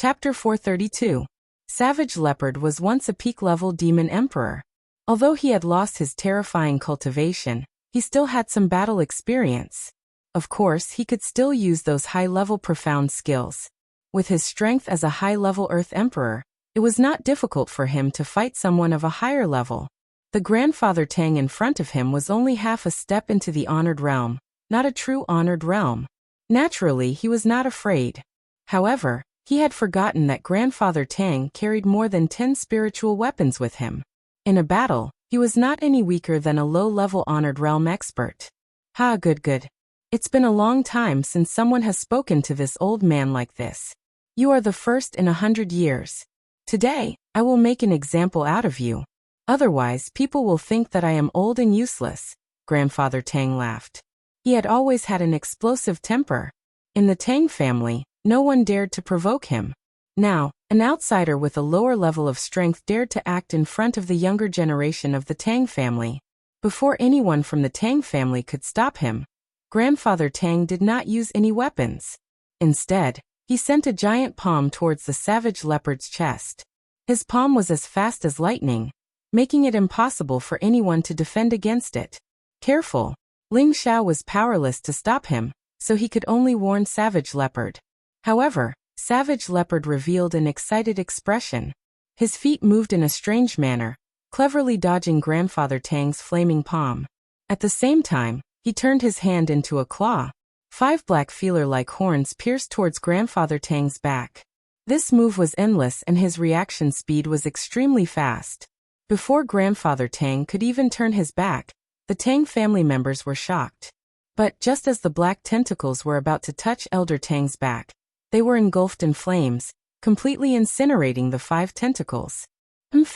Chapter 432. Savage Leopard was once a peak-level demon emperor. Although he had lost his terrifying cultivation, he still had some battle experience. Of course, he could still use those high-level profound skills. With his strength as a high-level Earth Emperor, it was not difficult for him to fight someone of a higher level. The grandfather Tang in front of him was only half a step into the honored realm, not a true honored realm. Naturally, he was not afraid. However, he had forgotten that grandfather Tang carried more than 10 spiritual weapons with him. In a battle, he was not any weaker than a low-level honored realm expert. Ha, good. It's been a long time since someone has spoken to this old man like this. You are the first in 100 years. Today, I will make an example out of you. Otherwise, people will think that I am old and useless. Grandfather Tang laughed. He had always had an explosive temper. In the Tang family, no one dared to provoke him. Now, an outsider with a lower level of strength dared to act in front of the younger generation of the Tang family. Before anyone from the Tang family could stop him, Grandfather Tang did not use any weapons. Instead, he sent a giant palm towards the savage leopard's chest. His palm was as fast as lightning, making it impossible for anyone to defend against it. Careful! Ling Xiao was powerless to stop him, so he could only warn Savage Leopard. However, Savage Leopard revealed an excited expression. His feet moved in a strange manner, cleverly dodging Grandfather Tang's flaming palm. At the same time, he turned his hand into a claw. 5 black feeler-like horns pierced towards Grandfather Tang's back. This move was endless and his reaction speed was extremely fast. Before Grandfather Tang could even turn his back, the Tang family members were shocked. But just as the black tentacles were about to touch Elder Tang's back, they were engulfed in flames, completely incinerating the 5 tentacles.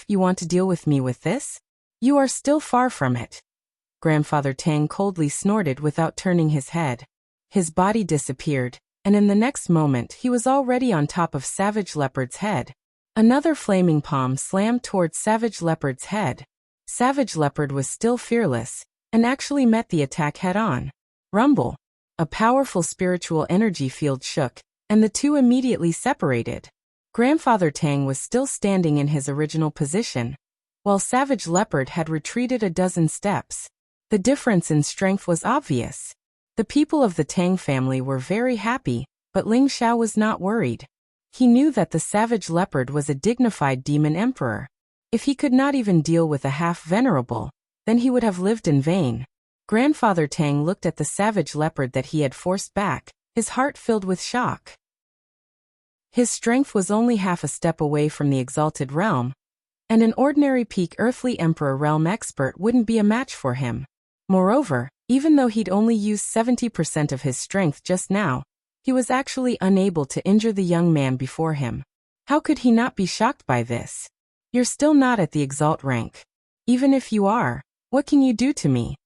You want to deal with me with this? You are still far from it. Grandfather Tang coldly snorted without turning his head. His body disappeared, and in the next moment he was already on top of Savage Leopard's head. Another flaming palm slammed towards Savage Leopard's head. Savage Leopard was still fearless, and actually met the attack head-on. Rumble! A powerful spiritual energy field shook, and the two immediately separated. Grandfather Tang was still standing in his original position, while Savage Leopard had retreated a dozen steps. The difference in strength was obvious. The people of the Tang family were very happy, but Ling Xiao was not worried. He knew that the Savage Leopard was a dignified demon emperor. If he could not even deal with a half-venerable, then he would have lived in vain. Grandfather Tang looked at the Savage Leopard that he had forced back, his heart filled with shock. His strength was only half a step away from the exalted realm, and an ordinary peak earthly emperor realm expert wouldn't be a match for him. Moreover, even though he'd only used 70% of his strength just now, he was actually unable to injure the young man before him. How could he not be shocked by this? You're still not at the exalt rank. Even if you are, what can you do to me?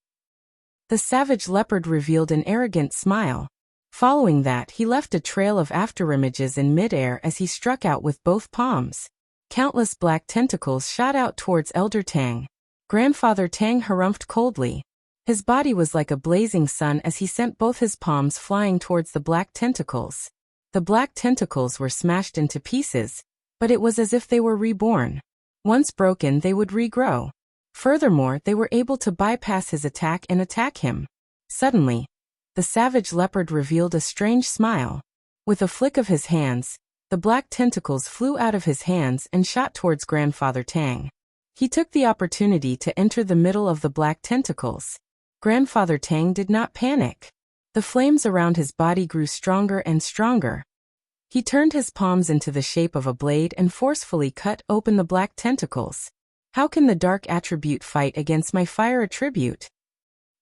The Savage Leopard revealed an arrogant smile. Following that, he left a trail of afterimages in midair as he struck out with both palms. Countless black tentacles shot out towards Elder Tang. Grandfather Tang harumphed coldly. His body was like a blazing sun as he sent both his palms flying towards the black tentacles. The black tentacles were smashed into pieces, but it was as if they were reborn. Once broken, they would regrow. Furthermore, they were able to bypass his attack and attack him. Suddenly, the Savage Leopard revealed a strange smile. With a flick of his hands, the black tentacles flew out of his hands and shot towards Grandfather Tang. He took the opportunity to enter the middle of the black tentacles. Grandfather Tang did not panic. The flames around his body grew stronger and stronger. He turned his palms into the shape of a blade and forcefully cut open the black tentacles. How can the dark attribute fight against my fire attribute?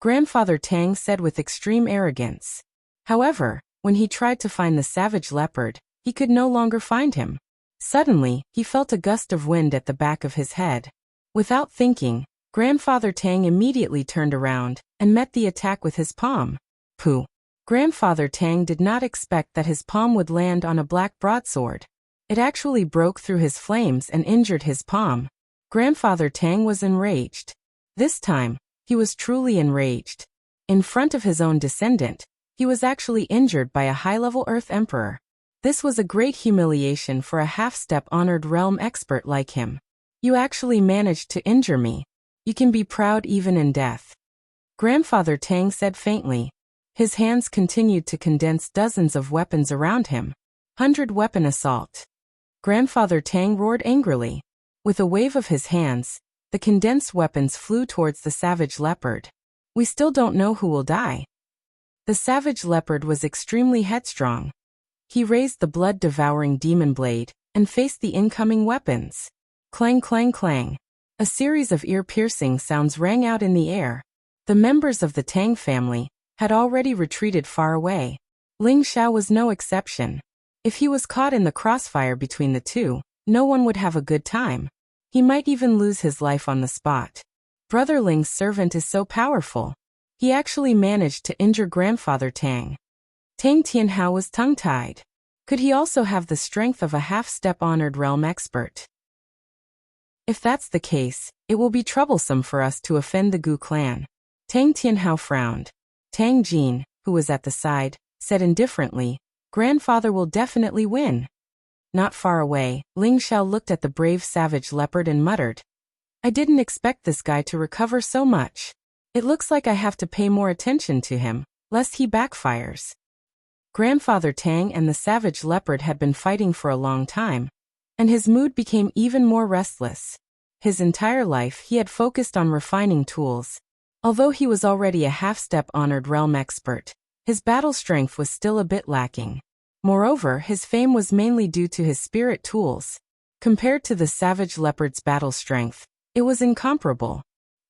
Grandfather Tang said with extreme arrogance. However, when he tried to find the Savage Leopard, he could no longer find him. Suddenly, he felt a gust of wind at the back of his head. Without thinking, Grandfather Tang immediately turned around and met the attack with his palm. Pooh! Grandfather Tang did not expect that his palm would land on a black broadsword. It actually broke through his flames and injured his palm. Grandfather Tang was enraged. This time, he was truly enraged. In front of his own descendant, he was actually injured by a high-level Earth Emperor. This was a great humiliation for a half-step honored realm expert like him. You actually managed to injure me. You can be proud even in death. Grandfather Tang said faintly. His hands continued to condense dozens of weapons around him. 100-weapon assault. Grandfather Tang roared angrily. With a wave of his hands, the condensed weapons flew towards the savage leopard. We still don't know who will die. The savage leopard was extremely headstrong. He raised the blood-devouring demon blade and faced the incoming weapons. Clang, clang, clang. A series of ear-piercing sounds rang out in the air. The members of the Tang family had already retreated far away. Ling Xiao was no exception. If he was caught in the crossfire between the two, no one would have a good time. He might even lose his life on the spot. Brother Ling's servant is so powerful. He actually managed to injure Grandfather Tang. Tang Tianhao was tongue-tied. Could he also have the strength of a half-step honored realm expert? If that's the case, it will be troublesome for us to offend the Gu clan. Tang Tianhao frowned. Tang Jin, who was at the side, said indifferently, Grandfather will definitely win. Not far away, Ling Xiao looked at the brave savage leopard and muttered, I didn't expect this guy to recover so much. It looks like I have to pay more attention to him, lest he backfires. Grandfather Tang and the savage leopard had been fighting for a long time, and his mood became even more restless. His entire life he had focused on refining tools. Although he was already a half-step honored realm expert, his battle strength was still a bit lacking. Moreover, his fame was mainly due to his spirit tools. Compared to the savage leopard's battle strength, it was incomparable.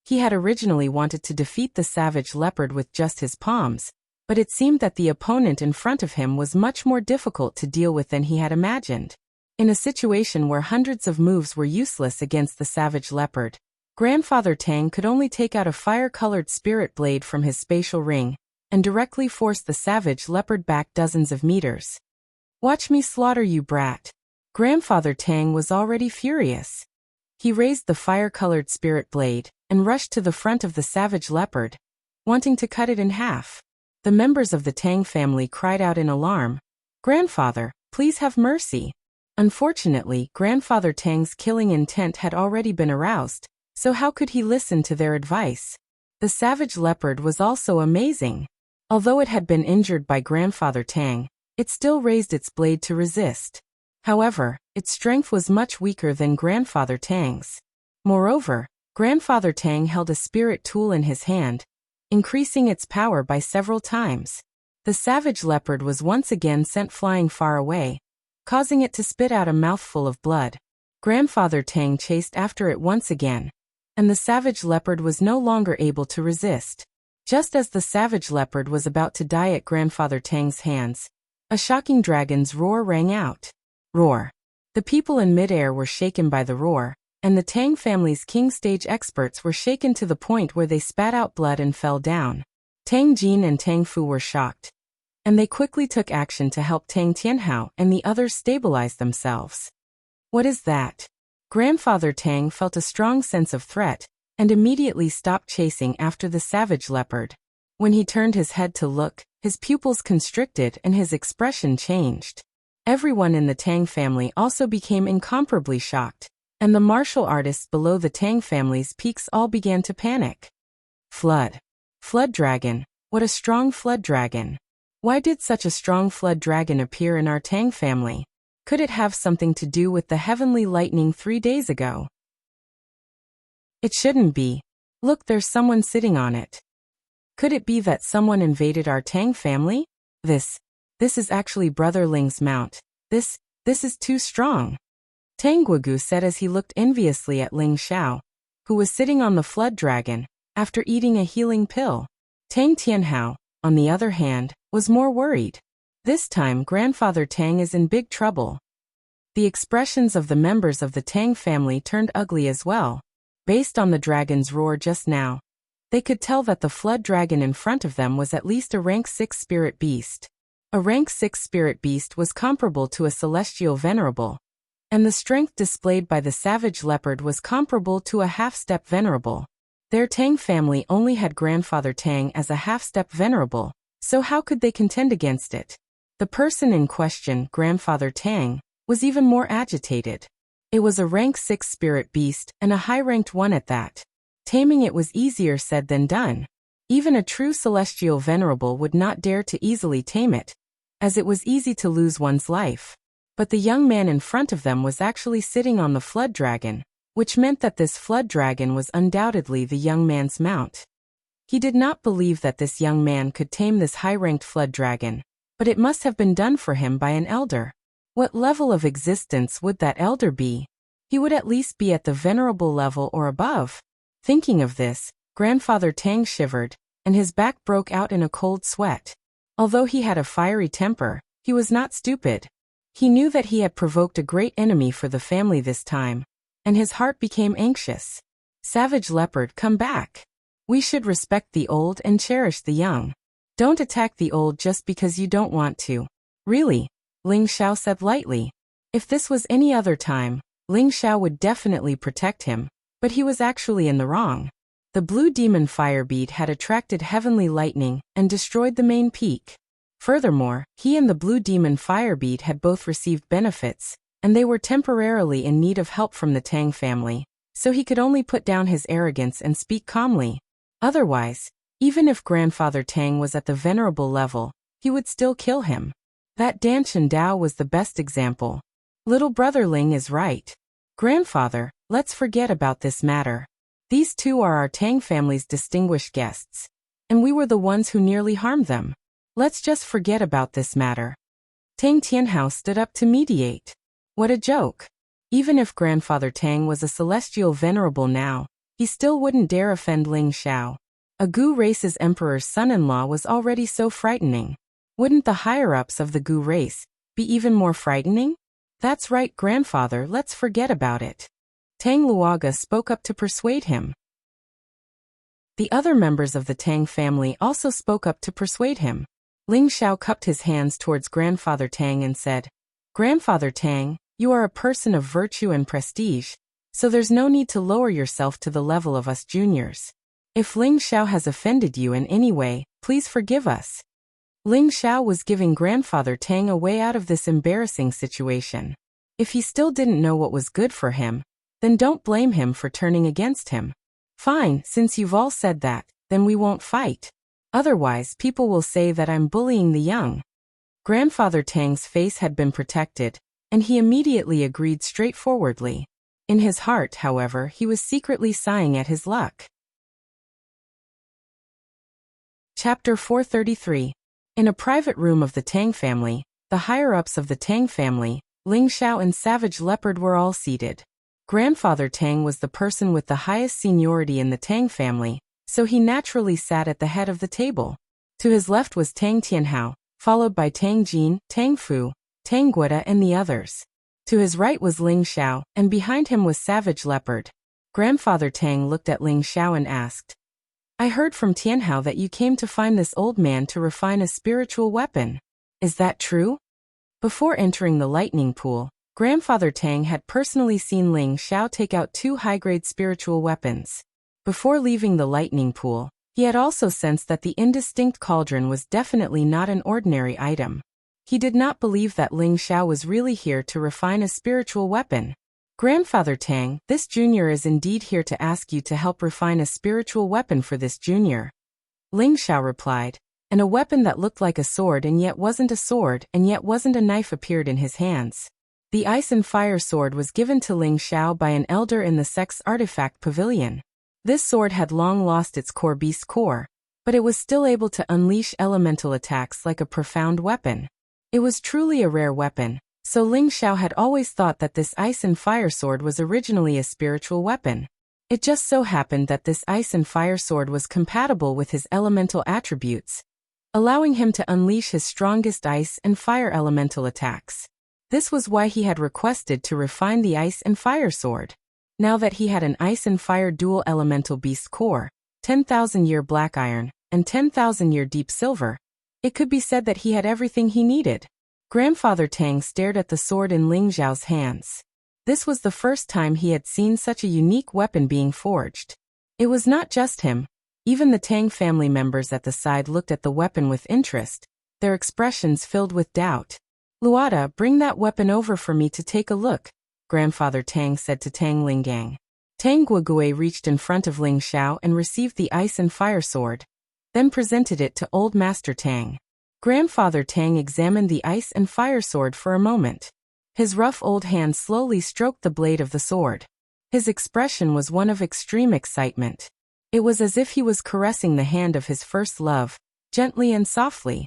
He had originally wanted to defeat the savage leopard with just his palms, but it seemed that the opponent in front of him was much more difficult to deal with than he had imagined. In a situation where hundreds of moves were useless against the savage leopard, Grandfather Tang could only take out a fire-colored spirit blade from his spatial ring and directly force the savage leopard back dozens of meters. Watch me slaughter you, brat. Grandfather Tang was already furious. He raised the fire-colored spirit blade and rushed to the front of the savage leopard, wanting to cut it in half. The members of the Tang family cried out in alarm, Grandfather, please have mercy. Unfortunately, Grandfather Tang's killing intent had already been aroused, so how could he listen to their advice? The savage leopard was also amazing. Although it had been injured by Grandfather Tang, it still raised its blade to resist. However, its strength was much weaker than Grandfather Tang's. Moreover, Grandfather Tang held a spirit tool in his hand, increasing its power by several times. The savage leopard was once again sent flying far away, causing it to spit out a mouthful of blood. Grandfather Tang chased after it once again, and the savage leopard was no longer able to resist. Just as the savage leopard was about to die at Grandfather Tang's hands, a shocking dragon's roar rang out. Roar. The people in midair were shaken by the roar, and the Tang family's king stage experts were shaken to the point where they spat out blood and fell down. Tang Jin and Tang Fu were shocked, and they quickly took action to help Tang Tianhao and the others stabilize themselves. What is that? Grandfather Tang felt a strong sense of threat, and immediately stopped chasing after the savage leopard. When he turned his head to look, his pupils constricted and his expression changed. Everyone in the Tang family also became incomparably shocked, and the martial artists below the Tang family's peaks all began to panic. Flood. Flood dragon. What a strong flood dragon. Why did such a strong flood dragon appear in our Tang family? Could it have something to do with the heavenly lightning 3 days ago? It shouldn't be. Look, there's someone sitting on it. Could it be that someone invaded our Tang family? This is actually Brother Ling's mount. This is too strong. Tang Guogu said as he looked enviously at Ling Xiao, who was sitting on the flood dragon, after eating a healing pill. Tang Tianhao, on the other hand, was more worried. This time Grandfather Tang is in big trouble. The expressions of the members of the Tang family turned ugly as well. Based on the dragon's roar just now, they could tell that the flood dragon in front of them was at least a rank 6 spirit beast. A rank 6 spirit beast was comparable to a celestial venerable, and the strength displayed by the savage leopard was comparable to a half-step venerable. Their Tang family only had Grandfather Tang as a half-step venerable, so how could they contend against it? The person in question, Grandfather Tang, was even more agitated. It was a rank 6 spirit beast, and a high-ranked one at that. Taming it was easier said than done. Even a true celestial venerable would not dare to easily tame it, as it was easy to lose one's life. But the young man in front of them was actually sitting on the flood dragon, which meant that this flood dragon was undoubtedly the young man's mount. He did not believe that this young man could tame this high-ranked flood dragon, but it must have been done for him by an elder. What level of existence would that elder be? He would at least be at the venerable level or above. Thinking of this, Grandfather Tang shivered, and his back broke out in a cold sweat. Although he had a fiery temper, he was not stupid. He knew that he had provoked a great enemy for the family this time, and his heart became anxious. Savage Leopard, come back. We should respect the old and cherish the young. Don't attack the old just because you don't want to. Really, Ling Xiao said lightly. If this was any other time, Ling Xiao would definitely protect him, but he was actually in the wrong. The blue demon firebeat had attracted heavenly lightning and destroyed the main peak. Furthermore, he and the blue demon firebeat had both received benefits, and they were temporarily in need of help from the Tang family, so he could only put down his arrogance and speak calmly. Otherwise, even if Grandfather Tang was at the venerable level, he would still kill him. That Danshan Dao was the best example. Little brother Ling is right. Grandfather, let's forget about this matter. These two are our Tang family's distinguished guests, and we were the ones who nearly harmed them. Let's just forget about this matter. Tang Tianhao stood up to mediate. What a joke. Even if Grandfather Tang was a celestial venerable now, he still wouldn't dare offend Ling Xiao. A Gu race's emperor's son-in-law was already so frightening. Wouldn't the higher-ups of the Gu race be even more frightening? That's right, Grandfather, let's forget about it. Tang Luoga spoke up to persuade him. The other members of the Tang family also spoke up to persuade him. Ling Xiao cupped his hands towards Grandfather Tang and said, Grandfather Tang, you are a person of virtue and prestige, so there's no need to lower yourself to the level of us juniors. If Ling Xiao has offended you in any way, please forgive us. Ling Xiao was giving Grandfather Tang a way out of this embarrassing situation. If he still didn't know what was good for him, then don't blame him for turning against him. Fine, since you've all said that, then we won't fight. Otherwise, people will say that I'm bullying the young. Grandfather Tang's face had been protected, and he immediately agreed straightforwardly. In his heart, however, he was secretly sighing at his luck. Chapter 433. In a private room of the Tang family, the higher-ups of the Tang family, Ling Xiao and Savage Leopard were all seated. Grandfather Tang was the person with the highest seniority in the Tang family, so he naturally sat at the head of the table. To his left was Tang Tianhao, followed by Tang Jin, Tang Fu, Tang Guida and the others. To his right was Ling Xiao, and behind him was Savage Leopard. Grandfather Tang looked at Ling Xiao and asked, I heard from Tianhao that you came to find this old man to refine a spiritual weapon. Is that true? Before entering the lightning pool, Grandfather Tang had personally seen Ling Xiao take out 2 high-grade spiritual weapons. Before leaving the lightning pool, he had also sensed that the indistinct cauldron was definitely not an ordinary item. He did not believe that Ling Xiao was really here to refine a spiritual weapon. Grandfather Tang, this junior is indeed here to ask you to help refine a spiritual weapon for this junior. Ling Xiao replied, and a weapon that looked like a sword and yet wasn't a sword and yet wasn't a knife appeared in his hands. The Ice and Fire Sword was given to Ling Xiao by an elder in the Sex Artifact Pavilion. This sword had long lost its core beast core, but it was still able to unleash elemental attacks like a profound weapon. It was truly a rare weapon, so Ling Xiao had always thought that this Ice and Fire Sword was originally a spiritual weapon. It just so happened that this Ice and Fire Sword was compatible with his elemental attributes, allowing him to unleash his strongest ice and fire elemental attacks. This was why he had requested to refine the Ice and Fire Sword. Now that he had an Ice and Fire dual elemental beast core, 10,000-year black iron, and 10,000-year deep silver, it could be said that he had everything he needed. Grandfather Tang stared at the sword in Ling Xiao's hands. This was the first time he had seen such a unique weapon being forged. It was not just him. Even the Tang family members at the side looked at the weapon with interest, their expressions filled with doubt. Luada, bring that weapon over for me to take a look, Grandfather Tang said to Tang Lingang. Tang Guogue reached in front of Ling Xiao and received the ice and fire sword, then presented it to Old Master Tang. Grandfather Tang examined the ice and fire sword for a moment. His rough old hand slowly stroked the blade of the sword. His expression was one of extreme excitement. It was as if he was caressing the hand of his first love, gently and softly.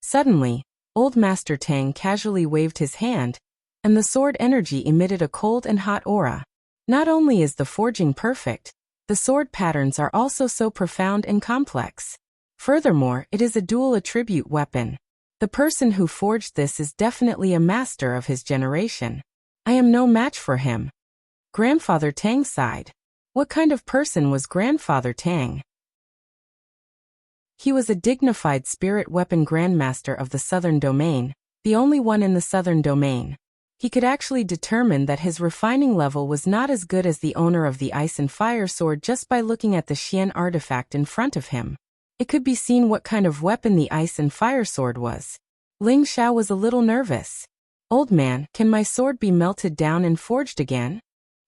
Suddenly, Old Master Tang casually waved his hand, and the sword energy emitted a cold and hot aura. Not only is the forging perfect, the sword patterns are also so profound and complex. Furthermore, it is a dual attribute weapon. The person who forged this is definitely a master of his generation. I am no match for him. Grandfather Tang sighed. What kind of person was Grandfather Tang? He was a dignified spirit weapon grandmaster of the Southern Domain, the only one in the Southern Domain. He could actually determine that his refining level was not as good as the owner of the ice and fire sword just by looking at the Xian artifact in front of him. It could be seen what kind of weapon the ice and fire sword was. Ling Xiao was a little nervous. Old man, can my sword be melted down and forged again?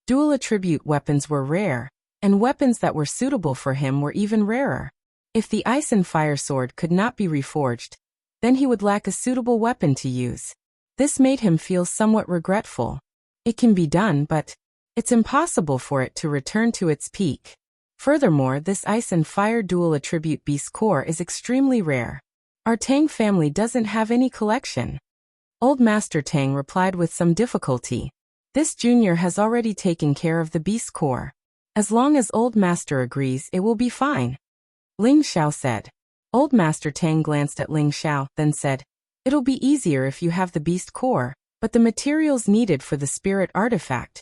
Dual attribute weapons were rare, and weapons that were suitable for him were even rarer. If the ice and fire sword could not be reforged, then he would lack a suitable weapon to use. This made him feel somewhat regretful. It can be done, but it's impossible for it to return to its peak. Furthermore, this ice and fire dual attribute beast core is extremely rare. Our Tang family doesn't have any collection. Old Master Tang replied with some difficulty. This junior has already taken care of the beast core. As long as Old Master agrees, it will be fine. Ling Xiao said. Old Master Tang glanced at Ling Xiao, then said, it'll be easier if you have the beast core, but the materials needed for the spirit artifact.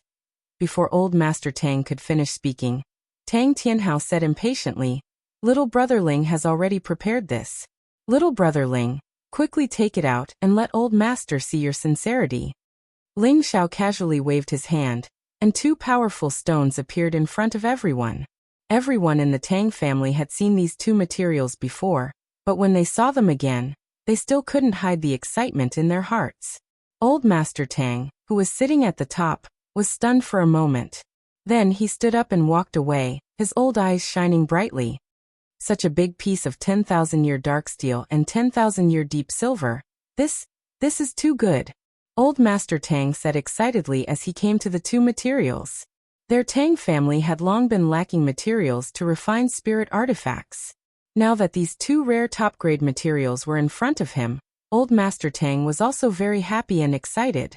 Before Old Master Tang could finish speaking, Tang Tianhao said impatiently, Little Brother Ling has already prepared this. Little Brother Ling, quickly take it out and let Old Master see your sincerity. Ling Xiao casually waved his hand, and two powerful stones appeared in front of everyone. Everyone in the Tang family had seen these two materials before, but when they saw them again, they still couldn't hide the excitement in their hearts. Old Master Tang, who was sitting at the top, was stunned for a moment. Then he stood up and walked away, his old eyes shining brightly. Such a big piece of 10,000-year dark steel and 10,000-year deep silver. This is too good. Old Master Tang said excitedly as he came to the two materials. Their Tang family had long been lacking materials to refine spirit artifacts. Now that these two rare top-grade materials were in front of him, Old Master Tang was also very happy and excited.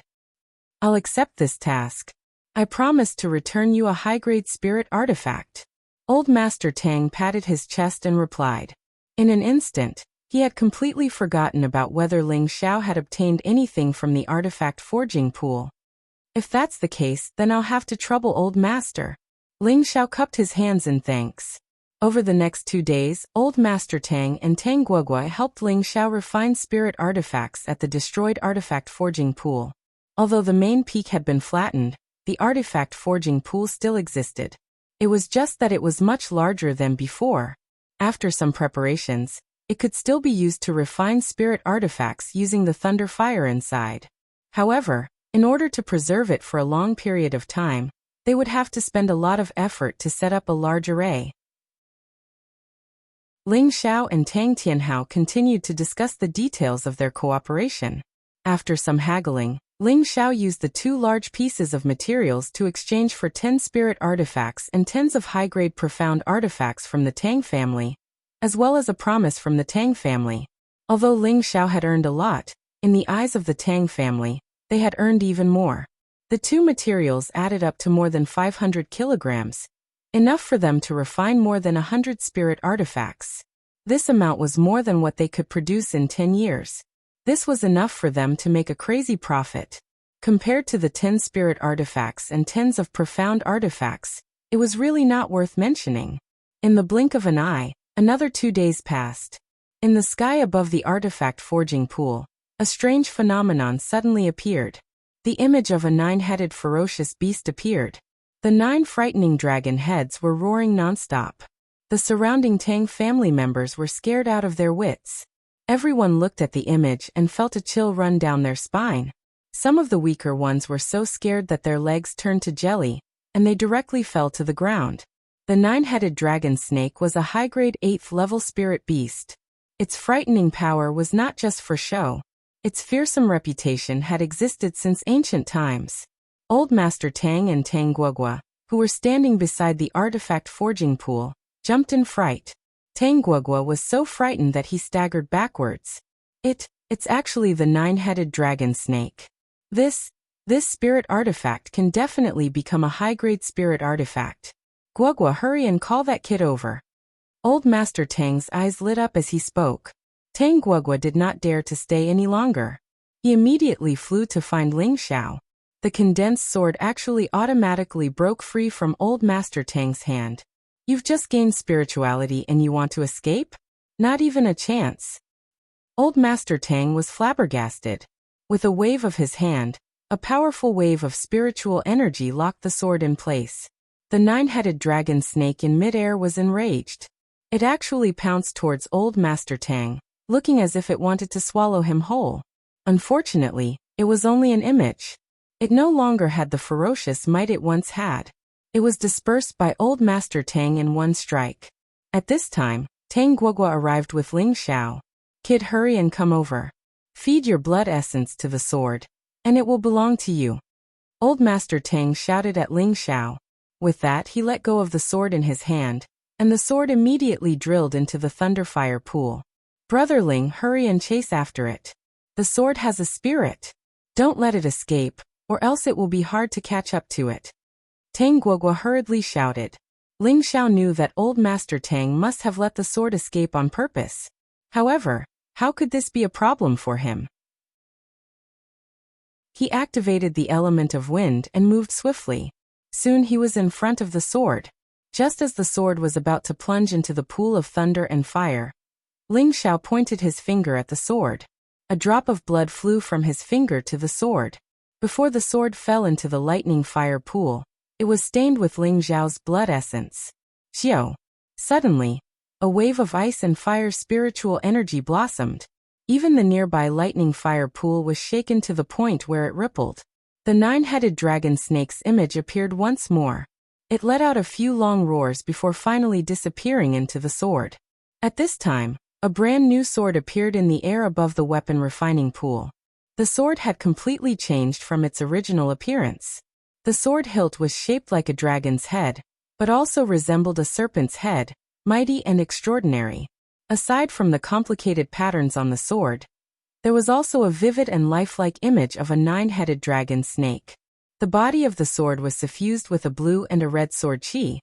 I'll accept this task. I promise to return you a high-grade spirit artifact. Old Master Tang patted his chest and replied. In an instant, he had completely forgotten about whether Ling Xiao had obtained anything from the artifact forging pool. If that's the case, then I'll have to trouble Old Master. Ling Xiao cupped his hands in thanks. Over the next 2 days, Old Master Tang and Tang Guoguai helped Ling Xiao refine spirit artifacts at the destroyed artifact forging pool. Although the main peak had been flattened, the artifact forging pool still existed. It was just that it was much larger than before. After some preparations, it could still be used to refine spirit artifacts using the thunder fire inside. However, in order to preserve it for a long period of time, they would have to spend a lot of effort to set up a large array. Ling Xiao and Tang Tianhao continued to discuss the details of their cooperation. After some haggling, Ling Xiao used the 2 large pieces of materials to exchange for 10 spirit artifacts and tens of high-grade profound artifacts from the Tang family, as well as a promise from the Tang family. Although Ling Xiao had earned a lot, in the eyes of the Tang family, they had earned even more. The 2 materials added up to more than 500 kilograms, enough for them to refine more than 100 spirit artifacts. This amount was more than what they could produce in 10 years. This was enough for them to make a crazy profit. Compared to the 10 spirit artifacts and tens of profound artifacts, it was really not worth mentioning. In the blink of an eye, another 2 days passed. In the sky above the artifact forging pool, a strange phenomenon suddenly appeared. The image of a 9-headed ferocious beast appeared. The 9 frightening dragon heads were roaring nonstop. The surrounding Tang family members were scared out of their wits. Everyone looked at the image and felt a chill run down their spine. Some of the weaker ones were so scared that their legs turned to jelly, and they directly fell to the ground. The nine-headed dragon snake was a high-grade 8th-level spirit beast. Its frightening power was not just for show. Its fearsome reputation had existed since ancient times. Old Master Tang and Tang Guogua, who were standing beside the artifact forging pool, jumped in fright. Tang Guogua was so frightened that he staggered backwards. It's actually the nine-headed dragon snake. This spirit artifact can definitely become a high-grade spirit artifact. Guogua, hurry and call that kid over. Old Master Tang's eyes lit up as he spoke. Tang Guogua did not dare to stay any longer. He immediately flew to find Ling Xiao. The condensed sword actually automatically broke free from Old Master Tang's hand. You've just gained spirituality and you want to escape? Not even a chance. Old Master Tang was flabbergasted. With a wave of his hand, a powerful wave of spiritual energy locked the sword in place. The nine-headed dragon snake in midair was enraged. It actually pounced towards Old Master Tang, looking as if it wanted to swallow him whole. Unfortunately, it was only an image. It no longer had the ferocious might it once had. It was dispersed by Old Master Tang in one strike. At this time, Tang Guogua arrived with Ling Xiao. Kid, hurry and come over. Feed your blood essence to the sword, and it will belong to you. Old Master Tang shouted at Ling Xiao. With that, he let go of the sword in his hand, and the sword immediately drilled into the thunderfire pool. Brother Ling, hurry and chase after it. The sword has a spirit. Don't let it escape, or else it will be hard to catch up to it. Tang Guogua hurriedly shouted. Ling Xiao knew that Old Master Tang must have let the sword escape on purpose. However, how could this be a problem for him? He activated the element of wind and moved swiftly. Soon he was in front of the sword. Just as the sword was about to plunge into the pool of thunder and fire, Ling Xiao pointed his finger at the sword. A drop of blood flew from his finger to the sword. Before the sword fell into the lightning fire pool, it was stained with Ling Xiao's blood essence. Xiao. Suddenly, a wave of ice and fire spiritual energy blossomed. Even the nearby lightning fire pool was shaken to the point where it rippled. The nine-headed dragon snake's image appeared once more. It let out a few long roars before finally disappearing into the sword. At this time, a brand new sword appeared in the air above the weapon refining pool. The sword had completely changed from its original appearance. The sword hilt was shaped like a dragon's head, but also resembled a serpent's head, mighty and extraordinary. Aside from the complicated patterns on the sword, there was also a vivid and lifelike image of a nine-headed dragon snake. The body of the sword was suffused with a blue and a red sword chi,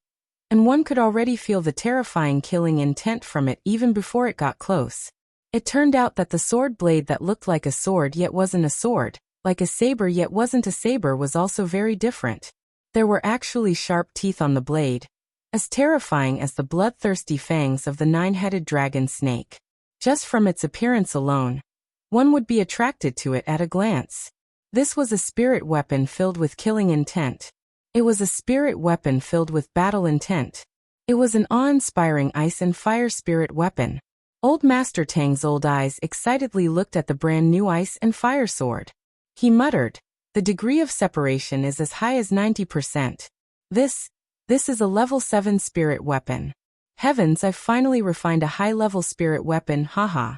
and one could already feel the terrifying killing intent from it even before it got close. It turned out that the sword blade that looked like a sword yet wasn't a sword, like a saber yet wasn't a saber, was also very different. There were actually sharp teeth on the blade, as terrifying as the bloodthirsty fangs of the nine-headed dragon snake. Just from its appearance alone, one would be attracted to it at a glance. This was a spirit weapon filled with killing intent. It was a spirit weapon filled with battle intent. It was an awe-inspiring ice and fire spirit weapon. Old Master Tang's old eyes excitedly looked at the brand new ice and fire sword. He muttered, "The degree of separation is as high as 90%. This is a level 7 spirit weapon. Heavens, I've finally refined a high-level spirit weapon, haha."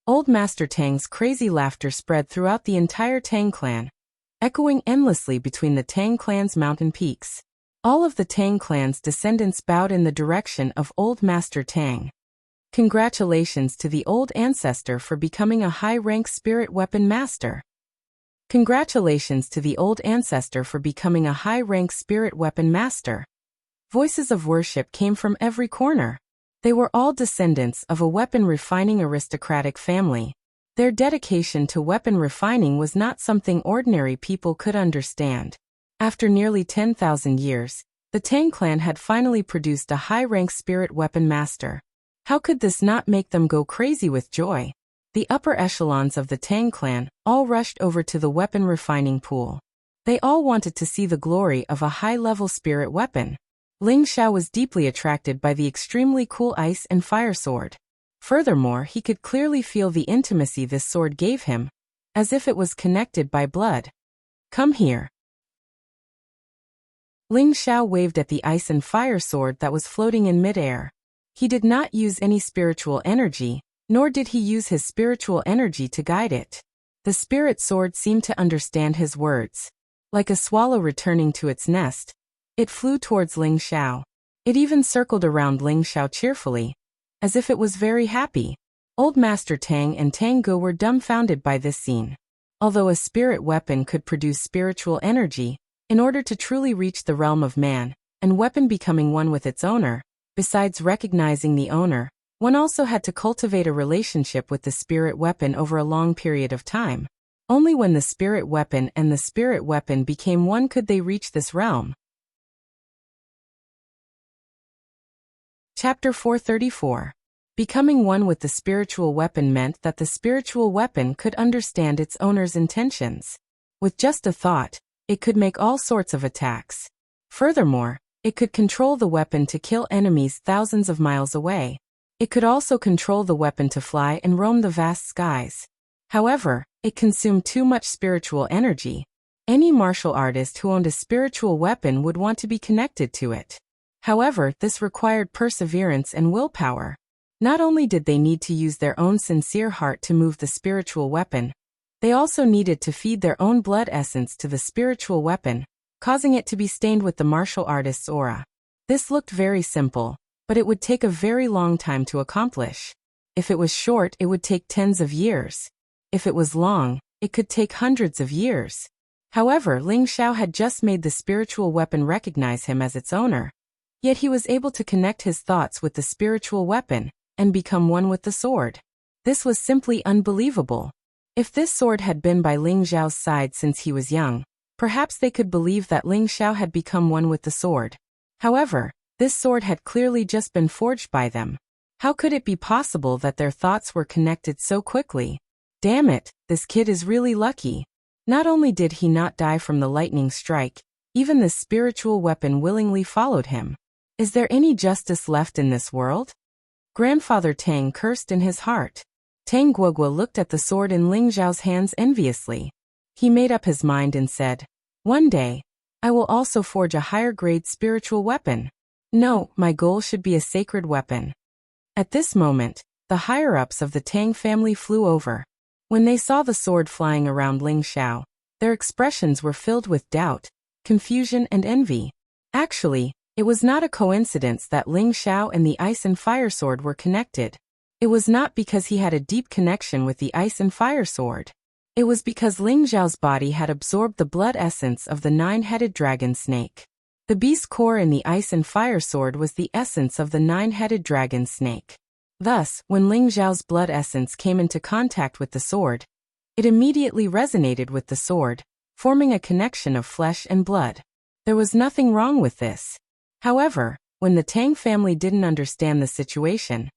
Old Master Tang's crazy laughter spread throughout the entire Tang clan, echoing endlessly between the Tang clan's mountain peaks. All of the Tang clan's descendants bowed in the direction of Old Master Tang. Congratulations to the old ancestor for becoming a high-rank spirit weapon master. Congratulations to the old ancestor for becoming a high-rank spirit weapon master. Voices of worship came from every corner. They were all descendants of a weapon-refining aristocratic family. Their dedication to weapon refining was not something ordinary people could understand. After nearly 10,000 years, the Tang clan had finally produced a high-rank spirit weapon master. How could this not make them go crazy with joy? The upper echelons of the Tang clan all rushed over to the weapon refining pool. They all wanted to see the glory of a high-level spirit weapon. Ling Xiao was deeply attracted by the extremely cool ice and fire sword. Furthermore, he could clearly feel the intimacy this sword gave him, as if it was connected by blood. Come here. Ling Xiao waved at the ice and fire sword that was floating in midair. He did not use any spiritual energy, nor did he use his spiritual energy to guide it. The spirit sword seemed to understand his words. Like a swallow returning to its nest, it flew towards Ling Xiao. It even circled around Ling Xiao cheerfully, as if it was very happy. Old Master Tang and Tang Ge were dumbfounded by this scene. Although a spirit weapon could produce spiritual energy, in order to truly reach the realm of man, and weapon becoming one with its owner, besides recognizing the owner, one also had to cultivate a relationship with the spirit weapon over a long period of time. Only when the spirit weapon and the spirit weapon became one could they reach this realm. Chapter 434. Becoming one with the spiritual weapon meant that the spiritual weapon could understand its owner's intentions. With just a thought, it could make all sorts of attacks. Furthermore, it could control the weapon to kill enemies thousands of miles away. It could also control the weapon to fly and roam the vast skies. However, it consumed too much spiritual energy. Any martial artist who owned a spiritual weapon would want to be connected to it. However, this required perseverance and willpower. Not only did they need to use their own sincere heart to move the spiritual weapon, they also needed to feed their own blood essence to the spiritual weapon, causing it to be stained with the martial artist's aura. This looked very simple, but it would take a very long time to accomplish. If it was short, it would take tens of years. If it was long, it could take hundreds of years. However, Ling Xiao had just made the spiritual weapon recognize him as its owner. Yet he was able to connect his thoughts with the spiritual weapon, and become one with the sword. This was simply unbelievable. If this sword had been by Ling Xiao's side since he was young, perhaps they could believe that Ling Xiao had become one with the sword. However, this sword had clearly just been forged by them. How could it be possible that their thoughts were connected so quickly? Damn it, this kid is really lucky. Not only did he not die from the lightning strike, even the spiritual weapon willingly followed him. Is there any justice left in this world? Grandfather Tang cursed in his heart. Tang Guogua looked at the sword in Ling Xiao's hands enviously. He made up his mind and said, "One day, I will also forge a higher grade spiritual weapon. No, my goal should be a sacred weapon." At this moment, the higher-ups of the Tang family flew over. When they saw the sword flying around Ling Xiao, their expressions were filled with doubt, confusion and envy. Actually, it was not a coincidence that Ling Xiao and the ice and fire sword were connected. It was not because he had a deep connection with the ice and fire sword. It was because Ling Xiao's body had absorbed the blood essence of the nine-headed dragon snake. The beast core in the ice and fire sword was the essence of the nine-headed dragon snake. Thus, when Ling Xiao's blood essence came into contact with the sword, it immediately resonated with the sword, forming a connection of flesh and blood. There was nothing wrong with this. However, when the Tang family didn't understand the situation,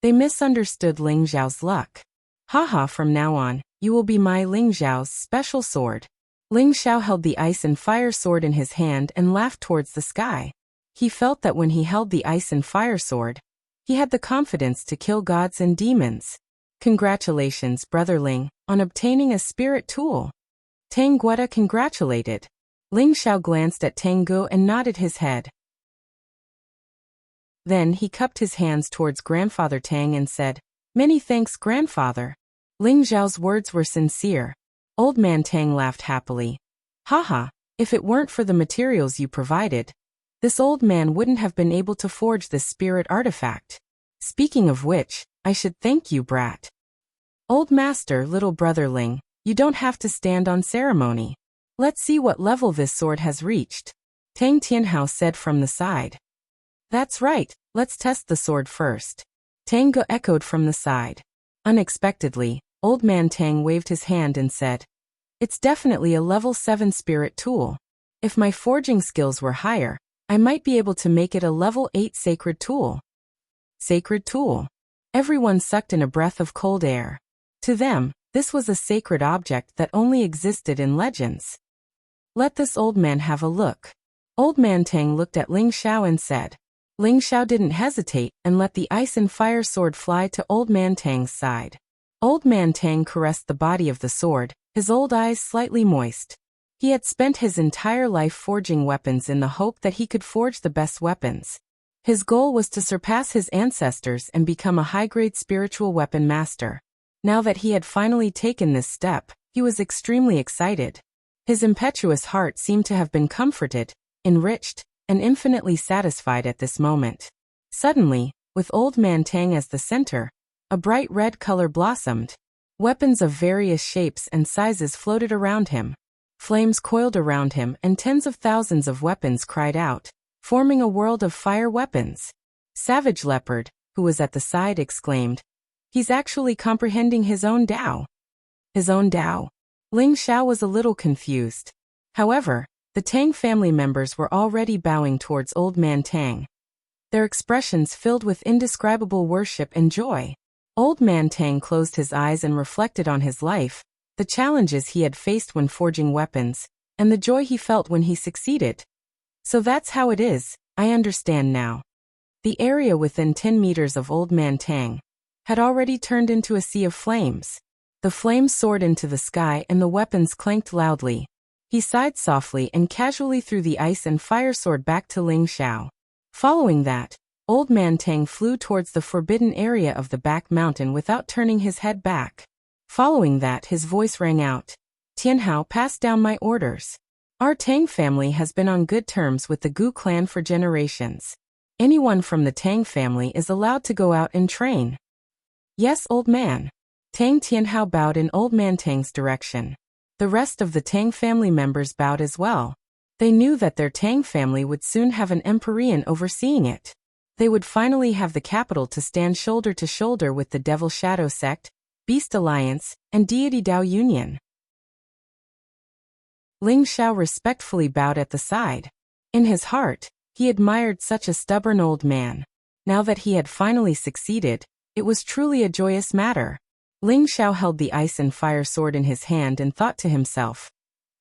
they misunderstood Ling Xiao's luck. Haha, from now on, you will be my Ling Xiao's special sword. Ling Xiao held the ice and fire sword in his hand and laughed towards the sky. He felt that when he held the ice and fire sword, he had the confidence to kill gods and demons. Congratulations, Brother Ling, on obtaining a spirit tool. Tang Guetta congratulated. Ling Xiao glanced at Tang Ge and nodded his head. Then he cupped his hands towards Grandfather Tang and said, "Many thanks, Grandfather." Ling Xiao's words were sincere. Old Man Tang laughed happily. Haha, if it weren't for the materials you provided, this old man wouldn't have been able to forge this spirit artifact. Speaking of which, I should thank you, brat. Old Master, little brother Ling, you don't have to stand on ceremony. Let's see what level this sword has reached. Tang Tianhao said from the side. That's right, let's test the sword first. Tang Ge echoed from the side. Unexpectedly, Old Man Tang waved his hand and said, "It's definitely a level 7 spirit tool. If my forging skills were higher, I might be able to make it a level 8 sacred tool." Sacred tool. Everyone sucked in a breath of cold air. To them, this was a sacred object that only existed in legends. Let this old man have a look. Old Man Tang looked at Ling Xiao and said, Ling Xiao didn't hesitate and let the ice and fire sword fly to Old Man Tang's side. Old Man Tang caressed the body of the sword, his old eyes slightly moist. He had spent his entire life forging weapons in the hope that he could forge the best weapons. His goal was to surpass his ancestors and become a high-grade spiritual weapon master. Now that he had finally taken this step, he was extremely excited. His impetuous heart seemed to have been comforted, enriched, and infinitely satisfied at this moment. Suddenly, with Old Man Tang as the center, a bright red color blossomed. Weapons of various shapes and sizes floated around him. Flames coiled around him and tens of thousands of weapons cried out, forming a world of fire weapons. Savage Leopard, who was at the side, exclaimed, "He's actually comprehending his own Tao." His own Tao? Ling Xiao was a little confused. However, the Tang family members were already bowing towards Old Man Tang. Their expressions filled with indescribable worship and joy. Old Man Tang closed his eyes and reflected on his life, the challenges he had faced when forging weapons, and the joy he felt when he succeeded. So that's how it is, I understand now. The area within 10 meters of Old Man Tang had already turned into a sea of flames. The flames soared into the sky and the weapons clanked loudly. He sighed softly and casually threw the ice and fire sword back to Ling Xiao. Following that, Old Man Tang flew towards the forbidden area of the back mountain without turning his head back. Following that, his voice rang out, "Tianhao passed down my orders. Our Tang family has been on good terms with the Gu clan for generations. Anyone from the Tang family is allowed to go out and train." "Yes, old man." Tang Tianhao bowed in Old Man Tang's direction. The rest of the Tang family members bowed as well. They knew that their Tang family would soon have an Emperor overseeing it. They would finally have the capital to stand shoulder to shoulder with the Devil Shadow Sect, Beast Alliance, and Deity Dao Union. Ling Xiao respectfully bowed at the side. In his heart, he admired such a stubborn old man. Now that he had finally succeeded, it was truly a joyous matter. Ling Xiao held the ice and fire sword in his hand and thought to himself,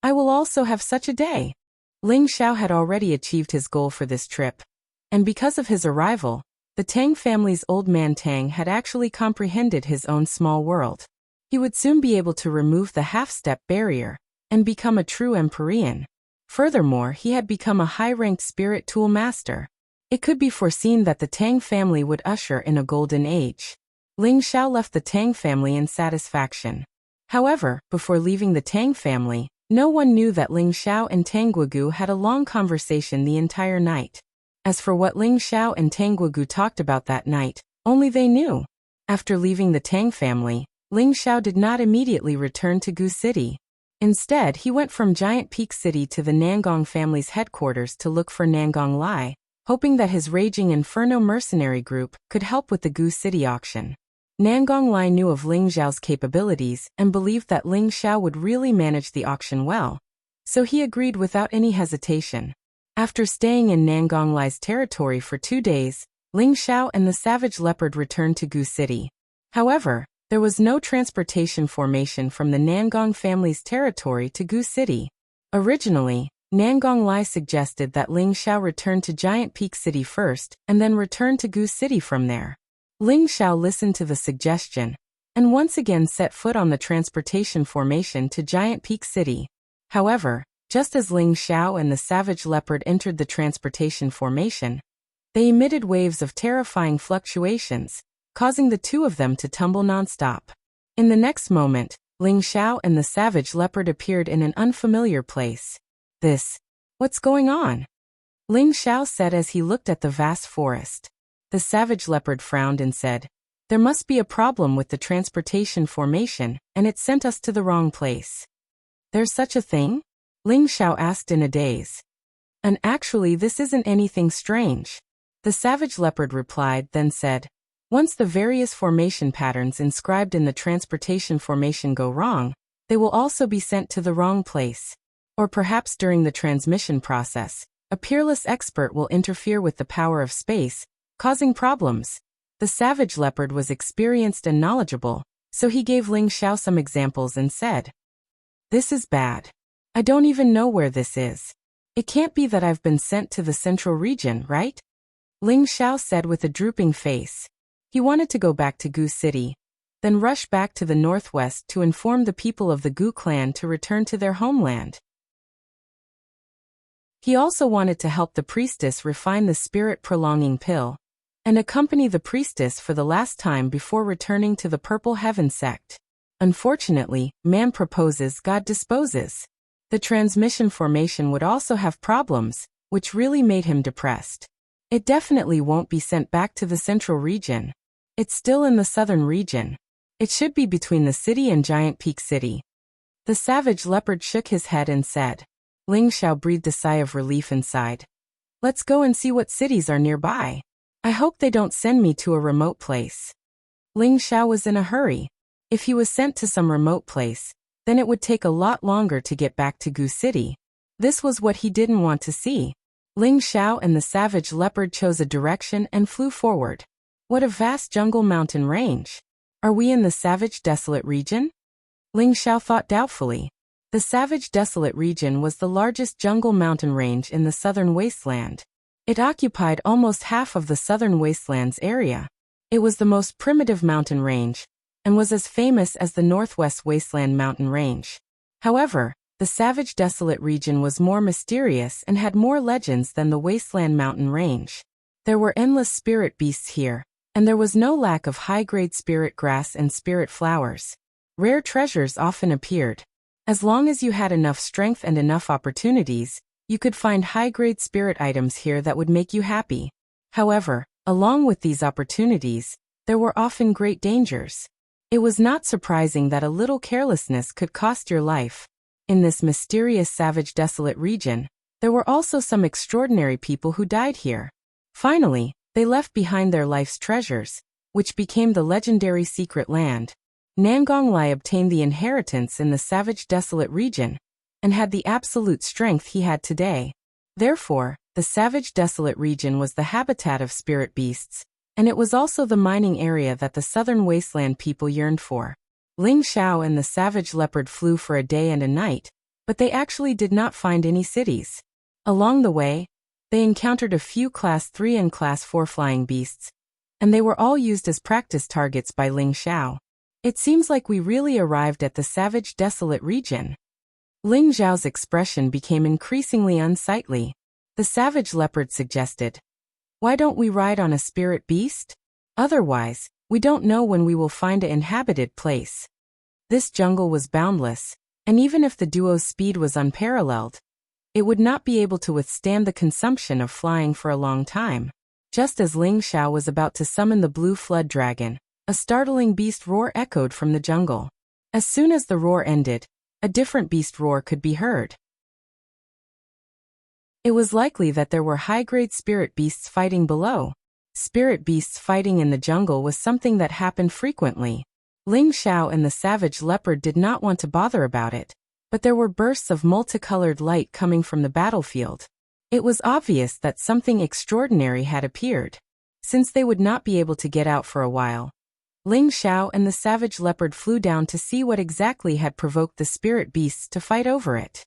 "I will also have such a day." Ling Xiao had already achieved his goal for this trip. And because of his arrival, the Tang family's Old Man Tang had actually comprehended his own small world. He would soon be able to remove the half-step barrier and become a true Emperor. Furthermore, he had become a high-ranked spirit tool master. It could be foreseen that the Tang family would usher in a golden age. Ling Xiao left the Tang family in satisfaction. However, before leaving the Tang family, no one knew that Ling Xiao and Tang Guogu had a long conversation the entire night. As for what Ling Xiao and Tang Guogu talked about that night, only they knew. After leaving the Tang family, Ling Xiao did not immediately return to Gu City. Instead, he went from Giant Peak City to the Nangong family's headquarters to look for Nangong Lai, hoping that his raging Inferno mercenary group could help with the Gu City auction. Nangong Lai knew of Ling Xiao's capabilities and believed that Ling Xiao would really manage the auction well, so he agreed without any hesitation. After staying in Nangong Lai's territory for 2 days, Ling Xiao and the Savage Leopard returned to Gu City. However, there was no transportation formation from the Nangong family's territory to Gu City. Originally, Nangong Lai suggested that Ling Xiao return to Giant Peak City first and then return to Gu City from there. Ling Xiao listened to the suggestion, and once again set foot on the transportation formation to Giant Peak City. However, just as Ling Xiao and the Savage Leopard entered the transportation formation, they emitted waves of terrifying fluctuations, causing the two of them to tumble nonstop. In the next moment, Ling Xiao and the Savage Leopard appeared in an unfamiliar place. What's going on?" Ling Xiao said as he looked at the vast forest. The Savage Leopard frowned and said, "There must be a problem with the transportation formation, and it sent us to the wrong place." "There's such a thing?" Ling Xiao asked in a daze. "And actually this isn't anything strange," the Savage Leopard replied, then said, "Once the various formation patterns inscribed in the transportation formation go wrong, they will also be sent to the wrong place. Or perhaps during the transmission process, a peerless expert will interfere with the power of space, causing problems." The Savage Leopard was experienced and knowledgeable, so he gave Ling Xiao some examples and said, "This is bad. I don't even know where this is. It can't be that I've been sent to the central region, right?" Ling Xiao said with a drooping face. He wanted to go back to Gu City, then rush back to the northwest to inform the people of the Gu clan to return to their homeland. He also wanted to help the priestess refine the spirit-prolonging pill, and accompany the priestess for the last time before returning to the Purple Heaven sect. Unfortunately, man proposes, God disposes. The transmission formation would also have problems, which really made him depressed. It definitely won't be sent back to the central region. It's still in the southern region. It should be between the city and Giant Peak City. The savage leopard shook his head and said. Ling Xiao breathed a sigh of relief and sighed. Let's go and see what cities are nearby. I hope they don't send me to a remote place. Ling Xiao was in a hurry. If he was sent to some remote place, then it would take a lot longer to get back to Gu City. This was what he didn't want to see. Ling Xiao and the savage leopard chose a direction and flew forward. What a vast jungle mountain range. Are we in the savage desolate region? Ling Xiao thought doubtfully. The savage desolate region was the largest jungle mountain range in the southern wasteland. It occupied almost half of the southern wasteland's area. It was the most primitive mountain range, and was as famous as the Northwest Wasteland mountain range. However, the savage desolate region was more mysterious and had more legends than the Wasteland mountain range. There were endless spirit beasts here, and there was no lack of high-grade spirit grass and spirit flowers. Rare treasures often appeared. As long as you had enough strength and enough opportunities, you could find high-grade spirit items here that would make you happy. However, along with these opportunities, there were often great dangers. It was not surprising that a little carelessness could cost your life. In this mysterious savage desolate region, there were also some extraordinary people who died here. Finally, they left behind their life's treasures, which became the legendary secret land. Nangong Lai obtained the inheritance in the savage desolate region, and had the absolute strength he had today. Therefore, the savage desolate region was the habitat of spirit beasts, and it was also the mining area that the southern wasteland people yearned for. Ling Xiao and the savage leopard flew for a day and a night, but they actually did not find any cities. Along the way, they encountered a few Class 3 and Class 4 flying beasts, and they were all used as practice targets by Ling Xiao. It seems like we really arrived at the savage desolate region. Ling Xiao's expression became increasingly unsightly. The savage leopard suggested, "Why don't we ride on a spirit beast? Otherwise, we don't know when we will find an inhabited place." This jungle was boundless, and even if the duo's speed was unparalleled, it would not be able to withstand the consumption of flying for a long time. Just as Ling Xiao was about to summon the blue flood dragon, a startling beast roar echoed from the jungle. As soon as the roar ended, a different beast roar could be heard. It was likely that there were high-grade spirit beasts fighting below. Spirit beasts fighting in the jungle was something that happened frequently. Ling Xiao and the savage leopard did not want to bother about it, but there were bursts of multicolored light coming from the battlefield. It was obvious that something extraordinary had appeared. Since they would not be able to get out for a while, Ling Xiao and the savage leopard flew down to see what exactly had provoked the spirit beasts to fight over it.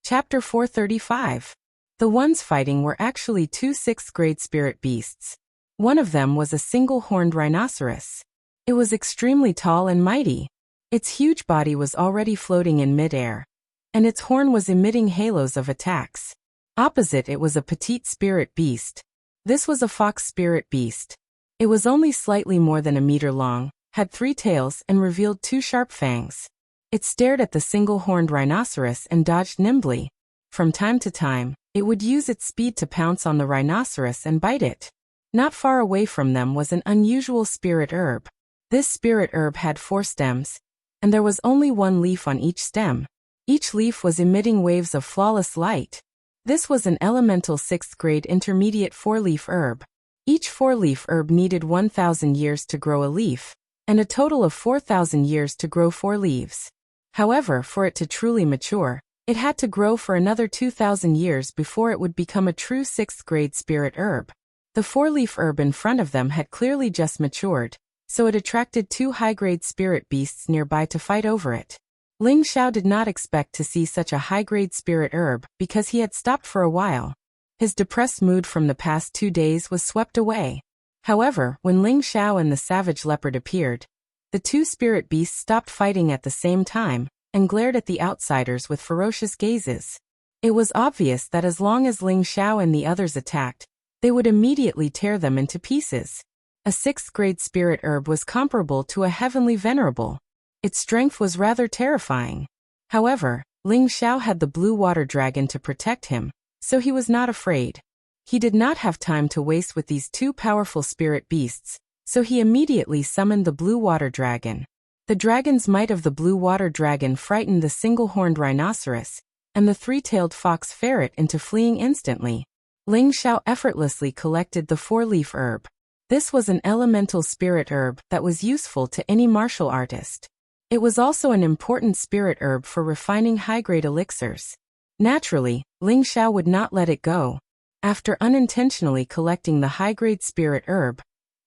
Chapter 435. The ones fighting were actually two 6th-grade spirit beasts. One of them was a single-horned rhinoceros. It was extremely tall and mighty. Its huge body was already floating in mid-air, and its horn was emitting halos of attacks. Opposite it was a petite spirit beast. This was a fox spirit beast. It was only slightly more than a meter long, had 3 tails and revealed 2 sharp fangs. It stared at the single-horned rhinoceros and dodged nimbly. From time to time, it would use its speed to pounce on the rhinoceros and bite it. Not far away from them was an unusual spirit herb. This spirit herb had 4 stems, and there was only 1 leaf on each stem. Each leaf was emitting waves of flawless light. This was an elemental 6th-grade intermediate 4-leaf herb. Each 4-leaf herb needed 1,000 years to grow a leaf, and a total of 4,000 years to grow 4 leaves. However, for it to truly mature, it had to grow for another 2,000 years before it would become a true 6th-grade spirit herb. The 4-leaf herb in front of them had clearly just matured, so it attracted 2 high-grade spirit beasts nearby to fight over it. Ling Xiao did not expect to see such a high-grade spirit herb because he had stopped for a while. His depressed mood from the past 2 days was swept away. However, when Ling Xiao and the savage leopard appeared, the two spirit beasts stopped fighting at the same time and glared at the outsiders with ferocious gazes. It was obvious that as long as Ling Xiao and the others attacked, they would immediately tear them into pieces. A 6th-grade spirit herb was comparable to a heavenly venerable. Its strength was rather terrifying. However, Ling Xiao had the blue water dragon to protect him, so he was not afraid. He did not have time to waste with these two powerful spirit beasts, so he immediately summoned the blue water dragon. The dragon's might of the blue water dragon frightened the single-horned rhinoceros and the 3-tailed fox ferret into fleeing instantly. Ling Xiao effortlessly collected the 4-leaf herb. This was an elemental spirit herb that was useful to any martial artist. It was also an important spirit herb for refining high-grade elixirs. Naturally, Ling Xiao would not let it go. After unintentionally collecting the high-grade spirit herb,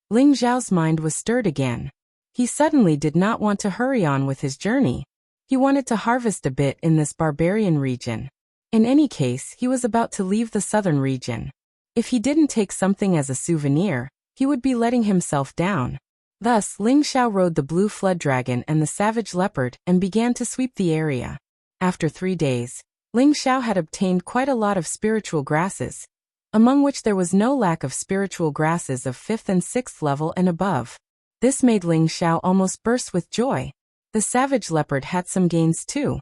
Ling Xiao's mind was stirred again. He suddenly did not want to hurry on with his journey. He wanted to harvest a bit in this barbarian region. In any case, he was about to leave the southern region. If he didn't take something as a souvenir, he would be letting himself down. Thus, Ling Xiao rode the blue flood dragon and the savage leopard and began to sweep the area. After 3 days, Ling Xiao had obtained quite a lot of spiritual grasses, among which there was no lack of spiritual grasses of 5th and 6th level and above. This made Ling Xiao almost burst with joy. The savage leopard had some gains too.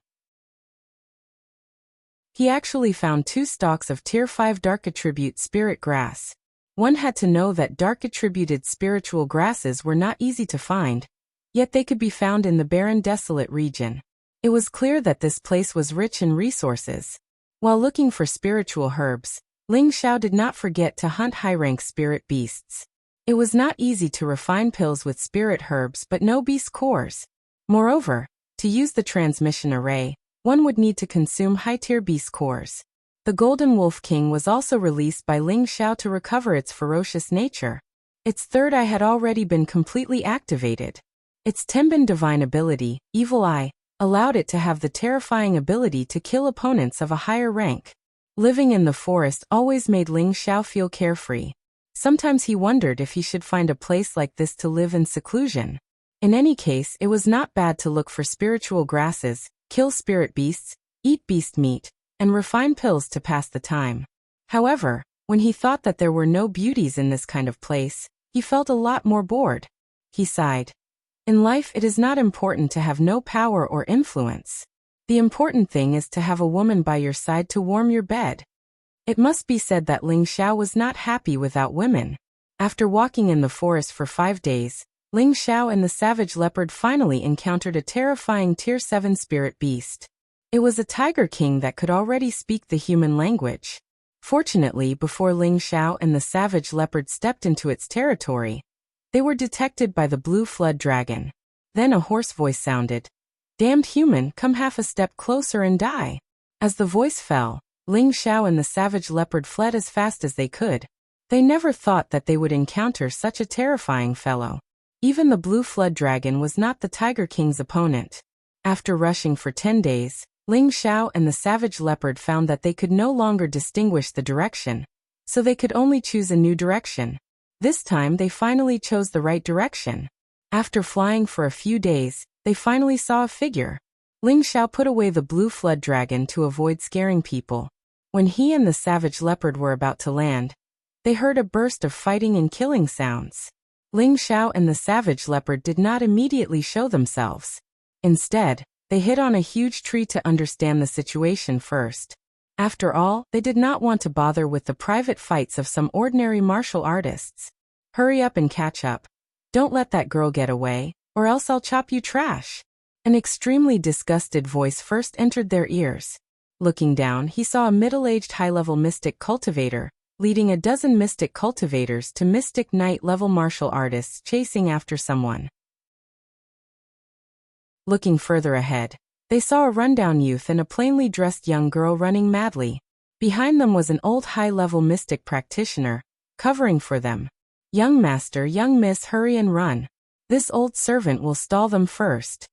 He actually found 2 stalks of Tier 5 Dark Attribute Spirit Grass. One had to know that dark attributed spiritual grasses were not easy to find, yet they could be found in the barren desolate region. It was clear that this place was rich in resources. While looking for spiritual herbs, Ling Xiao did not forget to hunt high-rank spirit beasts. It was not easy to refine pills with spirit herbs but no beast cores. Moreover, to use the transmission array, one would need to consume high-tier beast cores. The Golden Wolf King was also released by Ling Xiao to recover its ferocious nature. Its third eye had already been completely activated. Its Tenbin divine ability, Evil Eye, allowed it to have the terrifying ability to kill opponents of a higher rank. Living in the forest always made Ling Xiao feel carefree. Sometimes he wondered if he should find a place like this to live in seclusion. In any case, it was not bad to look for spiritual grasses, kill spirit beasts, eat beast meat, and refine pills to pass the time. However, when he thought that there were no beauties in this kind of place, he felt a lot more bored. He sighed. In life, it is not important to have no power or influence. The important thing is to have a woman by your side to warm your bed. It must be said that Ling Xiao was not happy without women. After walking in the forest for 5 days, Ling Xiao and the savage leopard finally encountered a terrifying Tier 7 spirit beast. It was a tiger king that could already speak the human language. Fortunately, before Ling Xiao and the savage leopard stepped into its territory, they were detected by the blue flood dragon. Then a hoarse voice sounded. "Damned human, come half a step closer and die." As the voice fell, Ling Xiao and the savage leopard fled as fast as they could. They never thought that they would encounter such a terrifying fellow. Even the blue flood dragon was not the tiger king's opponent. After rushing for 10 days, Ling Xiao and the savage leopard found that they could no longer distinguish the direction, so they could only choose a new direction. This time they finally chose the right direction. After flying for a few days, they finally saw a figure. Ling Xiao put away the blue flood dragon to avoid scaring people. When he and the savage leopard were about to land, they heard a burst of fighting and killing sounds. Ling Xiao and the savage leopard did not immediately show themselves. Instead, they hid on a huge tree to understand the situation first. After all, they did not want to bother with the private fights of some ordinary martial artists. "Hurry up and catch up. Don't let that girl get away, or else I'll chop you trash." An extremely disgusted voice first entered their ears. Looking down, he saw a middle-aged high-level mystic cultivator, leading a dozen mystic cultivators to mystic knight-level martial artists chasing after someone. Looking further ahead, they saw a rundown youth and a plainly dressed young girl running madly. Behind them was an old high-level mystic practitioner, covering for them. "Young master, young miss, hurry and run. This old servant will stall them first."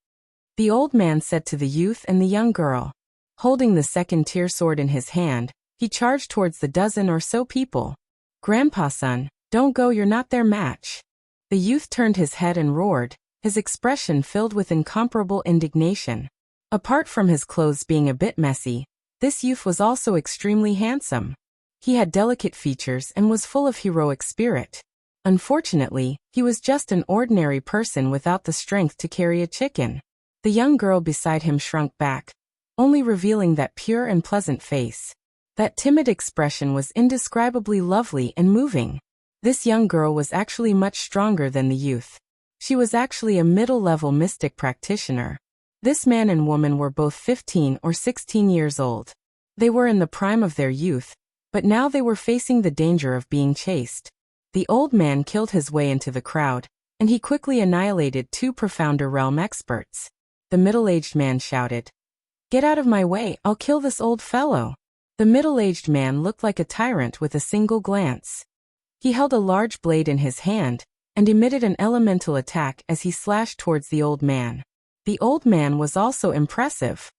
the old man said to the youth and the young girl. Holding the second-tier sword in his hand, he charged towards the dozen or so people. Grandpa son, don't go, you're not their match. The youth turned his head and roared, his expression filled with incomparable indignation. Apart from his clothes being a bit messy, this youth was also extremely handsome. He had delicate features and was full of heroic spirit. Unfortunately, he was just an ordinary person without the strength to carry a chicken. The young girl beside him shrunk back, only revealing that pure and pleasant face. That timid expression was indescribably lovely and moving. This young girl was actually much stronger than the youth. She was actually a middle-level mystic practitioner. This man and woman were both 15 or 16 years old. They were in the prime of their youth, but now they were facing the danger of being chased. The old man killed his way into the crowd, and he quickly annihilated two profounder realm experts. The middle-aged man shouted, "Get out of my way, I'll kill this old fellow." The middle-aged man looked like a tyrant with a single glance. He held a large blade in his hand, and emitted an elemental attack as he slashed towards the old man. The old man was also impressive.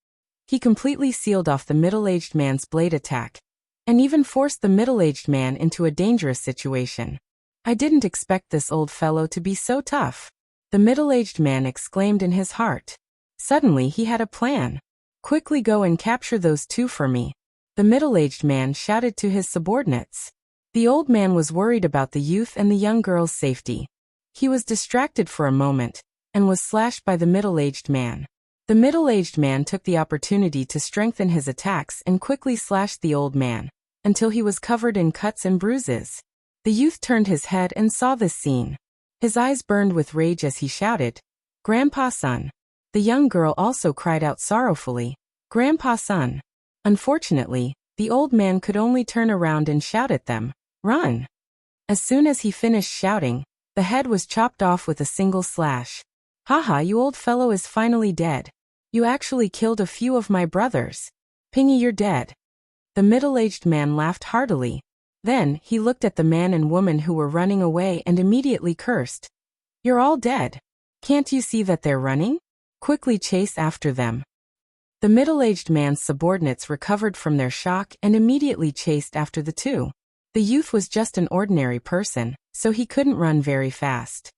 He completely sealed off the middle-aged man's blade attack, and even forced the middle-aged man into a dangerous situation. "I didn't expect this old fellow to be so tough," the middle-aged man exclaimed in his heart. Suddenly he had a plan. "Quickly go and capture those two for me," the middle-aged man shouted to his subordinates. The old man was worried about the youth and the young girl's safety. He was distracted for a moment, and was slashed by the middle-aged man. The middle-aged man took the opportunity to strengthen his attacks and quickly slashed the old man, until he was covered in cuts and bruises. The youth turned his head and saw this scene. His eyes burned with rage as he shouted, "Grandpa son." The young girl also cried out sorrowfully, "Grandpa son." Unfortunately, the old man could only turn around and shout at them, "Run!" As soon as he finished shouting, the head was chopped off with a single slash. "Haha, you old fellow is finally dead. You actually killed a few of my brothers. Pingy, you're dead." The middle-aged man laughed heartily. Then, he looked at the man and woman who were running away and immediately cursed. "You're all dead. Can't you see that they're running? Quickly chase after them." The middle-aged man's subordinates recovered from their shock and immediately chased after the two. The youth was just an ordinary person, so he couldn't run very fast.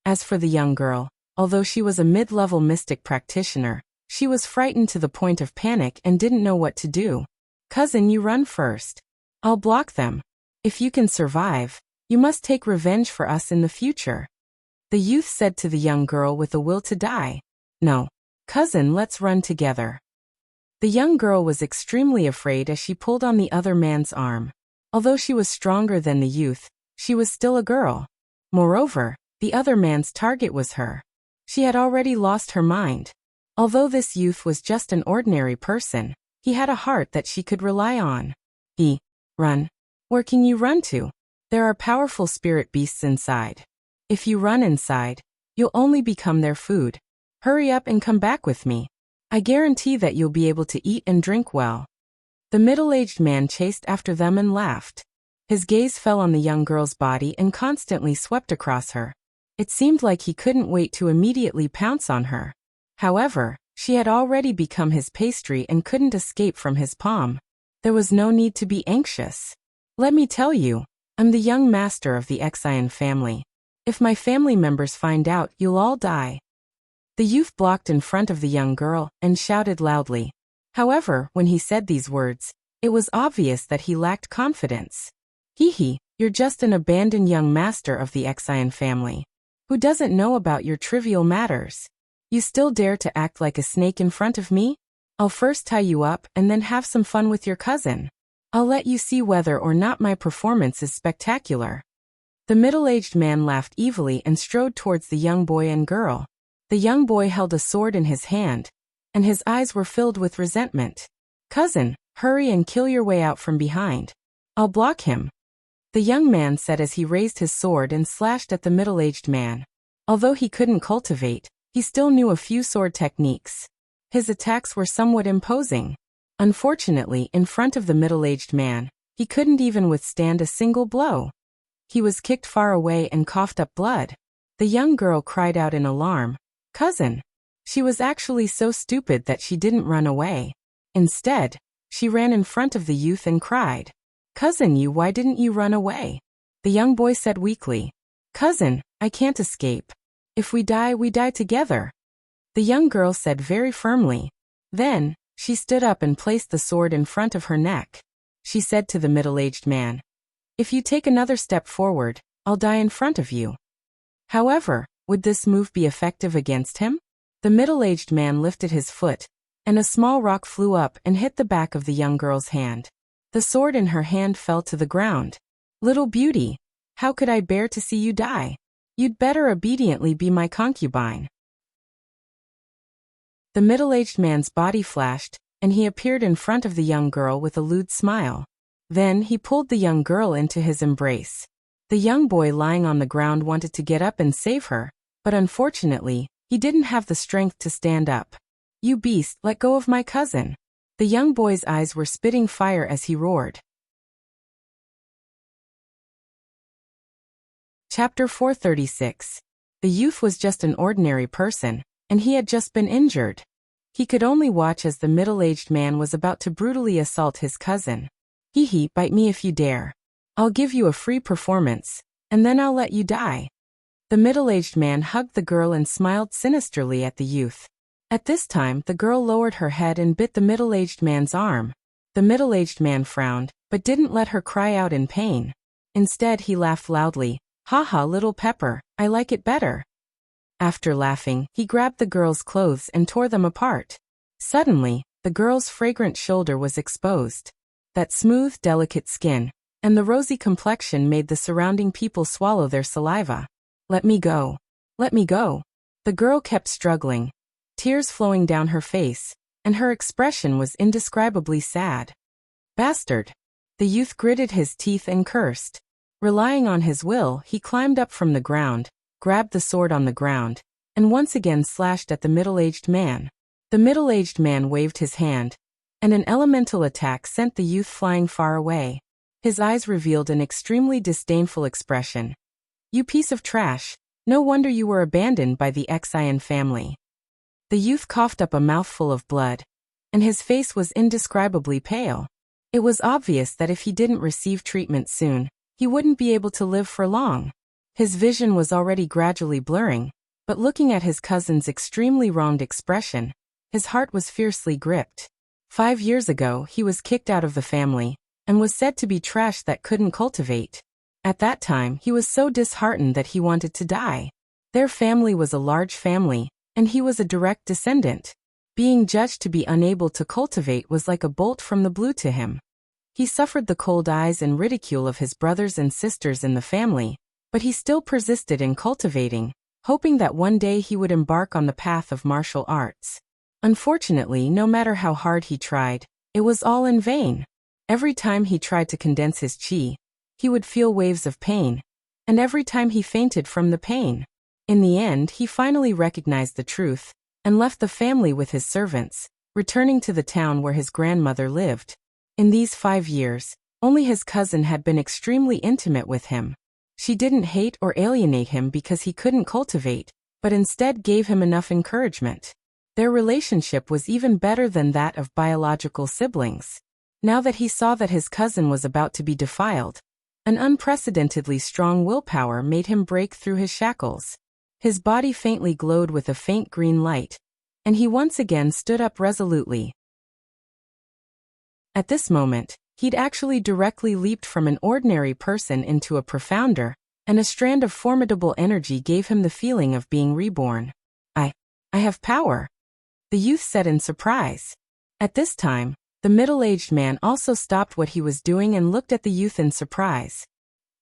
As for the young girl, although she was a mid-level mystic practitioner, she was frightened to the point of panic and didn't know what to do. "Cousin, you run first. I'll block them. If you can survive, you must take revenge for us in the future," the youth said to the young girl with a will to die. "No. Cousin, let's run together." The young girl was extremely afraid as she pulled on the other man's arm. Although she was stronger than the youth, she was still a girl. Moreover, the other man's target was her. She had already lost her mind. Although this youth was just an ordinary person, he had a heart that she could rely on. Run. Where can you run to? There are powerful spirit beasts inside. If you run inside, you'll only become their food. Hurry up and come back with me. I guarantee that you'll be able to eat and drink well." The middle-aged man chased after them and laughed. His gaze fell on the young girl's body and constantly swept across her. It seemed like he couldn't wait to immediately pounce on her. However, she had already become his pastry and couldn't escape from his palm. There was no need to be anxious. "Let me tell you, I'm the young master of the Wuxia family. If my family members find out, you'll all die." The youth blocked in front of the young girl and shouted loudly. However, when he said these words, it was obvious that he lacked confidence. You're just an abandoned young master of the Wuxia family, who doesn't know about your trivial matters. You still dare to act like a snake in front of me? I'll first tie you up and then have some fun with your cousin. I'll let you see whether or not my performance is spectacular." The middle-aged man laughed evilly and strode towards the young boy and girl. The young boy held a sword in his hand, and his eyes were filled with resentment. "Cousin, hurry and kill your way out from behind. I'll block him," the young man said as he raised his sword and slashed at the middle-aged man. Although he couldn't cultivate, he still knew a few sword techniques. His attacks were somewhat imposing. Unfortunately, in front of the middle-aged man, he couldn't even withstand a single blow. He was kicked far away and coughed up blood. The young girl cried out in alarm. Cousin. She was actually so stupid that she didn't run away. Instead, she ran in front of the youth and cried, "Cousin, why didn't you run away?" The young boy said weakly, "Cousin, I can't escape. If we die together." The young girl said very firmly. Then, she stood up and placed the sword in front of her neck. She said to the middle-aged man, "If you take another step forward, I'll die in front of you." However, would this move be effective against him? The middle-aged man lifted his foot, and a small rock flew up and hit the back of the young girl's hand. The sword in her hand fell to the ground. "Little beauty, how could I bear to see you die? You'd better obediently be my concubine." The middle-aged man's body flashed, and he appeared in front of the young girl with a lewd smile. Then he pulled the young girl into his embrace. The young boy lying on the ground wanted to get up and save her, but unfortunately, he didn't have the strength to stand up. "You beast, let go of my cousin." The young boy's eyes were spitting fire as he roared. Chapter 436. The youth was just an ordinary person, and he had just been injured. He could only watch as the middle-aged man was about to brutally assault his cousin. "Hee, bite me if you dare. I'll give you a free performance, and then I'll let you die." The middle-aged man hugged the girl and smiled sinisterly at the youth. At this time, the girl lowered her head and bit the middle-aged man's arm. The middle-aged man frowned, but didn't let her cry out in pain. Instead, he laughed loudly. "Ha ha, little pepper, I like it better." After laughing, he grabbed the girl's clothes and tore them apart. Suddenly, the girl's fragrant shoulder was exposed. That smooth, delicate skin and the rosy complexion made the surrounding people swallow their saliva. "Let me go. Let me go." The girl kept struggling, tears flowing down her face, and her expression was indescribably sad. "Bastard." The youth gritted his teeth and cursed. Relying on his will, he climbed up from the ground, grabbed the sword on the ground, and once again slashed at the middle-aged man. The middle-aged man waved his hand, and an elemental attack sent the youth flying far away. His eyes revealed an extremely disdainful expression. "You piece of trash, no wonder you were abandoned by the Xian family." The youth coughed up a mouthful of blood, and his face was indescribably pale. It was obvious that if he didn't receive treatment soon, he wouldn't be able to live for long. His vision was already gradually blurring, but looking at his cousin's extremely wronged expression, his heart was fiercely gripped. 5 years ago, he was kicked out of the family, and was said to be trash that couldn't cultivate. At that time, he was so disheartened that he wanted to die. Their family was a large family, and he was a direct descendant. Being judged to be unable to cultivate was like a bolt from the blue to him. He suffered the cold eyes and ridicule of his brothers and sisters in the family, but he still persisted in cultivating, hoping that one day he would embark on the path of martial arts. Unfortunately, no matter how hard he tried, it was all in vain. Every time he tried to condense his chi, he would feel waves of pain, and every time he fainted from the pain. In the end, he finally recognized the truth, and left the family with his servants, returning to the town where his grandmother lived. In these 5 years, only his cousin had been extremely intimate with him. She didn't hate or alienate him because he couldn't cultivate, but instead gave him enough encouragement. Their relationship was even better than that of biological siblings. Now that he saw that his cousin was about to be defiled, an unprecedentedly strong willpower made him break through his shackles. His body faintly glowed with a faint green light, and he once again stood up resolutely. At this moment, he'd actually directly leaped from an ordinary person into a profounder, and a strand of formidable energy gave him the feeling of being reborn. I have power," the youth said in surprise. At this time, the middle-aged man also stopped what he was doing and looked at the youth in surprise.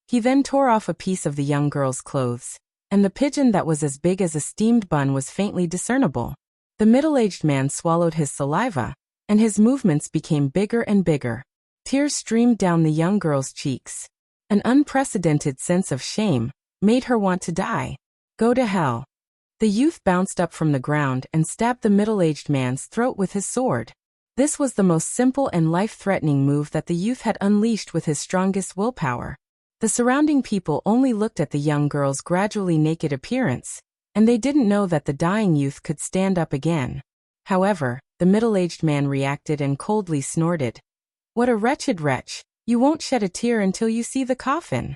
He then tore off a piece of the young girl's clothes, and the pigeon that was as big as a steamed bun was faintly discernible. The middle-aged man swallowed his saliva, and his movements became bigger and bigger. Tears streamed down the young girl's cheeks. An unprecedented sense of shame made her want to die. "Go to hell." The youth bounced up from the ground and stabbed the middle-aged man's throat with his sword. This was the most simple and life-threatening move that the youth had unleashed with his strongest willpower. The surrounding people only looked at the young girl's gradually naked appearance, and they didn't know that the dying youth could stand up again. However, the middle-aged man reacted and coldly snorted. "What a wretched wretch! You won't shed a tear until you see the coffin."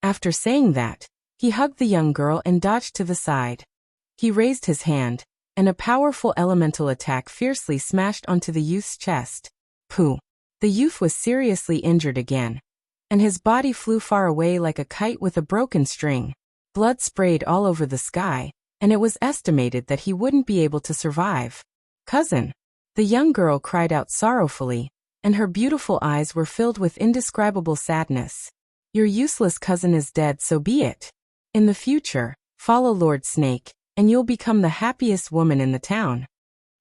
After saying that, he hugged the young girl and dodged to the side. He raised his hand, and a powerful elemental attack fiercely smashed onto the youth's chest. Pooh! The youth was seriously injured again, and his body flew far away like a kite with a broken string. Blood sprayed all over the sky, and it was estimated that he wouldn't be able to survive. "Cousin!" The young girl cried out sorrowfully, and her beautiful eyes were filled with indescribable sadness. "Your useless cousin is dead, so be it. In the future, follow Lord Snake, and you'll become the happiest woman in the town."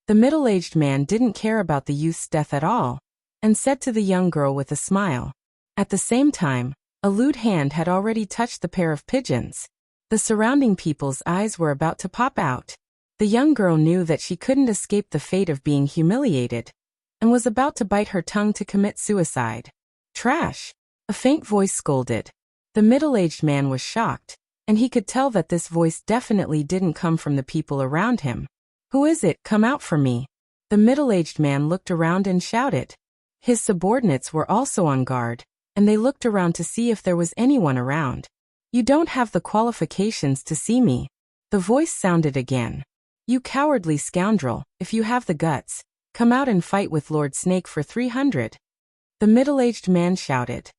The middle-aged man didn't care about the youth's death at all, and said to the young girl with a smile. At the same time, a lewd hand had already touched the pair of pigeons. The surrounding people's eyes were about to pop out. The young girl knew that she couldn't escape the fate of being humiliated, and was about to bite her tongue to commit suicide. "Trash!" a faint voice scolded. The middle-aged man was shocked, and he could tell that this voice definitely didn't come from the people around him. "Who is it? Come out for me!" The middle-aged man looked around and shouted. His subordinates were also on guard, and they looked around to see if there was anyone around. "You don't have the qualifications to see me." The voice sounded again. "You cowardly scoundrel, if you have the guts, come out and fight with Lord Snake for 300. The middle-aged man shouted.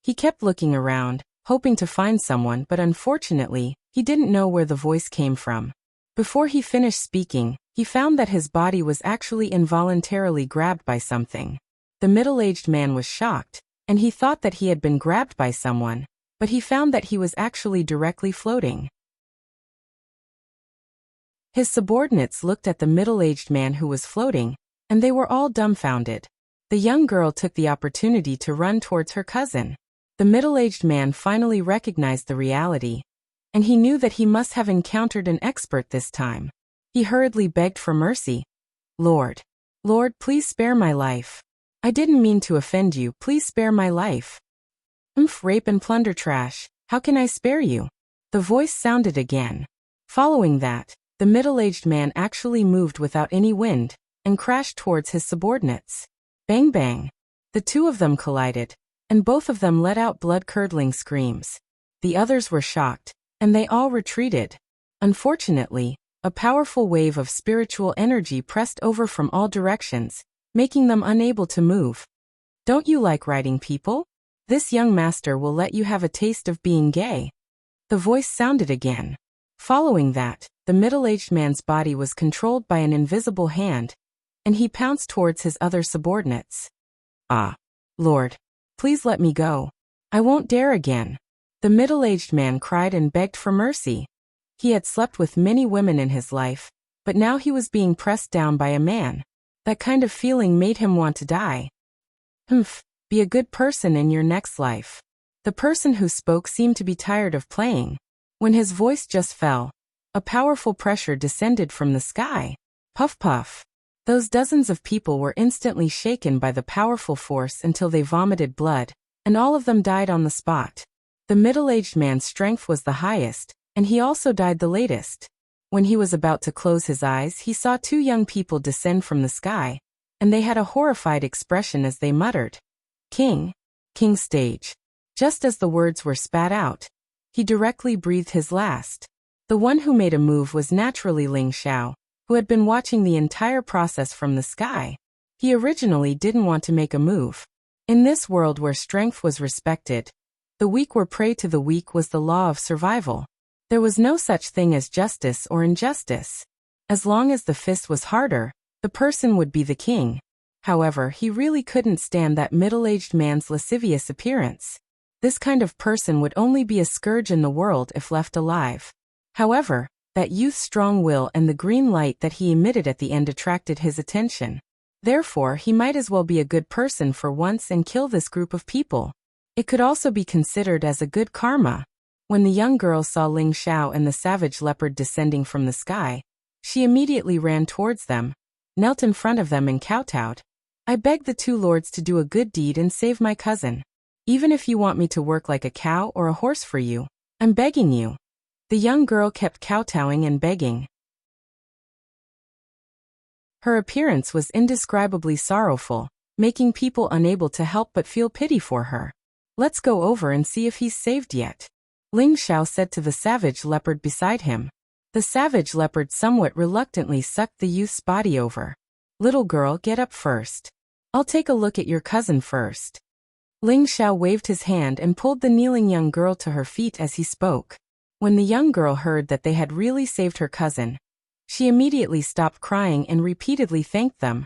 He kept looking around, hoping to find someone, but unfortunately, he didn't know where the voice came from. Before he finished speaking, he found that his body was actually involuntarily grabbed by something. The middle-aged man was shocked, and he thought that he had been grabbed by someone, but he found that he was actually directly floating. His subordinates looked at the middle-aged man who was floating, and they were all dumbfounded. The young girl took the opportunity to run towards her cousin. The middle-aged man finally recognized the reality, and he knew that he must have encountered an expert this time. He hurriedly begged for mercy. Lord, please spare my life. I didn't mean to offend you, please spare my life." Rape and plunder trash, how can I spare you?" The voice sounded again. Following that, the middle-aged man actually moved without any wind, and crashed towards his subordinates. Bang bang. The two of them collided, and both of them let out blood-curdling screams. The others were shocked, and they all retreated. Unfortunately, a powerful wave of spiritual energy pressed over from all directions, making them unable to move. "Don't you like riding people? This young master will let you have a taste of being gay." The voice sounded again. Following that, the middle-aged man's body was controlled by an invisible hand, and he pounced towards his other subordinates. "Ah, Lord, please let me go. I won't dare again." The middle-aged man cried and begged for mercy. He had slept with many women in his life, but now he was being pressed down by a man. That kind of feeling made him want to die. Be a good person in your next life." The person who spoke seemed to be tired of playing. When his voice just fell, a powerful pressure descended from the sky. Puff puff. Those dozens of people were instantly shaken by the powerful force until they vomited blood, and all of them died on the spot. The middle-aged man's strength was the highest, and he also died the latest. When he was about to close his eyes, he saw two young people descend from the sky, and they had a horrified expression as they muttered, King stage." Just as the words were spat out, he directly breathed his last. The one who made a move was naturally Ling Xiao, who had been watching the entire process from the sky. He originally didn't want to make a move. In this world where strength was respected, the weak were prey to the weak was the law of survival. There was no such thing as justice or injustice. As long as the fist was harder, the person would be the king. However, he really couldn't stand that middle-aged man's lascivious appearance. This kind of person would only be a scourge in the world if left alive. However, that youth's strong will and the green light that he emitted at the end attracted his attention. Therefore, he might as well be a good person for once and kill this group of people. It could also be considered as a good karma. When the young girl saw Ling Xiao and the savage leopard descending from the sky, she immediately ran towards them, knelt in front of them and kowtowed. "I beg the two lords to do a good deed and save my cousin. Even if you want me to work like a cow or a horse for you, I'm begging you." The young girl kept kowtowing and begging. Her appearance was indescribably sorrowful, making people unable to help but feel pity for her. Let's go over and see if he's saved yet, Ling Xiao said to the savage leopard beside him. The savage leopard somewhat reluctantly sucked the youth's body over. Little girl, get up first. I'll take a look at your cousin first. Ling Xiao waved his hand and pulled the kneeling young girl to her feet as he spoke. When the young girl heard that they had really saved her cousin, she immediately stopped crying and repeatedly thanked them.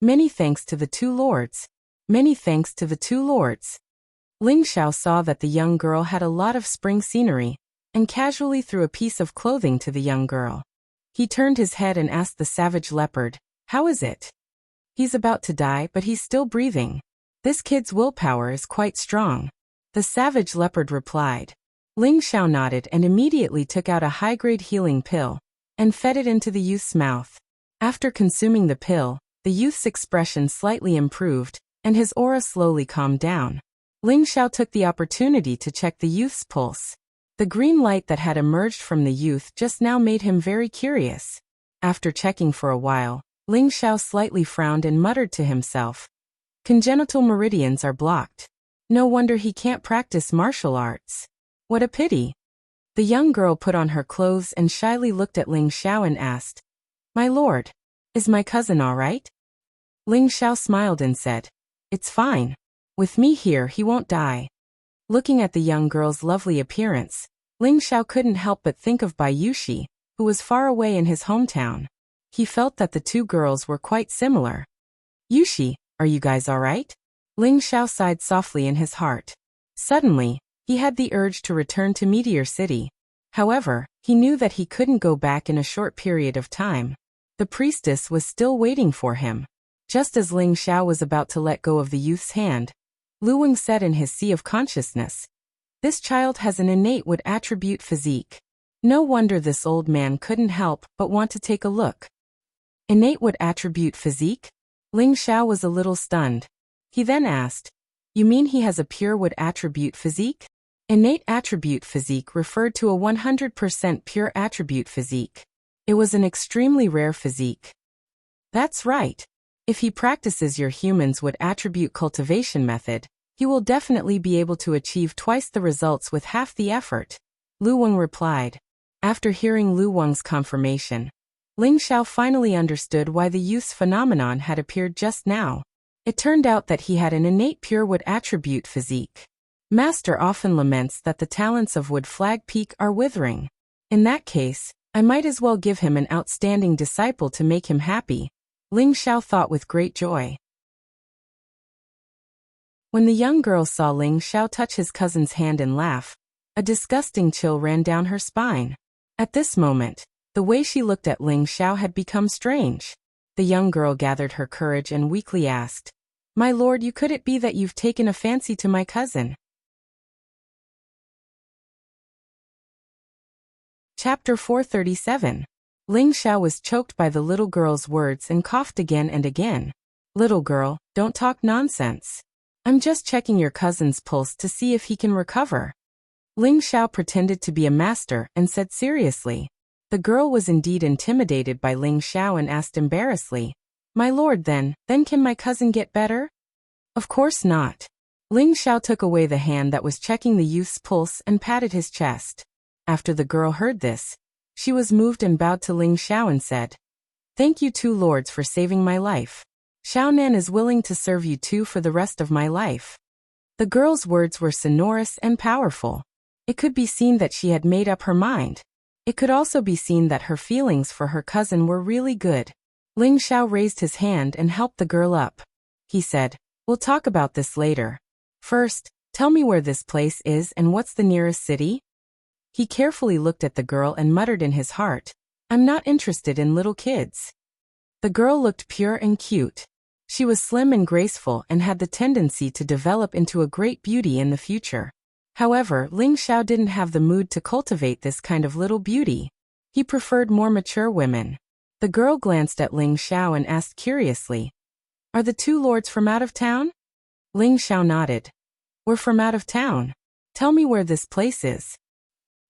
Many thanks to the two lords. Many thanks to the two lords. Ling Xiao saw that the young girl had a lot of spring scenery, and casually threw a piece of clothing to the young girl. He turned his head and asked the savage leopard, "How is it?" "He's about to die, but he's still breathing. This kid's willpower is quite strong," the savage leopard replied. Ling Xiao nodded and immediately took out a high-grade healing pill and fed it into the youth's mouth. After consuming the pill, the youth's expression slightly improved, and his aura slowly calmed down. Ling Xiao took the opportunity to check the youth's pulse. The green light that had emerged from the youth just now made him very curious. After checking for a while, Ling Xiao slightly frowned and muttered to himself, "Congenital meridians are blocked. No wonder he can't practice martial arts. What a pity." The young girl put on her clothes and shyly looked at Ling Xiao and asked, "My lord, is my cousin all right?" Ling Xiao smiled and said, "It's fine. With me here he won't die." Looking at the young girl's lovely appearance, Ling Xiao couldn't help but think of Bai Yushi, who was far away in his hometown. He felt that the two girls were quite similar. "Yushi, are you guys all right?" Ling Xiao sighed softly in his heart. Suddenly, he had the urge to return to Meteor City. However, he knew that he couldn't go back in a short period of time. The priestess was still waiting for him. Just as Ling Xiao was about to let go of the youth's hand, Lu Wang said in his sea of consciousness, "This child has an innate wood attribute physique. No wonder this old man couldn't help but want to take a look." Innate wood attribute physique? Ling Xiao was a little stunned. He then asked, "You mean he has a pure wood attribute physique?" Innate attribute physique referred to a 100% pure attribute physique. It was an extremely rare physique. That's right. If he practices your human's wood attribute cultivation method, he will definitely be able to achieve twice the results with half the effort, Lu Wang replied. After hearing Lu Wang's confirmation, Ling Xiao finally understood why the youth's phenomenon had appeared just now. It turned out that he had an innate pure wood attribute physique. Master often laments that the talents of Wood Flag Peak are withering. In that case, I might as well give him an outstanding disciple to make him happy, Ling Xiao thought with great joy. When the young girl saw Ling Xiao touch his cousin's hand and laugh, a disgusting chill ran down her spine. At this moment, the way she looked at Ling Xiao had become strange. The young girl gathered her courage and weakly asked, "My lord, could it be that you've taken a fancy to my cousin?" Chapter 437. Ling Xiao was choked by the little girl's words and coughed again and again. "Little girl, don't talk nonsense. I'm just checking your cousin's pulse to see if he can recover." Ling Xiao pretended to be a master and said seriously. The girl was indeed intimidated by Ling Xiao and asked embarrassedly, "My lord, then can my cousin get better?" "Of course not." Ling Xiao took away the hand that was checking the youth's pulse and patted his chest. After the girl heard this, she was moved and bowed to Ling Xiao and said, "Thank you two lords for saving my life. Xiaonan is willing to serve you two for the rest of my life." The girl's words were sonorous and powerful. It could be seen that she had made up her mind. It could also be seen that her feelings for her cousin were really good. Ling Xiao raised his hand and helped the girl up. He said, "We'll talk about this later. First, tell me where this place is and what's the nearest city?" He carefully looked at the girl and muttered in his heart, "I'm not interested in little kids." The girl looked pure and cute. She was slim and graceful and had the tendency to develop into a great beauty in the future. However, Ling Xiao didn't have the mood to cultivate this kind of little beauty. He preferred more mature women. The girl glanced at Ling Xiao and asked curiously, "Are the two lords from out of town?" Ling Xiao nodded. "We're from out of town. Tell me where this place is."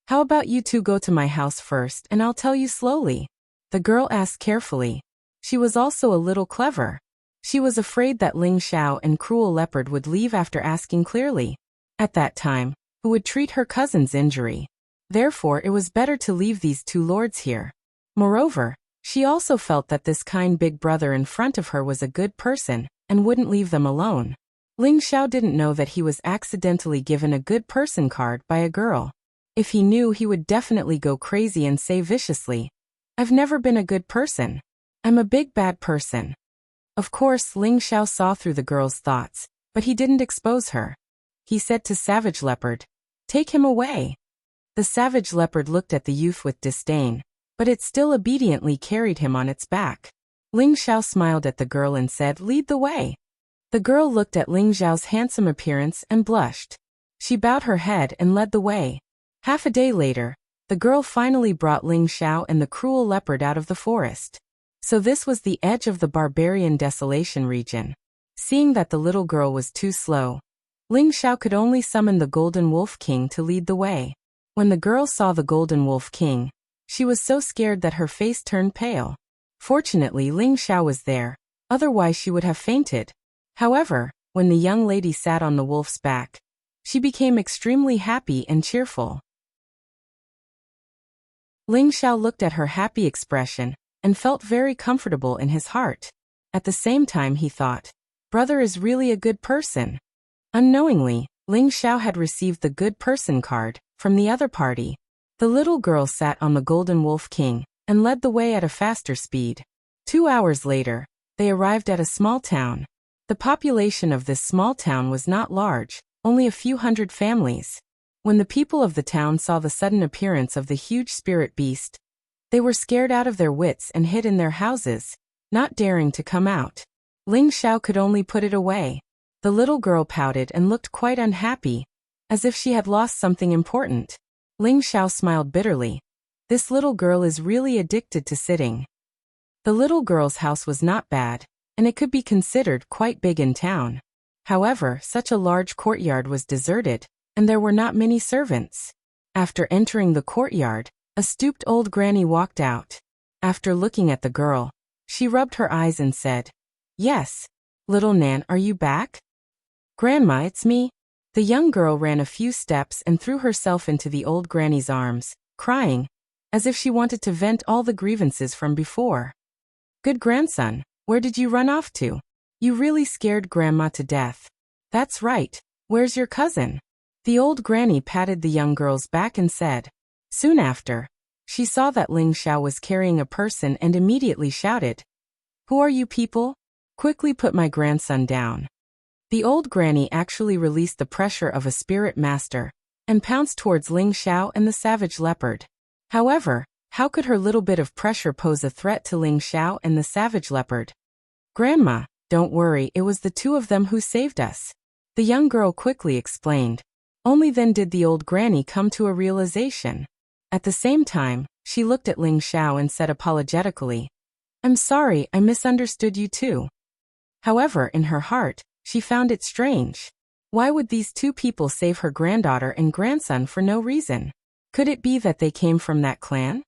How about you two go to my house first and I'll tell you slowly? The girl asked carefully. She was also a little clever. She was afraid that Ling Xiao and Cruel Leopard would leave after asking clearly. At that time, who would treat her cousin's injury? Therefore, it was better to leave these two lords here. Moreover, she also felt that this kind big brother in front of her was a good person and wouldn't leave them alone. Ling Xiao didn't know that he was accidentally given a good person card by a girl. If he knew, he would definitely go crazy and say viciously, "I've never been a good person. I'm a big bad person." Of course, Ling Xiao saw through the girl's thoughts, but he didn't expose her. He said to Savage Leopard, "Take him away." The Savage Leopard looked at the youth with disdain, but it still obediently carried him on its back. Ling Xiao smiled at the girl and said, "Lead the way." The girl looked at Ling Xiao's handsome appearance and blushed. She bowed her head and led the way. Half a day later, the girl finally brought Ling Xiao and the Cruel Leopard out of the forest. So this was the edge of the barbarian desolation region. Seeing that the little girl was too slow, Ling Xiao could only summon the Golden Wolf King to lead the way. When the girl saw the Golden Wolf King, she was so scared that her face turned pale. Fortunately, Ling Xiao was there, otherwise she would have fainted. However, when the young lady sat on the wolf's back, she became extremely happy and cheerful. Ling Xiao looked at her happy expression and felt very comfortable in his heart. At the same time he thought, "Brother is really a good person." Unknowingly, Ling Xiao had received the good person card from the other party. The little girl sat on the Golden Wolf King and led the way at a faster speed. 2 hours later, they arrived at a small town. The population of this small town was not large, only a few hundred families. When the people of the town saw the sudden appearance of the huge spirit beast, they were scared out of their wits and hid in their houses, not daring to come out. Ling Xiao could only put it away. The little girl pouted and looked quite unhappy, as if she had lost something important. Ling Xiao smiled bitterly. This little girl is really addicted to sitting. The little girl's house was not bad, and it could be considered quite big in town. However, such a large courtyard was deserted, and there were not many servants. After entering the courtyard, a stooped old granny walked out. After looking at the girl, she rubbed her eyes and said, "Yes, little Nan, are you back?" "Grandma, it's me." The young girl ran a few steps and threw herself into the old granny's arms, crying, as if she wanted to vent all the grievances from before. "Good grandson, where did you run off to? You really scared Grandma to death." "That's right, where's your cousin?" The old granny patted the young girl's back and said. Soon after, she saw that Ling Xiao was carrying a person and immediately shouted, "Who are you people? Quickly put my grandson down." The old granny actually released the pressure of a spirit master and pounced towards Ling Xiao and the Savage Leopard. However, how could her little bit of pressure pose a threat to Ling Xiao and the Savage Leopard? "Grandma, don't worry, it was the two of them who saved us," the young girl quickly explained. Only then did the old granny come to a realization. At the same time, she looked at Ling Xiao and said apologetically, "I'm sorry, I misunderstood you too." However, in her heart, she found it strange. Why would these two people save her granddaughter and grandson for no reason? Could it be that they came from that clan?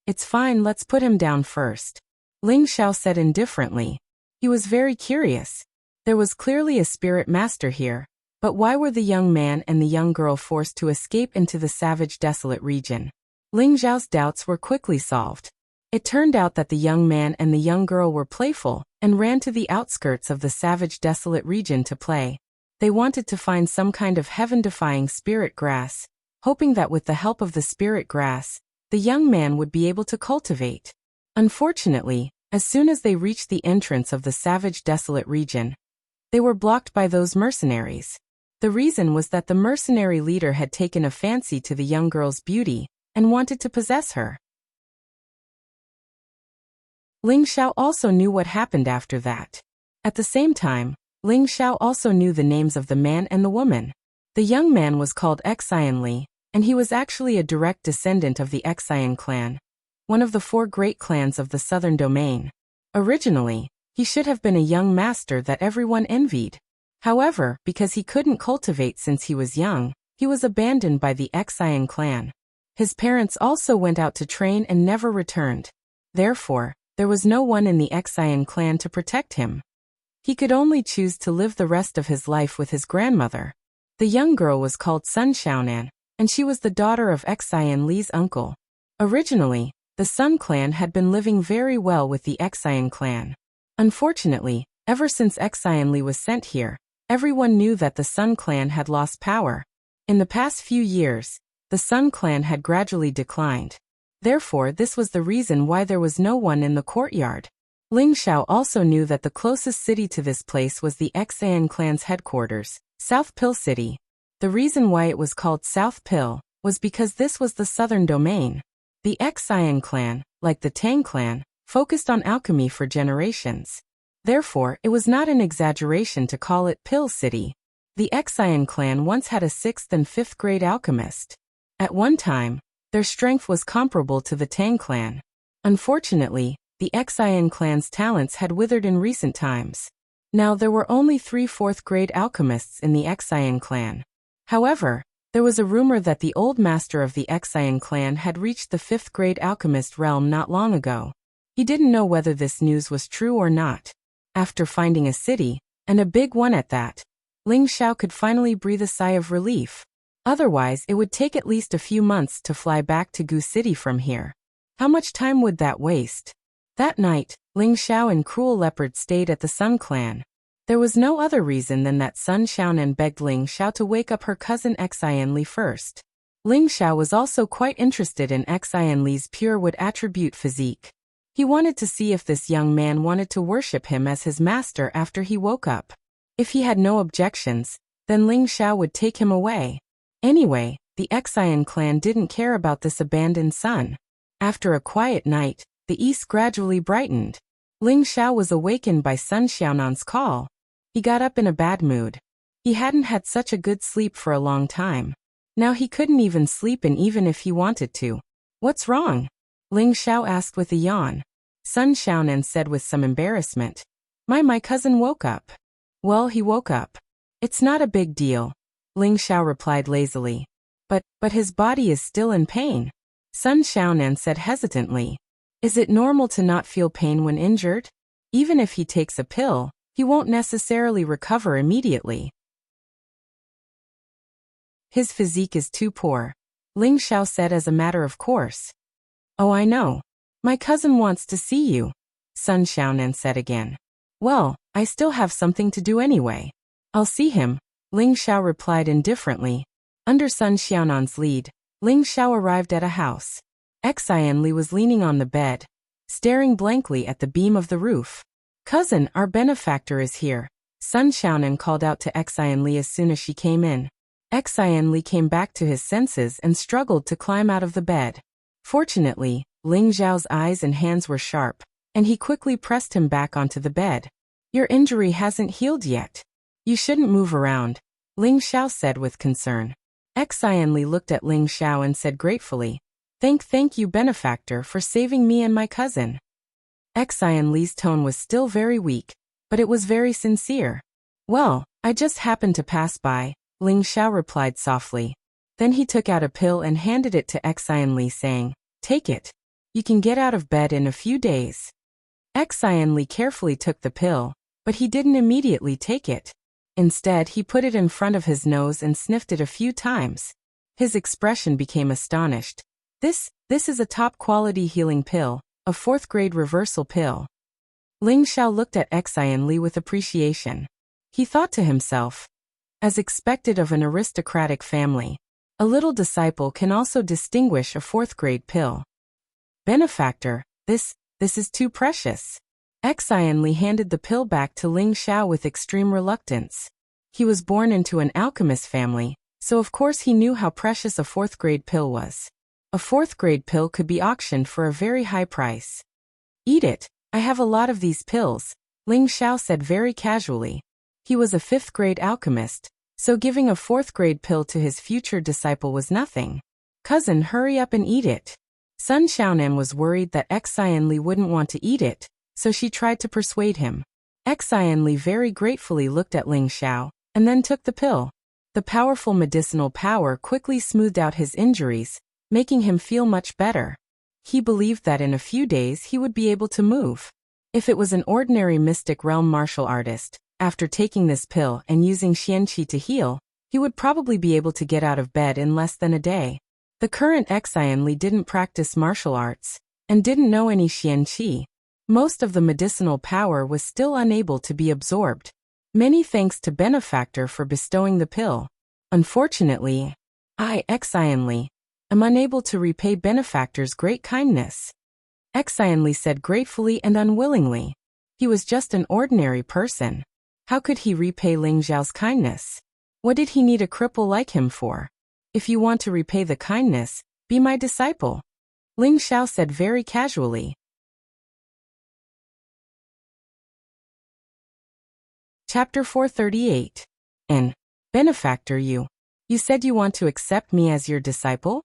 "It's fine, let's put him down first," Ling Xiao said indifferently. He was very curious. There was clearly a spirit master here, but why were the young man and the young girl forced to escape into the savage desolate region? Ling Xiao's doubts were quickly solved. It turned out that the young man and the young girl were playful and ran to the outskirts of the savage desolate region to play. They wanted to find some kind of heaven-defying spirit grass, hoping that with the help of the spirit grass, the young man would be able to cultivate. Unfortunately, as soon as they reached the entrance of the savage desolate region, they were blocked by those mercenaries. The reason was that the mercenary leader had taken a fancy to the young girl's beauty and wanted to possess her. Ling Xiao also knew what happened after that. At the same time, Ling Xiao also knew the names of the man and the woman. The young man was called Xian Li, and he was actually a direct descendant of the Xian clan, one of the 4 great clans of the southern domain. Originally, he should have been a young master that everyone envied. However, because he couldn't cultivate since he was young, he was abandoned by the Xian clan. His parents also went out to train and never returned. Therefore, there was no one in the Xian clan to protect him. He could only choose to live the rest of his life with his grandmother. The young girl was called Sun Xiaonan, and she was the daughter of Xian Li's uncle. Originally, the Sun clan had been living very well with the Xian clan. Unfortunately, ever since Xian Li was sent here, everyone knew that the Sun clan had lost power. In the past few years, the Sun clan had gradually declined. Therefore, this was the reason why there was no one in the courtyard. Ling Xiao also knew that the closest city to this place was the Xian clan's headquarters, South Pill City. The reason why it was called South Pill was because this was the southern domain. The Xian clan, like the Tang clan, focused on alchemy for generations. Therefore, it was not an exaggeration to call it Pill City. The Xian clan once had a 6th and 5th grade alchemist. At one time, their strength was comparable to the Tang clan. Unfortunately, the Xian clan's talents had withered in recent times. Now there were only 3 4th grade alchemists in the Xian clan. However, there was a rumor that the old master of the Xian clan had reached the 5th grade alchemist realm not long ago. He didn't know whether this news was true or not. After finding a city, and a big one at that, Ling Xiao could finally breathe a sigh of relief. Otherwise, it would take at least a few months to fly back to Gu City from here. How much time would that waste? That night, Ling Xiao and Cruel Leopard stayed at the Sun clan. There was no other reason than that Sun Xiaonan begged Ling Xiao to wake up her cousin Xian Li first. Ling Xiao was also quite interested in Xian Li's pure wood attribute physique. He wanted to see if this young man wanted to worship him as his master after he woke up. If he had no objections, then Ling Xiao would take him away. Anyway, the Xian clan didn't care about this abandoned son. After a quiet night, the east gradually brightened. Ling Xiao was awakened by Sun Xiaonan's call. He got up in a bad mood. He hadn't had such a good sleep for a long time. Now he couldn't even sleep in even if he wanted to. What's wrong? Ling Xiao asked with a yawn. Sun Xiaonan said with some embarrassment. My cousin woke up. Well, he woke up. It's not a big deal, Ling Xiao replied lazily. But his body is still in pain. Sun Xiaonan said hesitantly. Is it normal to not feel pain when injured? Even if he takes a pill, he won't necessarily recover immediately. His physique is too poor, Ling Xiao said as a matter of course. Oh, I know. My cousin wants to see you, Sun Xiaonan said again. Well, I still have something to do anyway. I'll see him, Ling Xiao replied indifferently. Under Sun Xiaonan's lead, Ling Xiao arrived at a house. Xian Li was leaning on the bed, staring blankly at the beam of the roof. Cousin, our benefactor is here, Sun Xiaonan called out to Xian Li as soon as she came in. Xian Li came back to his senses and struggled to climb out of the bed. Fortunately, Ling Xiao's eyes and hands were sharp, and he quickly pressed him back onto the bed. Your injury hasn't healed yet. You shouldn't move around, Ling Xiao said with concern. Xian Li looked at Ling Xiao and said gratefully, Thank you, benefactor, for saving me and my cousin. Xian Li's tone was still very weak, but it was very sincere. Well, I just happened to pass by, Ling Xiao replied softly. Then he took out a pill and handed it to Xian Li saying, Take it. You can get out of bed in a few days. Xian Li carefully took the pill, but he didn't immediately take it. Instead, he put it in front of his nose and sniffed it a few times. His expression became astonished. This is a top-quality healing pill, a 4th grade reversal pill. Ling Xiao looked at Xian Li with appreciation. He thought to himself, as expected of an aristocratic family, a little disciple can also distinguish a 4th grade pill. Benefactor, this is too precious. Xian Li handed the pill back to Ling Xiao with extreme reluctance. He was born into an alchemist family, so of course he knew how precious a 4th grade pill was. A 4th grade pill could be auctioned for a very high price. Eat it, I have a lot of these pills, Ling Xiao said very casually. He was a 5th grade alchemist, so giving a 4th grade pill to his future disciple was nothing. Cousin, hurry up and eat it. Sun Xiaonan was worried that Xian Li wouldn't want to eat it, so she tried to persuade him. Xian Li very gratefully looked at Ling Xiao, and then took the pill. The powerful medicinal power quickly smoothed out his injuries, making him feel much better. He believed that in a few days he would be able to move. If it was an ordinary mystic realm martial artist, after taking this pill and using Xianqi to heal, he would probably be able to get out of bed in less than a day. The current Xian Li didn't practice martial arts, and didn't know any Xianqi. Most of the medicinal power was still unable to be absorbed. Many thanks to Benefactor for bestowing the pill. Unfortunately, I, Xian Li, am unable to repay Benefactor's great kindness. Xian Li said gratefully and unwillingly. He was just an ordinary person. How could he repay Ling Xiao's kindness? What did he need a cripple like him for? If you want to repay the kindness, be my disciple, Ling Xiao said very casually. Chapter 438. Benefactor, you said you want to accept me as your disciple?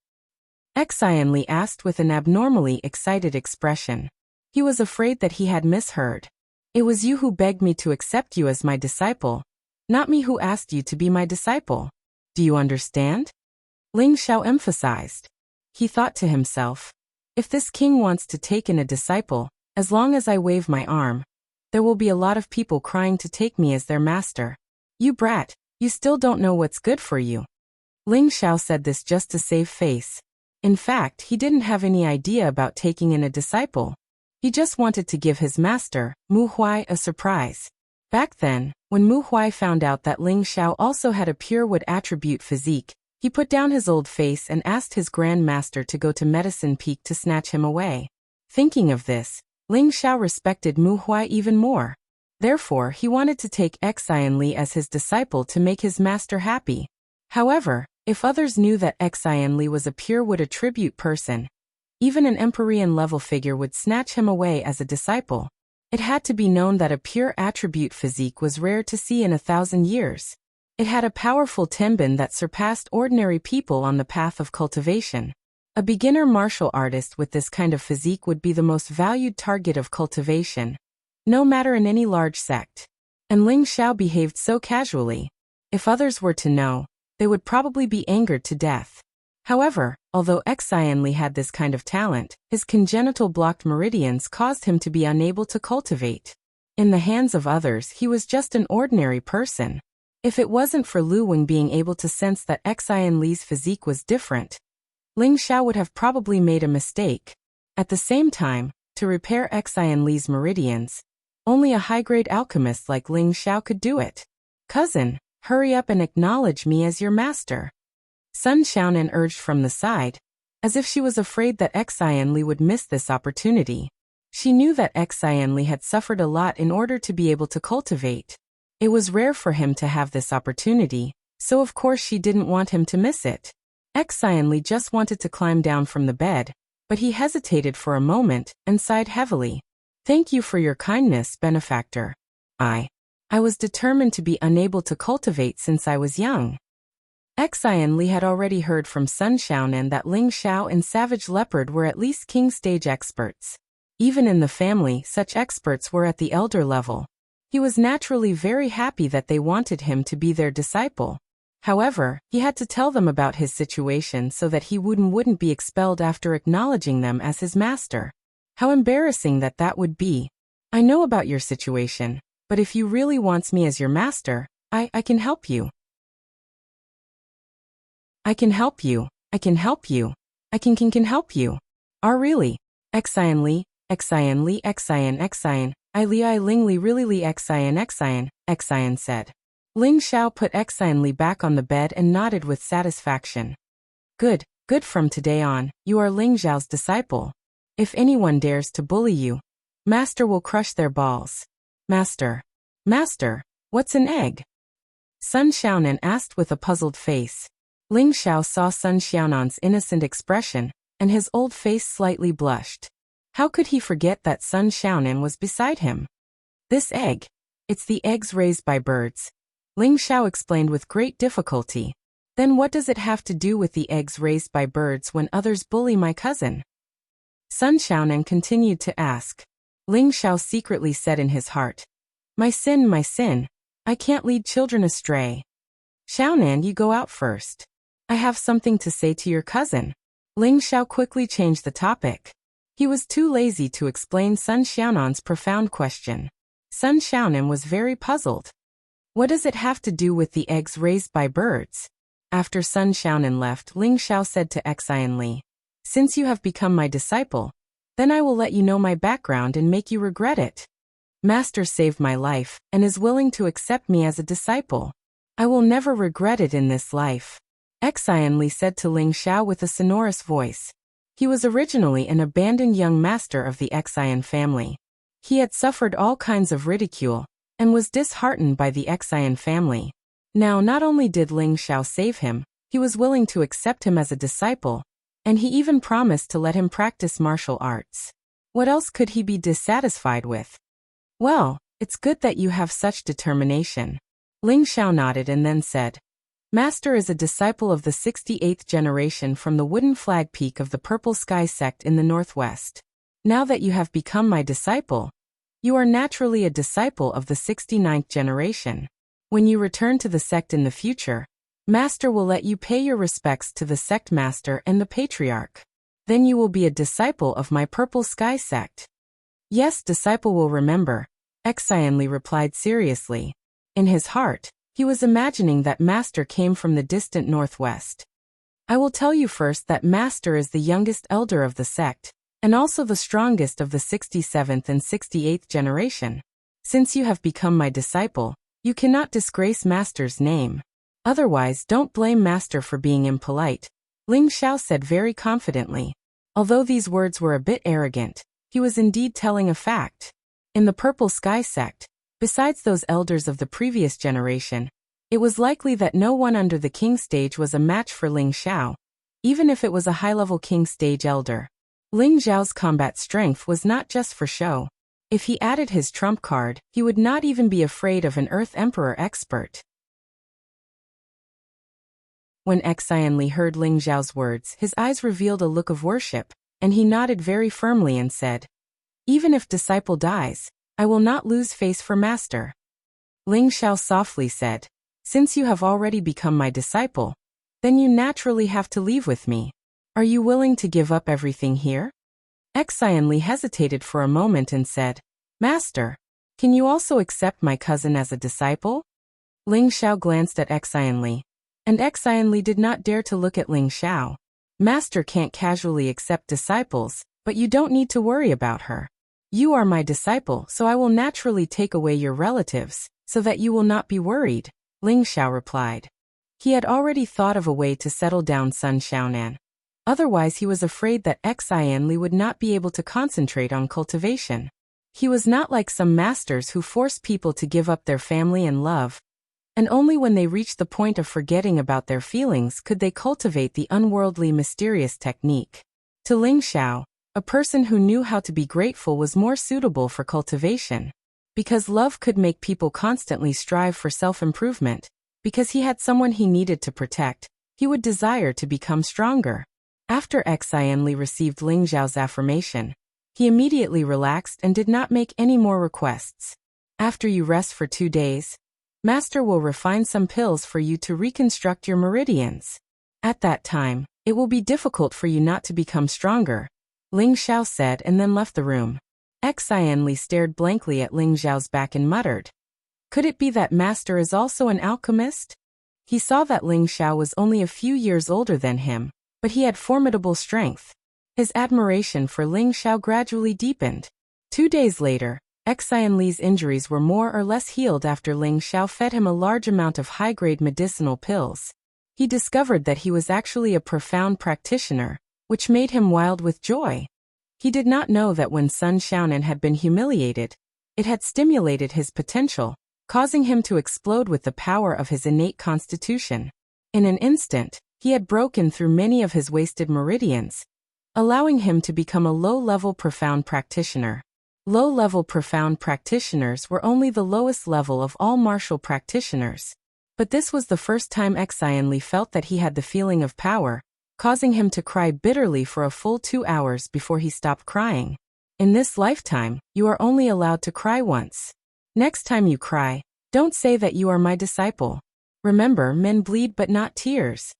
Xian Li asked with an abnormally excited expression. He was afraid that he had misheard. It was you who begged me to accept you as my disciple, not me who asked you to be my disciple. Do you understand? Ling Xiao emphasized. He thought to himself, if this king wants to take in a disciple, as long as I wave my arm, there will be a lot of people crying to take me as their master. You brat, you still don't know what's good for you. Ling Xiao said this just to save face. In fact, he didn't have any idea about taking in a disciple. He just wanted to give his master, Mu Huai, a surprise. Back then, when Mu Huai found out that Ling Xiao also had a pure wood attribute physique, he put down his old face and asked his Grand Master to go to Medicine Peak to snatch him away. Thinking of this, Ling Xiao respected Mu Huai even more. Therefore, he wanted to take Xian Li as his disciple to make his master happy. However, if others knew that Xian Li was a pure wood attribute person, even an Empyrean level figure would snatch him away as a disciple. It had to be known that a pure attribute physique was rare to see in 1,000 years. It had a powerful tenbin that surpassed ordinary people on the path of cultivation. A beginner martial artist with this kind of physique would be the most valued target of cultivation, no matter in any large sect. And Ling Xiao behaved so casually. If others were to know, they would probably be angered to death. However, although Xian Li had this kind of talent, his congenital blocked meridians caused him to be unable to cultivate. In the hands of others, he was just an ordinary person. If it wasn't for Lu Wing being able to sense that Xian Li's physique was different, Ling Xiao would have probably made a mistake. At the same time, to repair Xian Li's meridians, only a high-grade alchemist like Ling Xiao could do it. Cousin, hurry up and acknowledge me as your master, Sun Xiaonan urged from the side, as if she was afraid that Xian Li would miss this opportunity. She knew that Xian Li had suffered a lot in order to be able to cultivate. It was rare for him to have this opportunity, so of course she didn't want him to miss it. Xian Li just wanted to climb down from the bed, but he hesitated for a moment and sighed heavily. Thank you for your kindness, benefactor. I was determined to be unable to cultivate since I was young. Xian Li had already heard from Sun Xiaonan that Ling Xiao and Savage Leopard were at least king stage experts. Even in the family, such experts were at the elder level. He was naturally very happy that they wanted him to be their disciple. However, he had to tell them about his situation so that he wouldn't be expelled after acknowledging them as his master. How embarrassing that would be. I know about your situation, but if you really want me as your master, I can help you. I can help you. I can help you. I can help you. Really? Xian Li, Xian Li, Xian, I Ling Li really Li Xian said. Ling Xiao put Xian Li back on the bed and nodded with satisfaction. Good from today on, you are Ling Xiao's disciple. If anyone dares to bully you, Master will crush their balls. Master, what's an egg? Sun Xiaonan asked with a puzzled face. Ling Xiao saw Sun Xiaonan's innocent expression, and his old face slightly blushed. How could he forget that Sun Xiaonan was beside him? This egg. It's the eggs raised by birds. Ling Xiao explained with great difficulty. Then what does it have to do with the eggs raised by birds when others bully my cousin? Sun Xiaonan continued to ask. Ling Xiao secretly said in his heart, my sin, I can't lead children astray. Xiaonan, you go out first. I have something to say to your cousin. Ling Xiao quickly changed the topic. He was too lazy to explain Sun Xiaonan's profound question. Sun Xiaonan was very puzzled. What does it have to do with the eggs raised by birds? After Sun Xiaonan left, Ling Xiao said to Xian Li, "Since you have become my disciple, then I will let you know my background and make you regret it. Master saved my life and is willing to accept me as a disciple. I will never regret it in this life," Xian Li said to Ling Xiao with a sonorous voice. He was originally an abandoned young master of the Xian family. He had suffered all kinds of ridicule and was disheartened by the Xian family. Now not only did Ling Xiao save him, he was willing to accept him as a disciple, and he even promised to let him practice martial arts. What else could he be dissatisfied with? "Well, it's good that you have such determination." Ling Xiao nodded and then said, "Master is a disciple of the 68th generation from the Wooden Flag Peak of the Purple Sky sect in the northwest. Now that you have become my disciple, you are naturally a disciple of the 69th generation. When you return to the sect in the future, Master will let you pay your respects to the sect master and the patriarch. Then you will be a disciple of my Purple Sky sect." "Yes, disciple will remember," Xian Li replied seriously. In his heart, he was imagining that Master came from the distant northwest. "I will tell you first that Master is the youngest elder of the sect, and also the strongest of the 67th and 68th generation. Since you have become my disciple, you cannot disgrace Master's name. Otherwise, don't blame Master for being impolite," Ling Xiao said very confidently. Although these words were a bit arrogant, he was indeed telling a fact. In the Purple Sky sect, besides those elders of the previous generation, it was likely that no one under the king stage was a match for Ling Xiao, even if it was a high-level king stage elder. Ling Xiao's combat strength was not just for show. If he added his trump card, he would not even be afraid of an Earth Emperor expert. When Xian Li heard Ling Xiao's words, his eyes revealed a look of worship, and he nodded very firmly and said, "Even if disciple dies, I will not lose face for Master." Ling Xiao softly said, "Since you have already become my disciple, then you naturally have to leave with me. Are you willing to give up everything here?" Xian Li hesitated for a moment and said, "Master, can you also accept my cousin as a disciple?" Ling Xiao glanced at Xian Li, and Xian Li did not dare to look at Ling Xiao. "Master can't casually accept disciples, but you don't need to worry about her. You are my disciple, so I will naturally take away your relatives, so that you will not be worried," Ling Xiao replied. He had already thought of a way to settle down Sun Xiaonan. Otherwise he was afraid that Xian Li would not be able to concentrate on cultivation. He was not like some masters who force people to give up their family and love, and only when they reached the point of forgetting about their feelings could they cultivate the unworldly mysterious technique. To Ling Xiao, a person who knew how to be grateful was more suitable for cultivation. Because love could make people constantly strive for self-improvement, because he had someone he needed to protect, he would desire to become stronger. After Xian Li received Ling Xiao's affirmation, he immediately relaxed and did not make any more requests. "After you rest for 2 days, Master will refine some pills for you to reconstruct your meridians. At that time, it will be difficult for you not to become stronger," Ling Xiao said and then left the room. Xian Li stared blankly at Ling Xiao's back and muttered, "Could it be that Master is also an alchemist?" He saw that Ling Xiao was only a few years older than him, but he had formidable strength. His admiration for Ling Xiao gradually deepened. 2 days later, Xian Li's injuries were more or less healed after Ling Xiao fed him a large amount of high-grade medicinal pills. He discovered that he was actually a profound practitioner, which made him wild with joy. He did not know that when Sun Xiaonan had been humiliated, it had stimulated his potential, causing him to explode with the power of his innate constitution. In an instant, he had broken through many of his wasted meridians, allowing him to become a low-level profound practitioner. Low-level profound practitioners were only the lowest level of all martial practitioners. But this was the first time Xian Li felt that he had the feeling of power, causing him to cry bitterly for a full 2 hours before he stopped crying. In this lifetime, you are only allowed to cry once. Next time you cry, don't say that you are my disciple. Remember, men bleed but not tears.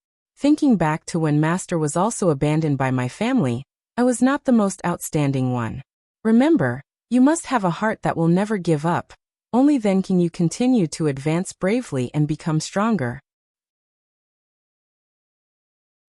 Thinking back to when Master was also abandoned by my family, I was not the most outstanding one. Remember, you must have a heart that will never give up. Only then can you continue to advance bravely and become stronger.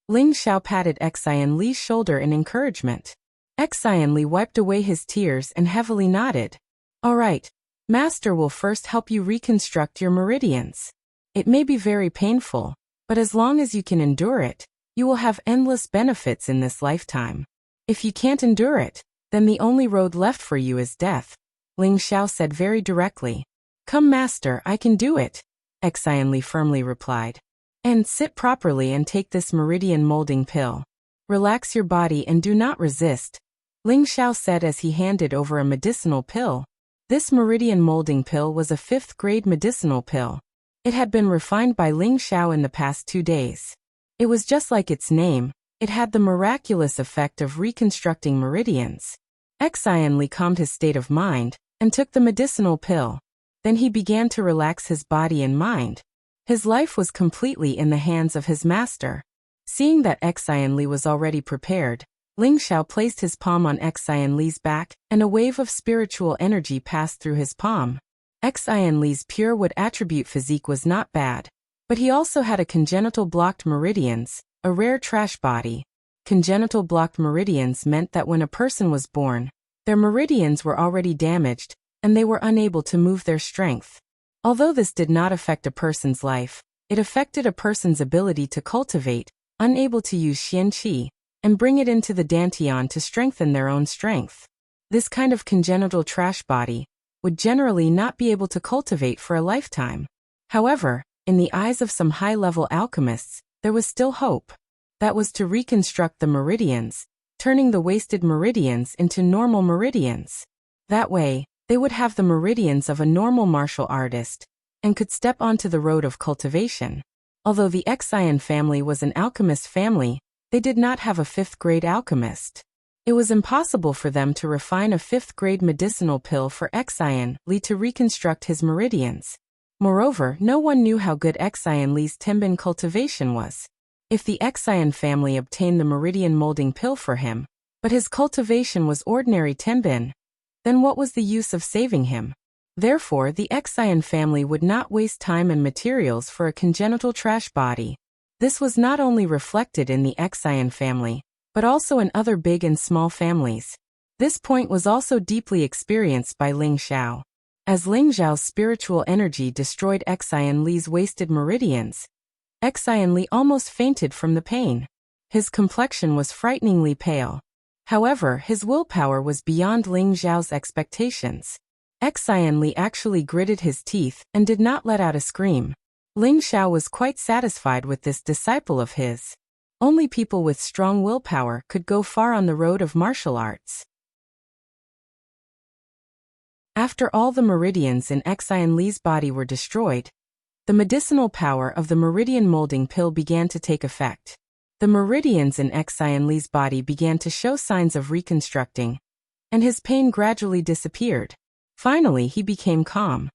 Ling Xiao patted Xian Li's shoulder in encouragement. Xian Li wiped away his tears and heavily nodded. All right, Master will first help you reconstruct your meridians. It may be very painful, but as long as you can endure it, you will have endless benefits in this lifetime. If you can't endure it, then the only road left for you is death, Ling Xiao said very directly. Come Master, I can do it, Xian Li firmly replied. And sit properly and take this meridian molding pill. Relax your body and do not resist, Ling Xiao said as he handed over a medicinal pill. This meridian molding pill was a 5th grade medicinal pill. It had been refined by Ling Xiao in the past 2 days. It was just like its name, it had the miraculous effect of reconstructing meridians. Xian Li calmed his state of mind and took the medicinal pill. Then he began to relax his body and mind. His life was completely in the hands of his master. Seeing that Xian Li was already prepared, Ling Xiao placed his palm on Xian Li's back, and a wave of spiritual energy passed through his palm. Xian Li's pure wood attribute physique was not bad, but he also had a congenital blocked meridians, a rare trash body. Congenital blocked meridians meant that when a person was born, their meridians were already damaged, and they were unable to move their strength. Although this did not affect a person's life, it affected a person's ability to cultivate, unable to use Xian Qi, and bring it into the Dantian to strengthen their own strength. This kind of congenital trash body would generally not be able to cultivate for a lifetime. However, in the eyes of some high-level alchemists, there was still hope. That was to reconstruct the meridians, turning the wasted meridians into normal meridians. That way, they would have the meridians of a normal martial artist, and could step onto the road of cultivation. Although the Xian family was an alchemist family, they did not have a 5th grade alchemist. It was impossible for them to refine a 5th grade medicinal pill for Xian Li to reconstruct his meridians. Moreover, no one knew how good Xian Li's Tenbin cultivation was. If the Xian family obtained the meridian molding pill for him, but his cultivation was ordinary Tenbin, then what was the use of saving him? Therefore, the Xian family would not waste time and materials for a congenital trash body. This was not only reflected in the Xian family, but also in other big and small families. This point was also deeply experienced by Ling Xiao. As Ling Xiao's spiritual energy destroyed Xian Li's wasted meridians, Xian Li almost fainted from the pain. His complexion was frighteningly pale. However, his willpower was beyond Ling Xiao's expectations. Xian Li actually gritted his teeth and did not let out a scream. Ling Xiao was quite satisfied with this disciple of his. Only people with strong willpower could go far on the road of martial arts. After all the meridians in Xian Li's body were destroyed, the medicinal power of the meridian molding pill began to take effect. The meridians in Xian Li's body began to show signs of reconstructing, and his pain gradually disappeared. Finally, he became calm.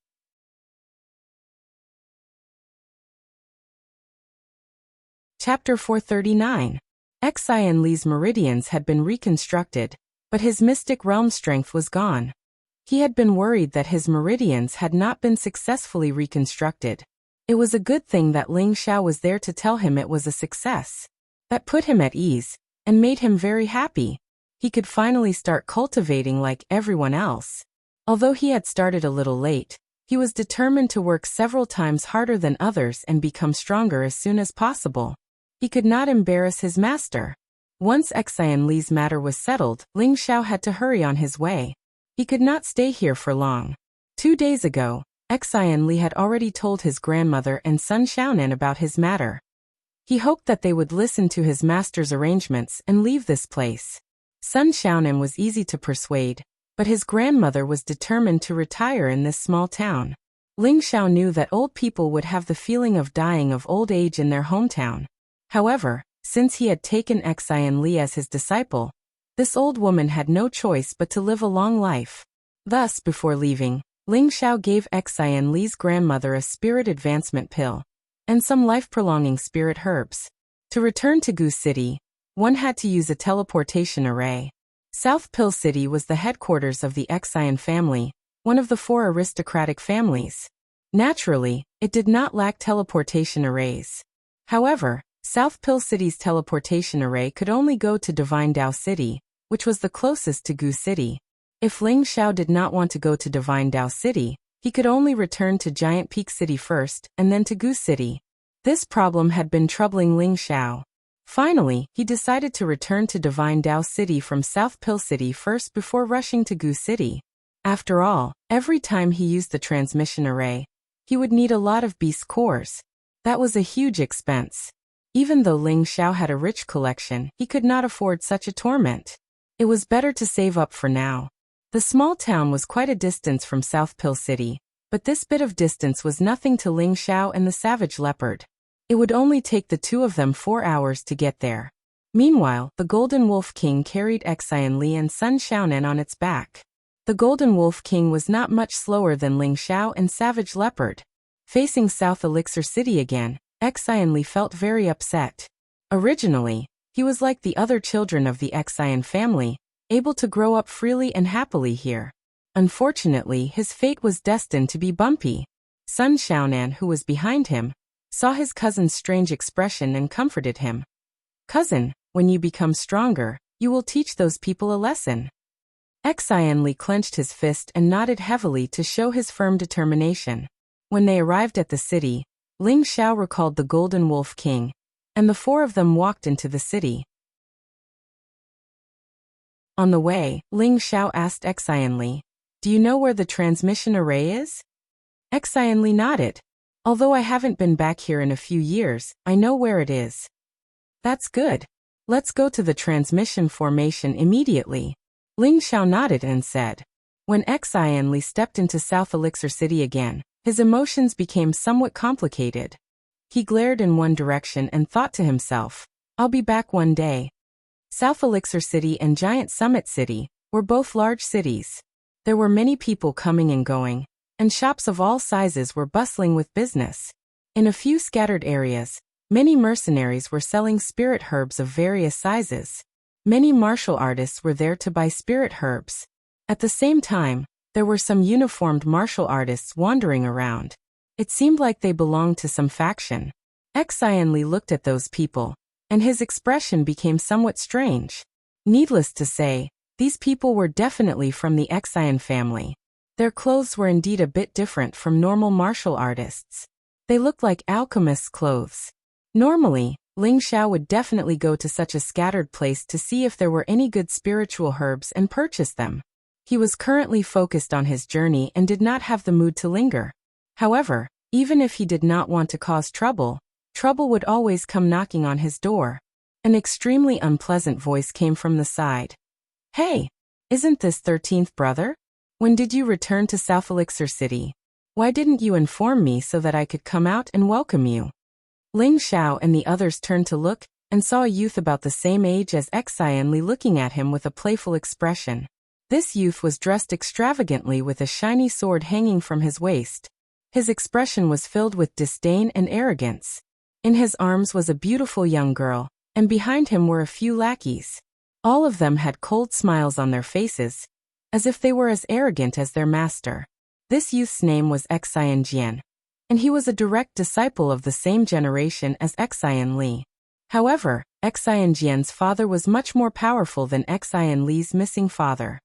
Chapter 439. Xian Li's meridians had been reconstructed, but his mystic realm strength was gone. He had been worried that his meridians had not been successfully reconstructed. It was a good thing that Ling Xiao was there to tell him it was a success. That put him at ease, and made him very happy. He could finally start cultivating like everyone else. Although he had started a little late, he was determined to work several times harder than others and become stronger as soon as possible. He could not embarrass his master. Once Xian Li's matter was settled, Ling Xiao had to hurry on his way. He could not stay here for long. 2 days ago, Xian Li had already told his grandmother and Sun Xiaonan about his matter. He hoped that they would listen to his master's arrangements and leave this place. Sun Xiaonan was easy to persuade, but his grandmother was determined to retire in this small town. Ling Xiao knew that old people would have the feeling of dying of old age in their hometown. However, since he had taken Xian Li as his disciple, this old woman had no choice but to live a long life. Thus, before leaving, Ling Xiao gave Xian Li's grandmother a spirit advancement pill and some life-prolonging spirit herbs. To return to Gu City, one had to use a teleportation array. South Pill City was the headquarters of the Xian family, one of the 4 aristocratic families. Naturally, it did not lack teleportation arrays. However, South Pill City's teleportation array could only go to Divine Dao City, which was the closest to Gu City. If Ling Xiao did not want to go to Divine Dao City, he could only return to Giant Peak City first and then to Gu City. This problem had been troubling Ling Xiao. Finally, he decided to return to Divine Dao City from South Pill City first before rushing to Gu City. After all, every time he used the transmission array, he would need a lot of beast cores. That was a huge expense. Even though Ling Xiao had a rich collection, he could not afford such a torment. It was better to save up for now. The small town was quite a distance from South Pill City, but this bit of distance was nothing to Ling Xiao and the savage leopard. It would only take the 2 of them 4 hours to get there. Meanwhile, the Golden Wolf King carried Xian Li and Sun Xiaonan on its back. The Golden Wolf King was not much slower than Ling Xiao and Savage Leopard. Facing South Elixir City again, Xian Li felt very upset. Originally, he was like the other children of the Xian family, able to grow up freely and happily here. Unfortunately, his fate was destined to be bumpy. Sun Xiaonan, who was behind him, saw his cousin's strange expression and comforted him. "Cousin, when you become stronger, you will teach those people a lesson." Xian Li clenched his fist and nodded heavily to show his firm determination. When they arrived at the city, Ling Xiao recalled the Golden Wolf King, and the 4 of them walked into the city. On the way, Ling Xiao asked Xian Li, "Do you know where the transmission array is?" Xian Li nodded. "Although I haven't been back here in a few years, I know where it is." "That's good. Let's go to the transmission formation immediately." Ling Xiao nodded and said. When Xian Li stepped into South Elixir City again, his emotions became somewhat complicated. He glared in one direction and thought to himself, "I'll be back one day." South Elixir City and Giant Summit City were both large cities. There were many people coming and going, and shops of all sizes were bustling with business. In a few scattered areas, many mercenaries were selling spirit herbs of various sizes. Many martial artists were there to buy spirit herbs. At the same time, there were some uniformed martial artists wandering around. It seemed like they belonged to some faction. Xian Li looked at those people, and his expression became somewhat strange. Needless to say, these people were definitely from the Xian family. Their clothes were indeed a bit different from normal martial artists. They looked like alchemists' clothes. Normally, Ling Xiao would definitely go to such a scattered place to see if there were any good spiritual herbs and purchase them. He was currently focused on his journey and did not have the mood to linger. However, even if he did not want to cause trouble, trouble would always come knocking on his door. An extremely unpleasant voice came from the side. "Hey, isn't this 13th brother? When did you return to South Elixir City? Why didn't you inform me so that I could come out and welcome you?" Ling Xiao and the others turned to look, and saw a youth about the same age as Xian Li looking at him with a playful expression. This youth was dressed extravagantly with a shiny sword hanging from his waist. His expression was filled with disdain and arrogance. In his arms was a beautiful young girl, and behind him were a few lackeys. All of them had cold smiles on their faces, as if they were as arrogant as their master. This youth's name was Xian Jian, and he was a direct disciple of the same generation as Xian Li. However, Xian Jian's father was much more powerful than Xian Li's missing father.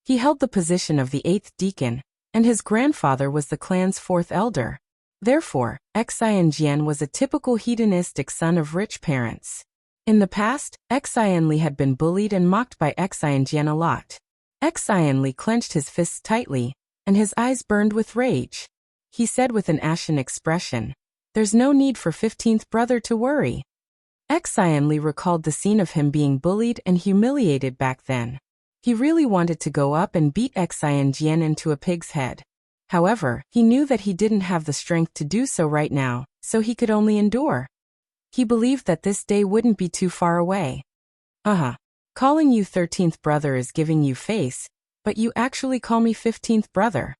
He held the position of the 8th deacon, and his grandfather was the clan's 4th elder. Therefore, Xian Jian was a typical hedonistic son of rich parents. In the past, Xian Li had been bullied and mocked by Xian Jian a lot. Xian Li clenched his fists tightly, and his eyes burned with rage. He said with an ashen expression, "There's no need for 15th brother to worry." Xian Li recalled the scene of him being bullied and humiliated back then. He really wanted to go up and beat Xian Jian into a pig's head. However, he knew that he didn't have the strength to do so right now, so he could only endure. He believed that this day wouldn't be too far away. Calling you 13th brother is giving you face, but you actually call me 15th brother.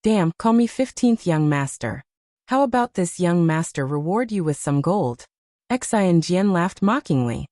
Damn, call me 15th young master. How about this young master reward you with some gold? Xian Jian laughed mockingly.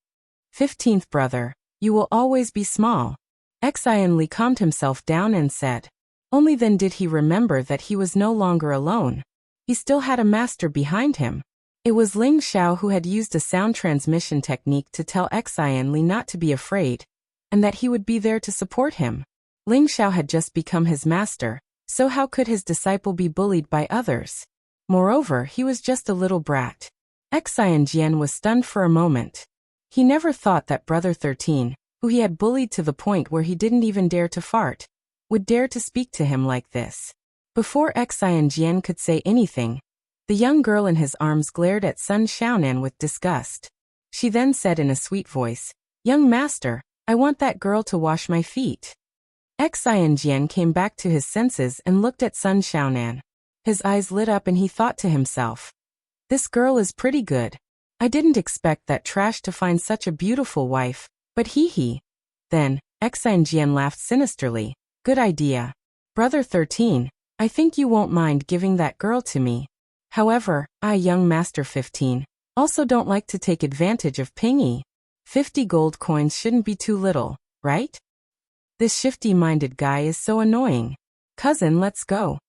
15th brother, you will always be small. Xian Li calmed himself down and said. Only then did he remember that he was no longer alone. He still had a master behind him. It was Ling Xiao who had used a sound transmission technique to tell Xian Li not to be afraid, and that he would be there to support him. Ling Xiao had just become his master, so how could his disciple be bullied by others? Moreover, he was just a little brat. Xian Jian was stunned for a moment. He never thought that Brother 13, who he had bullied to the point where he didn't even dare to fart, would dare to speak to him like this. Before Xian Jian could say anything, the young girl in his arms glared at Sun Xiaonan with disgust. She then said in a sweet voice, Young master, I want that girl to wash my feet. Xian Jian came back to his senses and looked at Sun Xiaonan. His eyes lit up and he thought to himself, this girl is pretty good. I didn't expect that trash to find such a beautiful wife, but hee. Then, Xian Jian laughed sinisterly. Good idea. Brother 13, I think you won't mind giving that girl to me. However, I, young master 15, also don't like to take advantage of Pingy. 50 gold coins shouldn't be too little, right? This shifty-minded guy is so annoying. Cousin, let's go.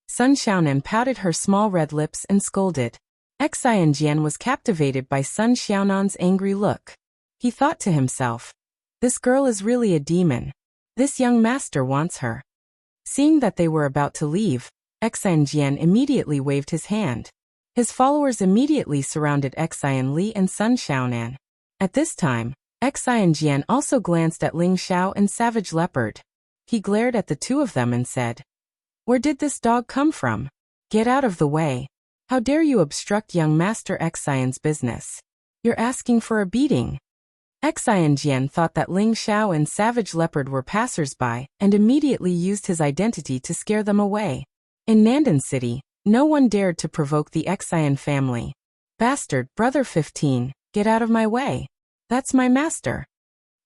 Sun Xiaonan pouted her small red lips and scolded. Xian Jian was captivated by Sun Xiaonan's angry look. He thought to himself, this girl is really a demon. This young master wants her. Seeing that they were about to leave, Xian Jian immediately waved his hand. His followers immediately surrounded Xian Li and Sun Xiaonan. At this time, Xian Jian also glanced at Ling Xiao and Savage Leopard. He glared at the two of them and said, Where did this dog come from? Get out of the way. How dare you obstruct young Master Xian's business? You're asking for a beating. Xian Jian thought that Ling Xiao and Savage Leopard were passers-by and immediately used his identity to scare them away. In Nandan City, no one dared to provoke the Xian family. Bastard, Brother 15, get out of my way. That's my master.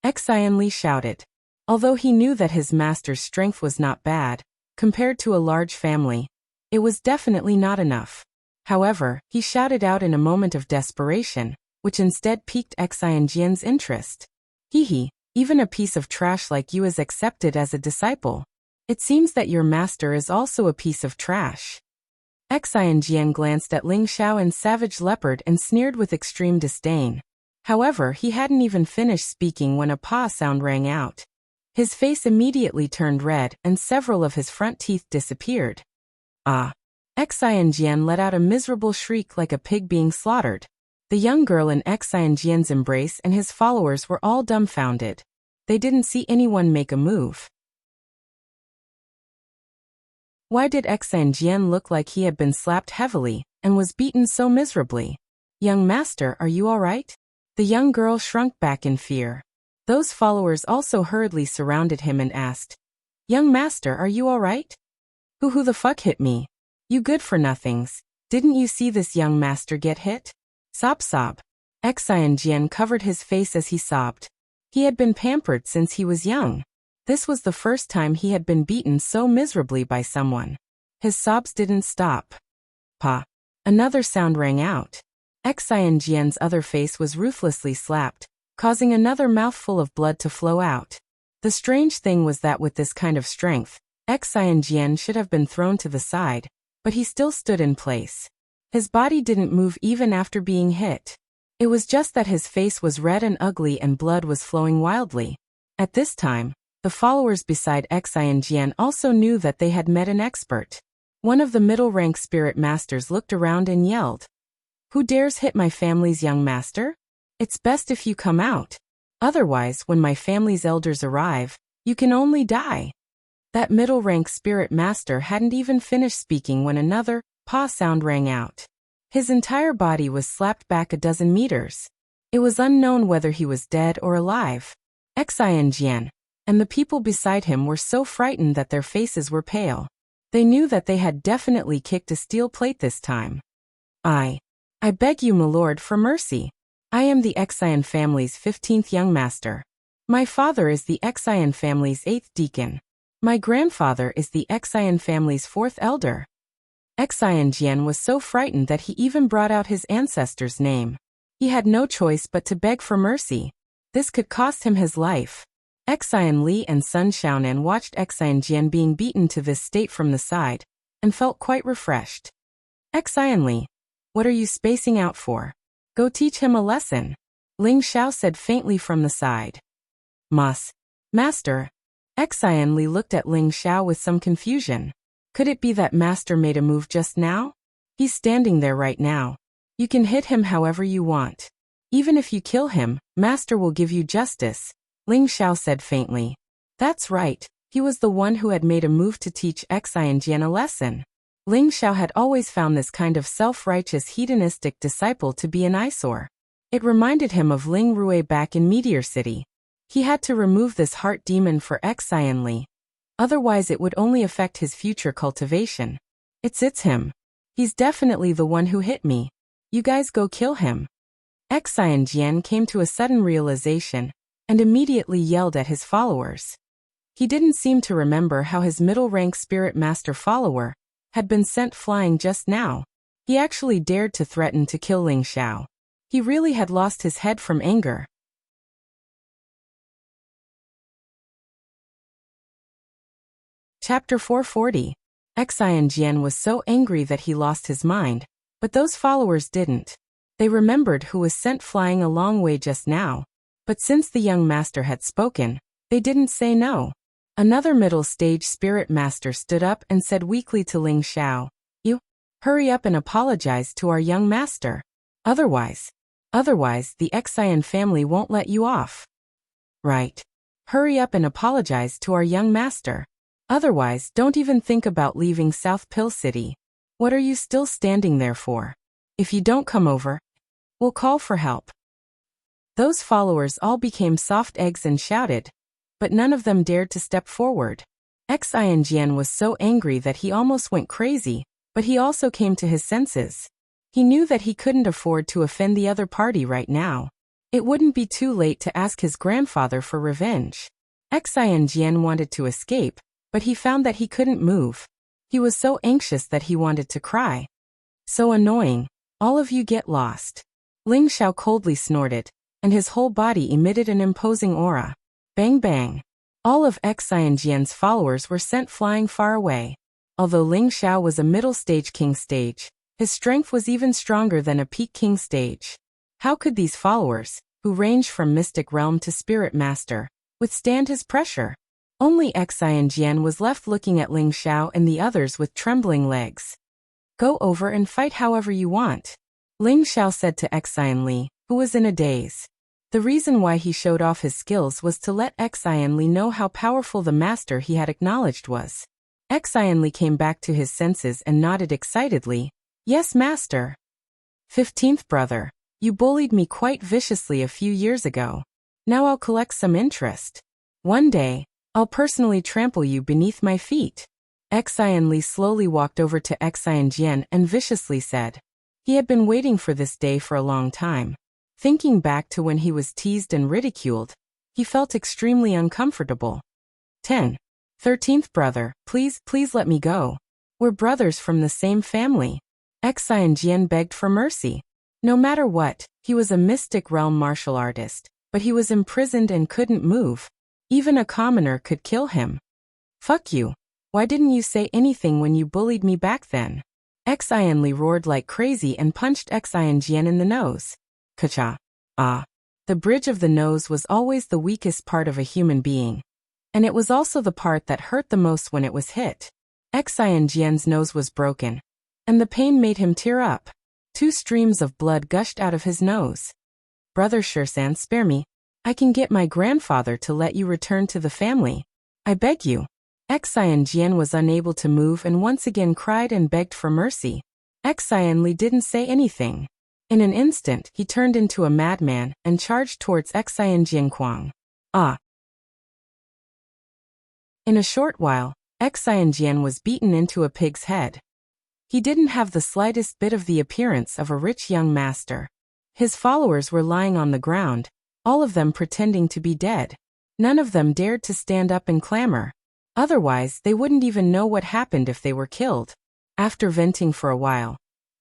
Xian Li shouted. Although he knew that his master's strength was not bad, compared to a large family, it was definitely not enough. However, he shouted out in a moment of desperation, which instead piqued Xian Jian's interest. Hee, even a piece of trash like you is accepted as a disciple. It seems that your master is also a piece of trash. Xian Jian glanced at Ling Xiao and Savage Leopard and sneered with extreme disdain. However, he hadn't even finished speaking when a paw sound rang out. His face immediately turned red and several of his front teeth disappeared. Ah! Xian Jian let out a miserable shriek like a pig being slaughtered. The young girl in Xian Jian's embrace and his followers were all dumbfounded. They didn't see anyone make a move. Why did Xian Jian look like he had been slapped heavily and was beaten so miserably? Young master, are you all right? The young girl shrunk back in fear. Those followers also hurriedly surrounded him and asked, Young master, are you all right? Who the fuck hit me? You good-for-nothings. Didn't you see this young master get hit? Sob. Xian Jian covered his face as he sobbed. He had been pampered since he was young. This was the first time he had been beaten so miserably by someone. His sobs didn't stop. Pa! Another sound rang out. Xian Jian's other face was ruthlessly slapped, causing another mouthful of blood to flow out. The strange thing was that with this kind of strength, Xian Jian should have been thrown to the side, but he still stood in place. His body didn't move even after being hit. It was just that his face was red and ugly and blood was flowing wildly. At this time, the followers beside Xian Jian also knew that they had met an expert. One of the middle-rank spirit masters looked around and yelled, Who dares hit my family's young master? It's best if you come out. Otherwise, when my family's elders arrive, you can only die. That middle-rank spirit master hadn't even finished speaking when another paw sound rang out. His entire body was slapped back a dozen meters. It was unknown whether he was dead or alive. Xian Jian and the people beside him were so frightened that their faces were pale. They knew that they had definitely kicked a steel plate this time. I beg you, my lord, for mercy. I am the Xian family's 15th young master. My father is the Xian family's 8th deacon. My grandfather is the Xian family's 4th elder. Jian was so frightened that he even brought out his ancestor's name. He had no choice but to beg for mercy. This could cost him his life. Xian Li and Sun Xiaonan watched Jian being beaten to this state from the side, and felt quite refreshed. Xian Li, what are you spacing out for? Go teach him a lesson. Ling Xiao said faintly from the side. Master. Xian Li looked at Ling Xiao with some confusion. Could it be that Master made a move just now? He's standing there right now. You can hit him however you want. Even if you kill him, Master will give you justice, Ling Xiao said faintly. That's right, he was the one who had made a move to teach Jian a lesson. Ling Xiao had always found this kind of self-righteous hedonistic disciple to be an eyesore. It reminded him of Ling Rui back in Meteor City. He had to remove this heart demon for Xian Li. Otherwise it would only affect his future cultivation. It's him. He's definitely the one who hit me. You guys go kill him. Jian came to a sudden realization, and immediately yelled at his followers. He didn't seem to remember how his middle-rank spirit master follower had been sent flying just now. He actually dared to threaten to kill Ling Xiao. He really had lost his head from anger. Chapter 440. Jian was so angry that he lost his mind, but those followers didn't. They remembered who was sent flying a long way just now, but since the young master had spoken, they didn't say no. Another middle-stage spirit master stood up and said weakly to Ling Xiao, "You, hurry up and apologize to our young master. Otherwise the Xian family won't let you off." Right. Hurry up and apologize to our young master. Otherwise, don't even think about leaving South Pill City. What are you still standing there for? If you don't come over, we'll call for help. Those followers all became soft eggs and shouted, but none of them dared to step forward. Jian was so angry that he almost went crazy, but he also came to his senses. He knew that he couldn't afford to offend the other party right now. It wouldn't be too late to ask his grandfather for revenge. Jian wanted to escape, but he found that he couldn't move. He was so anxious that he wanted to cry. So annoying. All of you get lost. Ling Xiao coldly snorted, and his whole body emitted an imposing aura. Bang bang. All of Jian's followers were sent flying far away. Although Ling Xiao was a middle-stage king stage, his strength was even stronger than a peak king stage. How could these followers, who range from mystic realm to spirit master, withstand his pressure? Only Jian was left looking at Ling Xiao and the others with trembling legs. Go over and fight however you want, Ling Xiao said to Xian Li, who was in a daze. The reason why he showed off his skills was to let Xian Li know how powerful the master he had acknowledged was. Xian Li came back to his senses and nodded excitedly. Yes, master. 15th brother, you bullied me quite viciously a few years ago. Now I'll collect some interest. One day, I'll personally trample you beneath my feet. Xian Li slowly walked over to Jian and viciously said. He had been waiting for this day for a long time. Thinking back to when he was teased and ridiculed, he felt extremely uncomfortable. 13th brother, please let me go. We're brothers from the same family. Jian begged for mercy. No matter what, he was a mystic realm martial artist, but he was imprisoned and couldn't move. Even a commoner could kill him. Fuck you. Why didn't you say anything when you bullied me back then? Xian Li roared like crazy and punched Jian in the nose. Ka-cha. Ah. The bridge of the nose was always the weakest part of a human being. And it was also the part that hurt the most when it was hit. Jian's nose was broken, and the pain made him tear up. 2 streams of blood gushed out of his nose. Brother Shursan, spare me. I can get my grandfather to let you return to the family. I beg you. Jian was unable to move and once again cried and begged for mercy. Xian Li didn't say anything. In an instant, he turned into a madman and charged towards Jian Kuang. Ah! In a short while, Jian was beaten into a pig's head. He didn't have the slightest bit of the appearance of a rich young master. His followers were lying on the ground, all of them pretending to be dead. None of them dared to stand up and clamor. Otherwise, they wouldn't even know what happened if they were killed. After venting for a while,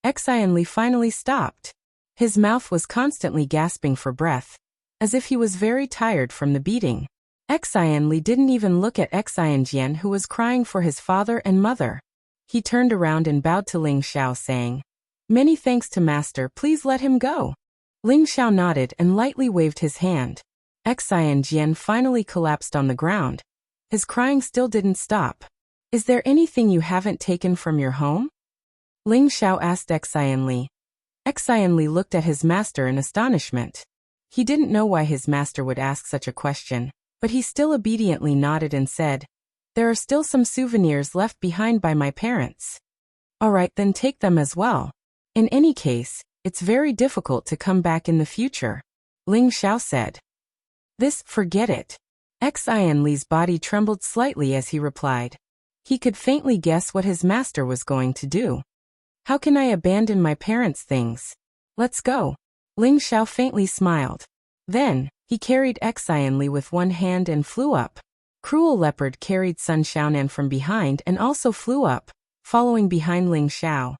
Xianli finally stopped. His mouth was constantly gasping for breath, as if he was very tired from the beating. Xianli didn't even look at Xianjian, who was crying for his father and mother. He turned around and bowed to Ling Xiao, saying, "Many thanks to master, please let him go." Ling Xiao nodded and lightly waved his hand. Xianjian finally collapsed on the ground. His crying still didn't stop. "Is there anything you haven't taken from your home?" Ling Xiao asked Xianli. Xianli looked at his master in astonishment. He didn't know why his master would ask such a question, but he still obediently nodded and said, "There are still some souvenirs left behind by my parents." "All right, then take them as well. In any case, it's very difficult to come back in the future," Ling Xiao said. Forget it." Xianli's body trembled slightly as he replied. He could faintly guess what his master was going to do. "How can I abandon my parents' things? Let's go." Ling Xiao faintly smiled. Then, he carried Xianli with one hand and flew up. Cruel Leopard carried Sun Xiaonan from behind and also flew up, following behind Ling Xiao.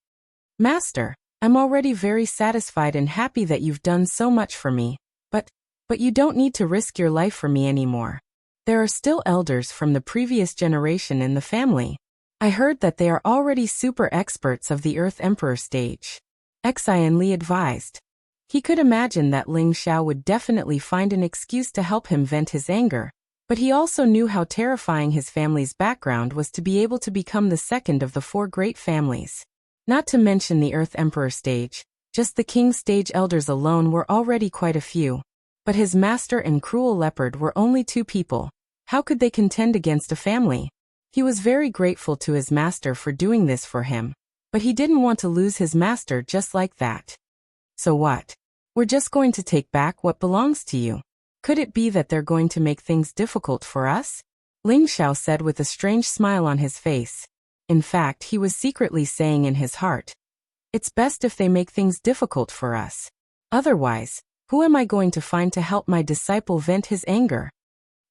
"Master, I'm already very satisfied and happy that you've done so much for me, but you don't need to risk your life for me anymore. There are still elders from the previous generation in the family. I heard that they are already super experts of the Earth Emperor stage," Xianli advised. He could imagine that Ling Xiao would definitely find an excuse to help him vent his anger, but he also knew how terrifying his family's background was to be able to become the second of the 4 great families. Not to mention the Earth Emperor stage, just the King stage elders alone were already quite a few. But his master and Cruel Leopard were only 2 people. How could they contend against a family? He was very grateful to his master for doing this for him, but he didn't want to lose his master just like that. "So what? We're just going to take back what belongs to you. Could it be that they're going to make things difficult for us?" Ling Xiao said with a strange smile on his face. In fact, he was secretly saying in his heart, "It's best if they make things difficult for us. Otherwise, who am I going to find to help my disciple vent his anger?"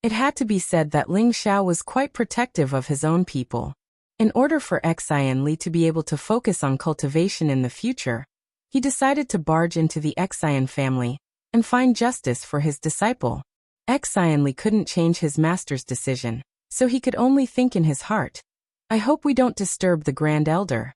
It had to be said that Ling Xiao was quite protective of his own people. In order for Xianli to be able to focus on cultivation in the future, he decided to barge into the Xian family and find justice for his disciple. Xianli couldn't change his master's decision, so he could only think in his heart, "I hope we don't disturb the Grand Elder."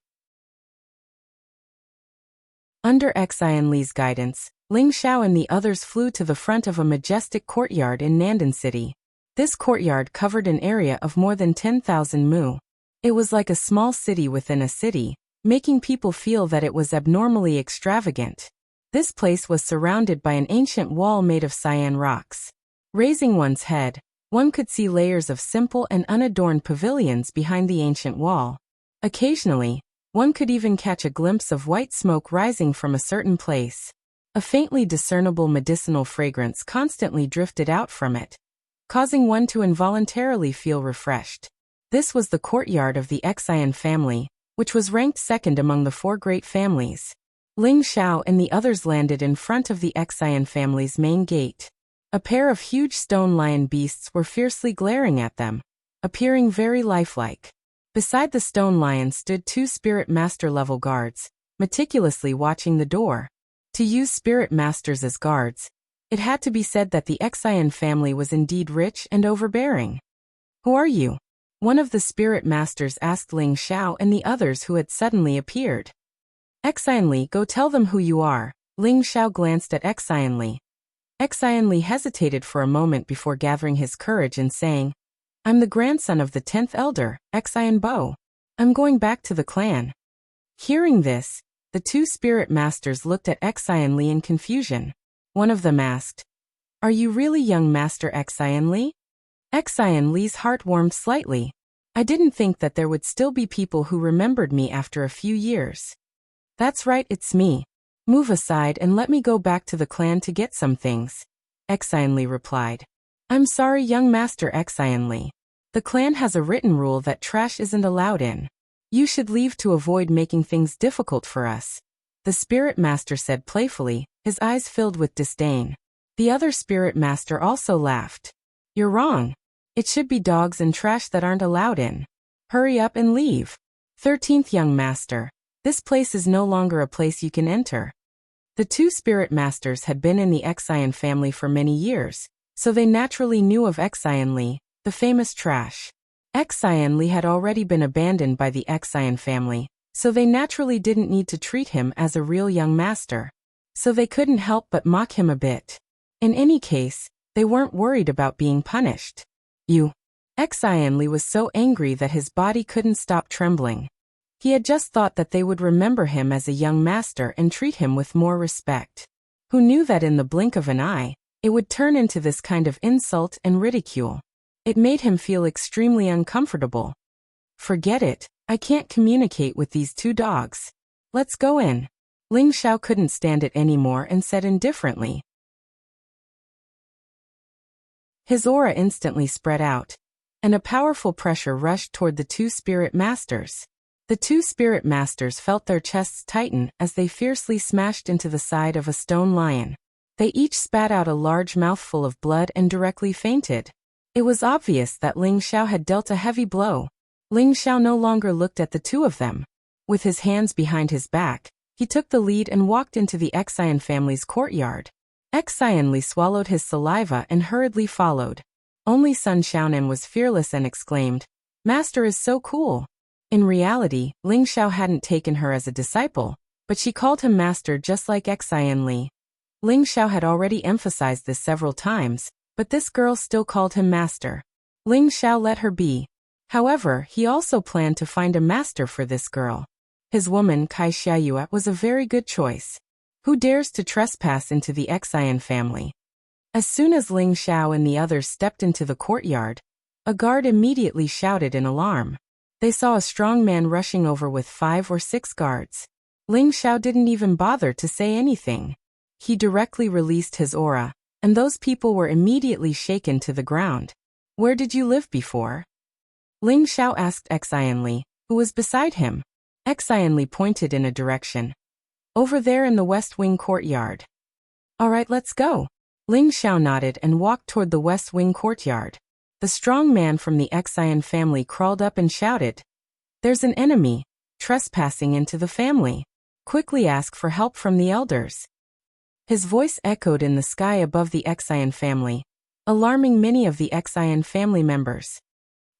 Under Xianli's guidance, Ling Xiao and the others flew to the front of a majestic courtyard in Nandan City. This courtyard covered an area of more than 10,000 mu. It was like a small city within a city, making people feel that it was abnormally extravagant. This place was surrounded by an ancient wall made of cyan rocks. Raising one's head, one could see layers of simple and unadorned pavilions behind the ancient wall. Occasionally, one could even catch a glimpse of white smoke rising from a certain place. A faintly discernible medicinal fragrance constantly drifted out from it, causing one to involuntarily feel refreshed. This was the courtyard of the Xian family, which was ranked second among the 4 great families. Ling Xiao and the others landed in front of the Xian family's main gate. A pair of huge stone lion beasts were fiercely glaring at them, appearing very lifelike. Beside the stone lion stood 2 spirit master level guards, meticulously watching the door. To use spirit masters as guards, it had to be said that the Xian family was indeed rich and overbearing. "Who are you?" one of the spirit masters asked Ling Xiao and the others who had suddenly appeared. "Xianli, go tell them who you are." Ling Xiao glanced at Xianli. Xianli hesitated for a moment before gathering his courage and saying, "I'm the grandson of the 10th elder, Xian Bo. I'm going back to the clan." Hearing this, the 2 spirit masters looked at Xianli in confusion. One of them asked, "Are you really young Master Xianli?" Xianli's heart warmed slightly. "I didn't think that there would still be people who remembered me after a few years." "That's right, it's me. Move aside and let me go back to the clan to get some things," Xianli replied. "I'm sorry, young Master Xianli. The clan has a written rule that trash isn't allowed in. You should leave to avoid making things difficult for us," the spirit master said playfully, his eyes filled with disdain. The other spirit master also laughed. "You're wrong. It should be dogs and trash that aren't allowed in. Hurry up and leave." 13th young master, this place is no longer a place you can enter. The two spirit masters had been in the Xian family for many years, so they naturally knew of Xian Li, the famous trash. Xian Li had already been abandoned by the Xian family, so they naturally didn't need to treat him as a real young master. So they couldn't help but mock him a bit. In any case, they weren't worried about being punished. Xian Li was so angry that his body couldn't stop trembling. He had just thought that they would remember him as a young master and treat him with more respect. Who knew that in the blink of an eye, it would turn into this kind of insult and ridicule? It made him feel extremely uncomfortable. Forget it, I can't communicate with these two dogs. Let's go in. Ling Xiao couldn't stand it anymore and said indifferently. His aura instantly spread out, and a powerful pressure rushed toward the two spirit masters. The two spirit masters felt their chests tighten as they fiercely smashed into the side of a stone lion. They each spat out a large mouthful of blood and directly fainted. It was obvious that Ling Xiao had dealt a heavy blow. Ling Xiao no longer looked at the two of them. With his hands behind his back, he took the lead and walked into the Xian family's courtyard. Xian Li swallowed his saliva and hurriedly followed. Only Sun Xiaonan was fearless and exclaimed, "Master is so cool." In reality, Ling Xiao hadn't taken her as a disciple, but she called him master just like Xian Li. Ling Xiao had already emphasized this several times, but this girl still called him master. Ling Xiao let her be. However, he also planned to find a master for this girl. His woman Kai Xiaoyue was a very good choice. Who dares to trespass into the Xian family? As soon as Ling Xiao and the others stepped into the courtyard, a guard immediately shouted in alarm. They saw a strong man rushing over with 5 or 6 guards. Ling Xiao didn't even bother to say anything. He directly released his aura, and those people were immediately shaken to the ground. "Where did you live before?" Ling Xiao asked Xian Li, who was beside him. Xian Li pointed in a direction. "Over there in the West Wing courtyard." "All right, let's go." Ling Xiao nodded and walked toward the West Wing courtyard. The strong man from the Xian family crawled up and shouted, "There's an enemy trespassing into the family. Quickly ask for help from the elders." His voice echoed in the sky above the Xian family, alarming many of the Xian family members.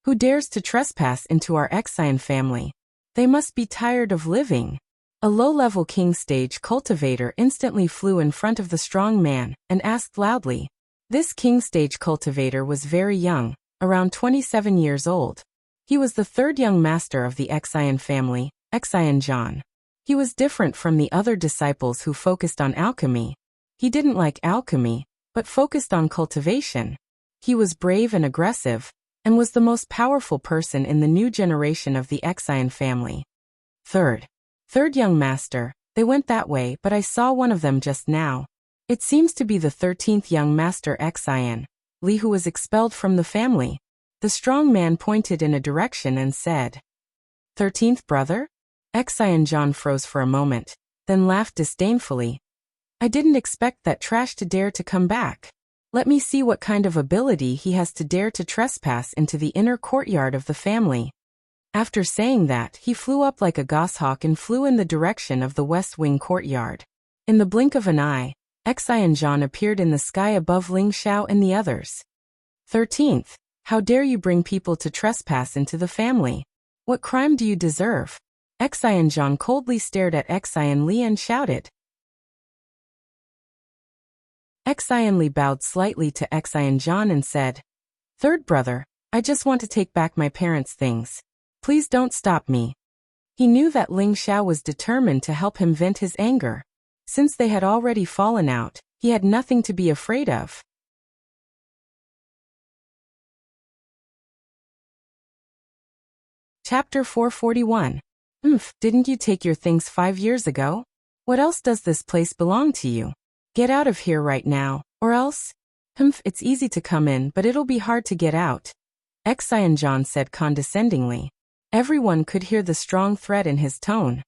"Who dares to trespass into our Xian family? They must be tired of living." A low-level king stage cultivator instantly flew in front of the strong man and asked loudly. This king stage cultivator was very young, around 27 years old. He was the third young master of the Xian family, Xian Zhan. He was different from the other disciples who focused on alchemy. He didn't like alchemy, but focused on cultivation. He was brave and aggressive, and was the most powerful person in the new generation of the Xian family. Third young master, they went that way, but I saw one of them just now. It seems to be the 13th young master Xian Li, who was expelled from the family. The strong man pointed in a direction and said, 13th brother? Xian Zhan froze for a moment, then laughed disdainfully. I didn't expect that trash to dare to come back. Let me see what kind of ability he has to dare to trespass into the inner courtyard of the family. After saying that, he flew up like a goshawk and flew in the direction of the West Wing courtyard. In the blink of an eye, Xian Zhan appeared in the sky above Ling Xiao and the others. 13th, how dare you bring people to trespass into the family? What crime do you deserve? Xian Zhan coldly stared at Xian Li and shouted. Xian Li bowed slightly to Xian Zhan and said, Third brother, I just want to take back my parents' things. Please don't stop me. He knew that Ling Xiao was determined to help him vent his anger. Since they had already fallen out, he had nothing to be afraid of. Chapter 441. Didn't you take your things 5 years ago? What else does this place belong to you? Get out of here right now, or else? It's easy to come in, but it'll be hard to get out. Xian Zhan said condescendingly. Everyone could hear the strong threat in his tone.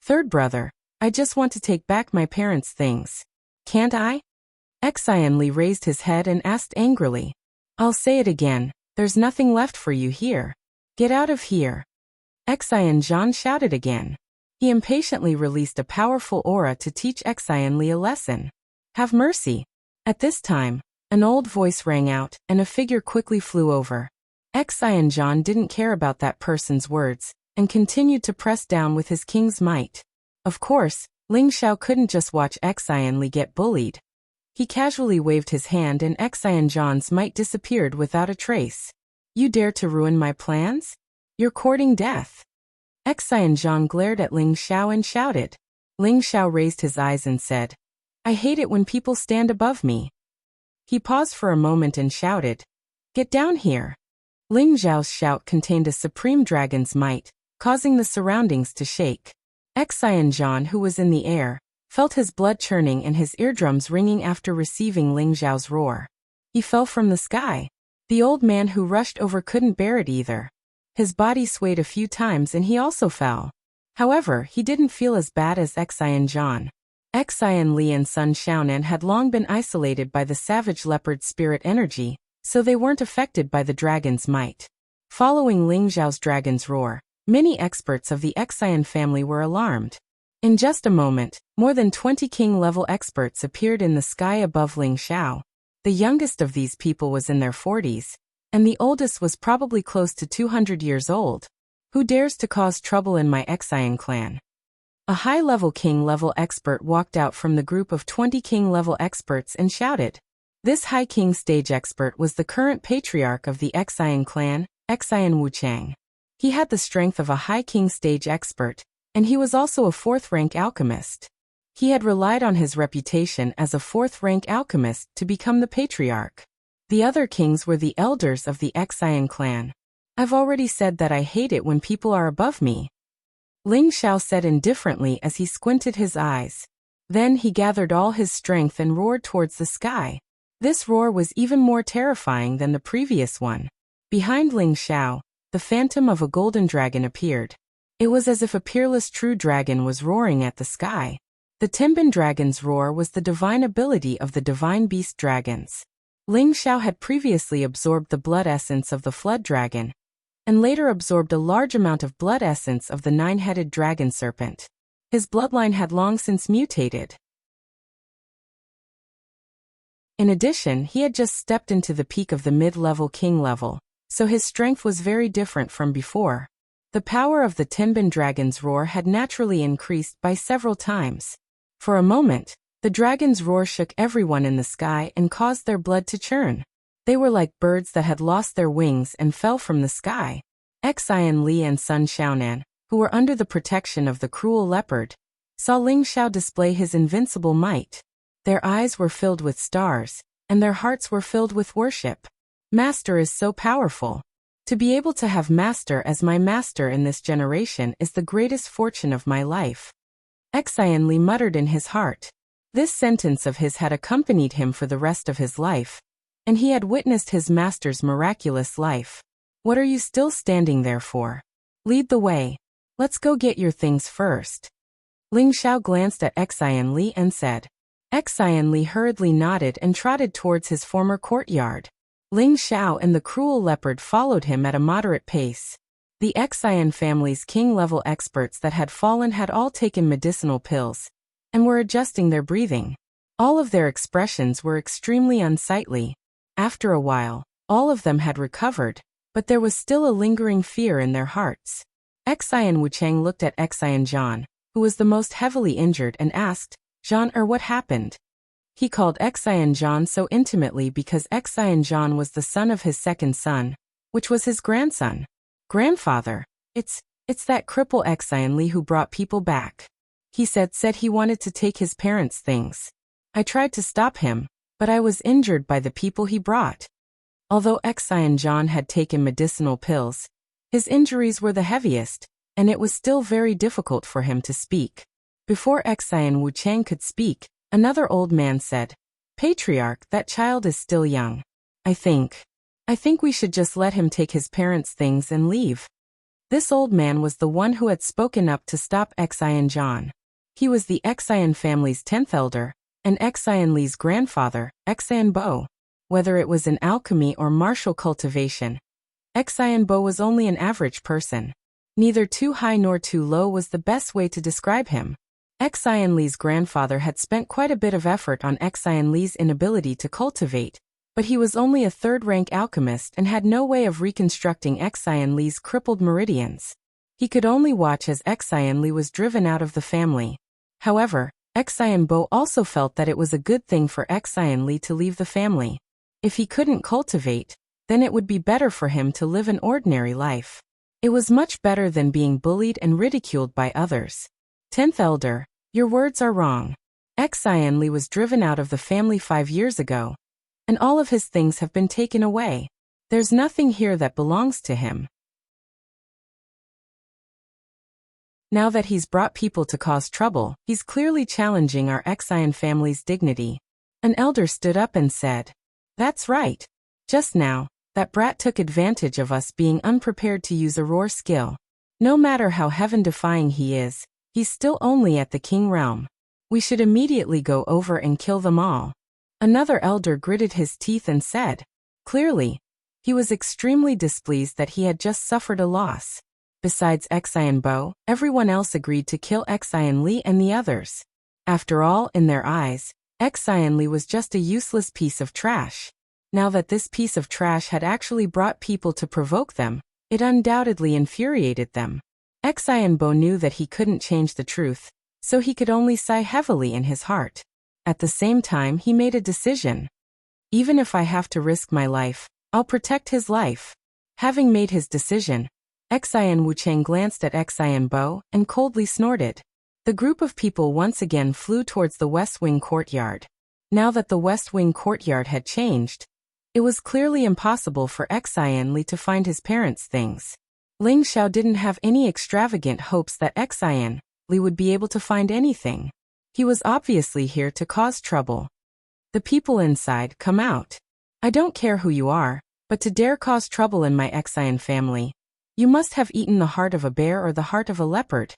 Third brother, I just want to take back my parents' things. Can't I? Xian Li raised his head and asked angrily. I'll say it again, there's nothing left for you here. Get out of here. Xian Zhan shouted again. He impatiently released a powerful aura to teach Xian Li a lesson. Have mercy. At this time, an old voice rang out, and a figure quickly flew over. Xian Zhan didn't care about that person's words, and continued to press down with his king's might. Of course, Ling Xiao couldn't just watch Xian Li get bullied. He casually waved his hand and Xian Zhan's might disappeared without a trace. You dare to ruin my plans? You're courting death. Xian Zhan glared at Ling Xiao and shouted. Ling Xiao raised his eyes and said, I hate it when people stand above me. He paused for a moment and shouted, Get down here. Ling Xiao's shout contained a supreme dragon's might, causing the surroundings to shake. Xian Zhan, who was in the air, felt his blood churning and his eardrums ringing after receiving Ling Xiao's roar. He fell from the sky. The old man who rushed over couldn't bear it either. His body swayed a few times and he also fell. However, he didn't feel as bad as Xian Zhan. Xian Li and Sun Xiaonan had long been isolated by the savage leopard spirit energy, so they weren't affected by the dragon's might. Following Ling Xiao's dragon's roar, many experts of the Xian family were alarmed. In just a moment, more than 20 king-level experts appeared in the sky above Ling Xiao. The youngest of these people was in their 40s, and the oldest was probably close to 200 years old. Who dares to cause trouble in my Xian clan? A high-level king-level expert walked out from the group of 20 king-level experts and shouted. This high king stage expert was the current patriarch of the Xian clan, Xian Wuchang. He had the strength of a high king stage expert, and he was also a fourth-rank alchemist. He had relied on his reputation as a fourth-rank alchemist to become the patriarch. The other kings were the elders of the Xian clan. I've already said that I hate it when people are above me. Ling Xiao said indifferently as he squinted his eyes. Then he gathered all his strength and roared towards the sky. This roar was even more terrifying than the previous one. Behind Ling Xiao, the phantom of a golden dragon appeared. It was as if a peerless true dragon was roaring at the sky. The Timban dragon's roar was the divine ability of the divine beast dragons. Ling Xiao had previously absorbed the blood essence of the flood dragon, and later absorbed a large amount of blood essence of the nine-headed dragon serpent. His bloodline had long since mutated. In addition, he had just stepped into the peak of the mid-level king level, so his strength was very different from before. The power of the Timban dragon's roar had naturally increased by several times. For a moment, the dragon's roar shook everyone in the sky and caused their blood to churn. They were like birds that had lost their wings and fell from the sky. Xian Li and Sun Xiaonan, who were under the protection of the cruel leopard, saw Ling Xiao display his invincible might. Their eyes were filled with stars, and their hearts were filled with worship. Master is so powerful. To be able to have Master as my master in this generation is the greatest fortune of my life. Xian Li muttered in his heart. This sentence of his had accompanied him for the rest of his life, and he had witnessed his master's miraculous life. What are you still standing there for? Lead the way. Let's go get your things first. Ling Xiao glanced at Xian Li and said. Xian Li hurriedly nodded and trotted towards his former courtyard. Ling Xiao and the cruel leopard followed him at a moderate pace. The Xian family's king-level experts that had fallen had all taken medicinal pills, and were adjusting their breathing. All of their expressions were extremely unsightly. After a while, all of them had recovered, but there was still a lingering fear in their hearts. Xian Wuchang looked at Xian Zhan, who was the most heavily injured, and asked, Zhan, what happened? He called Xian Zhan so intimately because Xian Zhan was the son of his second son, which was his grandson. Grandfather, it's that cripple Xian Li who brought people back. He said he wanted to take his parents' things. I tried to stop him, but I was injured by the people he brought. Although Xian Zhan had taken medicinal pills, his injuries were the heaviest, and it was still very difficult for him to speak. Before Xian Wuchang could speak, another old man said, Patriarch, that child is still young. I think we should just let him take his parents' things and leave. This old man was the one who had spoken up to stop Xian Zhan. He was the Xian family's 10th elder, and Xian Li's grandfather, Xian Bo. Whether it was in alchemy or martial cultivation, Xian Bo was only an average person. Neither too high nor too low was the best way to describe him. Xian Li's grandfather had spent quite a bit of effort on Xian Li's inability to cultivate, but he was only a third-rank alchemist and had no way of reconstructing Xian Li's crippled meridians. He could only watch as Xian Li was driven out of the family. However, Xian Bo also felt that it was a good thing for Xian Li to leave the family. If he couldn't cultivate, then it would be better for him to live an ordinary life. It was much better than being bullied and ridiculed by others. 10th Elder, your words are wrong. Xian Li was driven out of the family 5 years ago, and all of his things have been taken away. There's nothing here that belongs to him. Now that he's brought people to cause trouble, he's clearly challenging our Xian family's dignity. An elder stood up and said, "That's right. Just now, that brat took advantage of us being unprepared to use a roar skill. No matter how heaven-defying he is, he's still only at the king realm. We should immediately go over and kill them all." Another elder gritted his teeth and said, clearly, he was extremely displeased that he had just suffered a loss. Besides Xian Bo, everyone else agreed to kill Xian Li and the others. After all, in their eyes, Xian Li was just a useless piece of trash. Now that this piece of trash had actually brought people to provoke them, it undoubtedly infuriated them. Xian Bo knew that he couldn't change the truth, so he could only sigh heavily in his heart. At the same time, he made a decision. Even if I have to risk my life, I'll protect his life. Having made his decision, Xian Wucheng glanced at Xian Bo and coldly snorted. The group of people once again flew towards the West Wing courtyard. Now that the West Wing courtyard had changed, it was clearly impossible for Xian Li to find his parents' things. Ling Xiao didn't have any extravagant hopes that Xian Li would be able to find anything. He was obviously here to cause trouble. The people inside, come out. I don't care who you are, but to dare cause trouble in my Xian family, you must have eaten the heart of a bear or the heart of a leopard.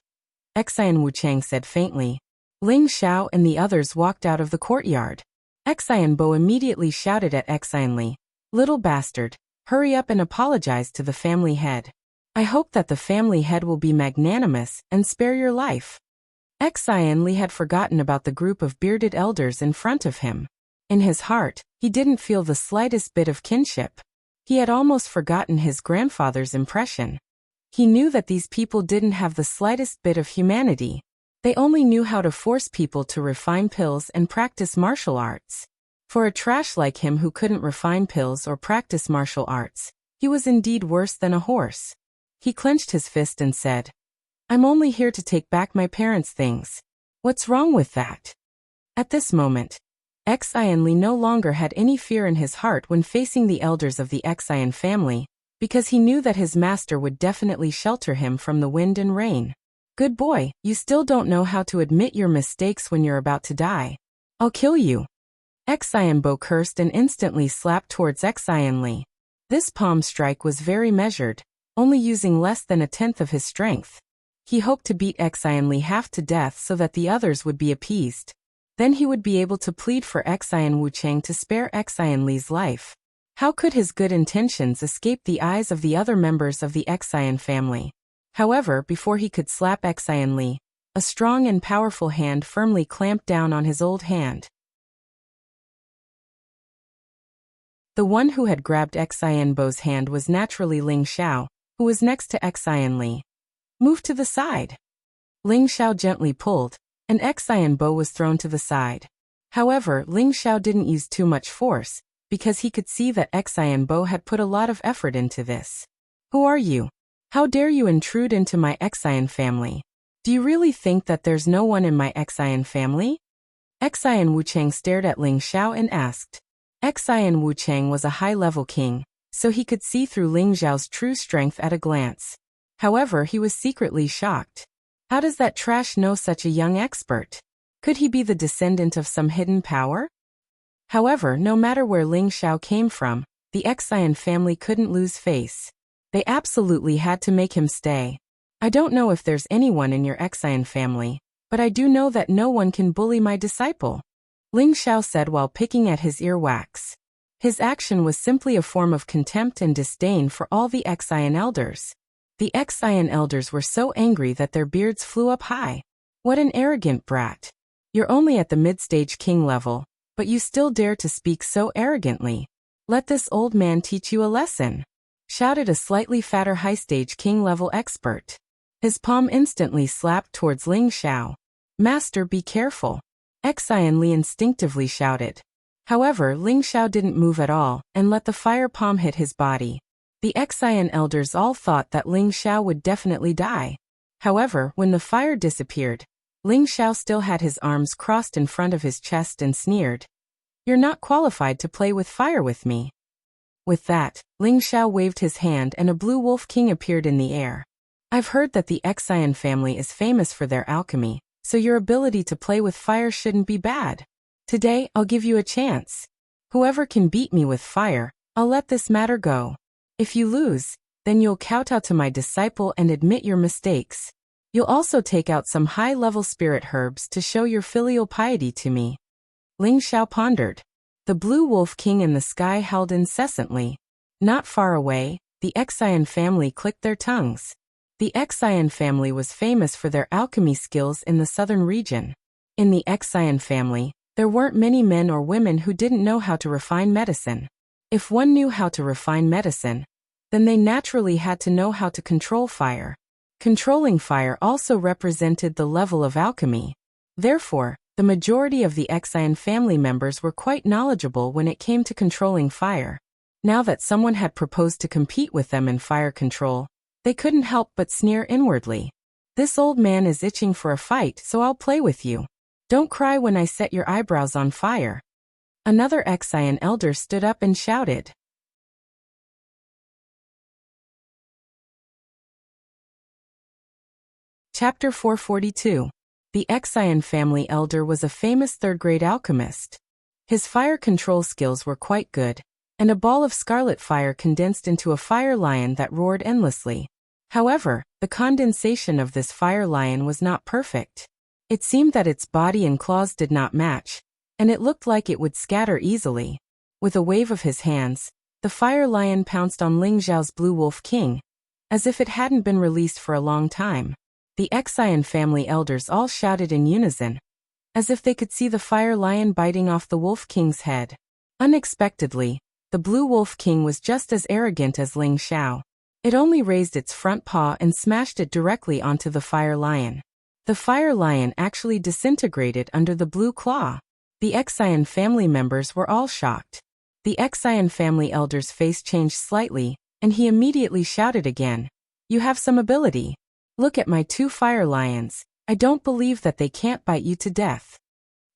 Xian Wucheng said faintly. Ling Xiao and the others walked out of the courtyard. Xian Bo immediately shouted at Xian Li, "Little bastard, hurry up and apologize to the family head. I hope that the family head will be magnanimous and spare your life." Xian Li had forgotten about the group of bearded elders in front of him. In his heart, he didn't feel the slightest bit of kinship. He had almost forgotten his grandfather's impression. He knew that these people didn't have the slightest bit of humanity. They only knew how to force people to refine pills and practice martial arts. For a trash like him who couldn't refine pills or practice martial arts, he was indeed worse than a horse. He clenched his fist and said, "I'm only here to take back my parents' things. What's wrong with that?" At this moment, Xian Li no longer had any fear in his heart when facing the elders of the Xian family, because he knew that his master would definitely shelter him from the wind and rain. "Good boy, you still don't know how to admit your mistakes when you're about to die. I'll kill you." Xian Bo cursed and instantly slapped towards Xian Li. This palm strike was very measured, only using less than a tenth of his strength. He hoped to beat Xian Li half to death so that the others would be appeased. Then he would be able to plead for Xian Wucheng to spare Xian Li's life. How could his good intentions escape the eyes of the other members of the Xian family? However, before he could slap Xian Li, a strong and powerful hand firmly clamped down on his old hand. The one who had grabbed Xian Bo's hand was naturally Ling Xiao, who was next to Xian Li. "Move to the side." Ling Xiao gently pulled, and Xian Bo was thrown to the side. However, Ling Xiao didn't use too much force, because he could see that Xian Bo had put a lot of effort into this. "Who are you? How dare you intrude into my Xian family? Do you really think that there's no one in my Xian family?" Xian Wucheng stared at Ling Xiao and asked. Xian Wucheng was a high-level king, so he could see through Ling Xiao's true strength at a glance. However, he was secretly shocked. How does that trash know such a young expert? Could he be the descendant of some hidden power? However, no matter where Ling Xiao came from, the Xian family couldn't lose face. They absolutely had to make him stay. "I don't know if there's anyone in your Xian family, but I do know that no one can bully my disciple," Ling Xiao said while picking at his earwax. His action was simply a form of contempt and disdain for all the Xian elders. The Xian elders were so angry that their beards flew up high. What an arrogant brat. You're only at the mid-stage king level, but you still dare to speak so arrogantly. Let this old man teach you a lesson, shouted a slightly fatter high-stage king-level expert. His palm instantly slapped towards Ling Xiao. Master, be careful. Xian Li instinctively shouted. However, Ling Xiao didn't move at all and let the fire palm hit his body. The Xian elders all thought that Ling Xiao would definitely die. However, when the fire disappeared, Ling Xiao still had his arms crossed in front of his chest and sneered. You're not qualified to play with fire with me. With that, Ling Xiao waved his hand and a blue wolf king appeared in the air. I've heard that the Xian family is famous for their alchemy, so your ability to play with fire shouldn't be bad. Today, I'll give you a chance. Whoever can beat me with fire, I'll let this matter go. If you lose, then you'll kowtow to my disciple and admit your mistakes. You'll also take out some high-level spirit herbs to show your filial piety to me. Ling Xiao pondered. The blue wolf king in the sky howled incessantly. Not far away, the Xian family clicked their tongues. The Xian family was famous for their alchemy skills in the southern region. In the Xian family, there weren't many men or women who didn't know how to refine medicine. If one knew how to refine medicine, then they naturally had to know how to control fire. Controlling fire also represented the level of alchemy. Therefore, the majority of the Xian family members were quite knowledgeable when it came to controlling fire. Now that someone had proposed to compete with them in fire control, they couldn't help but sneer inwardly. This old man is itching for a fight, so I'll play with you. Don't cry when I set your eyebrows on fire. Another Xian elder stood up and shouted. Chapter 442. The Xian family elder was a famous third-grade alchemist. His fire control skills were quite good, and a ball of scarlet fire condensed into a fire lion that roared endlessly. However, the condensation of this fire lion was not perfect. It seemed that its body and claws did not match, and it looked like it would scatter easily. With a wave of his hands, the fire lion pounced on Ling Xiao's blue wolf king, as if it hadn't been released for a long time. The Xian family elders all shouted in unison, as if they could see the fire lion biting off the wolf king's head. Unexpectedly, the blue wolf king was just as arrogant as Ling Xiao. It only raised its front paw and smashed it directly onto the fire lion. The fire lion actually disintegrated under the blue claw. The Xian family members were all shocked. The Xian family elder's face changed slightly, and he immediately shouted again. You have some ability. Look at my two fire lions. I don't believe that they can't bite you to death.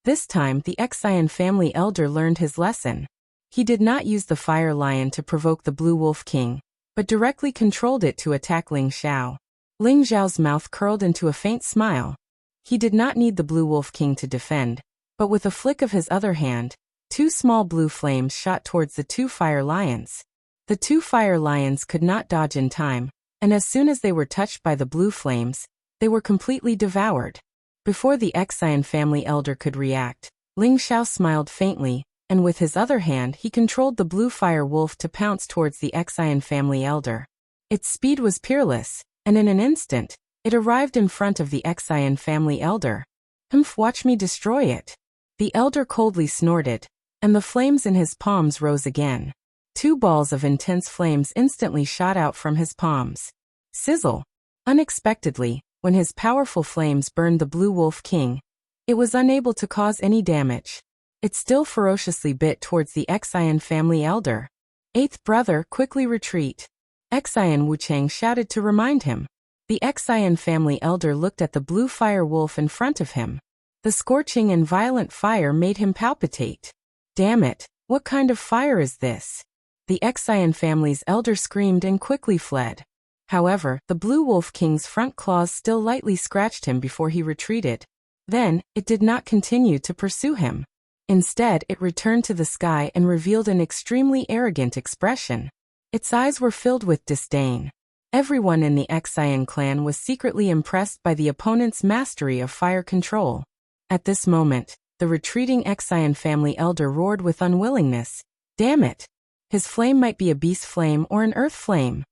This time the Xian family elder learned his lesson. He did not use the fire lion to provoke the blue wolf king, but directly controlled it to attack Ling Xiao. Ling Xiao's mouth curled into a faint smile. He did not need the blue wolf king to defend, but with a flick of his other hand, two small blue flames shot towards the two fire lions. The two fire lions could not dodge in time, and as soon as they were touched by the blue flames, they were completely devoured. Before the Xian family elder could react, Ling Xiao smiled faintly, and with his other hand he controlled the blue fire wolf to pounce towards the Xian family elder. Its speed was peerless, and in an instant, it arrived in front of the Xian family elder. Humph, watch me destroy it. The elder coldly snorted, and the flames in his palms rose again. Two balls of intense flames instantly shot out from his palms. Sizzle! Unexpectedly, when his powerful flames burned the blue wolf king, it was unable to cause any damage. It still ferociously bit towards the Xian family elder. Eighth brother, quickly retreat. Xian Wuchang shouted to remind him. The Xian family elder looked at the blue fire wolf in front of him. The scorching and violent fire made him palpitate. Damn it, what kind of fire is this? The Xian family's elder screamed and quickly fled. However, the blue wolf king's front claws still lightly scratched him before he retreated. Then, it did not continue to pursue him. Instead, it returned to the sky and revealed an extremely arrogant expression. Its eyes were filled with disdain. Everyone in the Xian clan was secretly impressed by the opponent's mastery of fire control. At this moment, the retreating Xian family elder roared with unwillingness. Damn it! His flame might be a beast flame or an earth flame.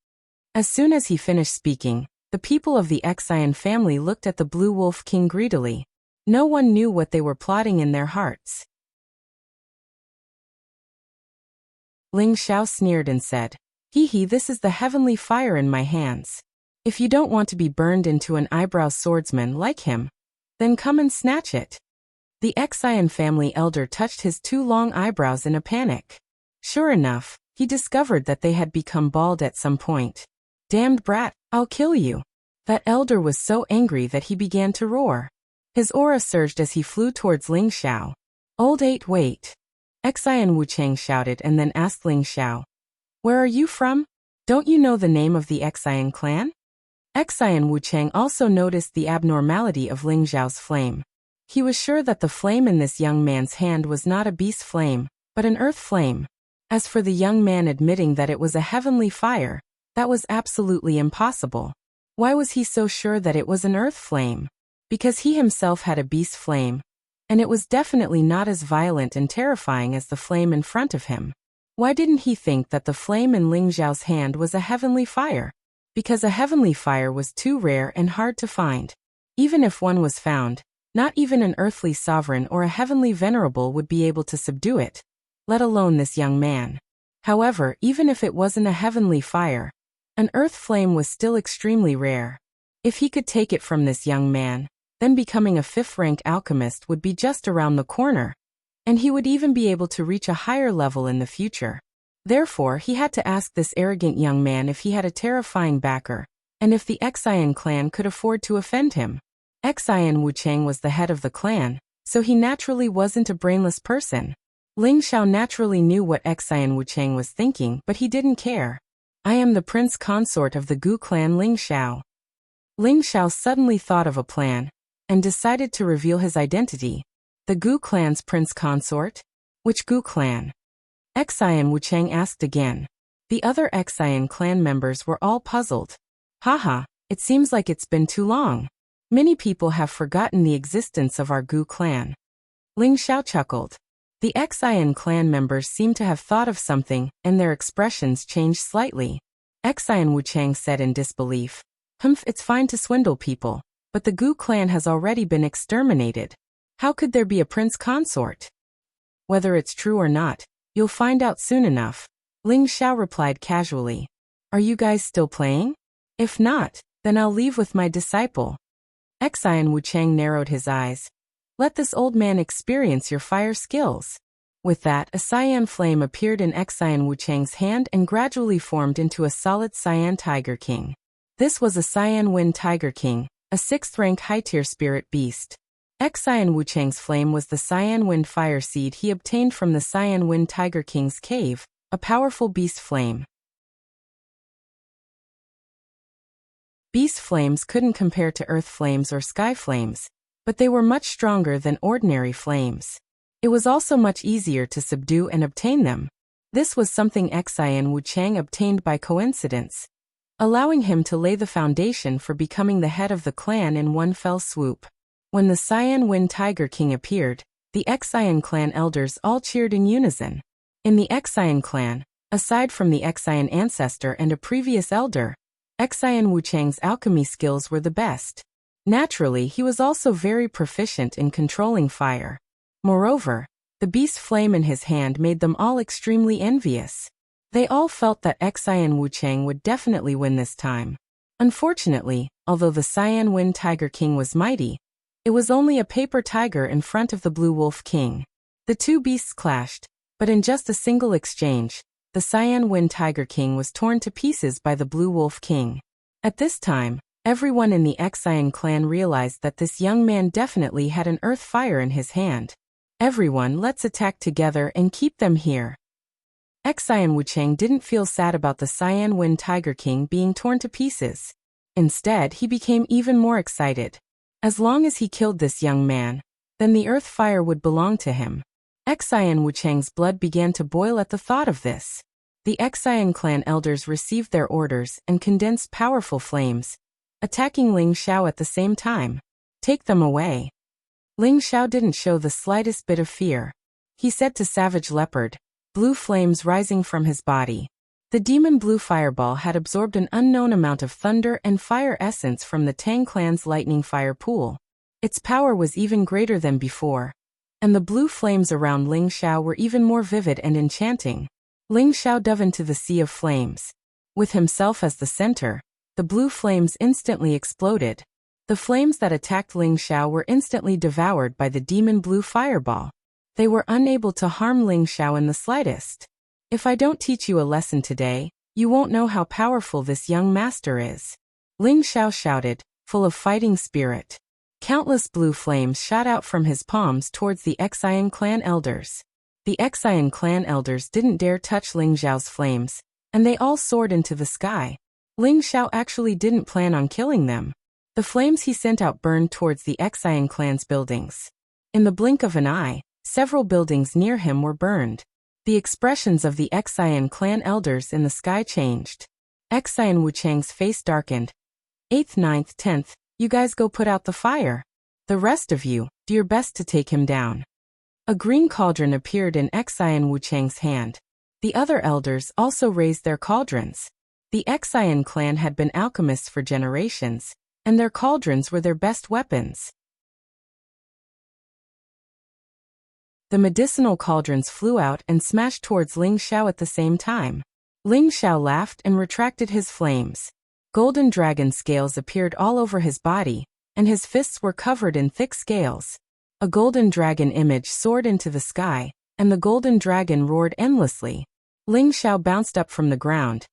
As soon as he finished speaking, the people of the Xian family looked at the Blue Wolf King greedily. No one knew what they were plotting in their hearts. Ling Xiao sneered and said, "Hee, this is the heavenly fire in my hands. If you don't want to be burned into an eyebrow swordsman like him, then come and snatch it." The Xian family elder touched his 2 long eyebrows in a panic. Sure enough, he discovered that they had become bald at some point. "Damned brat, I'll kill you." That elder was so angry that he began to roar. His aura surged as he flew towards Ling Xiao. Wait. Xian Wuchang shouted and then asked Ling Xiao, "Where are you from? Don't you know the name of the Xian clan?" Xian Wuchang also noticed the abnormality of Ling Xiao's flame. He was sure that the flame in this young man's hand was not a beast flame, but an earth flame. As for the young man admitting that it was a heavenly fire, that was absolutely impossible. Why was he so sure that it was an earth flame? Because he himself had a beast flame, and it was definitely not as violent and terrifying as the flame in front of him. Why didn't he think that the flame in Ling Xiao's hand was a heavenly fire? Because a heavenly fire was too rare and hard to find. Even if one was found, not even an earthly sovereign or a heavenly venerable would be able to subdue it, let alone this young man. However, even if it wasn't a heavenly fire, an earth flame was still extremely rare. If he could take it from this young man, then becoming a 5th-rank alchemist would be just around the corner, and he would even be able to reach a higher level in the future. Therefore, he had to ask this arrogant young man if he had a terrifying backer, and if the Xian clan could afford to offend him. Xian Wuchang was the head of the clan, so he naturally wasn't a brainless person. Ling Xiao naturally knew what Xian Wuchang was thinking, but he didn't care. "I am the prince consort of the Gu clan Ling Xiao." Ling Xiao suddenly thought of a plan, and decided to reveal his identity. The Gu clan's prince consort? Which Gu clan? Xian Wuchang asked again. The other Xian clan members were all puzzled. "Haha, it seems like it's been too long. Many people have forgotten the existence of our Gu clan." Ling Xiao chuckled. The Xian clan members seemed to have thought of something, and their expressions changed slightly. Xian Wuchang said in disbelief, It's fine to swindle people, but the Gu clan has already been exterminated. How could there be a prince consort?" "Whether it's true or not, you'll find out soon enough," Ling Xiao replied casually. "Are you guys still playing? If not, then I'll leave with my disciple." Xian Wuchang narrowed his eyes. "Let this old man experience your fire skills." With that, a cyan flame appeared in Xian Wuchang's hand and gradually formed into a solid cyan tiger king. This was a cyan wind tiger king, a 6th-rank high-tier spirit beast. Xian Wuchang's flame was the cyan wind fire seed he obtained from the cyan wind tiger king's cave, a powerful beast flame. Beast flames couldn't compare to earth flames or sky flames, but they were much stronger than ordinary flames. It was also much easier to subdue and obtain them. This was something Xian Wuchang obtained by coincidence, allowing him to lay the foundation for becoming the head of the clan in one fell swoop. When the Cyan Wind Tiger King appeared, the Xian clan elders all cheered in unison. In the Xian clan, aside from the Xian ancestor and a previous elder, Xian Wuchang's alchemy skills were the best. Naturally, he was also very proficient in controlling fire. Moreover, the beast flame in his hand made them all extremely envious. They all felt that Xian Wuchang would definitely win this time. Unfortunately, although the Cyan Wind Tiger King was mighty, it was only a paper tiger in front of the Blue Wolf King. The two beasts clashed, but in just a single exchange, the Cyan Wind Tiger King was torn to pieces by the Blue Wolf King. At this time, everyone in the Xian clan realized that this young man definitely had an earth fire in his hand. "Everyone, let's attack together and keep them here." Xian Wuchang didn't feel sad about the Cyan Wind Tiger King being torn to pieces. Instead, he became even more excited. As long as he killed this young man, then the earth fire would belong to him. Xian Wuchang's blood began to boil at the thought of this. The Xian clan elders received their orders and condensed powerful flames, attacking Ling Xiao at the same time. "Take them away." Ling Xiao didn't show the slightest bit of fear. He said to Savage Leopard, blue flames rising from his body, The demon blue fireball had absorbed an unknown amount of thunder and fire essence from the Tang clan's lightning fire pool. Its power was even greater than before, and the blue flames around Ling Xiao were even more vivid and enchanting. Ling Xiao dove into the sea of flames. With himself as the center, the blue flames instantly exploded. The flames that attacked Ling Xiao were instantly devoured by the demon blue fireball. They were unable to harm Ling Xiao in the slightest. If I don't teach you a lesson today, you won't know how powerful this young master is. Ling Xiao shouted, full of fighting spirit. Countless blue flames shot out from his palms towards the Xian clan elders. The Xian clan elders didn't dare touch Ling Xiao's flames, and they all soared into the sky. Ling Xiao actually didn't plan on killing them. The flames he sent out burned towards the Xian clan's buildings. In the blink of an eye, several buildings near him were burned. The expressions of the Xian clan elders in the sky changed. Xian Wuchang's face darkened. 8th, 9th, 10th, you guys go put out the fire. The rest of you, do your best to take him down. A green cauldron appeared in Xian Wuchang's hand. The other elders also raised their cauldrons. The Xian clan had been alchemists for generations, and their cauldrons were their best weapons. The medicinal cauldrons flew out and smashed towards Ling Xiao at the same time. Ling Xiao laughed and retracted his flames. Golden dragon scales appeared all over his body, and his fists were covered in thick scales. A golden dragon image soared into the sky, and the golden dragon roared endlessly. Ling Xiao bounced up from the ground,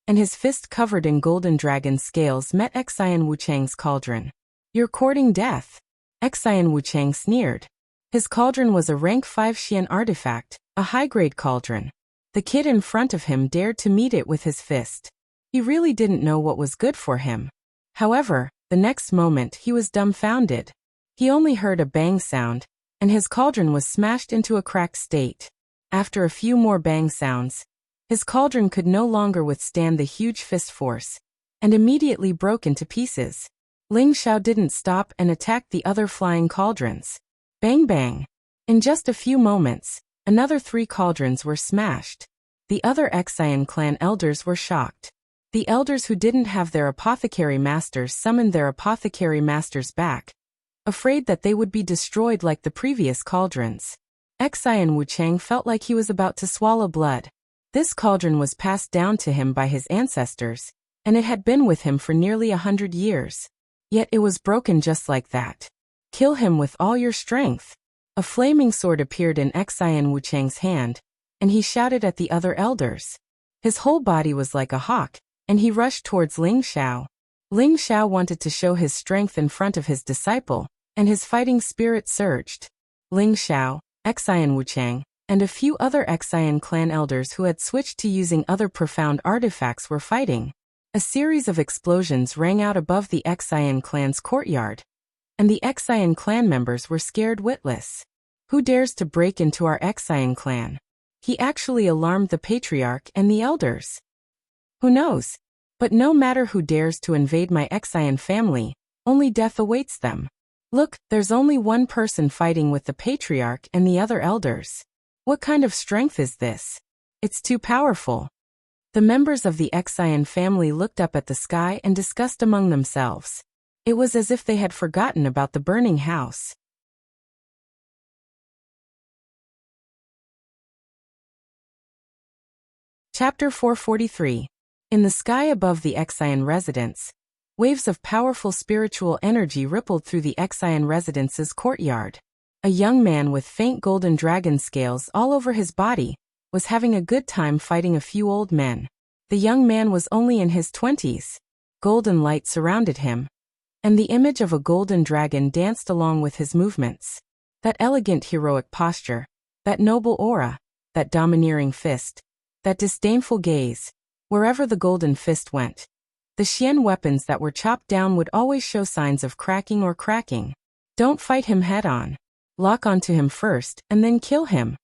and his fist covered in golden dragon scales met Xian Wuchang's cauldron. You're courting death. Xian Wuchang sneered. His cauldron was a rank 5 Xian artifact, a high-grade cauldron. The kid in front of him dared to meet it with his fist. He really didn't know what was good for him. However, the next moment he was dumbfounded. He only heard a bang sound, and his cauldron was smashed into a cracked state. After a few more bang sounds, his cauldron could no longer withstand the huge fist force, and immediately broke into pieces. Ling Xiao didn't stop and attacked the other flying cauldrons. Bang bang! In just a few moments, another 3 cauldrons were smashed. The other Xian clan elders were shocked. The elders who didn't have their apothecary masters summoned their apothecary masters back, afraid that they would be destroyed like the previous cauldrons. Xian Wuchang felt like he was about to swallow blood. This cauldron was passed down to him by his ancestors, and it had been with him for nearly 100 years. Yet it was broken just like that. Kill him with all your strength. A flaming sword appeared in Xian Wuchang's hand, and he shouted at the other elders. His whole body was like a hawk, and he rushed towards Ling Xiao. Ling Xiao wanted to show his strength in front of his disciple, and his fighting spirit surged. Ling Xiao, Xian Wuchang, and a few other Xian clan elders who had switched to using other profound artifacts were fighting. A series of explosions rang out above the Xian clan's courtyard, and the Xian clan members were scared witless. Who dares to break into our Xian clan? He actually alarmed the patriarch and the elders. Who knows? But no matter who dares to invade my Xian family, only death awaits them. Look, there's only one person fighting with the patriarch and the other elders. What kind of strength is this? It's too powerful. The members of the Xian family looked up at the sky and discussed among themselves. It was as if they had forgotten about the burning house. Chapter 443. In the sky above the Xian residence, waves of powerful spiritual energy rippled through the Xian residence's courtyard. A young man with faint golden dragon scales all over his body was having a good time fighting a few old men. The young man was only in his 20s. Golden light surrounded him, and the image of a golden dragon danced along with his movements. That elegant heroic posture, that noble aura, that domineering fist, that disdainful gaze, wherever the golden fist went. The Xian weapons that were chopped down would always show signs of cracking or cracking. Don't fight him head-on. Lock onto him first, and then kill him.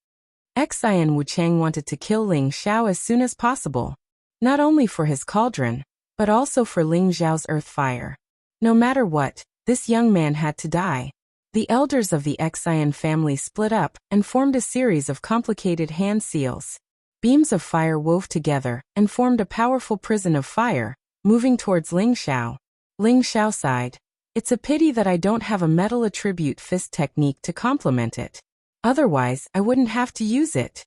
Xian Wuchang wanted to kill Ling Xiao as soon as possible, not only for his cauldron, but also for Ling Xiao's earth fire. No matter what, this young man had to die. The elders of the Xian family split up and formed a series of complicated hand seals. Beams of fire wove together and formed a powerful prison of fire, moving towards Ling Xiao. Ling Xiao sighed. It's a pity that I don't have a metal attribute fist technique to complement it. Otherwise, I wouldn't have to use it.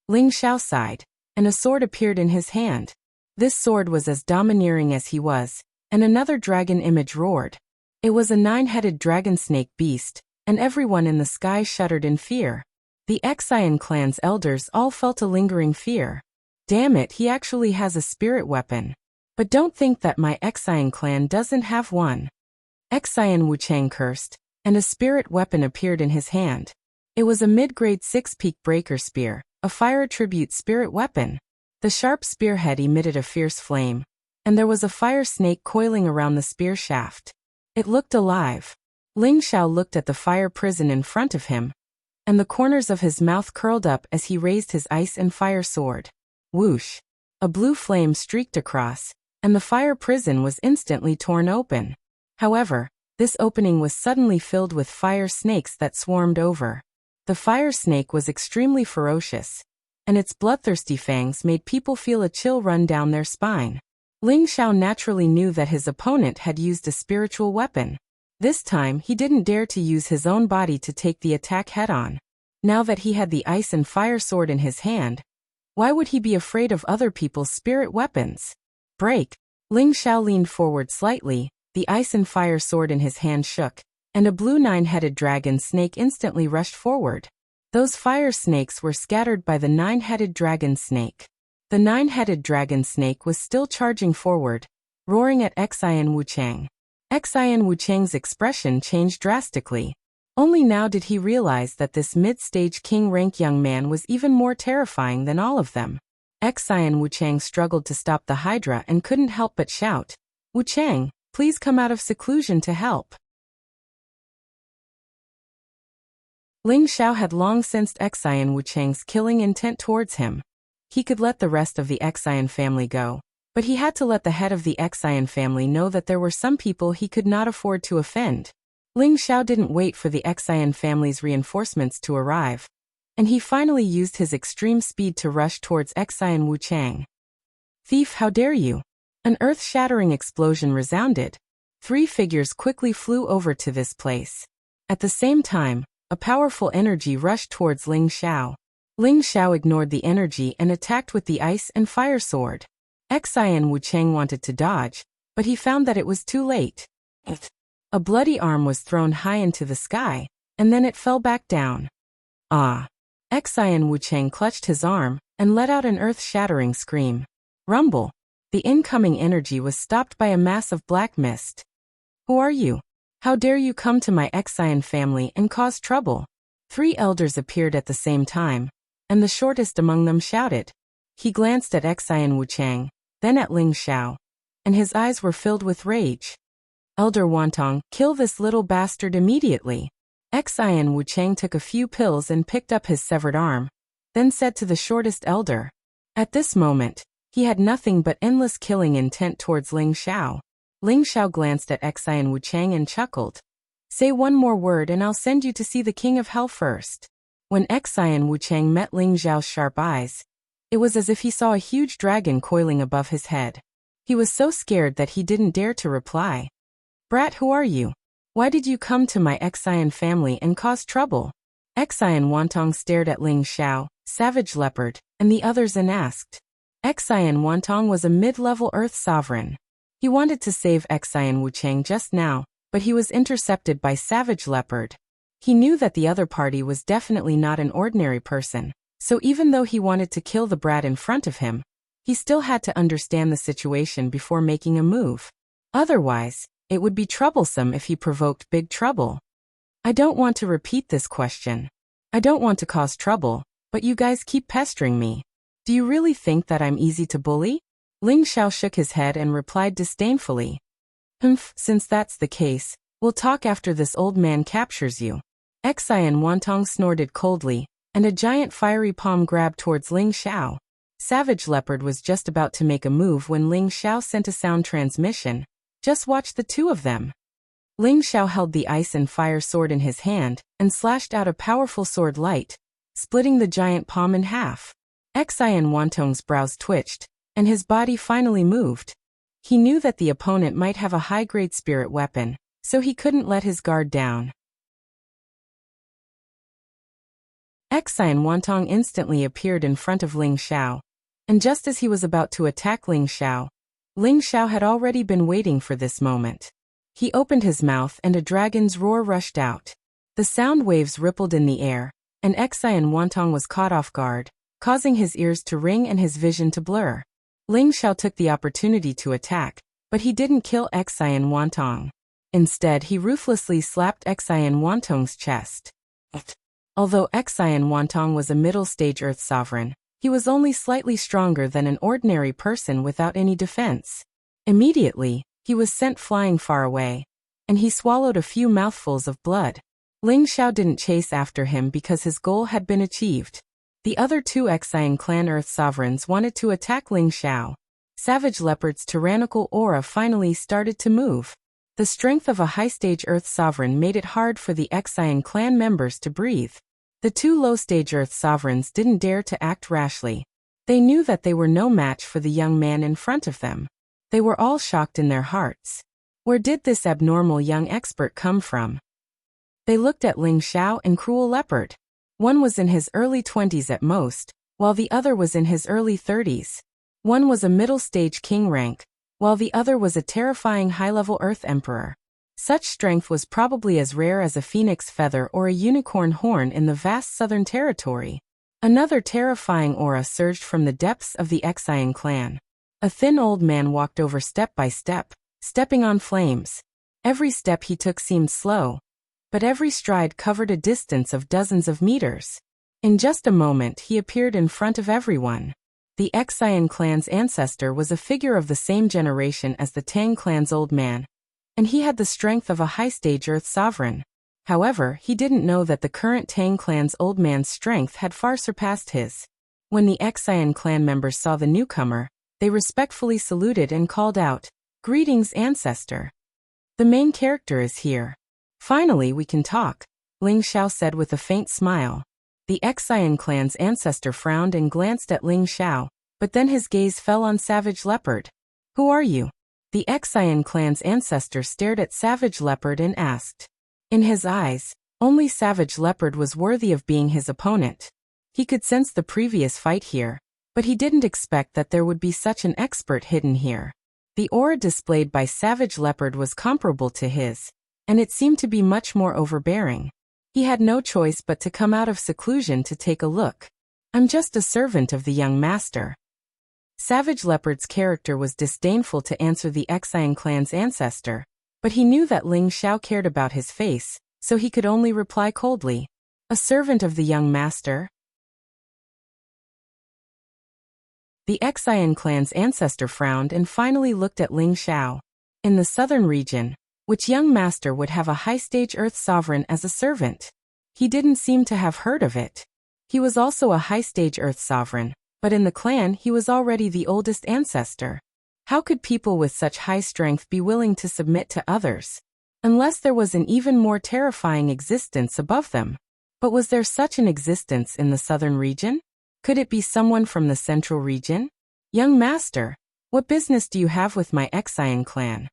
Ling Xiao sighed, and a sword appeared in his hand. This sword was as domineering as he was, and another dragon image roared. It was a 9-headed dragon snake beast, and everyone in the sky shuddered in fear. The Xian clan's elders all felt a lingering fear. Damn it, he actually has a spirit weapon. But don't think that my Xian clan doesn't have one. Xian Wuchang cursed, and a spirit weapon appeared in his hand. It was a mid-grade 6-peak breaker spear, a fire attribute spirit weapon. The sharp spearhead emitted a fierce flame, and there was a fire snake coiling around the spear shaft. It looked alive. Ling Xiao looked at the fire prison in front of him, and the corners of his mouth curled up as he raised his ice and fire sword. Whoosh! A blue flame streaked across, and the fire prison was instantly torn open. However, this opening was suddenly filled with fire snakes that swarmed over. The fire snake was extremely ferocious, and its bloodthirsty fangs made people feel a chill run down their spine. Ling Xiao naturally knew that his opponent had used a spiritual weapon. This time he didn't dare to use his own body to take the attack head-on. Now that he had the ice and fire sword in his hand, why would he be afraid of other people's spirit weapons? Break! Ling Xiao leaned forward slightly, the ice and fire sword in his hand shook, and a blue 9-headed dragon snake instantly rushed forward. Those fire snakes were scattered by the 9-headed dragon snake. The 9-headed dragon snake was still charging forward, roaring at Xian Wuchang. Xian Wuchang's expression changed drastically. Only now did he realize that this mid-stage king-rank young man was even more terrifying than all of them. Xian Wuchang struggled to stop the Hydra and couldn't help but shout, "Wuchang, please come out of seclusion to help." Ling Xiao had long sensed Xian Wuchang's killing intent towards him. He could let the rest of the Xian family go, but he had to let the head of the Xian family know that there were some people he could not afford to offend. Ling Xiao didn't wait for the Xian family's reinforcements to arrive, and he finally used his extreme speed to rush towards Xian Wuchang. "Thief, how dare you!" An earth-shattering explosion resounded. 3 figures quickly flew over to this place. At the same time, a powerful energy rushed towards Ling Xiao. Ling Xiao ignored the energy and attacked with the ice and fire sword. Xian Wuchang wanted to dodge, but he found that it was too late. A bloody arm was thrown high into the sky, and then it fell back down. Ah! Xian Wuchang clutched his arm and let out an earth-shattering scream. Rumble! The incoming energy was stopped by a mass of black mist. "Who are you? How dare you come to my Xian family and cause trouble?" 3 elders appeared at the same time, and the shortest among them shouted. He glanced at Xian Wuchang, then at Ling Xiao, and his eyes were filled with rage. "Elder Wantong, kill this little bastard immediately." Xian Wuchang took a few pills and picked up his severed arm, then said to the shortest elder. At this moment, he had nothing but endless killing intent towards Ling Xiao. Ling Xiao glanced at Xian Wuchang and chuckled. "Say one more word and I'll send you to see the King of Hell first." When Xian Wuchang met Ling Xiao's sharp eyes, it was as if he saw a huge dragon coiling above his head. He was so scared that he didn't dare to reply. "Brat, who are you? Why did you come to my Xian family and cause trouble?" Xian Wantong stared at Ling Xiao, Savage Leopard, and the others and asked. Xian Wantong was a mid-level Earth sovereign. He wanted to save Xian Wuchang just now, but he was intercepted by Savage Leopard. He knew that the other party was definitely not an ordinary person, so even though he wanted to kill the brat in front of him, he still had to understand the situation before making a move. Otherwise, it would be troublesome if he provoked big trouble. "I don't want to repeat this question. I don't want to cause trouble, but you guys keep pestering me. Do you really think that I'm easy to bully?" Ling Xiao shook his head and replied disdainfully. "Humph, since that's the case, we'll talk after this old man captures you." Xian Wantong snorted coldly, and a giant fiery palm grabbed towards Ling Xiao. Savage Leopard was just about to make a move when Ling Xiao sent a sound transmission. Just watch the two of them. Ling Xiao held the ice and fire sword in his hand and slashed out a powerful sword light, splitting the giant palm in half. Xian Wantong's brows twitched, and his body finally moved. He knew that the opponent might have a high-grade spirit weapon, so he couldn't let his guard down. Xian Wantong instantly appeared in front of Ling Xiao, and just as he was about to attack Ling Xiao had already been waiting for this moment. He opened his mouth and a dragon's roar rushed out. The sound waves rippled in the air, and Xian Wantong was caught off guard, causing his ears to ring and his vision to blur. Ling Xiao took the opportunity to attack, but he didn't kill Xian Wantong. Instead, he ruthlessly slapped Xian Wantong's chest. Although Xian Wantong was a middle-stage Earth Sovereign, he was only slightly stronger than an ordinary person without any defense. Immediately, he was sent flying far away, and he swallowed a few mouthfuls of blood. Ling Xiao didn't chase after him because his goal had been achieved. The other two Xian clan Earth Sovereigns wanted to attack Ling Xiao. Savage Leopard's tyrannical aura finally started to move. The strength of a high-stage Earth Sovereign made it hard for the Xian clan members to breathe. The two low-stage Earth Sovereigns didn't dare to act rashly. They knew that they were no match for the young man in front of them. They were all shocked in their hearts. Where did this abnormal young expert come from? They looked at Ling Xiao and Cruel Leopard. One was in his early 20s at most, while the other was in his early 30s. One was a middle-stage king rank, while the other was a terrifying high-level Earth Emperor. Such strength was probably as rare as a phoenix feather or a unicorn horn in the vast southern territory. Another terrifying aura surged from the depths of the Xian clan. A thin old man walked over step by step, stepping on flames. Every step he took seemed slow, but every stride covered a distance of dozens of meters. In just a moment he appeared in front of everyone. The Xian clan's ancestor was a figure of the same generation as the Tang clan's old man, and he had the strength of a high-stage Earth Sovereign. However, he didn't know that the current Tang clan's old man's strength had far surpassed his. When the Xian clan members saw the newcomer, they respectfully saluted and called out, "Greetings, ancestor. The main character is here. Finally we can talk," Ling Xiao said with a faint smile. The Xian clan's ancestor frowned and glanced at Ling Xiao, but then his gaze fell on Savage Leopard. "Who are you?" The Xian clan's ancestor stared at Savage Leopard and asked. In his eyes, only Savage Leopard was worthy of being his opponent. He could sense the previous fight here, but he didn't expect that there would be such an expert hidden here. The aura displayed by Savage Leopard was comparable to his, and it seemed to be much more overbearing. He had no choice but to come out of seclusion to take a look. "I'm just a servant of the young master." Savage Leopard's character was disdainful to answer the Xian clan's ancestor, but he knew that Ling Xiao cared about his face, so he could only reply coldly, "A servant of the young master?" The Xian clan's ancestor frowned and finally looked at Ling Xiao. In the southern region, which young master would have a high-stage Earth Sovereign as a servant? He didn't seem to have heard of it. He was also a high-stage Earth Sovereign, but in the clan he was already the oldest ancestor. How could people with such high strength be willing to submit to others? Unless there was an even more terrifying existence above them. But was there such an existence in the southern region? Could it be someone from the central region? "Young master, what business do you have with my Xian clan?"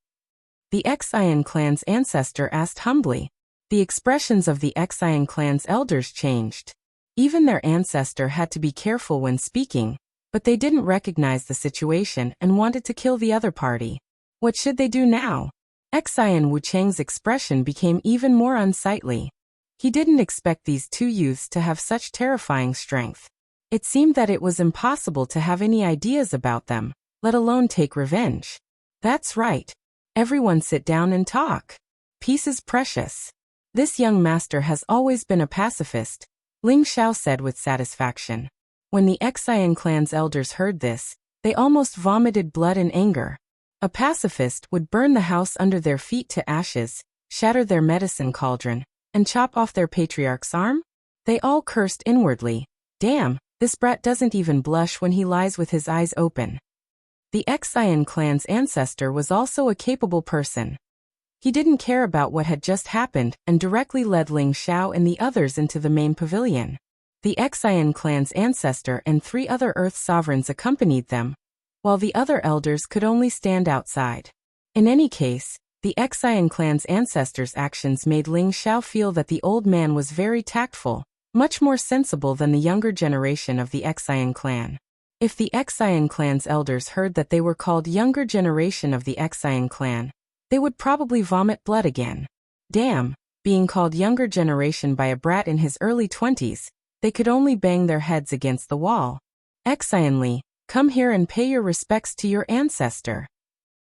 The Xian clan's ancestor asked humbly. The expressions of the Xian clan's elders changed. Even their ancestor had to be careful when speaking, but they didn't recognize the situation and wanted to kill the other party. What should they do now? Xian Wucheng's expression became even more unsightly. He didn't expect these two youths to have such terrifying strength. It seemed that it was impossible to have any ideas about them, let alone take revenge. "That's right. Everyone sit down and talk. Peace is precious. This young master has always been a pacifist," Ling Xiao said with satisfaction. When the Xian clan's elders heard this, they almost vomited blood in anger. A pacifist would burn the house under their feet to ashes, shatter their medicine cauldron, and chop off their patriarch's arm? They all cursed inwardly. Damn, this brat doesn't even blush when he lies with his eyes open. The Xian clan's ancestor was also a capable person. He didn't care about what had just happened and directly led Ling Xiao and the others into the main pavilion. The Xian clan's ancestor and 3 other Earth sovereigns accompanied them, while the other elders could only stand outside. In any case, the Xian clan's ancestors' actions made Ling Xiao feel that the old man was very tactful, much more sensible than the younger generation of the Xian clan. If the Xian clan's elders heard that they were called younger generation of the Xian clan, they would probably vomit blood again. Damn, being called younger generation by a brat in his early 20s, they could only bang their heads against the wall. Xian Li, come here and pay your respects to your ancestor.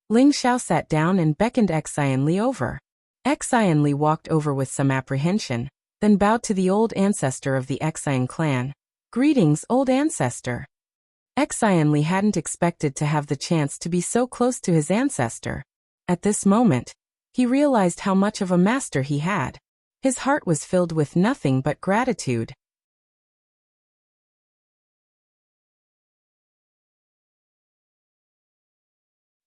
Ling Xiao sat down and beckoned Xian Li over. Xian Li walked over with some apprehension, then bowed to the old ancestor of the Xian clan. Greetings, old ancestor. Xian Li hadn't expected to have the chance to be so close to his ancestor. At this moment, he realized how much of a master he had. His heart was filled with nothing but gratitude.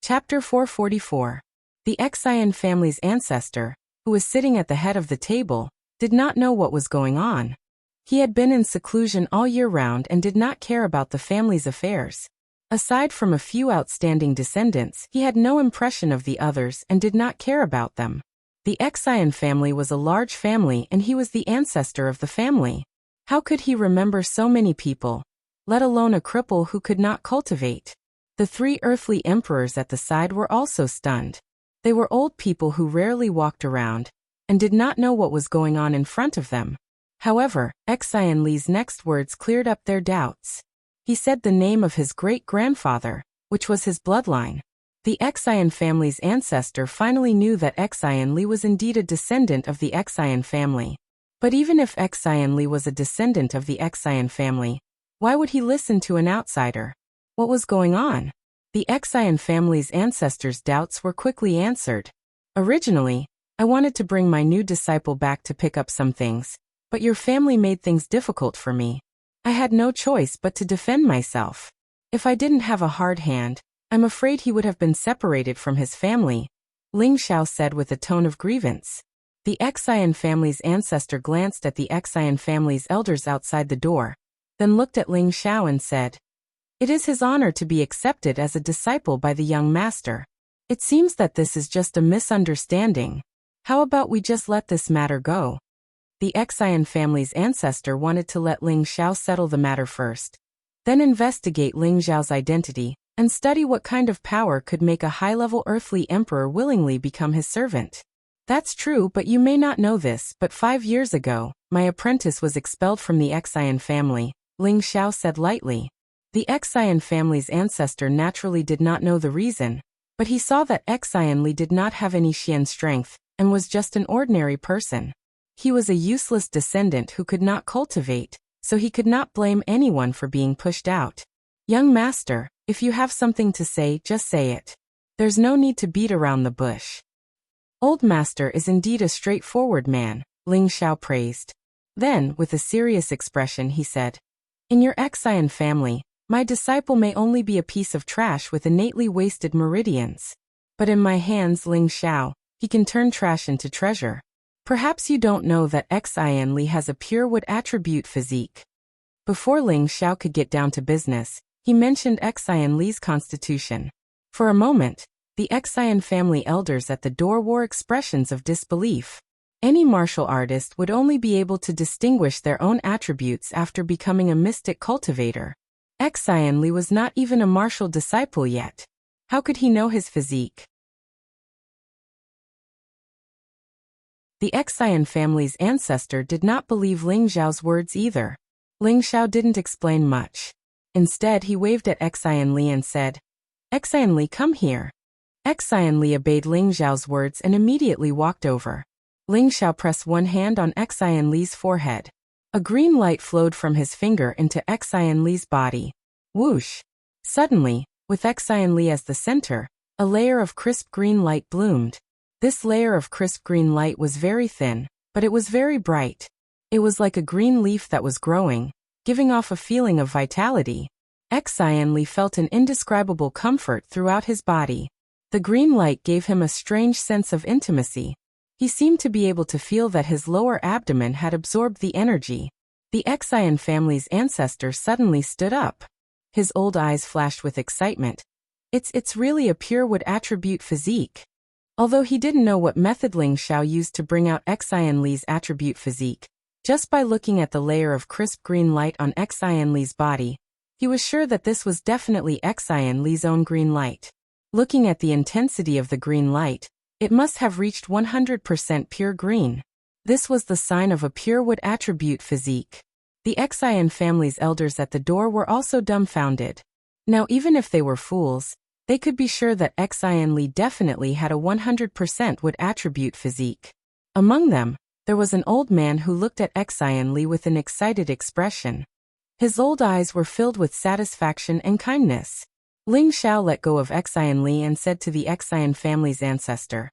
Chapter 444. The Xian family's ancestor, who was sitting at the head of the table, did not know what was going on. He had been in seclusion all year round and did not care about the family's affairs. Aside from a few outstanding descendants, he had no impression of the others and did not care about them. The Xian family was a large family and he was the ancestor of the family. How could he remember so many people, let alone a cripple who could not cultivate? The 3 earthly emperors at the side were also stunned. They were old people who rarely walked around and did not know what was going on in front of them. However, Xian Li's next words cleared up their doubts. He said the name of his great-grandfather, which was his bloodline. The Xian family's ancestor finally knew that Xian Li was indeed a descendant of the Xian family. But even if Xian Li was a descendant of the Xian family, why would he listen to an outsider? What was going on? The Xian family's ancestors' doubts were quickly answered. Originally, I wanted to bring my new disciple back to pick up some things, but your family made things difficult for me. I had no choice but to defend myself. If I didn't have a hard hand, I'm afraid he would have been separated from his family, Ling Xiao said with a tone of grievance. The Xian family's ancestor glanced at the Xian family's elders outside the door, then looked at Ling Xiao and said, "It is his honor to be accepted as a disciple by the young master. It seems that this is just a misunderstanding. How about we just let this matter go?" The Xian family's ancestor wanted to let Ling Xiao settle the matter first, then investigate Ling Xiao's identity, and study what kind of power could make a high-level earthly emperor willingly become his servant. That's true, but you may not know this, but 5 years ago, my apprentice was expelled from the Xian family, Ling Xiao said lightly. The Xian family's ancestor naturally did not know the reason, but he saw that Xian Li did not have any Xian strength, and was just an ordinary person. He was a useless descendant who could not cultivate, so he could not blame anyone for being pushed out. Young master, if you have something to say, just say it. There's no need to beat around the bush. Old master is indeed a straightforward man, Ling Xiao praised. Then, with a serious expression, he said, "In your Xian family, my disciple may only be a piece of trash with innately wasted meridians. But in my hands, Ling Xiao, he can turn trash into treasure. Perhaps you don't know that Xian Li has a pure wood attribute physique." Before Ling Xiao could get down to business, he mentioned Xian Li's constitution. For a moment, the Xian family elders at the door wore expressions of disbelief. Any martial artist would only be able to distinguish their own attributes after becoming a mystic cultivator. Xian Li was not even a martial disciple yet. How could he know his physique? The Xian family's ancestor did not believe Ling Xiao's words either. Ling Xiao didn't explain much. Instead, he waved at Xian Li and said, "Xian Li, come here." Xian Li obeyed Ling Xiao's words and immediately walked over. Ling Xiao pressed one hand on Xian Li's forehead. A green light flowed from his finger into Xian Li's body. Whoosh! Suddenly, with Xian Li as the center, a layer of crisp green light bloomed. This layer of crisp green light was very thin, but it was very bright. It was like a green leaf that was growing, giving off a feeling of vitality. Xian Li felt an indescribable comfort throughout his body. The green light gave him a strange sense of intimacy. He seemed to be able to feel that his lower abdomen had absorbed the energy. The Xian family's ancestor suddenly stood up. His old eyes flashed with excitement. It's really a pure wood attribute physique. Although he didn't know what method Ling Xiao used to bring out Xian Li's attribute physique, just by looking at the layer of crisp green light on Xian Li's body, he was sure that this was definitely Xian Li's own green light. Looking at the intensity of the green light, it must have reached 100% pure green. This was the sign of a pure wood attribute physique. The Xian family's elders at the door were also dumbfounded. Now even if they were fools, they could be sure that Xian Li definitely had a 100% wood attribute physique. Among them, there was an old man who looked at Xian Li with an excited expression. His old eyes were filled with satisfaction and kindness. Ling Xiao let go of Xian Li and said to the Xian family's ancestor,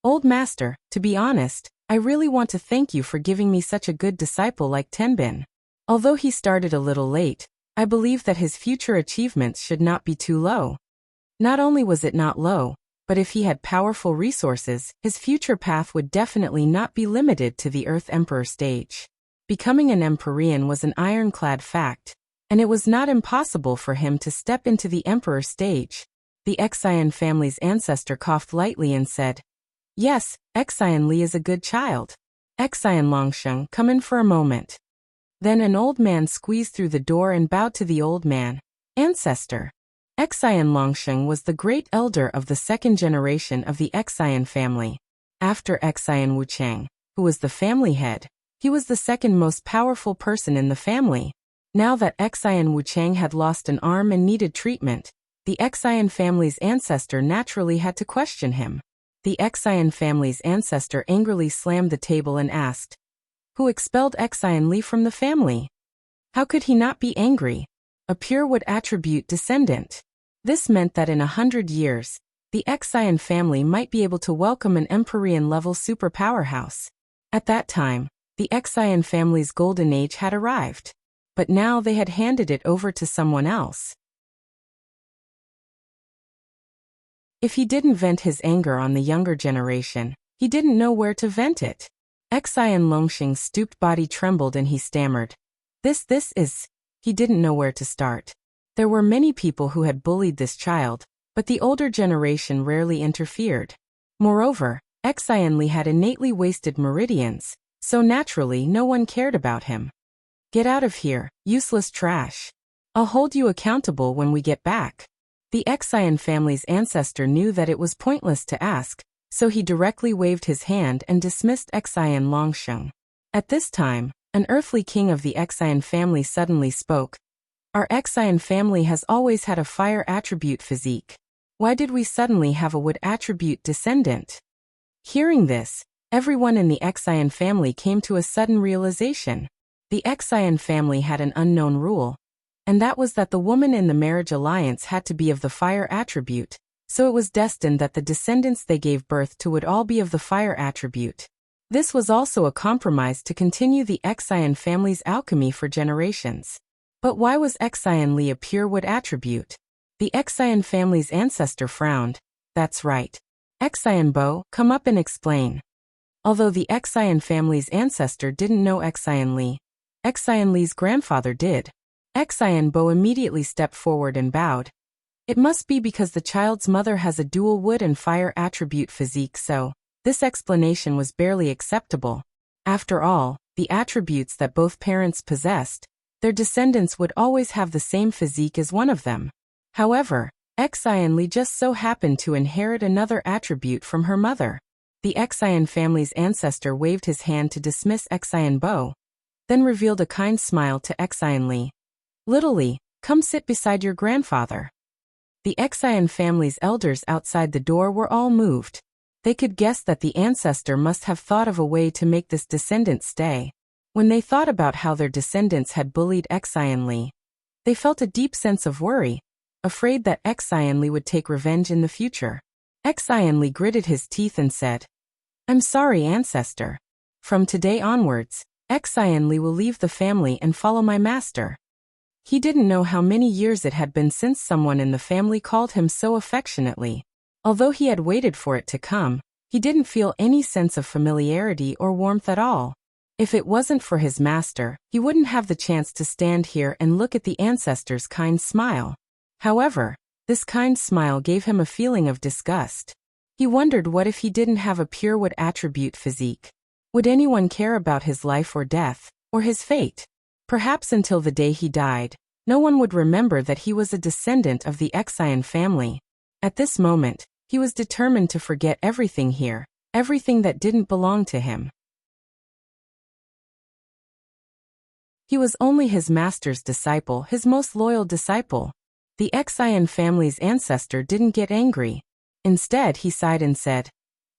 "Old master, to be honest, I really want to thank you for giving me such a good disciple like Tenbin. Although he started a little late, I believe that his future achievements should not be too low." Not only was it not low, but if he had powerful resources, his future path would definitely not be limited to the Earth Emperor stage. Becoming an Empyrean was an ironclad fact, and it was not impossible for him to step into the Emperor stage. The Xian family's ancestor coughed lightly and said, "Yes, Xian Li is a good child. Xian Longsheng, come in for a moment." Then an old man squeezed through the door and bowed to the old man. "Ancestor." Xian Longsheng was the great elder of the second generation of the Xian family. After Xian Wuchang, who was the family head, he was the second most powerful person in the family. Now that Xian Wuchang had lost an arm and needed treatment, the Xian family's ancestor naturally had to question him. The Xian family's ancestor angrily slammed the table and asked, "Who expelled Xian Li from the family?" How could he not be angry? A pure wood attribute descendant. This meant that in 100 years, the Xian family might be able to welcome an Empyrean-level super powerhouse. At that time, the Xian family's golden age had arrived. But now they had handed it over to someone else. If he didn't vent his anger on the younger generation, he didn't know where to vent it. Xian Longsheng's stooped body trembled and he stammered. This is... He didn't know where to start. There were many people who had bullied this child, but the older generation rarely interfered. Moreover, Xian Li had innately wasted meridians, so naturally no one cared about him. "Get out of here, useless trash. I'll hold you accountable when we get back." The Xian family's ancestor knew that it was pointless to ask, so he directly waved his hand and dismissed Xian Longsheng. At this time, an earthly king of the Xian family suddenly spoke. "Our Xian family has always had a fire attribute physique. Why did we suddenly have a wood attribute descendant?" Hearing this, everyone in the Xian family came to a sudden realization. The Xian family had an unknown rule, and that was that the woman in the marriage alliance had to be of the fire attribute, so it was destined that the descendants they gave birth to would all be of the fire attribute. This was also a compromise to continue the Xian family's alchemy for generations. But why was Xian Li a pure wood attribute? The Xian family's ancestor frowned. "That's right. Xian Bo, come up and explain." Although the Xian family's ancestor didn't know Xian Li, Xian Li's grandfather did. Xian Bo immediately stepped forward and bowed. It must be because the child's mother has a dual wood and fire attribute physique, so this explanation was barely acceptable. After all, the attributes that both parents possessed, their descendants would always have the same physique as one of them. However, Xian Li just so happened to inherit another attribute from her mother. The Xian family's ancestor waved his hand to dismiss Xian Bo, then revealed a kind smile to Xian Li. "Little Li, come sit beside your grandfather." The Xian family's elders outside the door were all moved. They could guess that the ancestor must have thought of a way to make this descendant stay. When they thought about how their descendants had bullied Xian Li, they felt a deep sense of worry, afraid that Xian Li would take revenge in the future. Xian Li gritted his teeth and said, "I'm sorry, ancestor. From today onwards, Xian Li will leave the family and follow my master." He didn't know how many years it had been since someone in the family called him so affectionately. Although he had waited for it to come, he didn't feel any sense of familiarity or warmth at all. If it wasn't for his master, he wouldn't have the chance to stand here and look at the ancestor's kind smile. However, this kind smile gave him a feeling of disgust. He wondered what if he didn't have a pure wood attribute physique. Would anyone care about his life or death, or his fate? Perhaps until the day he died, no one would remember that he was a descendant of the Wuxia family. At this moment, he was determined to forget everything here, everything that didn't belong to him. He was only his master's disciple, his most loyal disciple. The Wuxia family's ancestor didn't get angry. Instead, he sighed and said,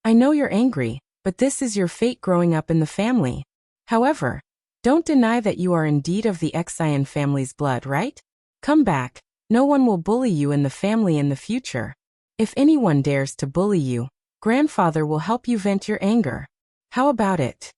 "I know you're angry, but this is your fate growing up in the family. However, don't deny that you are indeed of the Wuxia family's blood, right? Come back. No one will bully you in the family in the future. If anyone dares to bully you, grandfather will help you vent your anger. How about it?"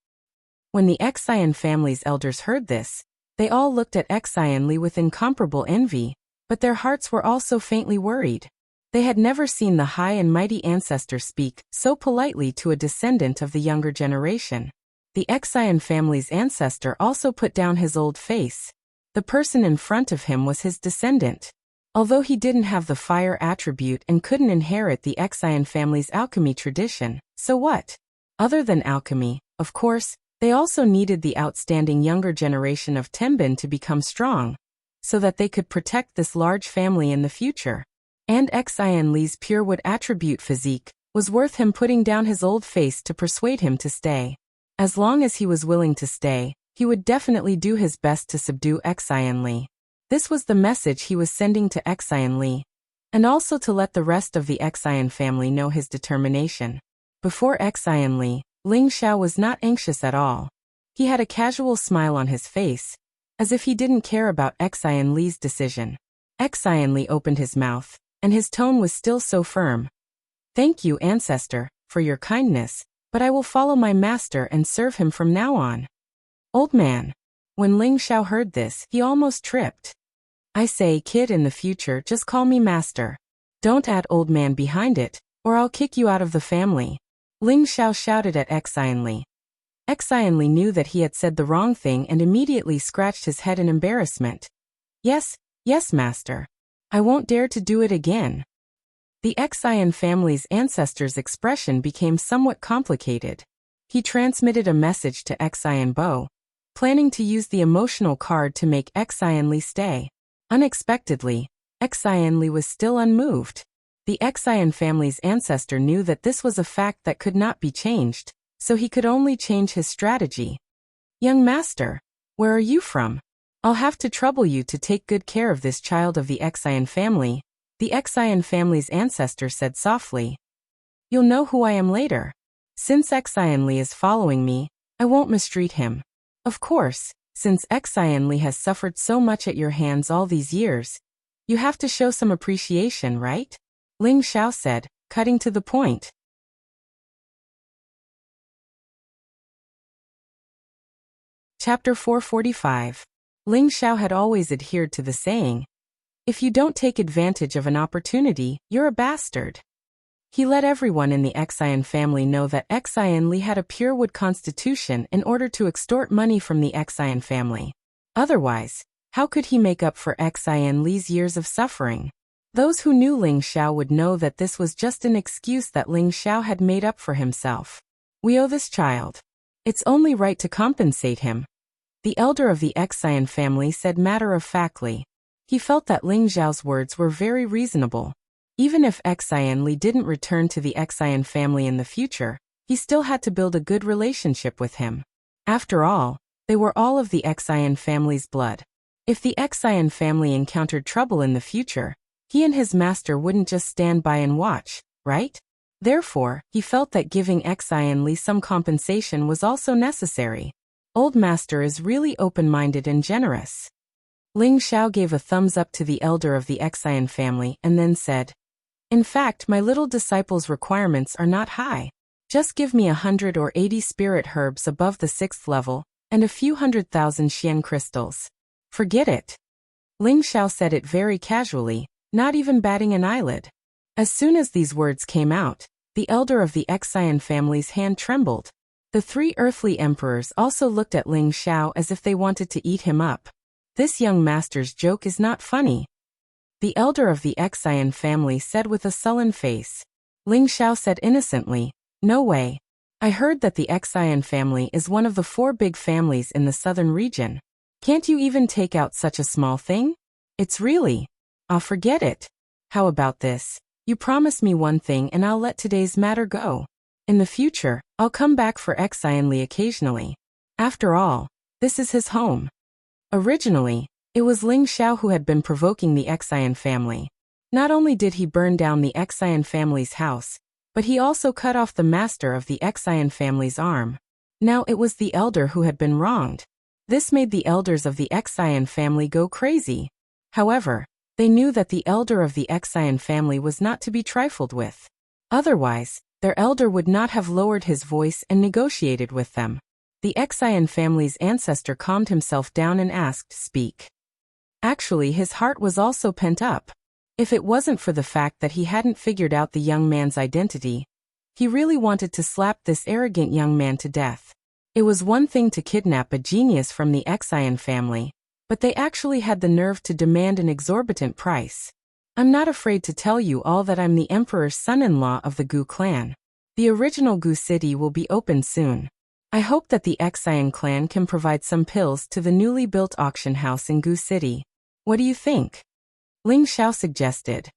When the Wuxia family's elders heard this, they all looked at Wuxia with incomparable envy, but their hearts were also faintly worried. They had never seen the high and mighty ancestor speak so politely to a descendant of the younger generation. The Wuxia family's ancestor also put down his old face. The person in front of him was his descendant. Although he didn't have the fire attribute and couldn't inherit the Wuxia family's alchemy tradition, so what? Other than alchemy, of course, they also needed the outstanding younger generation of Tenbin to become strong, so that they could protect this large family in the future. And Wuxia's pure wood attribute physique was worth him putting down his old face to persuade him to stay. As long as he was willing to stay, he would definitely do his best to subdue Wuxia. This was the message he was sending to Wuxia, and also to let the rest of the Wuxia family know his determination. Before Wuxia, Ling Xiao was not anxious at all. He had a casual smile on his face, as if he didn't care about Wuxia's decision. Wuxia opened his mouth, and his tone was still so firm. "Thank you, ancestor, for your kindness, but I will follow my master and serve him from now on." "Old man." When Ling Xiao heard this, he almost tripped. "I say, kid, in the future, just call me master. Don't add old man behind it, or I'll kick you out of the family." Ling Xiao shouted at Wuxia. Wuxia knew that he had said the wrong thing and immediately scratched his head in embarrassment. Yes, master. I won't dare to do it again." The Wuxia family's ancestor's expression became somewhat complicated. He transmitted a message to Wuxia Bo, planning to use the emotional card to make Wuxia stay. Unexpectedly, Wuxia was still unmoved. The Wuxia family's ancestor knew that this was a fact that could not be changed, so he could only change his strategy. "Young master, where are you from? I'll have to trouble you to take good care of this child of the Wuxia family," the Wuxia family's ancestor said softly. "You'll know who I am later. Since Wuxia is following me, I won't mistreat him. Of course, since Wuxia has suffered so much at your hands all these years, you have to show some appreciation, right?" Ling Xiao said, cutting to the point. Chapter 445. Ling Xiao had always adhered to the saying, "If you don't take advantage of an opportunity, you're a bastard." He let everyone in the Wuxia family know that Wuxia had a pure wood constitution in order to extort money from the Wuxia family. Otherwise, how could he make up for Wuxia's years of suffering? Those who knew Ling Xiao would know that this was just an excuse that Ling Xiao had made up for himself. "We owe this child. It's only right to compensate him," the elder of the Wuxia family said matter-of-factly. He felt that Ling Xiao's words were very reasonable. Even if Wuxia didn't return to the Wuxia family in the future, he still had to build a good relationship with him. After all, they were all of the Wuxia family's blood. If the Wuxia family encountered trouble in the future, he and his master wouldn't just stand by and watch, right? Therefore, he felt that giving Wuxia some compensation was also necessary. Old master is really open-minded and generous. Ling Xiao gave a thumbs up to the elder of the Wuxia family and then said, "In fact, my little disciple's requirements are not high. Just give me 100 or 80 spirit herbs above the 6th level, and a few 100,000 Xian crystals. Forget it." Ling Xiao said it very casually, not even batting an eyelid. As soon as these words came out, the elder of the Wuxia family's hand trembled. The three earthly emperors also looked at Ling Xiao as if they wanted to eat him up. This young master's joke is not funny. The elder of the Xian family said with a sullen face. Ling Xiao said innocently, "No way. I heard that the Xian family is one of the 4 big families in the southern region. Can't you even take out such a small thing? It's really... forget it. How about this? You promise me one thing and I'll let today's matter go. In the future, I'll come back for Xian Li occasionally. After all, this is his home." Originally, it was Ling Xiao who had been provoking the Xian family. Not only did he burn down the Xian family's house, but he also cut off the master of the Xian family's arm. Now it was the elder who had been wronged. This made the elders of the Xian family go crazy. However, they knew that the elder of the Xian family was not to be trifled with. Otherwise, their elder would not have lowered his voice and negotiated with them. The Xian family's ancestor calmed himself down and asked, "Speak." Actually, his heart was also pent up. If it wasn't for the fact that he hadn't figured out the young man's identity, he really wanted to slap this arrogant young man to death. It was one thing to kidnap a genius from the Xian family, but they actually had the nerve to demand an exorbitant price. "I'm not afraid to tell you all that I'm the emperor's son-in-law of the Gu clan. The original Gu city will be opened soon. I hope that the Xian clan can provide some pills to the newly built auction house in Gu city. What do you think?" Ling Xiao suggested.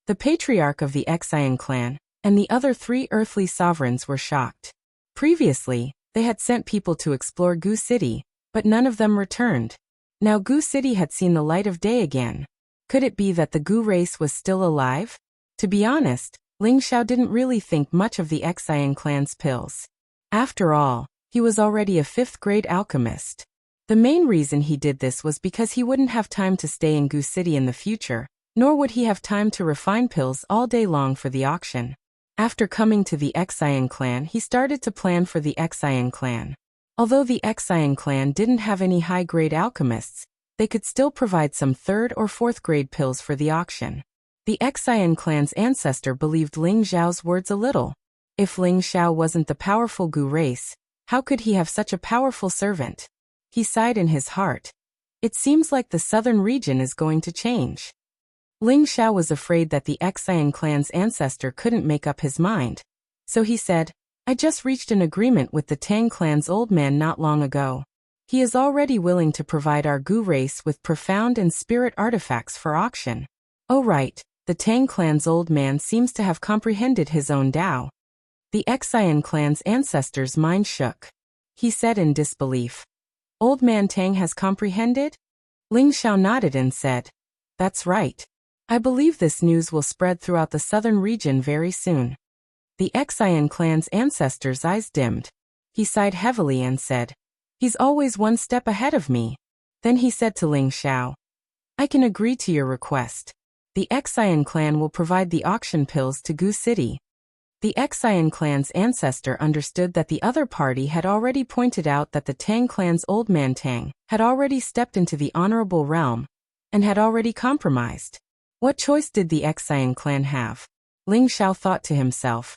The patriarch of the Xian clan and the other 3 earthly sovereigns were shocked. Previously, they had sent people to explore Gu city, but none of them returned. Now Gu city had seen the light of day again. Could it be that the Gu race was still alive? To be honest, Ling Xiao didn't really think much of the Xian clan's pills. After all, he was already a 5th-grade alchemist. The main reason he did this was because he wouldn't have time to stay in Gu city in the future, nor would he have time to refine pills all day long for the auction. After coming to the Xian clan, he started to plan for the Xian clan. Although the Xian clan didn't have any high-grade alchemists, they could still provide some 3rd or 4th-grade pills for the auction. The Xian clan's ancestor believed Ling Xiao's words a little. If Ling Xiao wasn't the powerful Gu race, how could he have such a powerful servant? He sighed in his heart. It seems like the southern region is going to change. Ling Xiao was afraid that the Xian clan's ancestor couldn't make up his mind. So he said, "I just reached an agreement with the Tang clan's old man not long ago. He is already willing to provide our Gu race with profound and spirit artifacts for auction." Oh right, the Tang clan's old man seems to have comprehended his own Tao. The Xian clan's ancestor's mind shook. He said in disbelief, "Old man Tang has comprehended?" Ling Xiao nodded and said, "That's right. I believe this news will spread throughout the southern region very soon." The Xian clan's ancestor's eyes dimmed. He sighed heavily and said, "He's always one step ahead of me." Then he said to Ling Xiao, "I can agree to your request. The Xian clan will provide the auction pills to Gu city." The Xian clan's ancestor understood that the other party had already pointed out that the Tang clan's old man Tang had already stepped into the honorable realm and had already compromised. What choice did the Xian clan have? Ling Xiao thought to himself,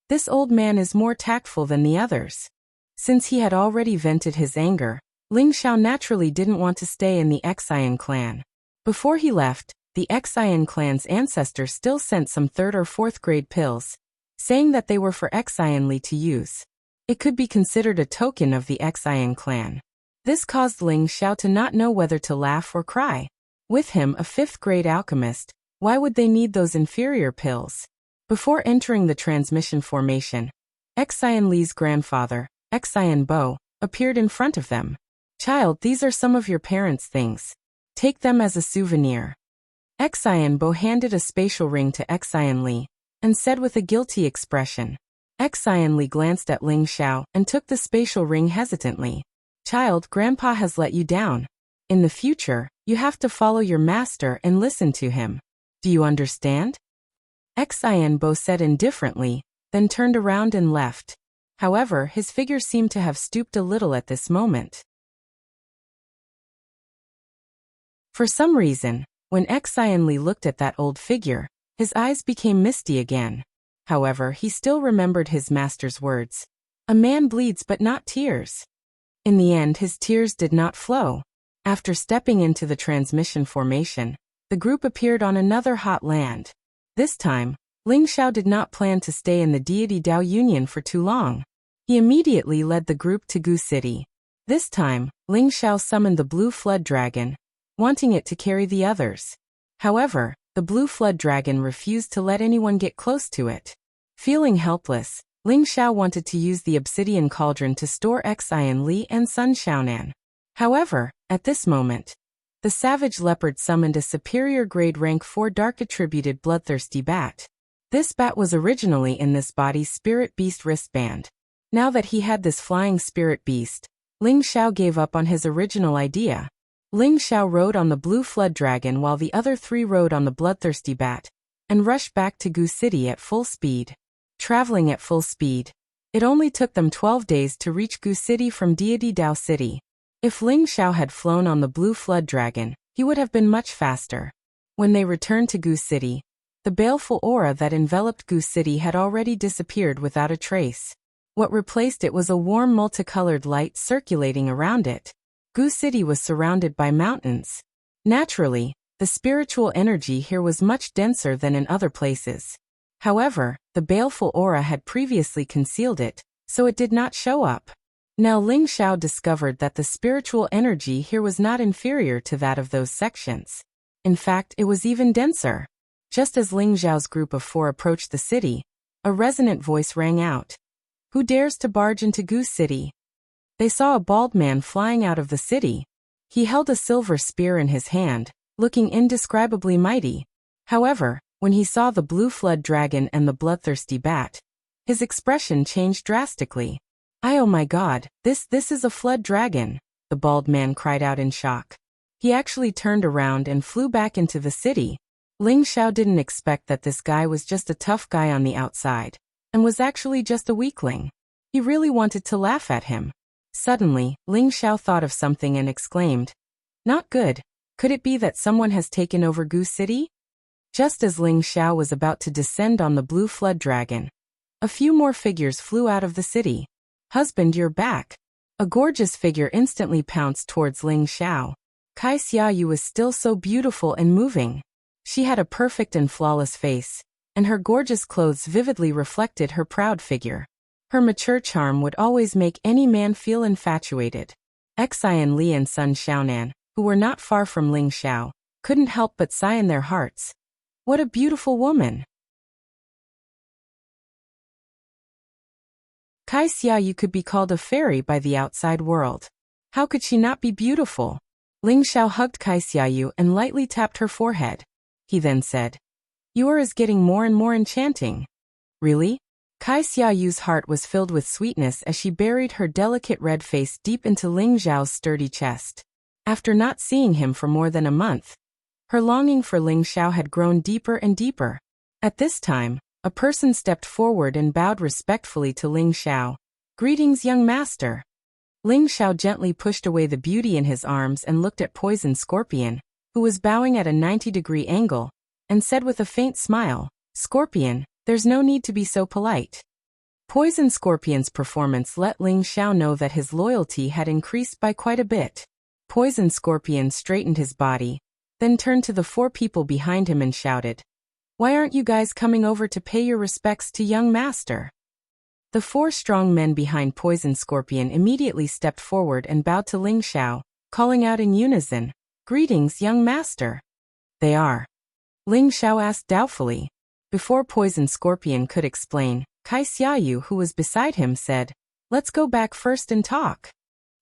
"This old man is more tactful than the others." Since he had already vented his anger, Ling Xiao naturally didn't want to stay in the Xian clan. Before he left, the Xian clan's ancestor still sent some 3rd or 4th-grade pills, saying that they were for Xian Li to use. It could be considered a token of the Xian clan. This caused Ling Xiao to not know whether to laugh or cry. With him, a 5th-grade alchemist, why would they need those inferior pills? Before entering the transmission formation, Xian Li's grandfather, Xian Bo, appeared in front of them. "Child, these are some of your parents' things. Take them as a souvenir." Xian Bo handed a spatial ring to Xian Li and said with a guilty expression. Xian Li glanced at Ling Xiao and took the spatial ring hesitantly. "Child, Grandpa has let you down. In the future, you have to follow your master and listen to him. Do you understand?" Xian Bo said indifferently, then turned around and left. However, his figure seemed to have stooped a little at this moment. For some reason, when Xian Li looked at that old figure, his eyes became misty again. However, he still remembered his master's words. A man bleeds but not tears. In the end, his tears did not flow. After stepping into the transmission formation, the group appeared on another hot land. This time, Ling Xiao did not plan to stay in the Deity Dao Union for too long. He immediately led the group to Gu City. This time, Ling Xiao summoned the blue flood dragon, wanting it to carry the others. However, the blue flood dragon refused to let anyone get close to it. Feeling helpless, Ling Xiao wanted to use the obsidian cauldron to store Xian Li and Sun Xiaonan. However, at this moment, the savage leopard summoned a superior grade rank 4 dark attributed bloodthirsty bat. This bat was originally in this body's spirit beast wristband. Now that he had this flying spirit beast, Ling Xiao gave up on his original idea. Ling Xiao rode on the blue flood dragon while the other three rode on the bloodthirsty bat, and rushed back to Gu City at full speed. Traveling at full speed, it only took them 12 days to reach Gu City from Deity Dao City. If Ling Xiao had flown on the blue flood dragon, he would have been much faster. When they returned to Gu City, the baleful aura that enveloped Gu City had already disappeared without a trace. What replaced it was a warm multicolored light circulating around it. Gu City was surrounded by mountains. Naturally, the spiritual energy here was much denser than in other places. However, the baleful aura had previously concealed it, so it did not show up. Now Ling Xiao discovered that the spiritual energy here was not inferior to that of those sections. In fact, it was even denser. Just as Ling Xiao's group of 4 approached the city, a resonant voice rang out. Who dares to barge into Gu City? They saw a bald man flying out of the city. He held a silver spear in his hand, looking indescribably mighty. However, when he saw the blue flood dragon and the bloodthirsty bat, his expression changed drastically. Oh my god, this is a flood dragon, the bald man cried out in shock. He actually turned around and flew back into the city. Ling Xiao didn't expect that this guy was just a tough guy on the outside, and was actually just a weakling. He really wanted to laugh at him. Suddenly, Ling Xiao thought of something and exclaimed, "Not good. Could it be that someone has taken over Gu City?" Just as Ling Xiao was about to descend on the blue flood dragon, a few more figures flew out of the city. "Husband, you're back." A gorgeous figure instantly pounced towards Ling Xiao. Kai Xiaoyu was still so beautiful and moving. She had a perfect and flawless face, and her gorgeous clothes vividly reflected her proud figure. Her mature charm would always make any man feel infatuated. Xian Li and Sun Xiaonan, who were not far from Ling Xiao, couldn't help but sigh in their hearts. What a beautiful woman! Kai Xiaoyu could be called a fairy by the outside world. How could she not be beautiful? Ling Xiao hugged Kai Xiaoyu and lightly tapped her forehead. He then said, "Yours is getting more and more enchanting." Really? Kai Xiaoyu's heart was filled with sweetness as she buried her delicate red face deep into Ling Xiao's sturdy chest. After not seeing him for more than a month, her longing for Ling Xiao had grown deeper and deeper. At this time, a person stepped forward and bowed respectfully to Ling Xiao. "Greetings, young master." Ling Xiao gently pushed away the beauty in his arms and looked at Poison Scorpion, who was bowing at a 90-degree angle, and said with a faint smile, "Scorpion, there's no need to be so polite." Poison Scorpion's performance let Ling Xiao know that his loyalty had increased by quite a bit. Poison Scorpion straightened his body, then turned to the 4 people behind him and shouted, "Why aren't you guys coming over to pay your respects to young master?" The 4 strong men behind Poison Scorpion immediately stepped forward and bowed to Ling Xiao, calling out in unison, "Greetings, young master." "They are?" Ling Xiao asked doubtfully. Before Poison Scorpion could explain, Kai Xiaoyu, who was beside him, said, "Let's go back first and talk."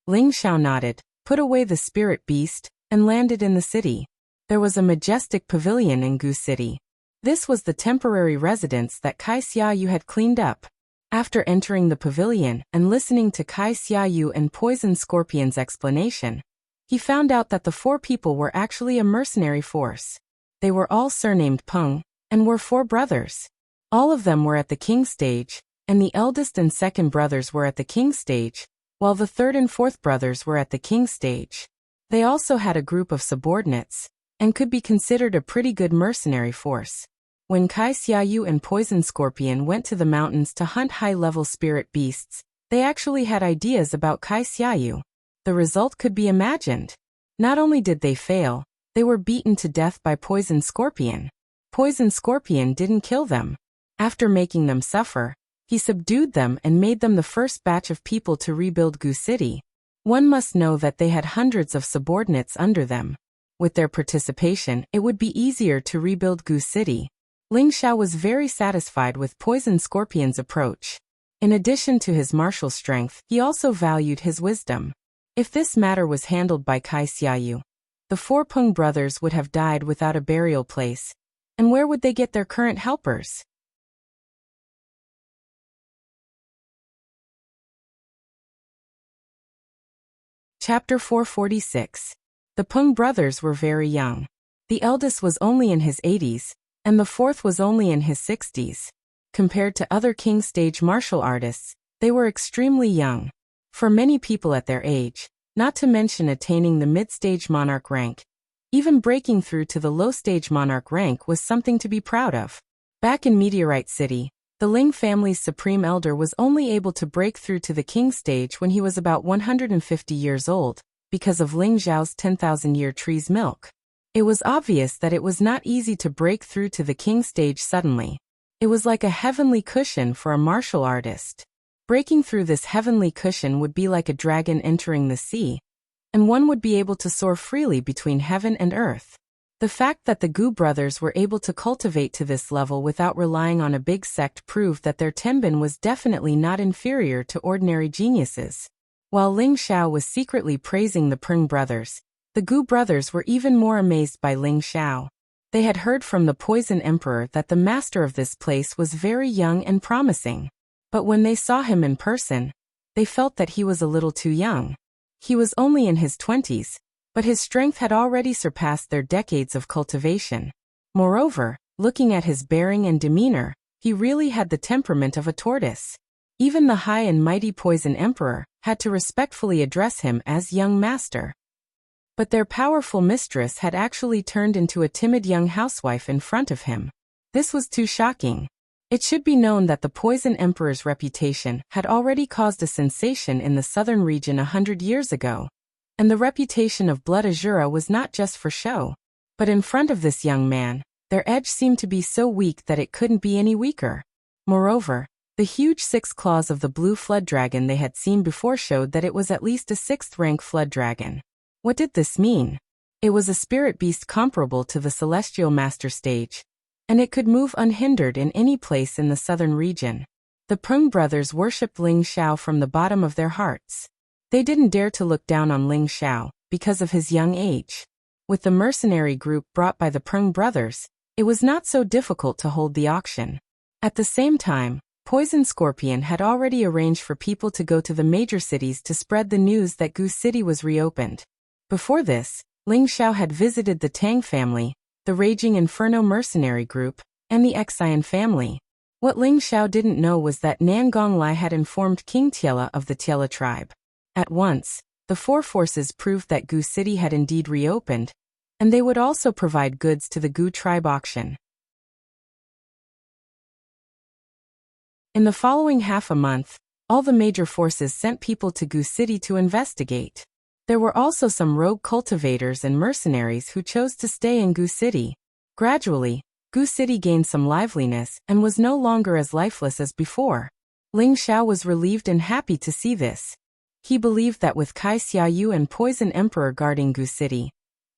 Ling Xiao nodded, put away the spirit beast, and landed in the city. There was a majestic pavilion in Gu City. This was the temporary residence that Kai Xiaoyu had cleaned up. After entering the pavilion and listening to Kai Xiaoyu and Poison Scorpion's explanation, he found out that the 4 people were actually a mercenary force. They were all surnamed Peng, and were 4 brothers. All of them were at the king stage, and the eldest and second brothers were at the king stage, while the third and fourth brothers were at the king stage. They also had a group of subordinates, and could be considered a pretty good mercenary force. When Kai Xiaoyu and Poison Scorpion went to the mountains to hunt high-level spirit beasts, they actually had ideas about Kai Xiaoyu. The result could be imagined. Not only did they fail, they were beaten to death by Poison Scorpion. Poison Scorpion didn't kill them. After making them suffer, he subdued them and made them the first batch of people to rebuild Gu City. One must know that they had hundreds of subordinates under them. With their participation, it would be easier to rebuild Gu City. Ling Xiao was very satisfied with Poison Scorpion's approach. In addition to his martial strength, he also valued his wisdom. If this matter was handled by Kai Xiaoyu, the four Peng brothers would have died without a burial place. And where would they get their current helpers? Chapter 446. The Peng brothers were very young. The eldest was only in his 80s, and the fourth was only in his 60s. Compared to other king stage martial artists, they were extremely young. For many people at their age, not to mention attaining the mid-stage monarch rank, even breaking through to the low-stage monarch rank was something to be proud of. Back in Meteorite City, the Ling family's supreme elder was only able to break through to the king stage when he was about 150 years old, because of Ling Zhao's 10,000-year tree's milk. It was obvious that it was not easy to break through to the king stage suddenly. It was like a heavenly cushion for a martial artist. Breaking through this heavenly cushion would be like a dragon entering the sea, and one would be able to soar freely between heaven and earth. The fact that the Gu brothers were able to cultivate to this level without relying on a big sect proved that their tenbin was definitely not inferior to ordinary geniuses. While Ling Xiao was secretly praising the Peng brothers, the Gu brothers were even more amazed by Ling Xiao. They had heard from the Poison Emperor that the master of this place was very young and promising. But when they saw him in person, they felt that he was a little too young. He was only in his 20s, but his strength had already surpassed their decades of cultivation. Moreover, looking at his bearing and demeanor, he really had the temperament of a tortoise. Even the high and mighty Poison Emperor had to respectfully address him as young master. But their powerful mistress had actually turned into a timid young housewife in front of him. This was too shocking. It should be known that the Poison Emperor's reputation had already caused a sensation in the southern region 100 years ago. And the reputation of Blood Azura was not just for show. But in front of this young man, their edge seemed to be so weak that it couldn't be any weaker. Moreover, the huge 6 claws of the blue flood dragon they had seen before showed that it was at least a 6th-rank flood dragon. What did this mean? It was a spirit beast comparable to the Celestial Master stage, and it could move unhindered in any place in the southern region. The Peng brothers worshipped Ling Xiao from the bottom of their hearts. They didn't dare to look down on Ling Xiao because of his young age. With the mercenary group brought by the Peng brothers, it was not so difficult to hold the auction. At the same time, Poison Scorpion had already arranged for people to go to the major cities to spread the news that Gu City was reopened. Before this, Ling Xiao had visited the Tang family, the Raging Inferno mercenary group, and the Xian family. What Ling Xiao didn't know was that Nan Gonglai had informed King Tiela of the Tiela tribe. At once, the 4 forces proved that Gu City had indeed reopened, and they would also provide goods to the Gu tribe auction. In the following half a month, all the major forces sent people to Gu City to investigate. There were also some rogue cultivators and mercenaries who chose to stay in Gu City. Gradually, Gu City gained some liveliness and was no longer as lifeless as before. Ling Xiao was relieved and happy to see this. He believed that with Kai Xiaoyu and Poison Emperor guarding Gu City,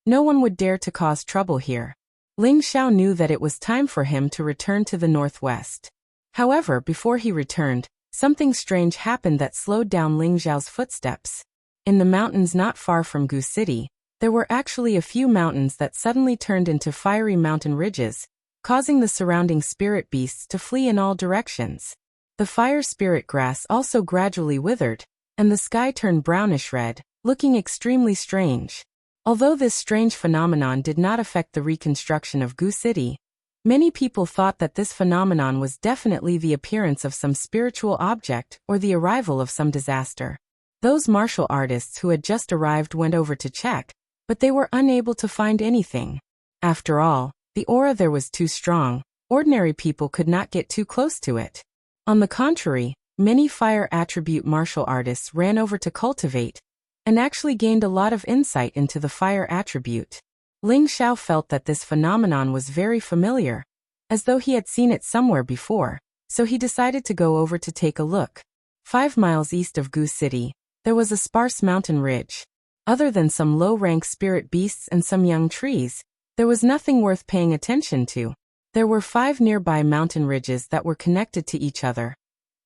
no one would dare to cause trouble here. Ling Xiao knew that it was time for him to return to the northwest. However, before he returned, something strange happened that slowed down Ling Xiao's footsteps. In the mountains not far from Gu City, there were actually a few mountains that suddenly turned into fiery mountain ridges, causing the surrounding spirit beasts to flee in all directions. The fire spirit grass also gradually withered, and the sky turned brownish-red, looking extremely strange. Although this strange phenomenon did not affect the reconstruction of Gu City, many people thought that this phenomenon was definitely the appearance of some spiritual object or the arrival of some disaster. Those martial artists who had just arrived went over to check, but they were unable to find anything. After all, the aura there was too strong, Ordinary people could not get too close to it. On the contrary, many fire attribute martial artists ran over to cultivate, and actually gained a lot of insight into the fire attribute. Ling Xiao felt that this phenomenon was very familiar, as though he had seen it somewhere before, so he decided to go over to take a look. 5 miles east of Gu City, there was a sparse mountain ridge. Other than some low-rank spirit beasts and some young trees, there was nothing worth paying attention to. There were 5 nearby mountain ridges that were connected to each other,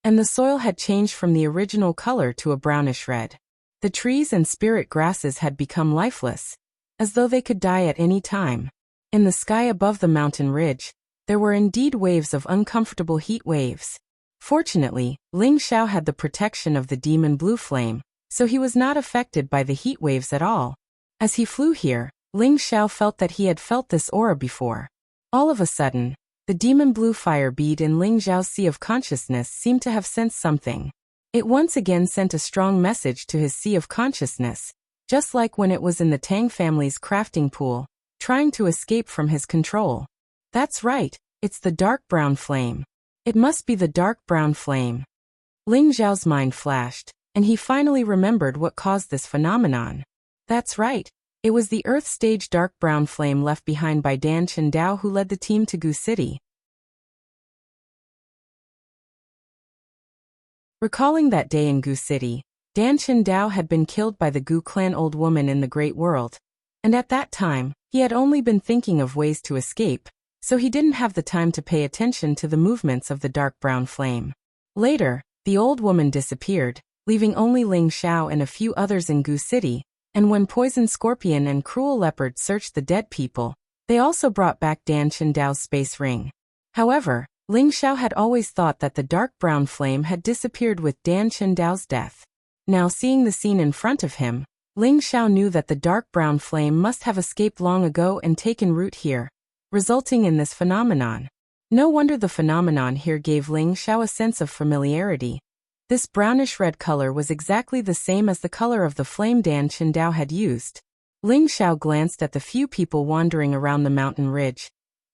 and the soil had changed from the original color to a brownish red. The trees and spirit grasses had become lifeless, as though they could die at any time. In the sky above the mountain ridge, there were indeed waves of uncomfortable heat waves. Fortunately, Ling Xiao had the protection of the demon blue flame, so he was not affected by the heat waves at all. As he flew here, Ling Xiao felt that he had felt this aura before. All of a sudden, the demon blue fire bead in Ling Xiao's sea of consciousness seemed to have sensed something. It once again sent a strong message to his sea of consciousness, just like when it was in the Tang family's crafting pool, trying to escape from his control. That's right, it's the dark brown flame. It must be the dark brown flame. Ling Xiao's mind flashed, and he finally remembered what caused this phenomenon. That's right, it was the Earth Stage dark brown flame left behind by Dan Chendao who led the team to Gu City. Recalling that day in Gu City, Dan Chendao had been killed by the Gu clan old woman in the Great World, and at that time, he had only been thinking of ways to escape, so he didn't have the time to pay attention to the movements of the dark brown flame. Later, the old woman disappeared, leaving only Ling Xiao and a few others in Gu City, and when Poison Scorpion and Cruel Leopard searched the dead people, they also brought back Dan Chendao's space ring. However, Ling Xiao had always thought that the dark brown flame had disappeared with Dan Chendao's death. Now seeing the scene in front of him, Ling Xiao knew that the dark brown flame must have escaped long ago and taken root here, resulting in this phenomenon. No wonder the phenomenon here gave Ling Xiao a sense of familiarity. This brownish-red color was exactly the same as the color of the flame Dan Chendao had used. Ling Xiao glanced at the few people wandering around the mountain ridge,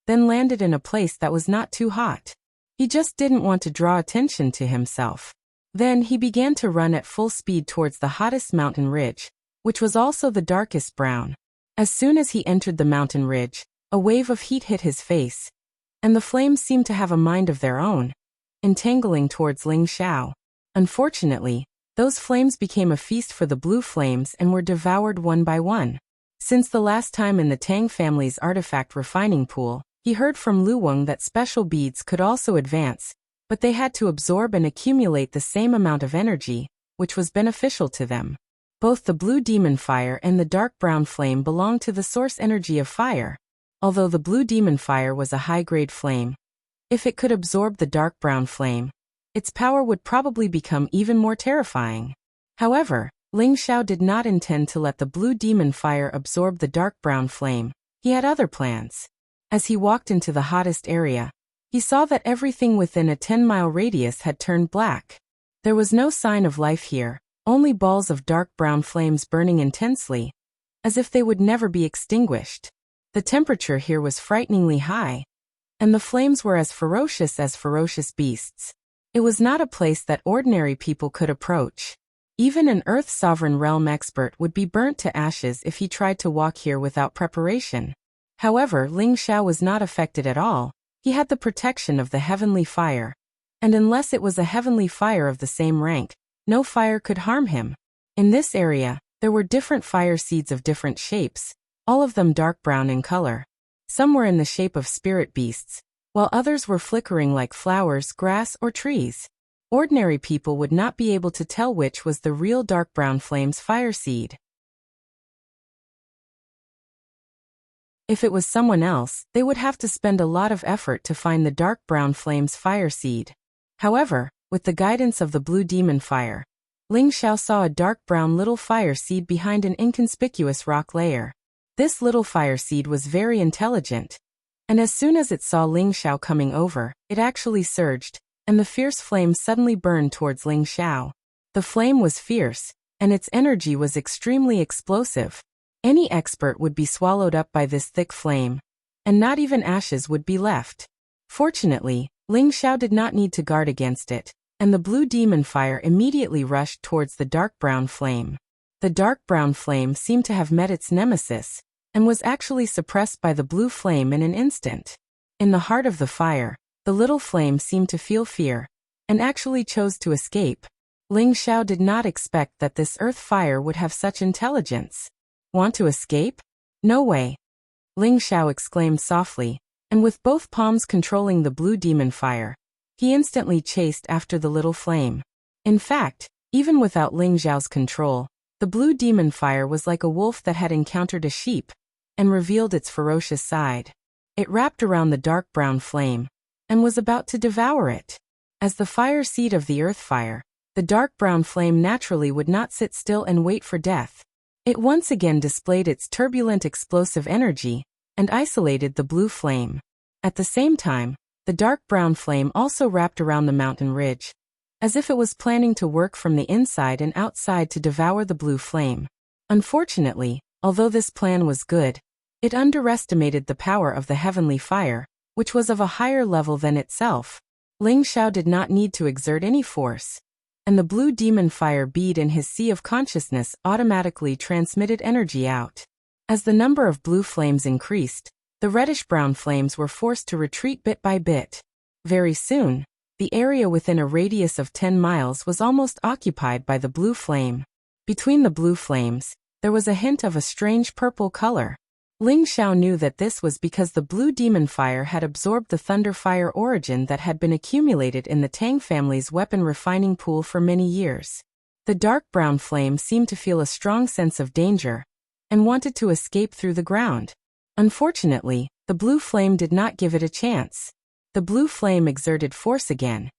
then landed in a place that was not too hot. He just didn't want to draw attention to himself. Then he began to run at full speed towards the hottest mountain ridge, which was also the darkest brown. As soon as he entered the mountain ridge, a wave of heat hit his face, and the flames seemed to have a mind of their own, entangling towards Ling Xiao. Unfortunately, those flames became a feast for the blue flames and were devoured one by one. Since the last time in the Tang family's artifact refining pool, he heard from Lu Weng that special beads could also advance, but they had to absorb and accumulate the same amount of energy, which was beneficial to them. Both the blue demon fire and the dark brown flame belonged to the source energy of fire. Although the blue demon fire was a high-grade flame, if it could absorb the dark brown flame, its power would probably become even more terrifying. However, Ling Xiao did not intend to let the blue demon fire absorb the dark brown flame. He had other plans. As he walked into the hottest area, he saw that everything within a 10-mile radius had turned black. There was no sign of life here, only balls of dark brown flames burning intensely, as if they would never be extinguished. The temperature here was frighteningly high, and the flames were as ferocious beasts. It was not a place that ordinary people could approach. Even an Earth Sovereign Realm expert would be burnt to ashes if he tried to walk here without preparation. However, Ling Xiao was not affected at all. He had the protection of the heavenly fire, and unless it was a heavenly fire of the same rank, no fire could harm him. In this area, there were different fire seeds of different shapes, all of them dark brown in color. Some were in the shape of spirit beasts, while others were flickering like flowers, grass, or trees. Ordinary people would not be able to tell which was the real dark brown flame's fire seed. If it was someone else, they would have to spend a lot of effort to find the dark brown flame's fire seed. However, with the guidance of the blue demon fire, Ling Xiao saw a dark brown little fire seed behind an inconspicuous rock layer. This little fire seed was very intelligent, and as soon as it saw Ling Xiao coming over, it actually surged, and the fierce flame suddenly burned towards Ling Xiao. The flame was fierce, and its energy was extremely explosive. Any expert would be swallowed up by this thick flame, and not even ashes would be left. Fortunately, Ling Xiao did not need to guard against it, and the blue demon fire immediately rushed towards the dark brown flame. The dark brown flame seemed to have met its nemesis, and was actually suppressed by the blue flame in an instant. In the heart of the fire, the little flame seemed to feel fear, and actually chose to escape. Ling Xiao did not expect that this earth fire would have such intelligence. Want to escape? No way. Ling Xiao exclaimed softly, and with both palms controlling the blue demon fire, he instantly chased after the little flame. In fact, even without Ling Xiao's control, the blue demon fire was like a wolf that had encountered a sheep, and revealed its ferocious side. It wrapped around the dark brown flame, and was about to devour it. As the fire seed of the earth fire, the dark brown flame naturally would not sit still and wait for death. It once again displayed its turbulent explosive energy, and isolated the blue flame. At the same time, the dark brown flame also wrapped around the mountain ridge, as if it was planning to work from the inside and outside to devour the blue flame. Unfortunately, although this plan was good, it underestimated the power of the heavenly fire, which was of a higher level than itself. Ling Xiao did not need to exert any force, and the blue demon fire bead in his sea of consciousness automatically transmitted energy out. As the number of blue flames increased, the reddish-brown flames were forced to retreat bit by bit. Very soon, the area within a radius of 10 miles was almost occupied by the blue flame. Between the blue flames, there was a hint of a strange purple color. Ling Xiao knew that this was because the blue demon fire had absorbed the thunder fire origin that had been accumulated in the Tang family's weapon refining pool for many years. The dark brown flame seemed to feel a strong sense of danger, and wanted to escape through the ground. Unfortunately, the blue flame did not give it a chance. The blue flame exerted force again,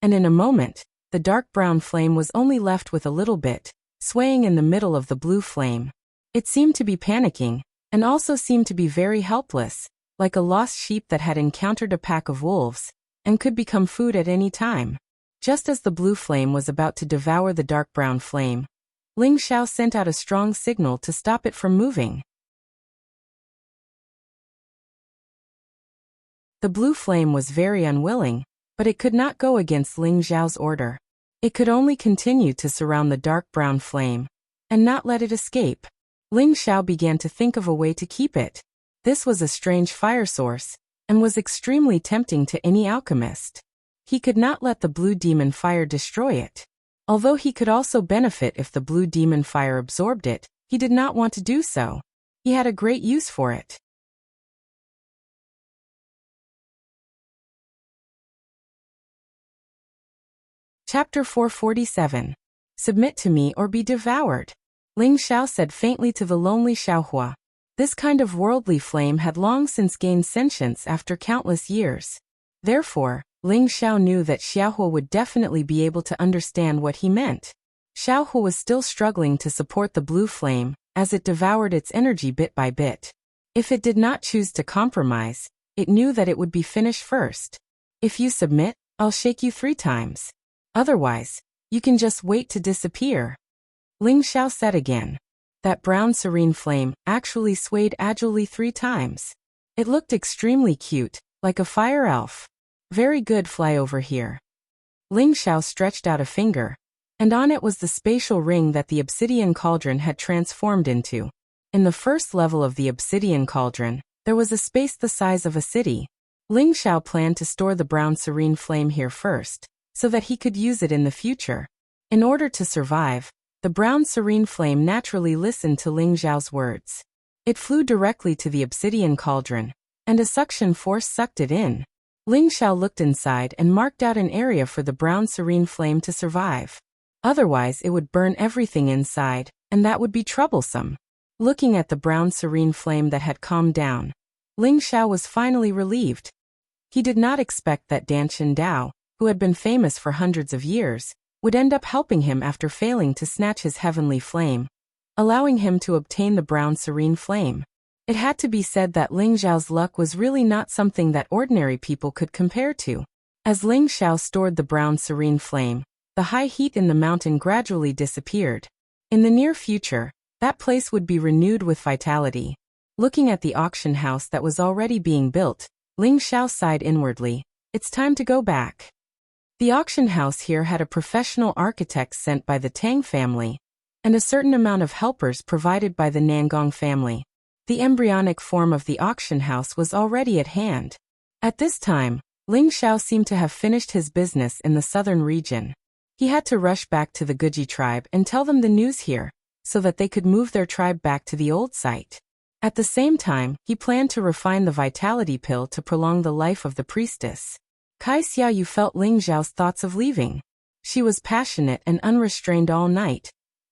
and in a moment, the dark brown flame was only left with a little bit, swaying in the middle of the blue flame. It seemed to be panicking, and also seemed to be very helpless, like a lost sheep that had encountered a pack of wolves, and could become food at any time. Just as the blue flame was about to devour the dark brown flame, Ling Xiao sent out a strong signal to stop it from moving. The blue flame was very unwilling, but it could not go against Ling Xiao's order. It could only continue to surround the dark brown flame, and not let it escape. Ling Xiao began to think of a way to keep it. This was a strange fire source, and was extremely tempting to any alchemist. He could not let the blue demon fire destroy it. Although he could also benefit if the blue demon fire absorbed it, he did not want to do so. He had a great use for it. Chapter 447. Submit to me or be devoured. Ling Xiao said faintly to the lonely Xiaohua. This kind of worldly flame had long since gained sentience after countless years. Therefore, Ling Xiao knew that Xiaohua would definitely be able to understand what he meant. Xiaohua was still struggling to support the blue flame, as it devoured its energy bit by bit. If it did not choose to compromise, it knew that it would be finished first. If you submit, I'll shake you 3 times. Otherwise, you can just wait to disappear. Ling Xiao said again. That brown serene flame actually swayed agilely 3 times. It looked extremely cute, like a fire elf. Very good, fly over here. Ling Xiao stretched out a finger, and on it was the spatial ring that the obsidian cauldron had transformed into. In the first level of the obsidian cauldron, there was a space the size of a city. Ling Xiao planned to store the brown serene flame here first, so that he could use it in the future. In order to survive, the brown serene flame naturally listened to Ling Xiao's words. It flew directly to the obsidian cauldron, and a suction force sucked it in. Ling Xiao looked inside and marked out an area for the brown serene flame to survive. Otherwise it would burn everything inside, and that would be troublesome. Looking at the brown serene flame that had calmed down, Ling Xiao was finally relieved. He did not expect that Danshan Dao, who had been famous for hundreds of years, would end up helping him after failing to snatch his heavenly flame, allowing him to obtain the brown serene flame. It had to be said that Ling Xiao's luck was really not something that ordinary people could compare to. As Ling Xiao stored the brown serene flame, the high heat in the mountain gradually disappeared. In the near future, that place would be renewed with vitality. Looking at the auction house that was already being built, Ling Xiao sighed inwardly. It's time to go back. The auction house here had a professional architect sent by the Tang family, and a certain amount of helpers provided by the Nangong family. The embryonic form of the auction house was already at hand. At this time, Ling Xiao seemed to have finished his business in the southern region. He had to rush back to the Guji tribe and tell them the news here, so that they could move their tribe back to the old site. At the same time, he planned to refine the vitality pill to prolong the life of the priestess. Kai Xiaoyu felt Ling Xiao's thoughts of leaving. She was passionate and unrestrained all night,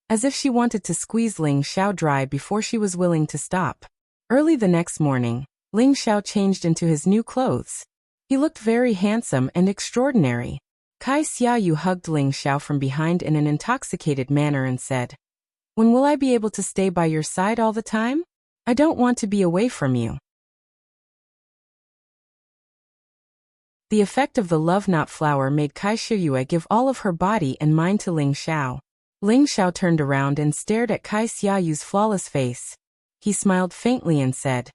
as if she wanted to squeeze Ling Xiao dry before she was willing to stop. Early the next morning, Ling Xiao changed into his new clothes. He looked very handsome and extraordinary. Kai Xiaoyu hugged Ling Xiao from behind in an intoxicated manner and said, "When will I be able to stay by your side all the time? I don't want to be away from you." The effect of the love knot flower made Kai Xiaoyu give all of her body and mind to Ling Xiao. Ling Xiao turned around and stared at Kai Xiaoyu's flawless face. He smiled faintly and said,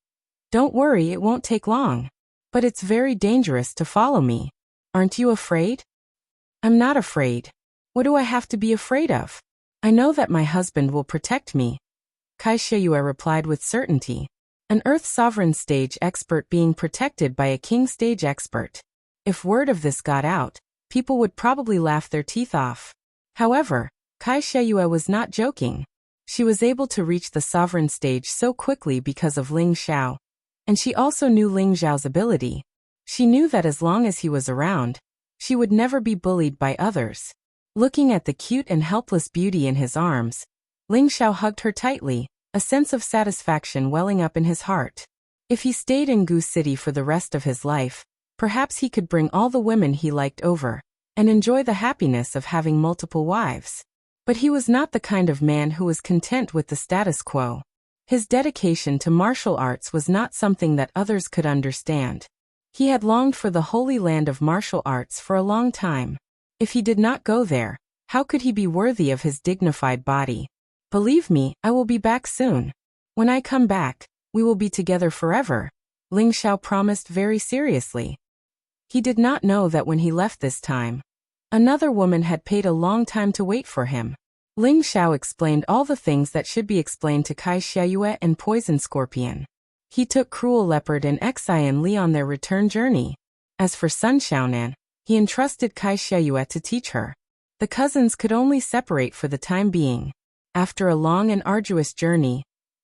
"Don't worry, it won't take long. But it's very dangerous to follow me. Aren't you afraid?" "I'm not afraid. What do I have to be afraid of? I know that my husband will protect me," Kai Xiaoyu replied with certainty. An Earth Sovereign stage expert being protected by a King stage expert. If word of this got out, people would probably laugh their teeth off. However, Kai Xiaoyu was not joking. She was able to reach the Sovereign stage so quickly because of Ling Xiao. And she also knew Ling Xiao's ability. She knew that as long as he was around, she would never be bullied by others. Looking at the cute and helpless beauty in his arms, Ling Xiao hugged her tightly, a sense of satisfaction welling up in his heart. If he stayed in Gu City for the rest of his life, perhaps he could bring all the women he liked over, and enjoy the happiness of having multiple wives. But he was not the kind of man who was content with the status quo. His dedication to martial arts was not something that others could understand. He had longed for the holy land of martial arts for a long time. If he did not go there, how could he be worthy of his dignified body? "Believe me, I will be back soon. When I come back, we will be together forever," Ling Xiao promised very seriously. He did not know that when he left this time, another woman had paid a long time to wait for him. Ling Xiao explained all the things that should be explained to Kai Xiaoyu and Poison Scorpion. He took Cruel Leopard and Xian Li on their return journey. As for Sun Xiaonan, he entrusted Kai Xiaoyu to teach her. The cousins could only separate for the time being. After a long and arduous journey,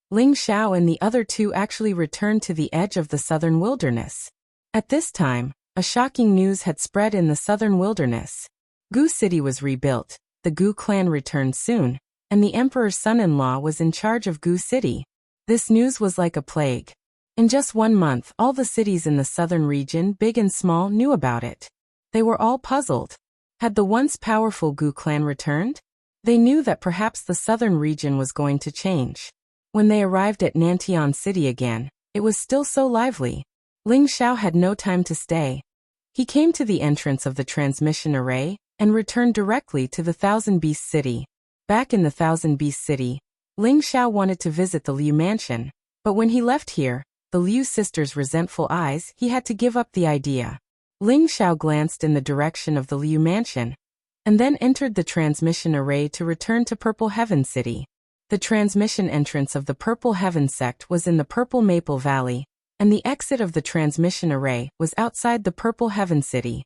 Ling Xiao and the other two actually returned to the edge of the southern wilderness. At this time, a shocking news had spread in the southern wilderness. Gu City was rebuilt, the Gu clan returned soon, and the emperor's son-in-law was in charge of Gu City. This news was like a plague. In just 1 month, all the cities in the southern region, big and small, knew about it. They were all puzzled. Had the once powerful Gu clan returned? They knew that perhaps the southern region was going to change. When they arrived at Nantian City again, it was still so lively. Ling Xiao had no time to stay. He came to the entrance of the transmission array, and returned directly to the Thousand Beast City. Back in the Thousand Beast City, Ling Xiao wanted to visit the Liu mansion, but when he left here, the Liu sisters' resentful eyes, he had to give up the idea. Ling Xiao glanced in the direction of the Liu mansion, and then entered the transmission array to return to Purple Heaven City. The transmission entrance of the Purple Heaven sect was in the Purple Maple Valley, and the exit of the transmission array was outside the Purple Heaven City.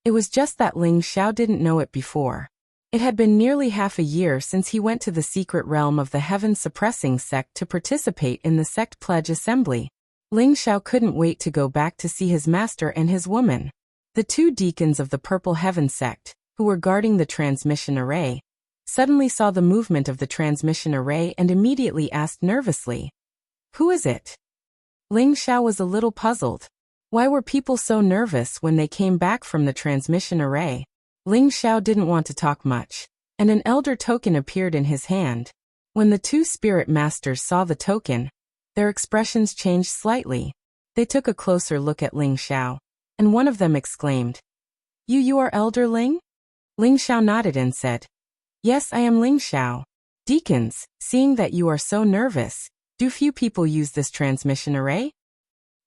It was just that Ling Xiao didn't know it before. It had been nearly half a year since he went to the secret realm of the Heaven Suppressing sect to participate in the sect pledge assembly. Ling Xiao couldn't wait to go back to see his master and his woman. The two deacons of the Purple Heaven sect, who were guarding the transmission array, suddenly saw the movement of the transmission array and immediately asked nervously, "Who is it?" Ling Xiao was a little puzzled. Why were people so nervous when they came back from the transmission array? Ling Xiao didn't want to talk much, and an elder token appeared in his hand. When the two spirit masters saw the token, their expressions changed slightly. They took a closer look at Ling Xiao, and one of them exclaimed, You are Elder Ling?" Ling Xiao nodded and said, "Yes, I am Ling Xiao." "Deacons, seeing that you are so nervous, Do few people use this transmission array?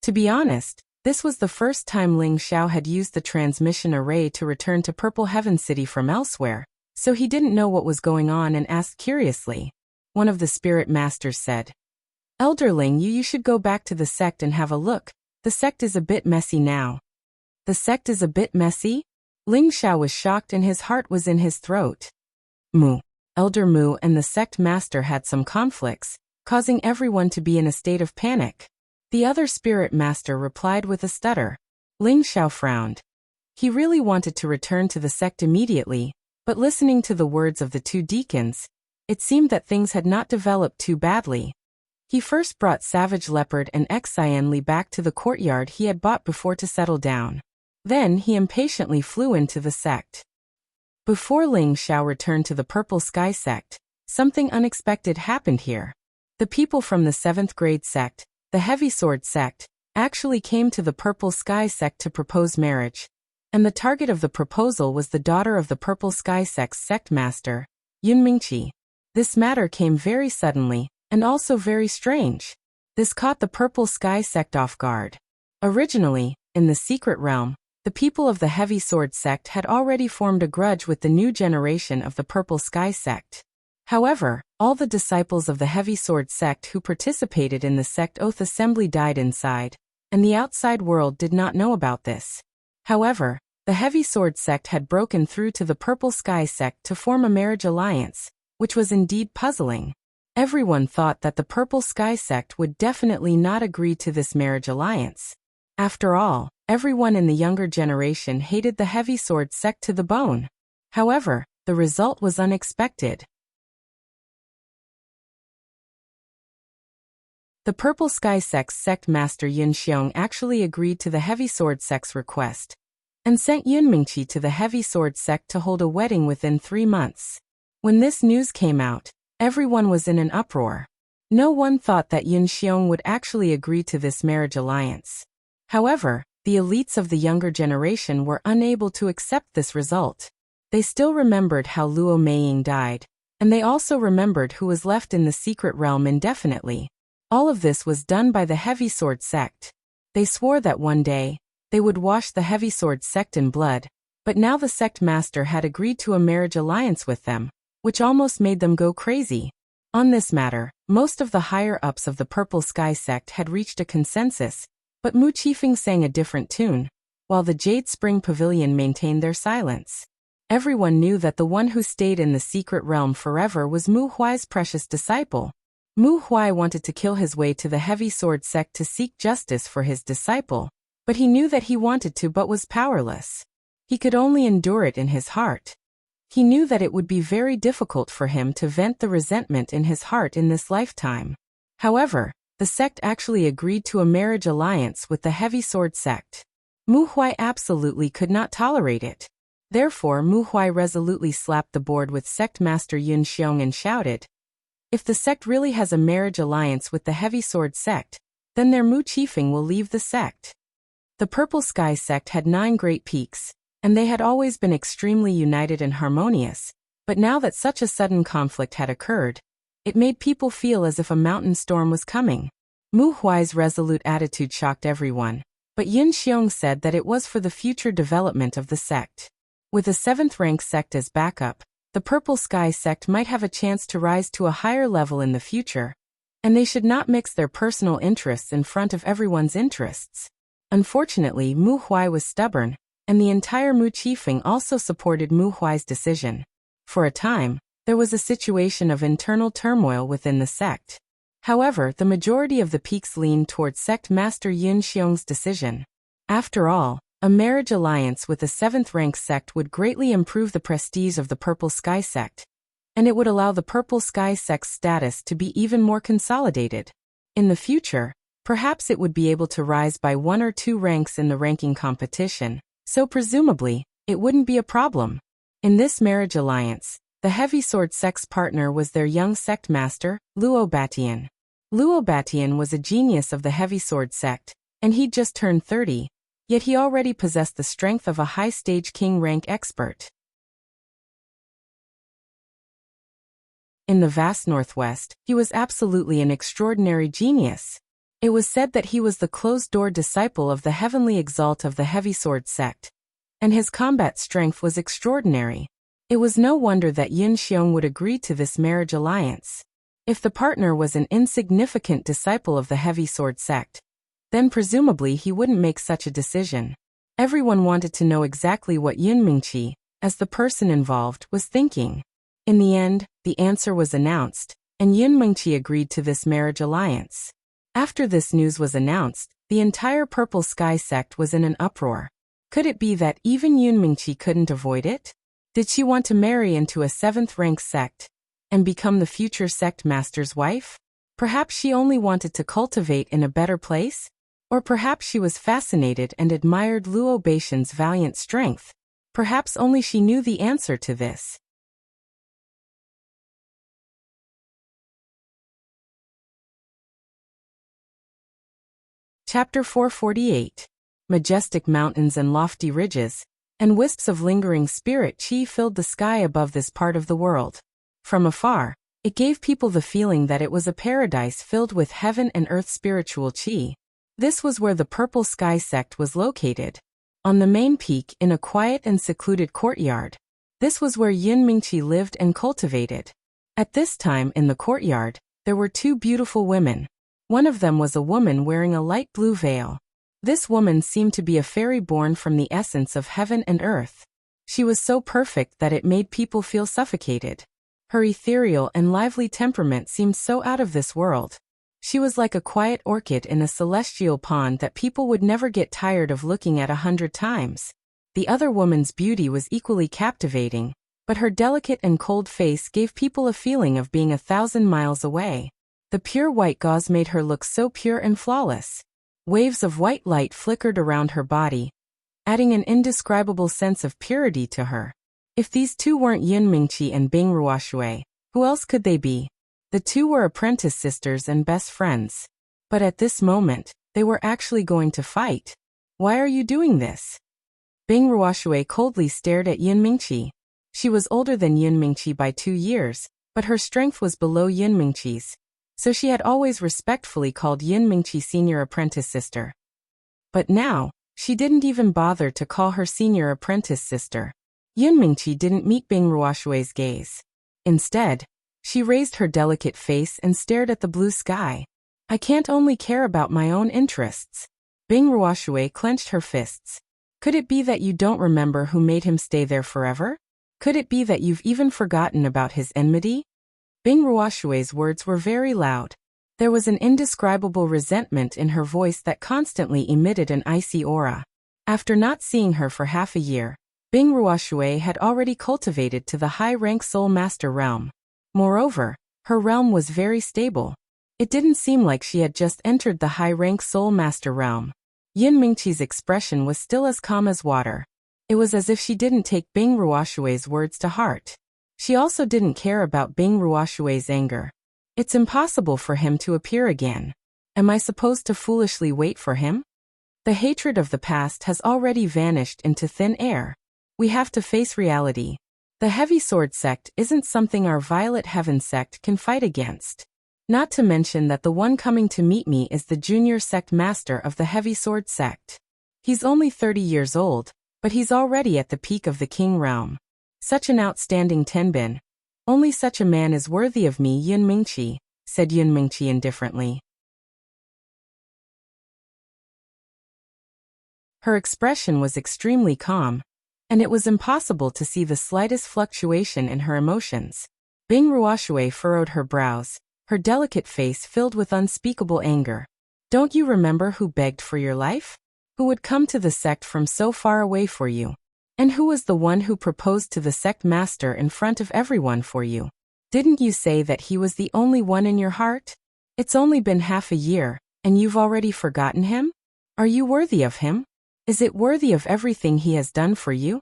To be honest, this was the first time Ling Xiao had used the transmission array to return to Purple Heaven City from elsewhere, so he didn't know what was going on and asked curiously. One of the spirit masters said, "Elderling, you should go back to the sect and have a look. The sect is a bit messy now." The sect is a bit messy? Ling Xiao was shocked and his heart was in his throat. Mu. Elder Mu and the sect master had some conflicts, causing everyone to be in a state of panic. The other spirit master replied with a stutter. Ling Xiao frowned. He really wanted to return to the sect immediately, but listening to the words of the two deacons, it seemed that things had not developed too badly. He first brought Savage Leopard and Xian Li back to the courtyard he had bought before to settle down. Then he impatiently flew into the sect. Before Ling Xiao returned to the Purple Sky sect, something unexpected happened here. The people from the 7th grade sect, the Heavy Sword sect, actually came to the Purple Sky sect to propose marriage. And the target of the proposal was the daughter of the Purple Sky sect's sect master, Yun Mingqi. This matter came very suddenly, and also very strange. This caught the Purple Sky sect off guard. Originally, in the secret realm, the people of the Heavy Sword sect had already formed a grudge with the new generation of the Purple Sky sect. However, all the disciples of the Heavy Sword sect who participated in the sect oath assembly died inside, and the outside world did not know about this. However, the Heavy Sword sect had broken through to the Purple Sky sect to form a marriage alliance, which was indeed puzzling. Everyone thought that the Purple Sky sect would definitely not agree to this marriage alliance. After all, everyone in the younger generation hated the Heavy Sword sect to the bone. However, the result was unexpected. The Purple Sky sect's sect master Yun Xiong actually agreed to the Heavy Sword sect's request, and sent Yun Mingqi to the Heavy Sword sect to hold a wedding within 3 months. When this news came out, everyone was in an uproar. No one thought that Yun Xiong would actually agree to this marriage alliance. However, the elites of the younger generation were unable to accept this result. They still remembered how Luo Meiying died, and they also remembered who was left in the secret realm indefinitely. All of this was done by the Heavy Sword sect. They swore that one day, they would wash the Heavy Sword sect in blood, but now the sect master had agreed to a marriage alliance with them, which almost made them go crazy. On this matter, most of the higher-ups of the Purple Sky sect had reached a consensus, but Mu Qifeng sang a different tune, while the Jade Spring Pavilion maintained their silence. Everyone knew that the one who stayed in the secret realm forever was Mu Huai's precious disciple. Mu Huai wanted to kill his way to the Heavy Sword sect to seek justice for his disciple, but he knew that he wanted to but was powerless. He could only endure it in his heart. He knew that it would be very difficult for him to vent the resentment in his heart in this lifetime. However, the sect actually agreed to a marriage alliance with the Heavy Sword sect. Mu Huai absolutely could not tolerate it. Therefore, Mu Huai resolutely slapped the board with sect master Yun Xiong and shouted, "If the sect really has a marriage alliance with the Heavy Sword sect, then their Mu Qifeng will leave the sect." The Purple Sky sect had 9 great peaks, and they had always been extremely united and harmonious, but now that such a sudden conflict had occurred, it made people feel as if a mountain storm was coming. Mu Huai's resolute attitude shocked everyone, but Yun Xiong said that it was for the future development of the sect. With a 7th-rank sect as backup, the Purple Sky sect might have a chance to rise to a higher level in the future, and they should not mix their personal interests in front of everyone's interests. Unfortunately, Mu Huai was stubborn, and the entire Mu Qifeng also supported Mu Huai's decision. For a time, there was a situation of internal turmoil within the sect. However, the majority of the peaks leaned towards sect master Yun Xiong's decision. After all, a marriage alliance with a 7th-rank sect would greatly improve the prestige of the Purple Sky sect, and it would allow the Purple Sky sect's status to be even more consolidated. In the future, perhaps it would be able to rise by 1 or 2 ranks in the ranking competition, so presumably, it wouldn't be a problem. In this marriage alliance, the Heavy Sword sect's partner was their young sect master, Luo Batian. Luo Batian was a genius of the Heavy Sword sect, and he'd just turned 30, yet he already possessed the strength of a high-stage king rank expert. In the vast Northwest, he was absolutely an extraordinary genius. It was said that he was the closed-door disciple of the heavenly exalt of the heavy sword sect, and his combat strength was extraordinary. It was no wonder that Yin Xiong would agree to this marriage alliance. If the partner was an insignificant disciple of the heavy sword sect, then presumably he wouldn't make such a decision. Everyone wanted to know exactly what Yun Mingqi, as the person involved, was thinking. In the end, the answer was announced, and Yun Mingqi agreed to this marriage alliance. After this news was announced, the entire Purple Sky sect was in an uproar. Could it be that even Yun Mingqi couldn't avoid it? Did she want to marry into a 7th-rank sect and become the future sect master's wife? Perhaps she only wanted to cultivate in a better place? Or perhaps she was fascinated and admired Luo Baishan's valiant strength. Perhaps only she knew the answer to this. Chapter 448. Majestic mountains and lofty ridges, and wisps of lingering spirit qi filled the sky above this part of the world. From afar, it gave people the feeling that it was a paradise filled with heaven and earth spiritual qi. This was where the Purple Sky sect was located. On the main peak in a quiet and secluded courtyard. This was where Yun Mingqi lived and cultivated. At this time in the courtyard, there were 2 beautiful women. One of them was a woman wearing a light blue veil. This woman seemed to be a fairy born from the essence of heaven and earth. She was so perfect that it made people feel suffocated. Her ethereal and lively temperament seemed so out of this world. She was like a quiet orchid in a celestial pond that people would never get tired of looking at 100 times. The other woman's beauty was equally captivating, but her delicate and cold face gave people a feeling of being 1,000 miles away. The pure white gauze made her look so pure and flawless. Waves of white light flickered around her body, adding an indescribable sense of purity to her. If these 2 weren't Yun Mingqi and Bing Ruoshui, who else could they be? The 2 were apprentice sisters and best friends. But at this moment, they were actually going to fight. Why are you doing this? Bing Ruoshui coldly stared at Yun Mingqi. She was older than Yun Mingqi by 2 years, but her strength was below Yun Mingqi's. So she had always respectfully called Yun Mingqi senior apprentice sister. But now, she didn't even bother to call her senior apprentice sister. Yun Mingqi didn't meet Bing Ruoshui's gaze. Instead, she raised her delicate face and stared at the blue sky. I can't only care about my own interests. Bing Ruoshui clenched her fists. Could it be that you don't remember who made him stay there forever? Could it be that you've even forgotten about his enmity? Bing Ruoshui's words were very loud. There was an indescribable resentment in her voice that constantly emitted an icy aura. After not seeing her for half a year, Bing Ruoshui had already cultivated to the high-rank Soul Master realm. Moreover, her realm was very stable. It didn't seem like she had just entered the high-rank Soul Master realm. Yun Mingqi's expression was still as calm as water. It was as if she didn't take Bing Ruoshui's words to heart. She also didn't care about Bing Ruoshui's anger. It's impossible for him to appear again. Am I supposed to foolishly wait for him? The hatred of the past has already vanished into thin air. We have to face reality. The Heavy Sword sect isn't something our Violet Heaven sect can fight against. Not to mention that the one coming to meet me is the junior sect master of the Heavy Sword sect. He's only 30 years old, but he's already at the peak of the King realm. Such an outstanding Tenbin. Only such a man is worthy of me, Yun Mingqi, said Yun Mingqi indifferently. Her expression was extremely calm, and it was impossible to see the slightest fluctuation in her emotions. Bing Ruoshui furrowed her brows, her delicate face filled with unspeakable anger. Don't you remember who begged for your life? Who would come to the sect from so far away for you? And who was the one who proposed to the sect master in front of everyone for you? Didn't you say that he was the only one in your heart? It's only been half a year, and you've already forgotten him? Are you worthy of him? Is it worthy of everything he has done for you?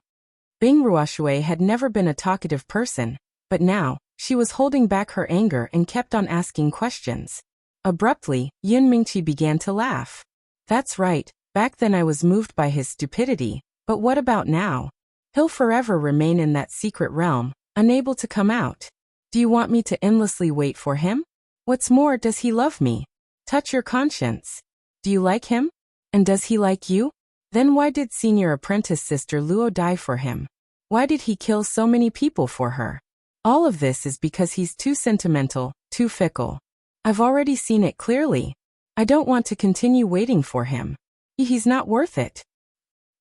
Bing Ruoshui had never been a talkative person, but now, she was holding back her anger and kept on asking questions. Abruptly, Yun Mingqi began to laugh. That's right, back then I was moved by his stupidity. But what about now? He'll forever remain in that secret realm, unable to come out. Do you want me to endlessly wait for him? What's more, does he love me? Touch your conscience. Do you like him? And does he like you? Then why did senior apprentice sister Luo die for him? Why did he kill so many people for her? All of this is because he's too sentimental, too fickle. I've already seen it clearly. I don't want to continue waiting for him. He's not worth it.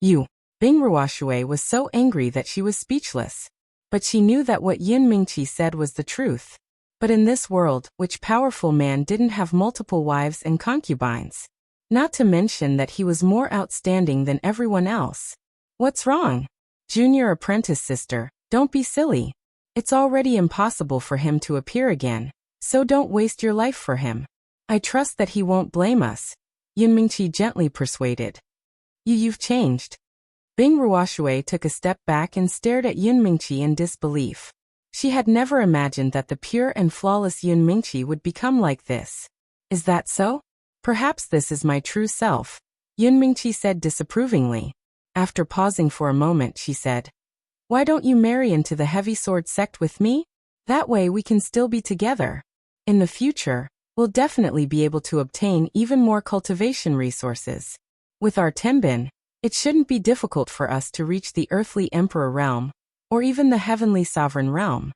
You. Bing Ruoshui was so angry that she was speechless. But she knew that what Yin Mingqi said was the truth. But in this world, which powerful man didn't have multiple wives and concubines? Not to mention that he was more outstanding than everyone else. What's wrong? Junior apprentice sister, don't be silly. It's already impossible for him to appear again, so don't waste your life for him. I trust that he won't blame us. Yin Mingqi gently persuaded. You've changed. Bing Ruoshui took a step back and stared at Yin Mingqi in disbelief. She had never imagined that the pure and flawless Yin Mingqi would become like this. Is that so? Perhaps this is my true self, Yin Mingqi said disapprovingly. After pausing for a moment, she said, why don't you marry into the heavy sword sect with me? That way we can still be together. In the future, we'll definitely be able to obtain even more cultivation resources. With our Tenbin, it shouldn't be difficult for us to reach the earthly emperor realm, or even the heavenly sovereign realm.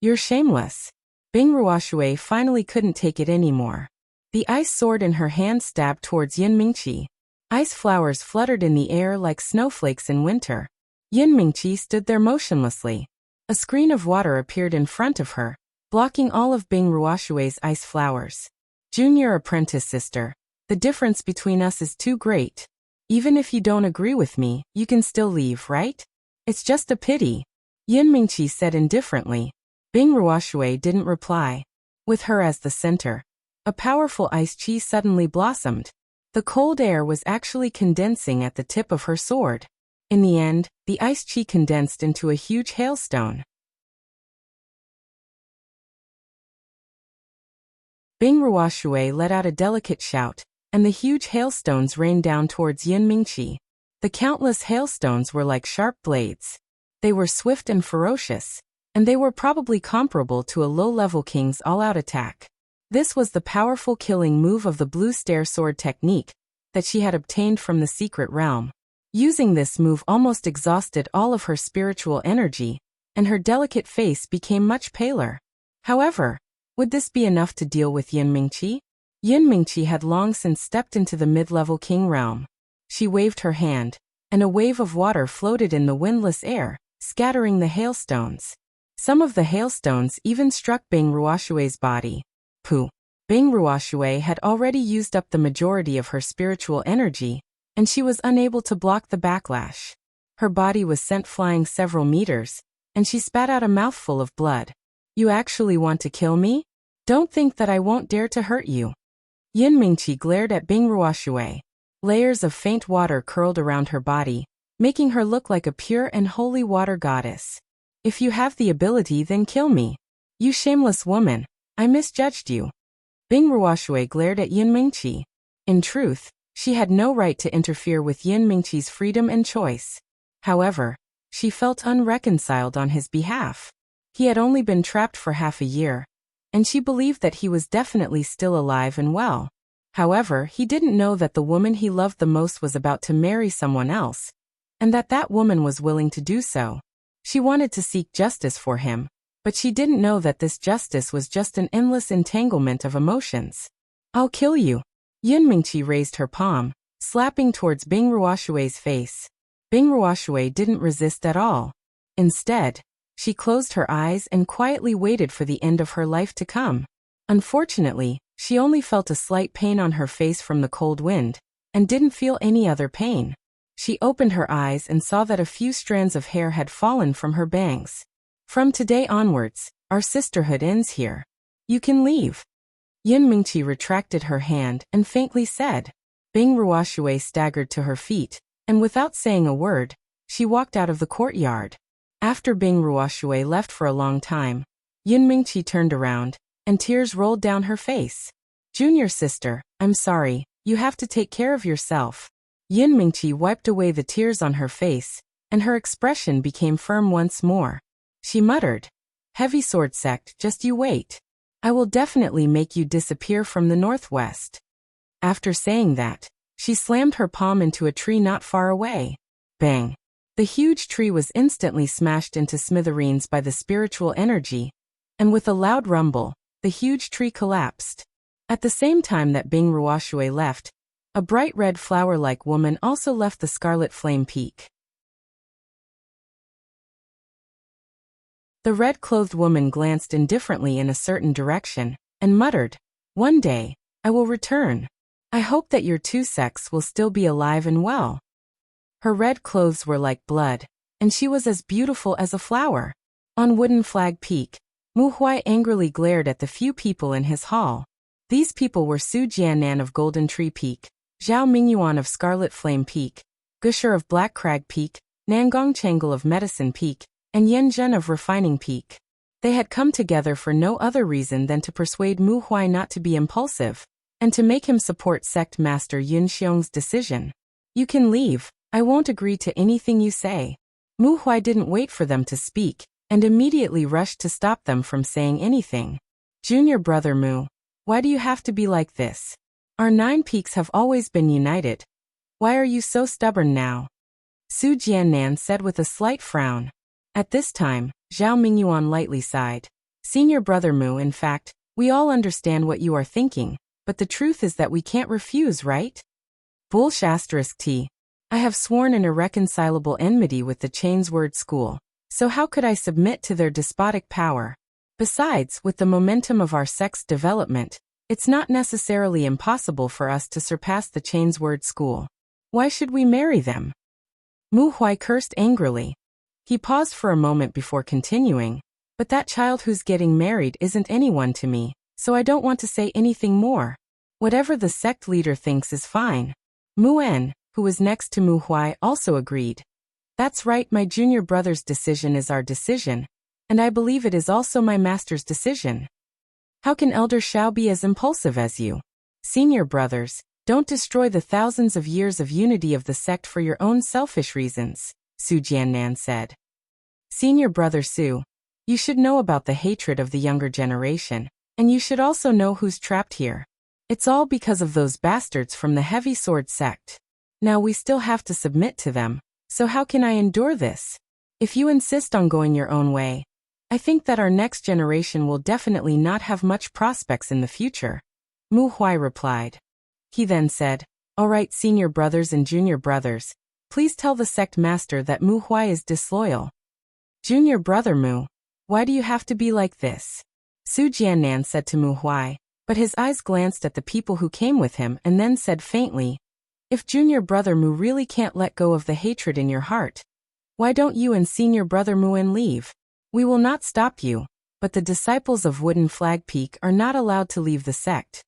You're shameless. Bing Ruoshui finally couldn't take it anymore. The ice sword in her hand stabbed towards Yin Mingqi. Ice flowers fluttered in the air like snowflakes in winter. Yin Mingqi stood there motionlessly. A screen of water appeared in front of her, blocking all of Bing Ruoshui's ice flowers. Junior apprentice sister, the difference between us is too great. Even if you don't agree with me, you can still leave, right? It's just a pity. Yin Mingqi said indifferently. Bing Ruoshui didn't reply. With her as the center, a powerful ice chi suddenly blossomed. The cold air was actually condensing at the tip of her sword. In the end, the ice chi condensed into a huge hailstone. Bing Ruoshui let out a delicate shout, and the huge hailstones rained down towards Yin Mingqi. The countless hailstones were like sharp blades. They were swift and ferocious, and they were probably comparable to a low-level king's all-out attack. This was the powerful killing move of the blue stair sword technique that she had obtained from the secret realm. Using this move almost exhausted all of her spiritual energy, and her delicate face became much paler. However, would this be enough to deal with Yin Mingqi? Yin Mingqi had long since stepped into the mid-level king realm. She waved her hand, and a wave of water floated in the windless air, scattering the hailstones. Some of the hailstones even struck Bing Ruoshui's body. Pooh! Bing Ruoshui had already used up the majority of her spiritual energy, and she was unable to block the backlash. Her body was sent flying several meters, and she spat out a mouthful of blood. You actually want to kill me? Don't think that I won't dare to hurt you. Yin Mingqi glared at Bing Ruoshui. Layers of faint water curled around her body, making her look like a pure and holy water goddess. If you have the ability, then kill me. You shameless woman, I misjudged you. Bing Ruoshui glared at Yin Mingqi. In truth, she had no right to interfere with Yin Mingqi's freedom and choice. However, she felt unreconciled on his behalf. He had only been trapped for half a year, and she believed that he was definitely still alive and well. However, he didn't know that the woman he loved the most was about to marry someone else, and that that woman was willing to do so. She wanted to seek justice for him, but she didn't know that this justice was just an endless entanglement of emotions. I'll kill you. Yin Mingqi raised her palm, slapping towards Bing Ruoshui's face. Bing Ruoshui didn't resist at all. Instead, she closed her eyes and quietly waited for the end of her life to come. Unfortunately, she only felt a slight pain on her face from the cold wind, and didn't feel any other pain. She opened her eyes and saw that a few strands of hair had fallen from her bangs. From today onwards, our sisterhood ends here. You can leave. Yin Mingqi retracted her hand and faintly said. Bing Ruoshui staggered to her feet, and without saying a word, she walked out of the courtyard. After Bing Ruoshui left for a long time, Yin Mingqi turned around, and tears rolled down her face. Junior sister, I'm sorry, you have to take care of yourself. Yin Mingqi wiped away the tears on her face, and her expression became firm once more. She muttered, Heavy sword sect, just you wait. I will definitely make you disappear from the northwest. After saying that, she slammed her palm into a tree not far away. Bang! The huge tree was instantly smashed into smithereens by the spiritual energy, and with a loud rumble, the huge tree collapsed. At the same time that Bing Ruoshui left, a bright red flower-like woman also left the Scarlet Flame Peak. The red-clothed woman glanced indifferently in a certain direction, and muttered, "One day, I will return. I hope that your two sects will still be alive and well." Her red clothes were like blood, and she was as beautiful as a flower. On Wooden Flag Peak, Mu Huai angrily glared at the few people in his hall. These people were Su Jiannan of Golden Tree Peak, Zhao Mingyuan of Scarlet Flame Peak, Gusher of Black Crag Peak, Nangong Changle of Medicine Peak, and Yen Zhen of Refining Peak. They had come together for no other reason than to persuade Mu Huai not to be impulsive, and to make him support Sect Master Yun Xiong's decision. "You can leave, I won't agree to anything you say." Mu Huai didn't wait for them to speak, and immediately rushed to stop them from saying anything. "Junior brother Mu, why do you have to be like this? Our 9 peaks have always been united. Why are you so stubborn now?" Su Jiannan said with a slight frown. At this time, Zhao Mingyuan lightly sighed. "Senior brother Mu, in fact, we all understand what you are thinking, but the truth is that we can't refuse, right? T. I have sworn an irreconcilable enmity with the Chainsword School, so how could I submit to their despotic power? Besides, with the momentum of our sect's development, it's not necessarily impossible for us to surpass the Chainsword School. Why should we marry them?" Mu Huai cursed angrily. He paused for a moment before continuing, "But that child who's getting married isn't anyone to me, so I don't want to say anything more. Whatever the sect leader thinks is fine." Mu En, who was next to Mu Huai, also agreed. "That's right, my junior brother's decision is our decision, and I believe it is also my master's decision. How can Elder Shao be as impulsive as you? Senior brothers, don't destroy the thousands of years of unity of the sect for your own selfish reasons," Su Jiannan said. "Senior brother Su, you should know about the hatred of the younger generation, and you should also know who's trapped here. It's all because of those bastards from the Heavy Sword sect. Now we still have to submit to them, so how can I endure this? If you insist on going your own way, I think that our next generation will definitely not have much prospects in the future," Mu Huai replied. He then said, "All right, senior brothers and junior brothers, please tell the sect master that Mu Huai is disloyal." "Junior brother Mu, why do you have to be like this?" Su Jiannan said to Mu Huai, but his eyes glanced at the people who came with him and then said faintly, "If junior brother Mu really can't let go of the hatred in your heart, why don't you and senior brother Mu En leave? We will not stop you, but the disciples of Wooden Flag Peak are not allowed to leave the sect."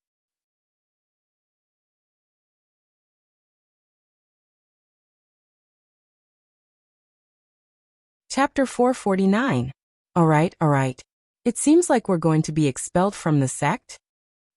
Chapter 449. Alright. It seems like we're going to be expelled from the sect?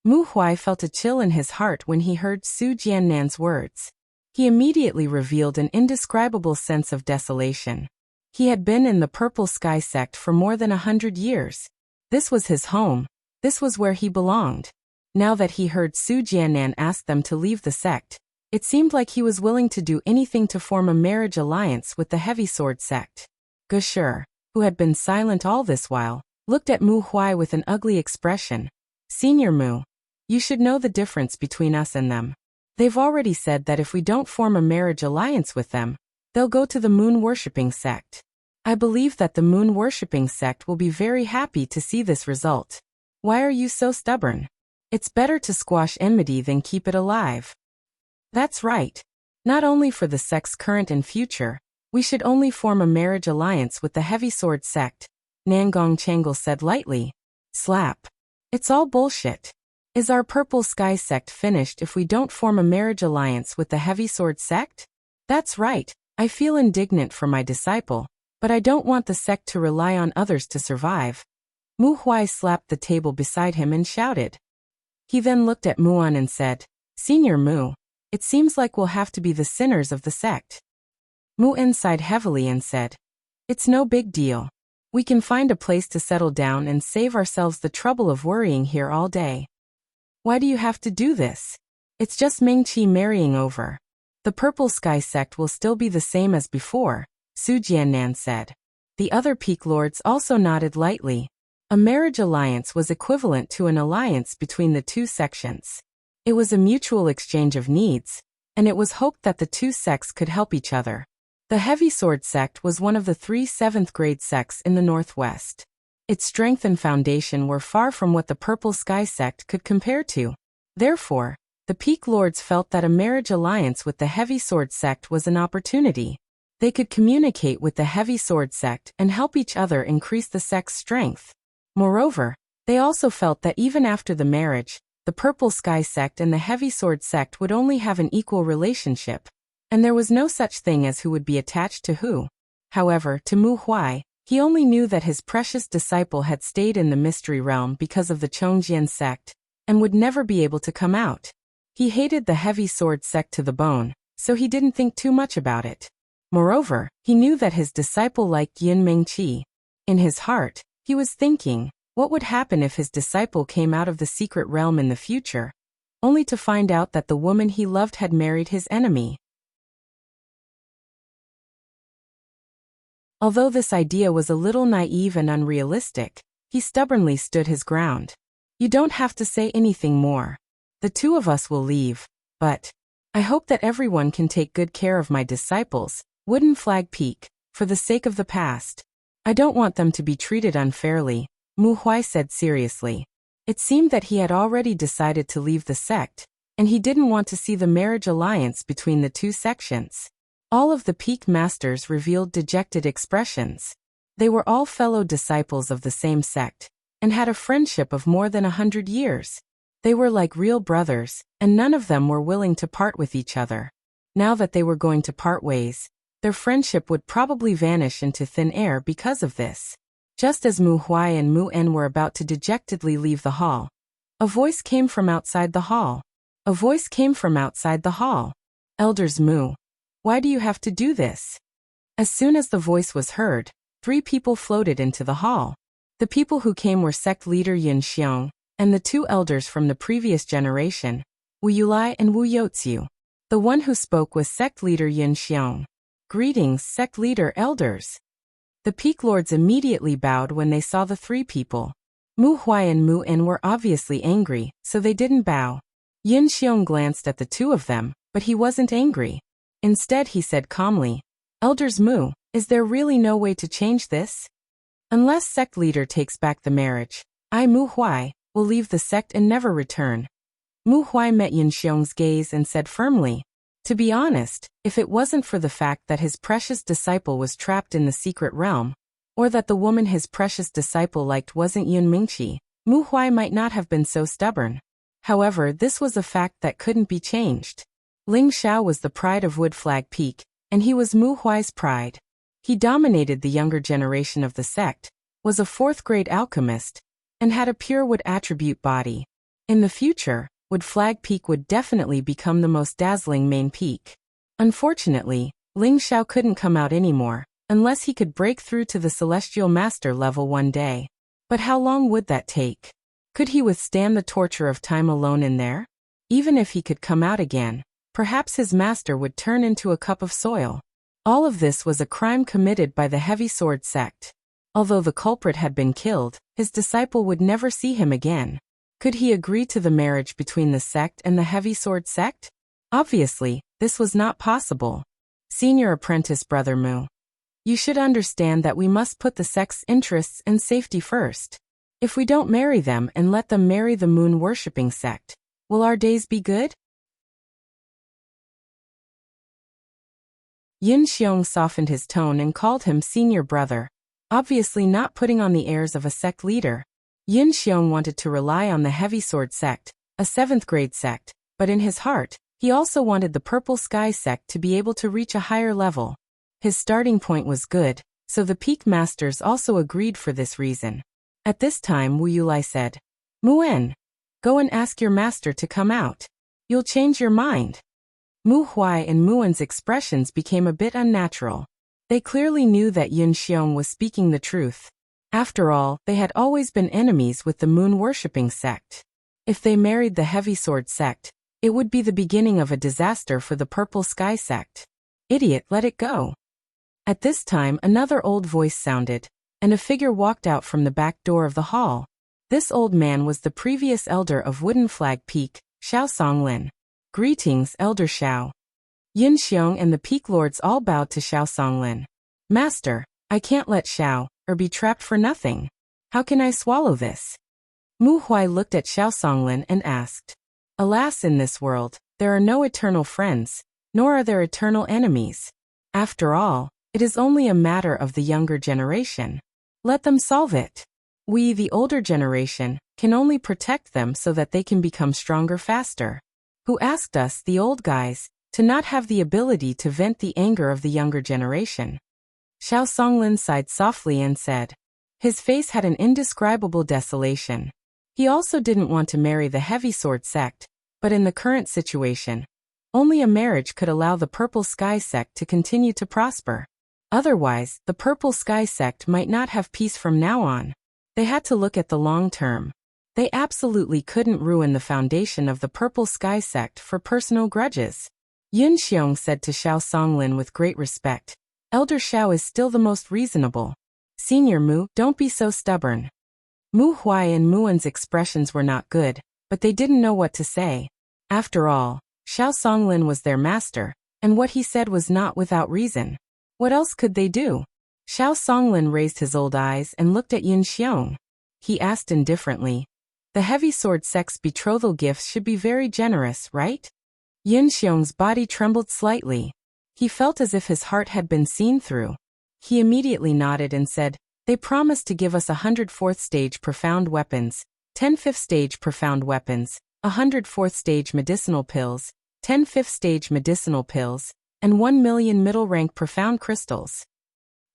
Mu Huai felt a chill in his heart when he heard Su Jiannan's words. He immediately revealed an indescribable sense of desolation. He had been in the Purple Sky sect for more than 100 years. This was his home. This was where he belonged. Now that he heard Su Jiannan ask them to leave the sect, it seemed like he was willing to do anything to form a marriage alliance with the Heavy Sword sect. Gusher, who had been silent all this while, looked at Mu Huai with an ugly expression. "Senior Mu, you should know the difference between us and them. They've already said that if we don't form a marriage alliance with them, they'll go to the moon-worshipping sect. I believe that the moon-worshipping sect will be very happy to see this result. Why are you so stubborn? It's better to squash enmity than keep it alive." "That's right. Not only for the sect's current and future, we should only form a marriage alliance with the Heavy Sword sect," Nangong Changle said lightly. Slap. "It's all bullshit. Is our Purple Sky sect finished if we don't form a marriage alliance with the Heavy Sword sect? That's right, I feel indignant for my disciple, but I don't want the sect to rely on others to survive." Mu Huai slapped the table beside him and shouted. He then looked at Muan and said, "Senior Mu, it seems like we'll have to be the sinners of the sect." Mu En sighed heavily and said, "It's no big deal. We can find a place to settle down and save ourselves the trouble of worrying here all day. Why do you have to do this? It's just Mingqi marrying over. The Purple Sky sect will still be the same as before, Su Jiannan said. The other peak lords also nodded lightly. A marriage alliance was equivalent to an alliance between the two sections. It was a mutual exchange of needs, and it was hoped that the two sects could help each other. The Heavy Sword sect was one of the 3 7th-grade sects in the Northwest. Its strength and foundation were far from what the Purple Sky sect could compare to. Therefore, the Peak Lords felt that a marriage alliance with the Heavy Sword sect was an opportunity. They could communicate with the Heavy Sword sect and help each other increase the sect's strength. Moreover, they also felt that even after the marriage, the Purple Sky sect and the Heavy Sword sect would only have an equal relationship, and there was no such thing as who would be attached to who. However, to Mu Huai, he only knew that his precious disciple had stayed in the mystery realm because of the Chongjian sect, and would never be able to come out. He hated the Heavy Sword sect to the bone, so he didn't think too much about it. Moreover, he knew that his disciple liked Yin Mingqi. In his heart, he was thinking, what would happen if his disciple came out of the secret realm in the future, only to find out that the woman he loved had married his enemy. Although this idea was a little naive and unrealistic, he stubbornly stood his ground. You don't have to say anything more. The two of us will leave, but I hope that everyone can take good care of my disciples, Wooden Flag Peak, for the sake of the past. I don't want them to be treated unfairly, Mu Huai said seriously. It seemed that he had already decided to leave the sect, and he didn't want to see the marriage alliance between the two sections. All of the peak masters revealed dejected expressions. They were all fellow disciples of the same sect, and had a friendship of more than 100 years. They were like real brothers, and none of them were willing to part with each other. Now that they were going to part ways, their friendship would probably vanish into thin air because of this. Just as Mu Huai and Mu En were about to dejectedly leave the hall, a voice came from outside the hall. A voice came from outside the hall. Elders Mu, why do you have to do this? As soon as the voice was heard, 3 people floated into the hall. The people who came were sect leader Yin Xiong, and the 2 elders from the previous generation, Wu Yulai and Wu Youziu. The one who spoke was sect leader Yin Xiong. Greetings, sect leader elders. The peak lords immediately bowed when they saw the 3 people. Mu Huai and Mu En were obviously angry, so they didn't bow. Yin Xiong glanced at the 2 of them, but he wasn't angry. Instead he said calmly, Elders Mu, is there really no way to change this? Unless sect leader takes back the marriage, I, Mu Huai, will leave the sect and never return. Mu Huai met Yin Xiong's gaze and said firmly, to be honest, if it wasn't for the fact that his precious disciple was trapped in the secret realm, or that the woman his precious disciple liked wasn't Yin Mingqi, Mu Huai might not have been so stubborn. However, this was a fact that couldn't be changed. Ling Xiao was the pride of Wood Flag Peak, and he was Mu Huai's pride. He dominated the younger generation of the sect, was a 4th-grade alchemist, and had a pure wood attribute body. In the future, Wood Flag Peak would definitely become the most dazzling main peak. Unfortunately, Ling Xiao couldn't come out anymore, unless he could break through to the Celestial Master level one day. But how long would that take? Could he withstand the torture of time alone in there? Even if he could come out again, perhaps his master would turn into a cup of soil. All of this was a crime committed by the Heavy Sword sect. Although the culprit had been killed, his disciple would never see him again. Could he agree to the marriage between the sect and the Heavy Sword sect? Obviously, this was not possible. Senior apprentice Brother Mu, you should understand that we must put the sect's interests and safety first. If we don't marry them and let them marry the moon-worshipping sect, will our days be good? Yin Xiong softened his tone and called him senior brother, obviously not putting on the airs of a sect leader. Yin Xiong wanted to rely on the Heavy Sword sect, a 7th-grade sect, but in his heart, he also wanted the Purple Sky sect to be able to reach a higher level. His starting point was good, so the peak masters also agreed for this reason. At this time Wu Yulai said, Muen, go and ask your master to come out. You'll change your mind. Mu Huai and Muen's expressions became a bit unnatural. They clearly knew that Yin Xiong was speaking the truth. After all, they had always been enemies with the moon-worshipping sect. If they married the heavy sword sect, it would be the beginning of a disaster for the purple sky sect. Idiot, let it go. At this time another old voice sounded, and a figure walked out from the back door of the hall. This old man was the previous elder of Wooden Flag Peak, Xiao Songlin. Greetings, Elder Xiao. Yin Xiong and the Peak Lords all bowed to Xiao Songlin. Master, I can't let Xiao be trapped for nothing. How can I swallow this? Mu Huai looked at Xiao Songlin and asked. Alas, in this world, there are no eternal friends, nor are there eternal enemies. After all, it is only a matter of the younger generation. Let them solve it. We, the older generation, can only protect them so that they can become stronger faster. Who asked us, the old guys, to not have the ability to vent the anger of the younger generation? Xiao Songlin sighed softly and said. His face had an indescribable desolation. He also didn't want to marry the heavy sword sect, but in the current situation, only a marriage could allow the purple sky sect to continue to prosper. Otherwise, the purple sky sect might not have peace from now on. They had to look at the long term. They absolutely couldn't ruin the foundation of the purple sky sect for personal grudges. Yun Xiong said to Xiao Songlin with great respect. Elder Xiao is still the most reasonable. Senior Mu, don't be so stubborn. Mu Huai and Muan's expressions were not good, but they didn't know what to say. After all, Xiao Songlin was their master, and what he said was not without reason. What else could they do? Xiao Songlin raised his old eyes and looked at Yin Xiong. He asked indifferently. The heavy sword sect's betrothal gifts should be very generous, right? Yin Xiong's body trembled slightly. He felt as if his heart had been seen through. He immediately nodded and said, they promised to give us 100 4th stage profound weapons, 10 5th stage profound weapons, 100 4th stage medicinal pills, 10 5th stage medicinal pills, and 1 million middle rank profound crystals.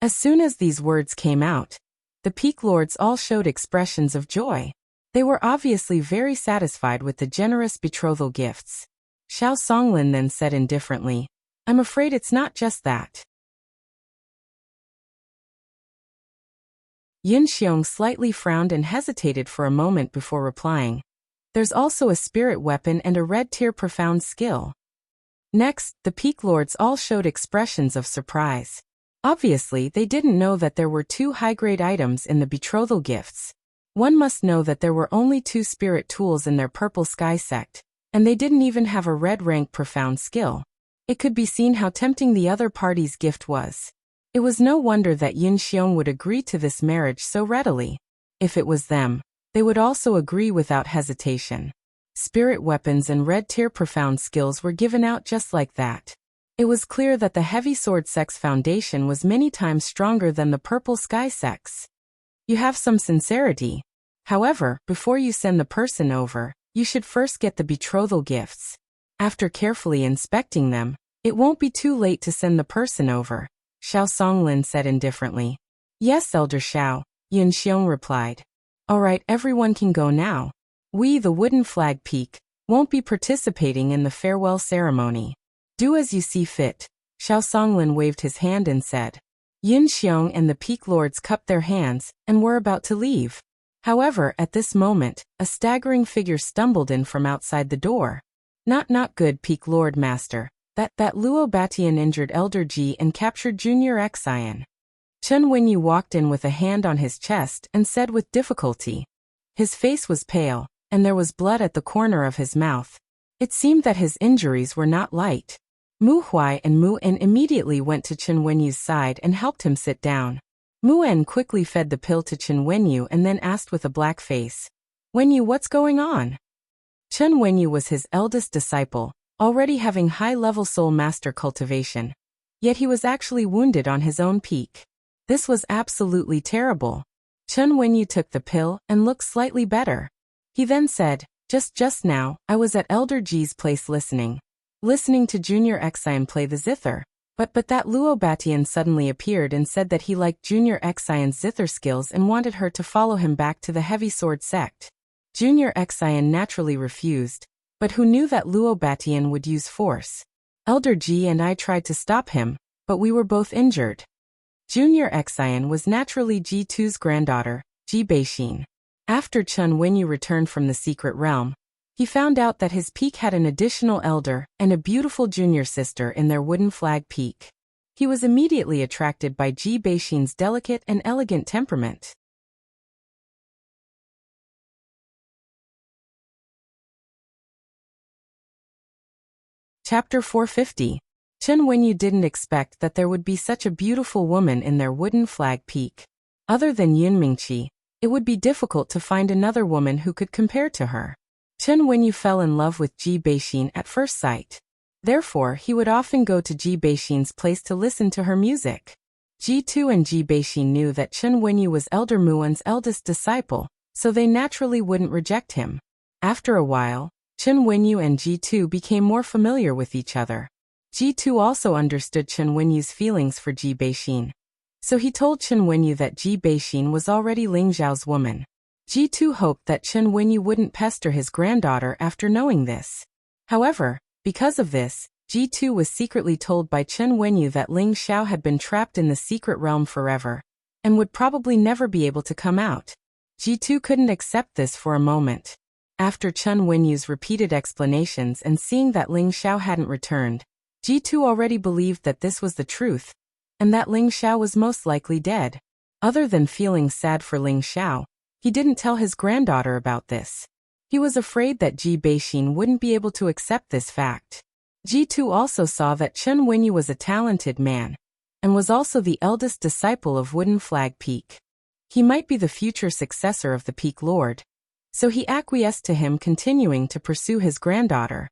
As soon as these words came out, the Peak Lords all showed expressions of joy. They were obviously very satisfied with the generous betrothal gifts. Xiao Songlin then said indifferently, I'm afraid it's not just that. Yin Xiong slightly frowned and hesitated for a moment before replying. There's also a spirit weapon and a red tier profound skill. Next, the Peak Lords all showed expressions of surprise. Obviously, they didn't know that there were 2 high-grade items in the betrothal gifts. One must know that there were only 2 spirit tools in their purple sky sect, and they didn't even have a red rank profound skill. It could be seen how tempting the other party's gift was. It was no wonder that Yin Xiong would agree to this marriage so readily. If it was them, they would also agree without hesitation. Spirit weapons and red tier profound skills were given out just like that. It was clear that the heavy sword sect's foundation was many times stronger than the purple sky sect's. You have some sincerity. However, before you send the person over, you should first get the betrothal gifts. After carefully inspecting them, it won't be too late to send the person over, Xiao Songlin said indifferently. Yes, Elder Xiao, Yin Xiong replied. All right, everyone can go now. We, the Wooden Flag Peak, won't be participating in the farewell ceremony. Do as you see fit. Xiao Songlin waved his hand and said. Yin Xiong and the Peak Lords cupped their hands and were about to leave. However, at this moment, a staggering figure stumbled in from outside the door. Not good, Peak Lord Master. That Luo Batian injured Elder Ji and captured Junior Xian. Chen Wenyu walked in with a hand on his chest and said with difficulty. His face was pale, and there was blood at the corner of his mouth. It seemed that his injuries were not light. Mu Huai and Mu En immediately went to Chen Wenyu's side and helped him sit down. Mu En quickly fed the pill to Chen Wenyu and then asked with a black face. Wenyu, what's going on? Chen Wenyu was his eldest disciple, already having high-level soul master cultivation. Yet he was actually wounded on his own peak. This was absolutely terrible. Chen Wenyu took the pill and looked slightly better. He then said, just now, I was at Elder Ji's place listening to Junior Xian play the zither. But that Luo Batian suddenly appeared and said that he liked Junior Xian's zither skills and wanted her to follow him back to the heavy sword sect. Junior Xian naturally refused, but who knew that Luo Batian would use force? Elder Ji and I tried to stop him, but we were both injured. Junior Xian was naturally Ji2's granddaughter, Ji Beixin. After Chen Wenyu returned from the secret realm, he found out that his peak had an additional elder and a beautiful junior sister in their wooden flag peak. He was immediately attracted by Ji Beixin's delicate and elegant temperament. Chapter 450. Chen Wenyu didn't expect that there would be such a beautiful woman in their wooden flag peak. Other than Yun Mingqi, it would be difficult to find another woman who could compare to her. Chen Wenyu fell in love with Ji Beixin at first sight. Therefore, he would often go to Ji Beixin's place to listen to her music. Ji2 and Ji Beixin knew that Chen Wenyu was Elder Muan's eldest disciple, so they naturally wouldn't reject him. After a while, Chen Wenyu and Ji2 became more familiar with each other. Ji2 also understood Chen Wenyu's feelings for Ji Beixin. So he told Chen Wenyu that Ji Beixin was already Ling Zhao's woman. Ji2 hoped that Chen Wenyu wouldn't pester his granddaughter after knowing this. However, because of this, Ji2 was secretly told by Chen Wenyu that Ling Xiao had been trapped in the secret realm forever, and would probably never be able to come out. Ji2 couldn't accept this for a moment. After Chen Wenyu's repeated explanations and seeing that Ling Xiao hadn't returned, Ji2 already believed that this was the truth, and that Ling Xiao was most likely dead. Other than feeling sad for Ling Xiao, he didn't tell his granddaughter about this. He was afraid that Ji Beixin wouldn't be able to accept this fact. Ji2 also saw that Chen Wenyu was a talented man, and was also the eldest disciple of Wooden Flag Peak. He might be the future successor of the Peak Lord. So he acquiesced to him continuing to pursue his granddaughter.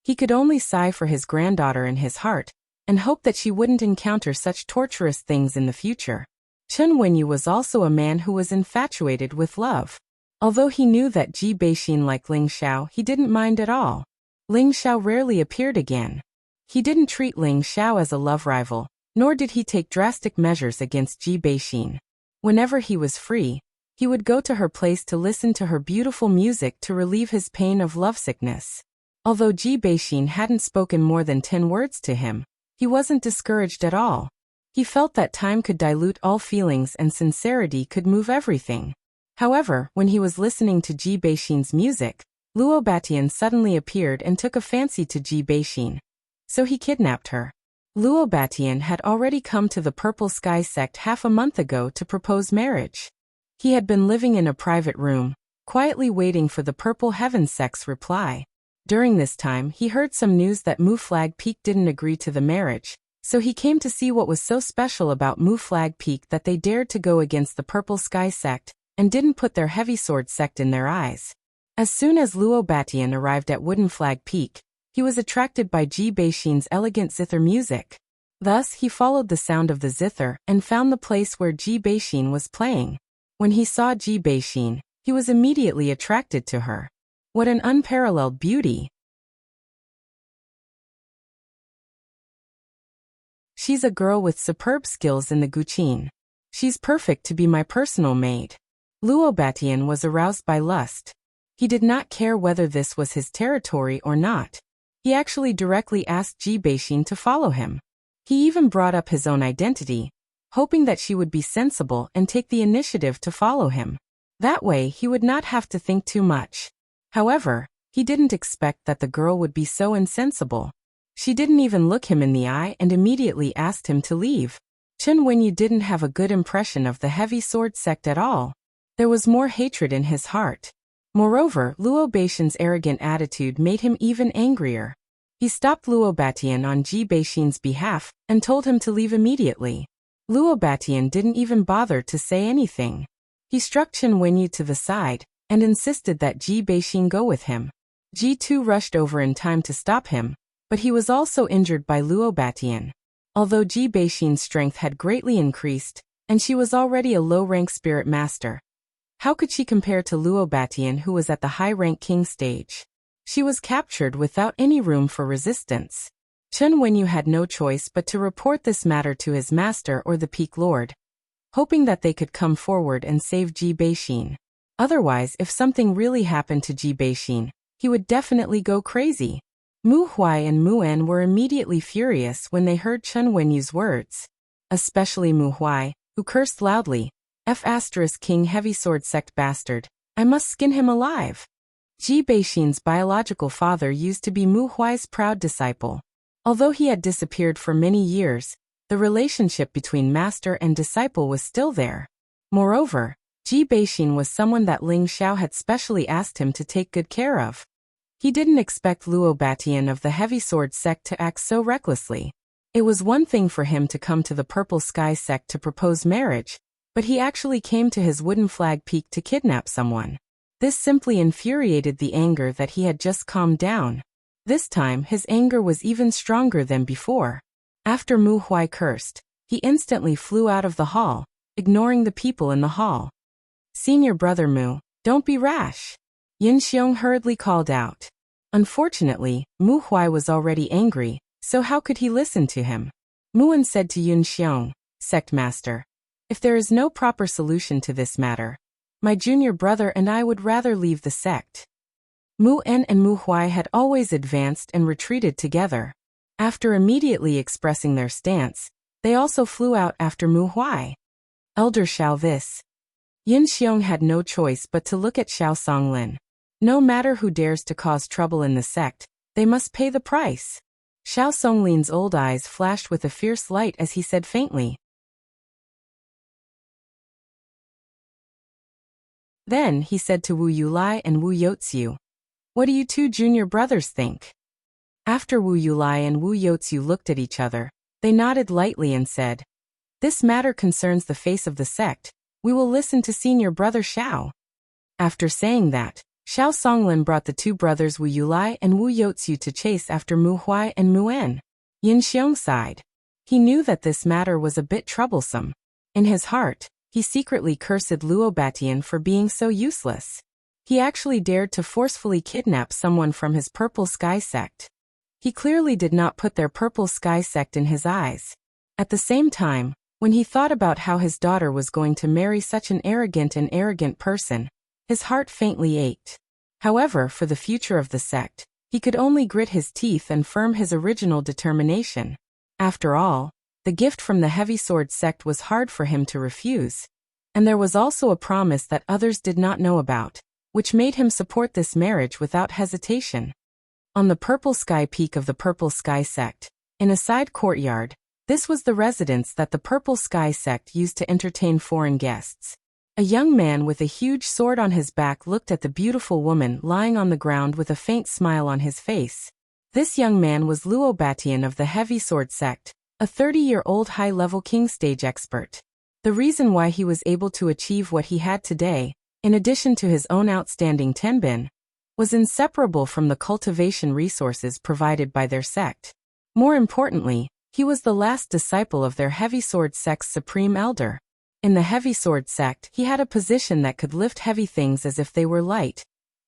He could only sigh for his granddaughter in his heart, and hope that she wouldn't encounter such torturous things in the future. Chen Wenyu was also a man who was infatuated with love. Although he knew that Ji Beixin liked Ling Xiao, he didn't mind at all. Ling Xiao rarely appeared again. He didn't treat Ling Xiao as a love rival, nor did he take drastic measures against Ji Beixin. Whenever he was free, he would go to her place to listen to her beautiful music to relieve his pain of lovesickness. Although Ji Beixin hadn't spoken more than 10 words to him, he wasn't discouraged at all. He felt that time could dilute all feelings and sincerity could move everything. However, when he was listening to Ji Beixin's music, Luo Batian suddenly appeared and took a fancy to Ji Beixin. So he kidnapped her. Luo Batian had already come to the Purple Sky sect half a month ago to propose marriage. He had been living in a private room, quietly waiting for the Purple Heaven sect's reply. During this time, he heard some news that Mu Flag Peak didn't agree to the marriage, so he came to see what was so special about Mu Flag Peak that they dared to go against the Purple Sky sect, and didn't put their Heavy Sword sect in their eyes. As soon as Luo Batian arrived at Wooden Flag Peak, he was attracted by Ji Beixin's elegant zither music. Thus, he followed the sound of the zither and found the place where Ji Beixin was playing. When he saw Ji Beixin, he was immediately attracted to her. What an unparalleled beauty! She's a girl with superb skills in the guqin. She's perfect to be my personal maid. Luo Batian was aroused by lust. He did not care whether this was his territory or not. He actually directly asked Ji Beixin to follow him. He even brought up his own identity, hoping that she would be sensible and take the initiative to follow him. That way, he would not have to think too much. However, he didn't expect that the girl would be so insensible. She didn't even look him in the eye and immediately asked him to leave. Chen Wenyu didn't have a good impression of the Heavy Sword sect at all. There was more hatred in his heart. Moreover, Luo Beixin's arrogant attitude made him even angrier. He stopped Luo Batian on Ji Beixin's behalf and told him to leave immediately. Luo Batian didn't even bother to say anything. He struck Chen Wenyu to the side and insisted that Ji Beixin go with him. Ji2 rushed over in time to stop him, but he was also injured by Luo Batian. Although Ji Beixin's strength had greatly increased, and she was already a low-rank spirit master, how could she compare to Luo Batian, who was at the high-rank king stage? She was captured without any room for resistance. Chen Wenyu had no choice but to report this matter to his master or the Peak Lord, hoping that they could come forward and save Ji Beixin. Otherwise, if something really happened to Ji Beixin, he would definitely go crazy. Mu Huai and Mu En were immediately furious when they heard Chen Wenyu's words. especially Mu Huai, who cursed loudly. King Heavy Sword Sect bastard. I must skin him alive. Ji Beixin's biological father used to be Mu Huai's proud disciple. Although he had disappeared for many years, the relationship between master and disciple was still there. Moreover, Ji Beixin was someone that Ling Xiao had specially asked him to take good care of. He didn't expect Luo Batian of the Heavy Sword Sect to act so recklessly. It was one thing for him to come to the Purple Sky Sect to propose marriage, but he actually came to his Wooden Flag Peak to kidnap someone. This simply infuriated the anger that he had just calmed down. This time his anger was even stronger than before. After Mu Huai cursed, he instantly flew out of the hall, ignoring the people in the hall. Senior brother Mu, don't be rash. Yin Xiong hurriedly called out. Unfortunately, Mu Huai was already angry, so how could he listen to him? Muan said to Yun Xiong, Sect Master, if there is no proper solution to this matter, my junior brother and I would rather leave the sect. Mu En and Mu Huai had always advanced and retreated together. After immediately expressing their stance, they also flew out after Mu Huai. Elder Xiao this. Yin Xiong had no choice but to look at Xiao Songlin. No matter who dares to cause trouble in the sect, they must pay the price. Xiao Songlin's old eyes flashed with a fierce light as he said faintly. Then he said to Wu Yulai and Wu Youtsu, what do you two junior brothers think? After Wu Yulai and Wu Youtsu looked at each other, they nodded lightly and said, this matter concerns the face of the sect, we will listen to senior brother Xiao. After saying that, Xiao Songlin brought the two brothers Wu Yulai and Wu Youtsu to chase after Mu Huai and Mu En. Yin Xiong sighed. He knew that this matter was a bit troublesome. In his heart, he secretly cursed Luo Batian for being so useless. He actually dared to forcefully kidnap someone from his Purple Sky Sect. He clearly did not put their Purple Sky Sect in his eyes. At the same time, when he thought about how his daughter was going to marry such an arrogant person, his heart faintly ached. However, for the future of the sect, he could only grit his teeth and firm his original determination. After all, the gift from the Heavy Sword Sect was hard for him to refuse. And there was also a promise that others did not know about, which made him support this marriage without hesitation. On the Purple Sky Peak of the Purple Sky Sect, in a side courtyard, this was the residence that the Purple Sky Sect used to entertain foreign guests. A young man with a huge sword on his back looked at the beautiful woman lying on the ground with a faint smile on his face. This young man was Luo Batian of the Heavy Sword Sect, a 30-year-old high-level king stage expert. The reason why he was able to achieve what he had today, in addition to his own outstanding tenbin, was inseparable from the cultivation resources provided by their sect. More importantly, he was the last disciple of their Heavy Sword Sect's supreme elder. In the Heavy Sword Sect, he had a position that could lift heavy things as if they were light,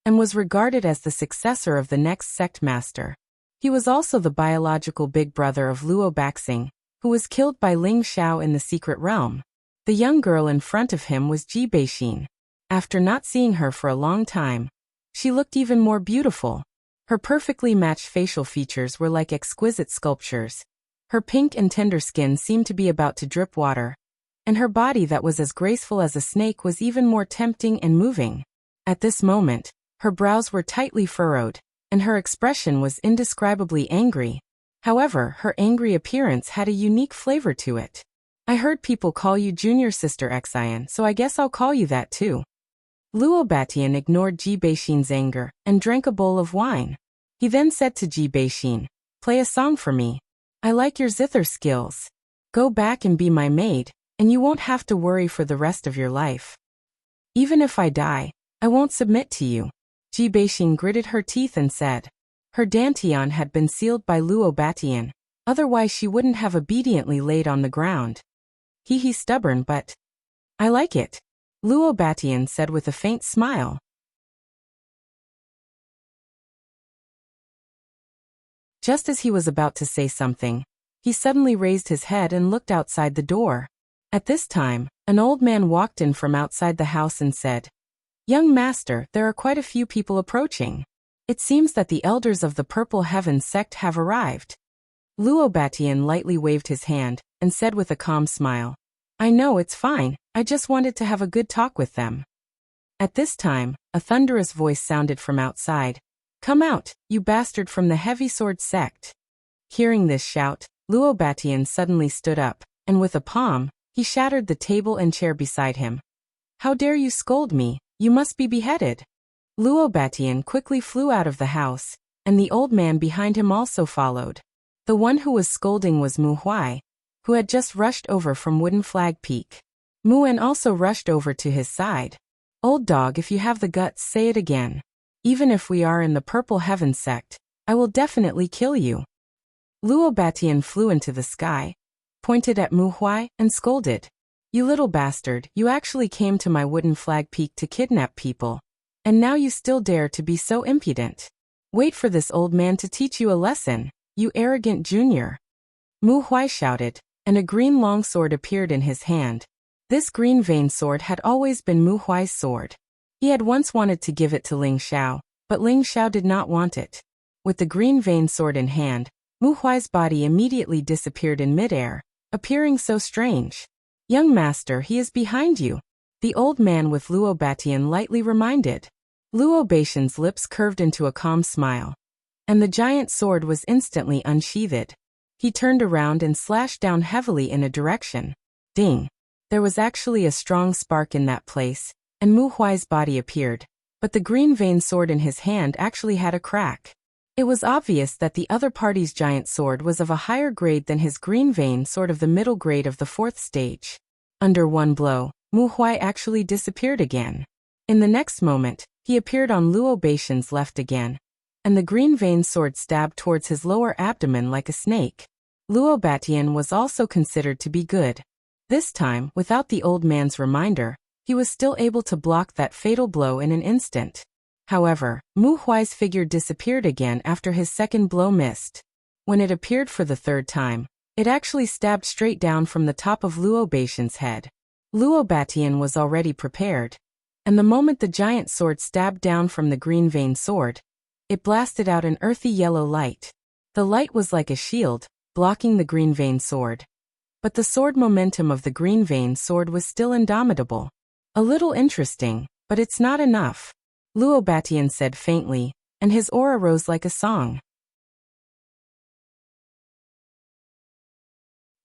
and was regarded as the successor of the next sect master. He was also the biological big brother of Luo Baxing, who was killed by Ling Xiao in the secret realm. The young girl in front of him was Ji Beixin. After not seeing her for a long time, she looked even more beautiful. Her perfectly matched facial features were like exquisite sculptures. Her pink and tender skin seemed to be about to drip water, and her body that was as graceful as a snake was even more tempting and moving. At this moment, her brows were tightly furrowed, and her expression was indescribably angry. However, her angry appearance had a unique flavor to it. I heard people call you Junior Sister Xian, so I guess I'll call you that too. Luo Batian ignored Ji Beixin's anger and drank a bowl of wine. He then said to Ji Beixin, play a song for me. I like your zither skills. Go back and be my maid, and you won't have to worry for the rest of your life. Even if I die, I won't submit to you. Ji Beixin gritted her teeth and said. Her dantian had been sealed by Luo Batian, otherwise she wouldn't have obediently laid on the ground. He's stubborn, but I like it, Luo Batian said with a faint smile. Just as he was about to say something, he suddenly raised his head and looked outside the door. At this time, an old man walked in from outside the house and said, Young master, there are quite a few people approaching. It seems that the elders of the Purple Heaven sect have arrived. Luo Batian lightly waved his hand, and said with a calm smile, "I know it's fine, I just wanted to have a good talk with them." At this time, a thunderous voice sounded from outside. "Come out, you bastard from the heavy sword sect." Hearing this shout, Luo Batian suddenly stood up, and with a palm, he shattered the table and chair beside him. "How dare you scold me? You must be beheaded." Luo Batian quickly flew out of the house, and the old man behind him also followed. The one who was scolding was Mu Huai, who had just rushed over from Wooden Flag Peak. Mu En also rushed over to his side. "Old dog, if you have the guts, say it again. Even if we are in the Purple Heaven sect, I will definitely kill you." Luo Batian flew into the sky, pointed at Mu Huai, and scolded. "You little bastard, you actually came to my Wooden Flag Peak to kidnap people. And now you still dare to be so impudent. Wait for this old man to teach you a lesson, you arrogant junior." Mu Huai shouted, and a green longsword appeared in his hand. This green vein sword had always been Mu Huai's sword. He had once wanted to give it to Ling Xiao, but Ling Xiao did not want it. With the green vein sword in hand, Mu Huai's body immediately disappeared in midair, appearing so strange. "Young master, he is behind you," the old man with Luo Batian lightly reminded. Luo Batian's lips curved into a calm smile, and the giant sword was instantly unsheathed. He turned around and slashed down heavily in a direction. Ding! There was actually a strong spark in that place, and Mu Huai's body appeared, but the green vein sword in his hand actually had a crack. It was obvious that the other party's giant sword was of a higher grade than his green vein sword of the middle grade of the 4th stage. Under one blow, Mu Huai actually disappeared again. In the next moment, he appeared on Luo Batian's left again, and the green vein sword stabbed towards his lower abdomen like a snake. Luo Batian was also considered to be good. This time, without the old man's reminder, he was still able to block that fatal blow in an instant. However, Mu Huai's figure disappeared again after his second blow missed. When it appeared for the third time, it actually stabbed straight down from the top of Luo Batian's head. Luo Batian was already prepared, and the moment the giant sword stabbed down from the green vein sword, it blasted out an earthy yellow light. The light was like a shield, blocking the green vein sword. But the sword momentum of the green vein sword was still indomitable. "A little interesting, but it's not enough," Luo Batian said faintly, and his aura rose like a song.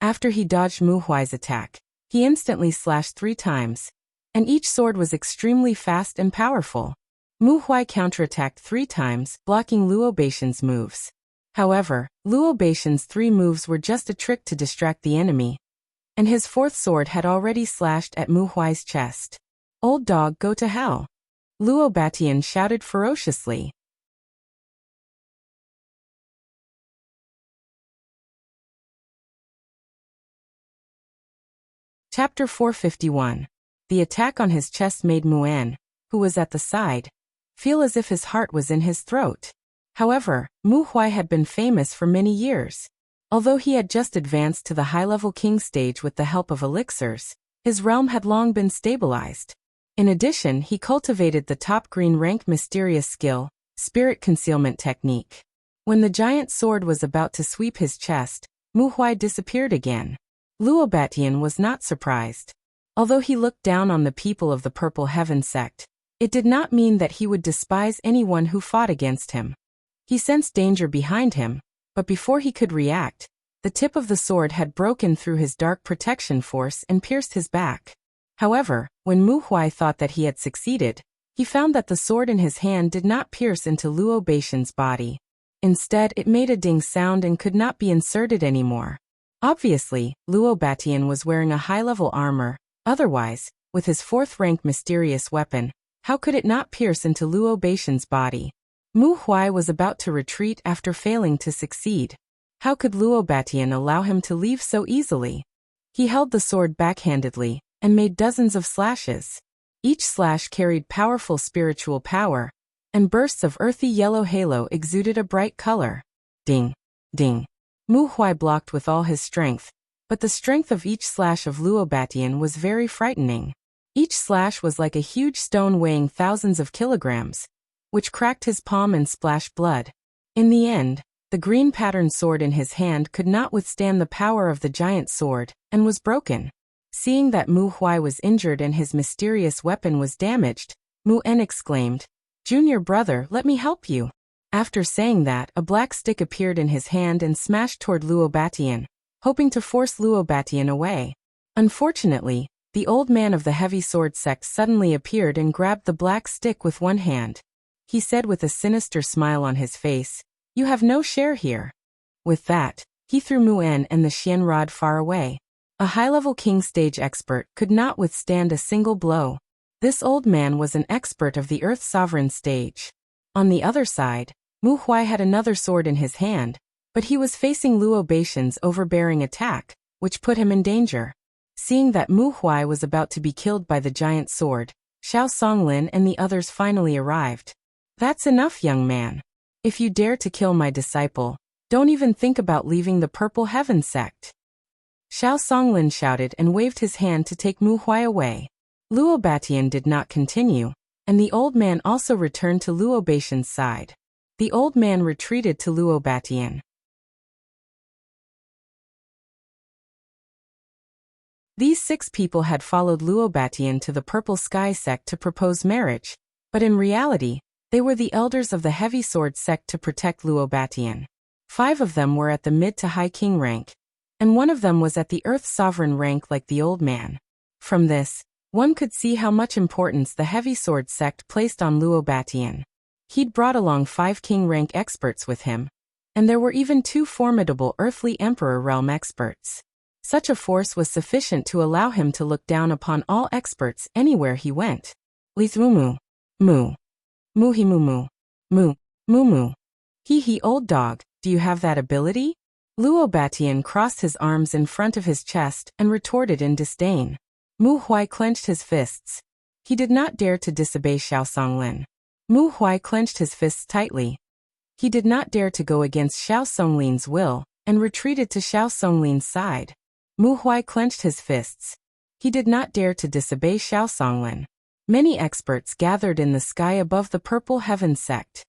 After he dodged Mu Huai's attack, he instantly slashed 3 times, and each sword was extremely fast and powerful. Mu Huai counterattacked 3 times, blocking Luo Batian's moves. However, Luo Batian's 3 moves were just a trick to distract the enemy, and his 4th sword had already slashed at Mu Huai's chest. "Old dog, go to hell!" Luo Batian shouted ferociously. Chapter 451. The attack on his chest made Mu En, who was at the side, feel as if his heart was in his throat. However, Mu Huai had been famous for many years. Although he had just advanced to the high-level king stage with the help of elixirs, his realm had long been stabilized. In addition, he cultivated the top green rank mysterious skill, Spirit Concealment Technique. When the giant sword was about to sweep his chest, Mu Huai disappeared again. Luo Batian was not surprised. Although he looked down on the people of the Purple Heaven sect, it did not mean that he would despise anyone who fought against him. He sensed danger behind him, but before he could react, the tip of the sword had broken through his dark protection force and pierced his back. However, when Mu Huai thought that he had succeeded, he found that the sword in his hand did not pierce into Luo Batian's body. Instead, it made a ding sound and could not be inserted anymore. Obviously, Luo Batian was wearing a high-level armor. Otherwise, with his 4th-rank mysterious weapon, how could it not pierce into Luo Batian's body? Mu Huai was about to retreat after failing to succeed. How could Luo Batian allow him to leave so easily? He held the sword backhandedly, and made dozens of slashes. Each slash carried powerful spiritual power, and bursts of earthy yellow halo exuded a bright color. Ding! Ding! Mu Huai blocked with all his strength, but the strength of each slash of Luo Batian was very frightening. Each slash was like a huge stone weighing thousands of kilograms, which cracked his palm and splashed blood. In the end, The green patterned sword in his hand could not withstand the power of the giant sword, and was broken. Seeing that Mu Huai was injured and his mysterious weapon was damaged, Mu En exclaimed, "Junior brother, let me help you." After saying that, a black stick appeared in his hand and smashed toward Luo Batian, hoping to force Luo Batian away. Unfortunately, the old man of the heavy sword sect suddenly appeared and grabbed the black stick with one hand. He said with a sinister smile on his face, "You have no share here." With that, he threw Mu En and the Xian rod far away. A high-level king stage expert could not withstand a single blow. This old man was an expert of the Earth Sovereign stage. On the other side, Mu Huai had another sword in his hand, but he was facing Luo Batian's overbearing attack, which put him in danger. Seeing that Mu Huai was about to be killed by the giant sword, Xiao Songlin and the others finally arrived. "That's enough, young man. If you dare to kill my disciple, don't even think about leaving the Purple Heaven sect." Xiao Songlin shouted and waved his hand to take Mu Huai away. Luo Batian did not continue, and the old man also returned to Luo Batian's side. The old man retreated to Luo Batian. These 6 people had followed Luo Batian to the Purple Sky sect to propose marriage, but in reality, they were the elders of the Heavy Sword sect to protect Luo Batian. 5 of them were at the mid to high king rank, and 1 of them was at the Earth Sovereign rank like the old man. From this, one could see how much importance the Heavy Sword sect placed on Luo Batian. He'd brought along 5 king rank experts with him, and there were even 2 formidable earthly emperor realm experts. Such a force was sufficient to allow him to look down upon all experts anywhere he went. Lithumu. Mu. Muhimumu. Mu. Mumu. He old dog, do you have that ability? Luo Batian crossed his arms in front of his chest and retorted in disdain. Mu Huai clenched his fists. He did not dare to disobey Xiao Songlin. Mu Huai clenched his fists tightly. He did not dare to go against Xiao Songlin's will, and retreated to Xiao Songlin's side. Mu Huai clenched his fists. He did not dare to disobey Xiao Songlin. Many experts gathered in the sky above the Purple Heaven sect.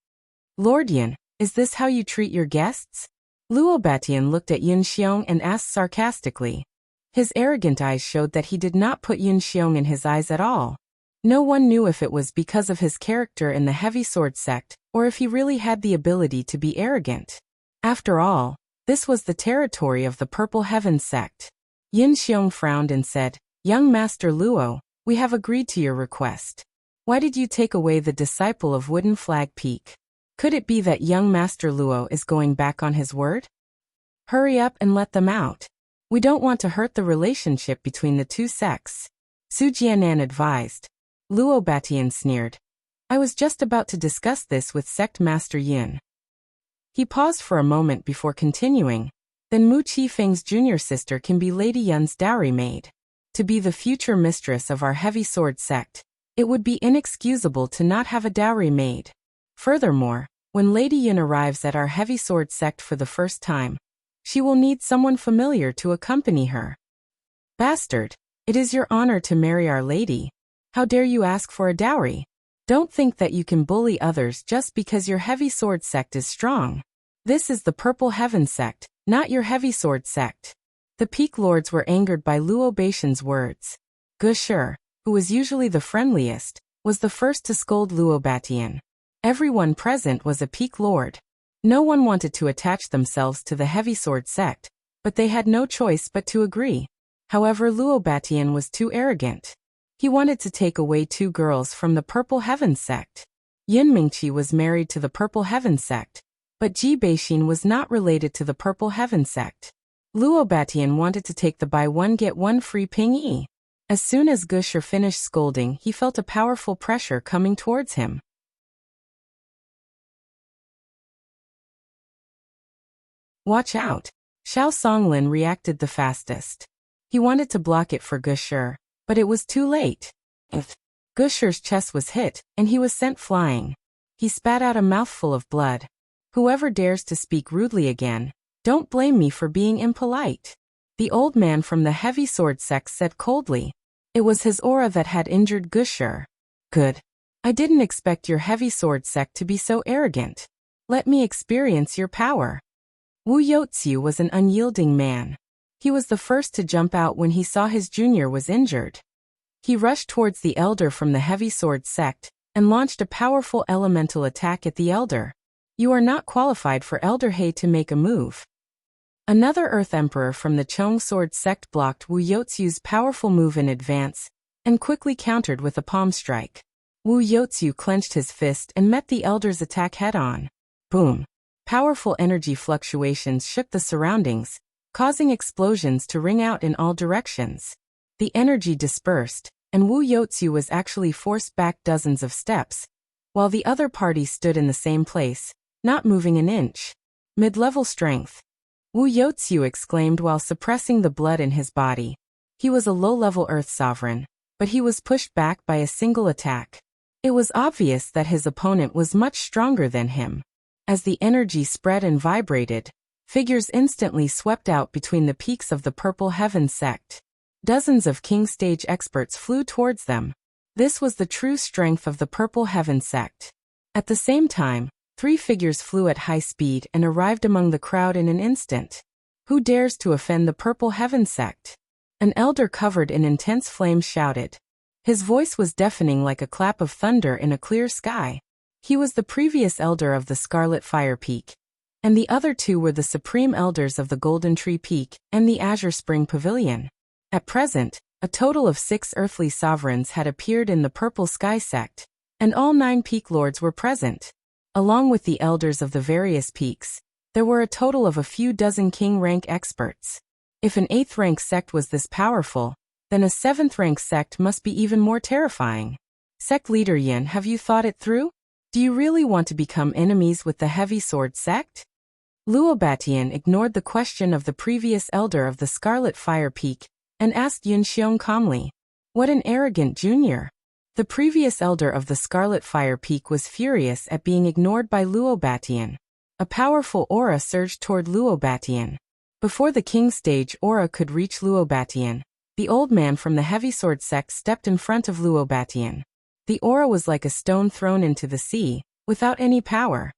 "Lord Yin, is this how you treat your guests?" Luo Batian looked at Yin Xiong and asked sarcastically. His arrogant eyes showed that he did not put Yin Xiong in his eyes at all. No one knew if it was because of his character in the Heavy Sword sect, or if he really had the ability to be arrogant. After all, this was the territory of the Purple Heaven sect. Yin Xiong frowned and said, "Young Master Luo, we have agreed to your request. Why did you take away the disciple of Wooden Flag Peak? Could it be that young Master Luo is going back on his word? Hurry up and let them out. We don't want to hurt the relationship between the 2 sects," Su Jianan advised. Luo Batian sneered. "I was just about to discuss this with Sect Master Yin." He paused for a moment before continuing. "Then Mu Qifeng's junior sister can be Lady Yun's dowry maid. To be the future mistress of our Heavy Sword sect, it would be inexcusable to not have a dowry maid. Furthermore, when Lady Yun arrives at our Heavy Sword sect for the first time, she will need someone familiar to accompany her." "Bastard, it is your honor to marry our lady. How dare you ask for a dowry? Don't think that you can bully others just because your Heavy Sword sect is strong. This is the Purple Heaven sect, not your Heavy Sword sect." The Peak Lords were angered by Luo Batian's words. Gushi, who was usually the friendliest, was the first to scold Luo Batian. Everyone present was a Peak Lord. No one wanted to attach themselves to the Heavy Sword sect, but they had no choice but to agree. However, Luo Batian was too arrogant. He wanted to take away 2 girls from the Purple Heaven sect. Yin Mingqi was married to the Purple Heaven sect, but Ji Beixin was not related to the Purple Heaven sect. Luo Batian wanted to take the buy one get one free Ping-yi. As soon as Gushi finished scolding, he felt a powerful pressure coming towards him. "Watch out!" Xiao Songlin reacted the fastest. He wanted to block it for Gushi, but it was too late. Gushi's chest was hit, and he was sent flying. He spat out a mouthful of blood. "Whoever dares to speak rudely again, don't blame me for being impolite," the old man from the Heavy Sword sect said coldly. It was his aura that had injured Gushi. "Good. I didn't expect your Heavy Sword sect to be so arrogant. Let me experience your power." Wu Youziu was an unyielding man. He was the first to jump out when he saw his junior was injured. He rushed towards the elder from the heavy sword sect and launched a powerful elemental attack at the elder. You are not qualified for Elder He to make a move. Another Earth Emperor from the Chong Sword sect blocked Wu Youziu's powerful move in advance and quickly countered with a palm strike. Wu Youziu clenched his fist and met the elder's attack head-on. Boom! Powerful energy fluctuations shook the surroundings, causing explosions to ring out in all directions. The energy dispersed, and Wu Youziu was actually forced back dozens of steps, while the other party stood in the same place, not moving an inch. Mid-level strength. Wu Youziu exclaimed while suppressing the blood in his body. He was a low-level Earth Sovereign, but he was pushed back by a single attack. It was obvious that his opponent was much stronger than him. As the energy spread and vibrated, figures instantly swept out between the peaks of the Purple Heaven sect. Dozens of King Stage experts flew towards them. This was the true strength of the Purple Heaven sect. At the same time, 3 figures flew at high speed and arrived among the crowd in an instant. Who dares to offend the Purple Heaven sect? An elder covered in intense flames shouted. His voice was deafening like a clap of thunder in a clear sky. He was the previous elder of the Scarlet Fire Peak, and the other 2 were the supreme elders of the Golden Tree Peak and the Azure Spring Pavilion. At present, a total of 6 earthly sovereigns had appeared in the Purple Sky sect, and all 9 peak lords were present. Along with the elders of the various peaks, there were a total of a few dozen king-rank experts. If an 8th-rank sect was this powerful, then a 7th-rank sect must be even more terrifying. Sect leader Yin, have you thought it through? Do you really want to become enemies with the Heavy Sword sect? Luo Batian ignored the question of the previous elder of the Scarlet Fire Peak and asked Yun Xiong calmly. What an arrogant junior! The previous elder of the Scarlet Fire Peak was furious at being ignored by Luo Batian. A powerful aura surged toward Luo Batian. Before the King Stage aura could reach Luo Batian, the old man from the Heavy Sword sect stepped in front of Luo Batian. The aura was like a stone thrown into the sea, without any power.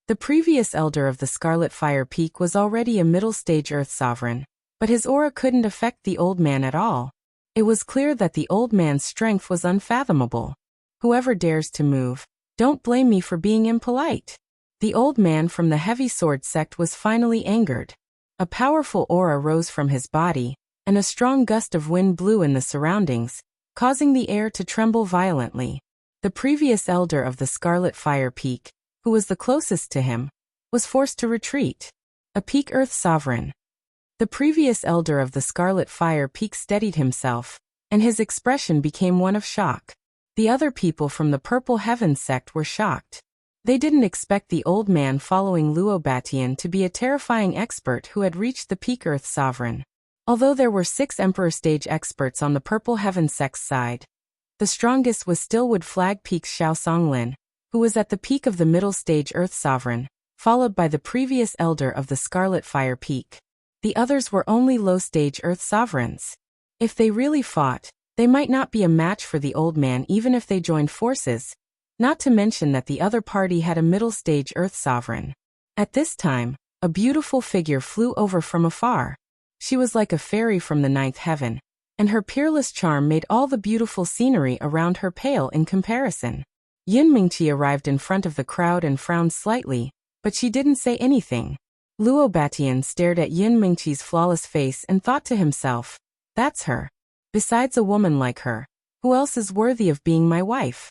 The previous elder of the Scarlet Fire Peak was already a middle-stage Earth Sovereign, but his aura couldn't affect the old man at all. It was clear that the old man's strength was unfathomable. Whoever dares to move, don't blame me for being impolite. The old man from the Heavy Sword sect was finally angered. A powerful aura rose from his body, and a strong gust of wind blew in the surroundings, causing the air to tremble violently. The previous elder of the Scarlet Fire Peak, who was the closest to him, was forced to retreat. A peak Earth Sovereign. The previous elder of the Scarlet Fire Peak steadied himself, and his expression became one of shock. The other people from the Purple Heaven sect were shocked. They didn't expect the old man following Luo Batian to be a terrifying expert who had reached the peak Earth Sovereign. Although there were 6 Emperor Stage experts on the Purple Heaven sect's side, the strongest was still Wood Flag Peak's Xiao Songlin, who was at the peak of the middle stage Earth Sovereign, followed by the previous elder of the Scarlet Fire Peak. The others were only low-stage Earth Sovereigns. If they really fought, they might not be a match for the old man even if they joined forces, not to mention that the other party had a middle-stage Earth Sovereign. At this time, a beautiful figure flew over from afar. She was like a fairy from the 9th heaven, and her peerless charm made all the beautiful scenery around her pale in comparison. Yin Mingqi arrived in front of the crowd and frowned slightly, but she didn't say anything. Luo Batian stared at Yin Mingqi's flawless face and thought to himself, that's her. Besides a woman like her, who else is worthy of being my wife?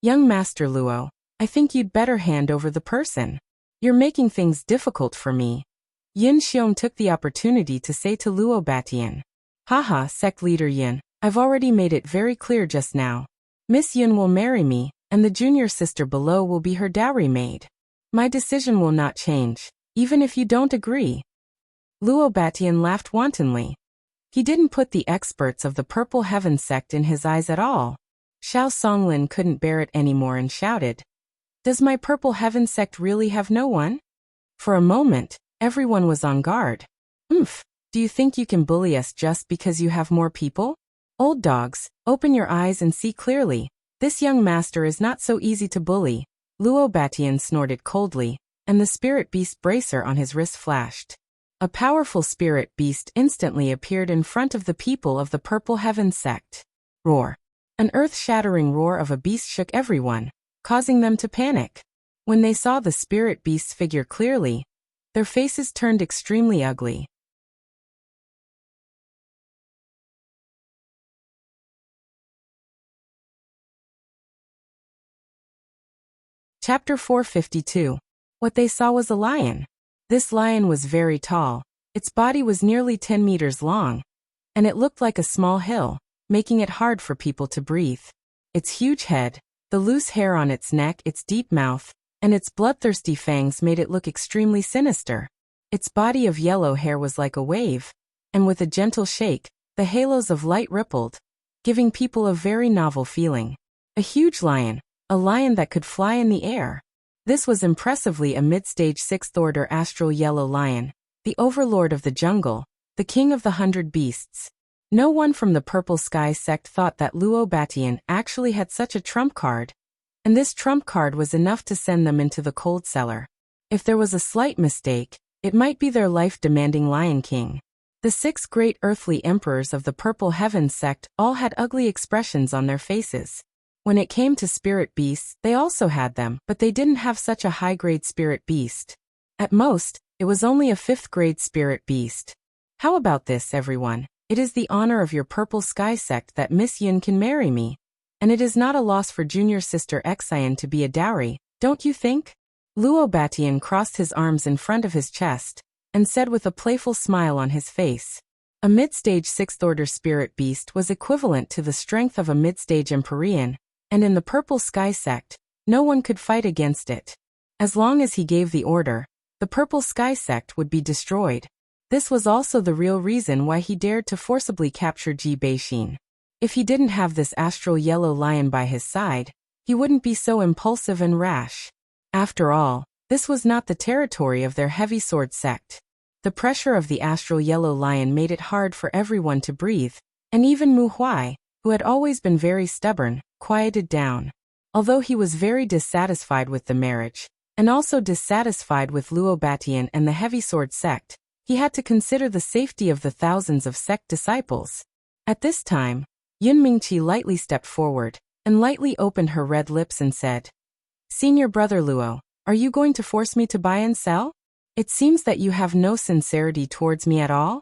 Young Master Luo, I think you'd better hand over the person. You're making things difficult for me. Yin Xiong took the opportunity to say to Luo Batian. Haha, sect leader Yin, I've already made it very clear just now. Miss Yin will marry me, and the junior sister below will be her dowry maid. My decision will not change, even if you don't agree. Luo Batian laughed wantonly. He didn't put the experts of the Purple Heaven sect in his eyes at all. Xiao Songlin couldn't bear it anymore and shouted. Does my Purple Heaven sect really have no one? For a moment, everyone was on guard. Oomph, do you think you can bully us just because you have more people? Old dogs, open your eyes and see clearly. This young master is not so easy to bully. Luo Batian snorted coldly, and the spirit beast bracer on his wrist flashed. A powerful spirit beast instantly appeared in front of the people of the Purple Heaven sect. Roar. An earth-shattering roar of a beast shook everyone, causing them to panic. When they saw the spirit beast's figure clearly, their faces turned extremely ugly. Chapter 452. What they saw was a lion. This lion was very tall. Its body was nearly 10 meters long, and it looked like a small hill, making it hard for people to breathe. Its huge head, the loose hair on its neck, its deep mouth, and its bloodthirsty fangs made it look extremely sinister. Its body of yellow hair was like a wave, and with a gentle shake, the halos of light rippled, giving people a very novel feeling. A huge lion, a lion that could fly in the air. This was impressively a mid-stage 6th order astral yellow lion, the overlord of the jungle, the king of the 100 beasts. No one from the Purple Sky sect thought that Luo Batian actually had such a trump card, and this trump card was enough to send them into the cold cellar. If there was a slight mistake, it might be their life-demanding Lion King. The 6 great earthly emperors of the Purple Heaven sect all had ugly expressions on their faces. When it came to spirit beasts, they also had them, but they didn't have such a high-grade spirit beast. At most, it was only a 5th-grade spirit beast. How about this, everyone? It is the honor of your Purple Sky sect that Miss Yun can marry me. And it is not a loss for junior sister Xian to be a dowry, don't you think? Luo Batian crossed his arms in front of his chest, and said with a playful smile on his face. A mid-stage 6th order spirit beast was equivalent to the strength of a mid-stage Empyrean, and in the Purple Sky sect, no one could fight against it. As long as he gave the order, the Purple Sky sect would be destroyed. This was also the real reason why he dared to forcibly capture Ji Beixin. If he didn't have this astral yellow lion by his side, he wouldn't be so impulsive and rash. After all, this was not the territory of their heavy sword sect. The pressure of the astral yellow lion made it hard for everyone to breathe, and even Mu Huai, who had always been very stubborn, quieted down. Although he was very dissatisfied with the marriage, and also dissatisfied with Luo Batian and the heavy sword sect, he had to consider the safety of the thousands of sect disciples. At this time, Yun Mingqi lightly stepped forward, and lightly opened her red lips and said, "Senior brother Luo, are you going to force me to buy and sell? It seems that you have no sincerity towards me at all."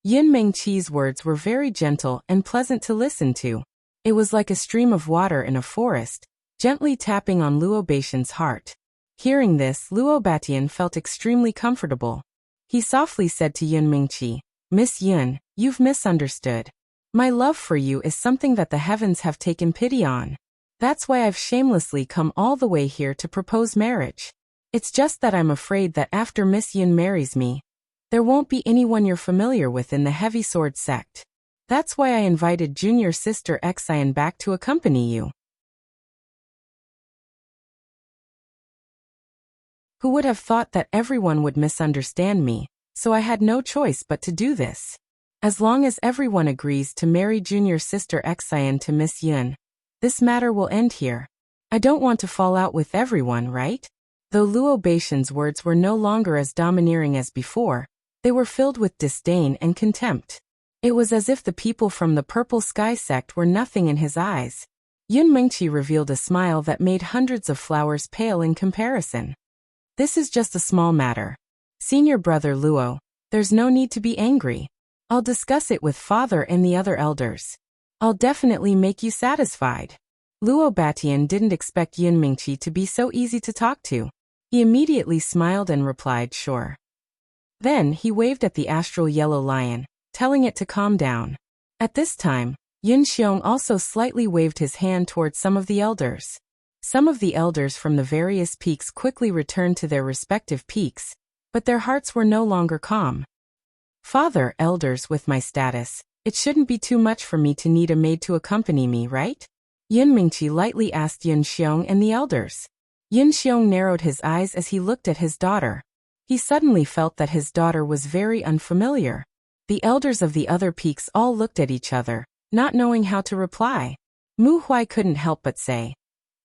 Yun Mingqi's words were very gentle and pleasant to listen to. It was like a stream of water in a forest, gently tapping on Luo Beixin's heart. Hearing this, Luo Batian felt extremely comfortable. He softly said to Yun Mingqi, "Miss Yun, you've misunderstood. My love for you is something that the heavens have taken pity on. That's why I've shamelessly come all the way here to propose marriage. It's just that I'm afraid that after Miss Yun marries me, there won't be anyone you're familiar with in the heavy sword sect. That's why I invited junior sister Xian back to accompany you." Who would have thought that everyone would misunderstand me, so I had no choice but to do this. As long as everyone agrees to marry junior sister Xian to Miss Yun, this matter will end here. I don't want to fall out with everyone, right? Though Luo Beixin's words were no longer as domineering as before, they were filled with disdain and contempt. It was as if the people from the Purple Sky sect were nothing in his eyes. Yun Mingqi revealed a smile that made hundreds of flowers pale in comparison. "This is just a small matter. Senior brother Luo, there's no need to be angry. I'll discuss it with father and the other elders. I'll definitely make you satisfied." Luo Batian didn't expect Yun Mingqi to be so easy to talk to. He immediately smiled and replied, "Sure." Then he waved at the astral yellow lion, telling it to calm down. At this time, Yun Xiong also slightly waved his hand towards some of the elders. Some of the elders from the various peaks quickly returned to their respective peaks, but their hearts were no longer calm. "Father, elders, with my status, it shouldn't be too much for me to need a maid to accompany me, right?" Yun Mingqi lightly asked Yun Xiong and the elders. Yun Xiong narrowed his eyes as he looked at his daughter. He suddenly felt that his daughter was very unfamiliar. The elders of the other peaks all looked at each other, not knowing how to reply. Mu Huai couldn't help but say,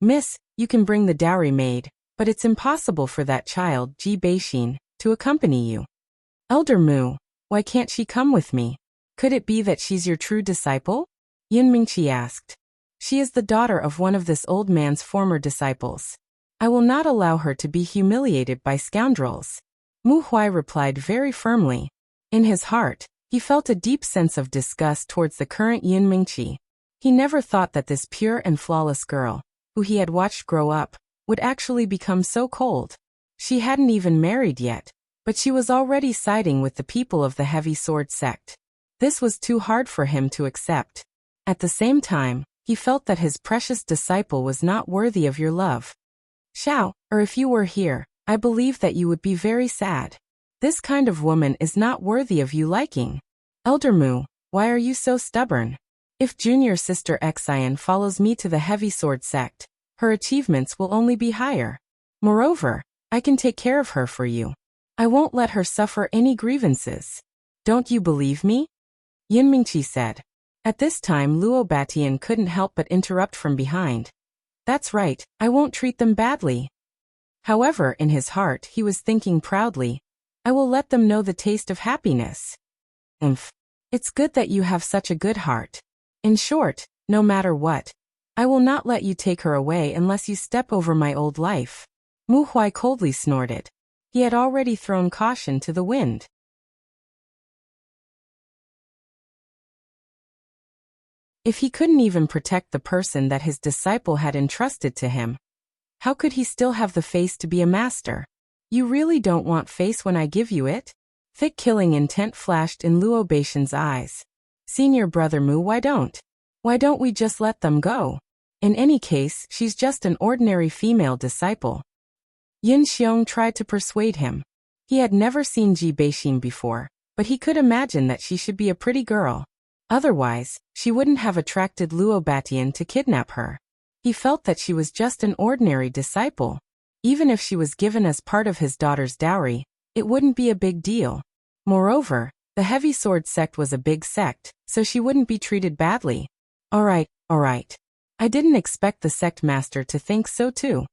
Miss, you can bring the dowry maid, but it's impossible for that child, Ji Beixin, to accompany you. Elder Mu, why can't she come with me? Could it be that she's your true disciple? Yin Mingqi asked. She is the daughter of one of this old man's former disciples. I will not allow her to be humiliated by scoundrels. Mu Huai replied very firmly. In his heart, he felt a deep sense of disgust towards the current Yin Mingqi. He never thought that this pure and flawless girl, who he had watched grow up, would actually become so cold. She hadn't even married yet, but she was already siding with the people of the Heavy Sword sect. This was too hard for him to accept. At the same time, he felt that his precious disciple was not worthy of your love. Xiao, or if you were here, I believe that you would be very sad. This kind of woman is not worthy of you liking. Elder Mu, why are you so stubborn? If junior sister Xian follows me to the Heavy Sword sect, her achievements will only be higher. Moreover, I can take care of her for you. I won't let her suffer any grievances. Don't you believe me? Yin Mingqi said. At this time Luo Batian couldn't help but interrupt from behind. That's right, I won't treat them badly. However, in his heart he was thinking proudly, I will let them know the taste of happiness. It's good that you have such a good heart. In short, no matter what, I will not let you take her away unless you step over my old life. Mu Huai coldly snorted. He had already thrown caution to the wind. If he couldn't even protect the person that his disciple had entrusted to him, how could he still have the face to be a master? You really don't want face when I give you it? Thick killing intent flashed in Luo Beixin's eyes. Senior brother Mu, why don't we just let them go? In any case, she's just an ordinary female disciple. Yin Xiong tried to persuade him. He had never seen Ji Beixin before, but he could imagine that she should be a pretty girl. Otherwise, she wouldn't have attracted Luo Batian to kidnap her. He felt that she was just an ordinary disciple. Even if she was given as part of his daughter's dowry, it wouldn't be a big deal. Moreover, the Heavy Sword sect was a big sect, so she wouldn't be treated badly. All right. I didn't expect the sect master to think so too.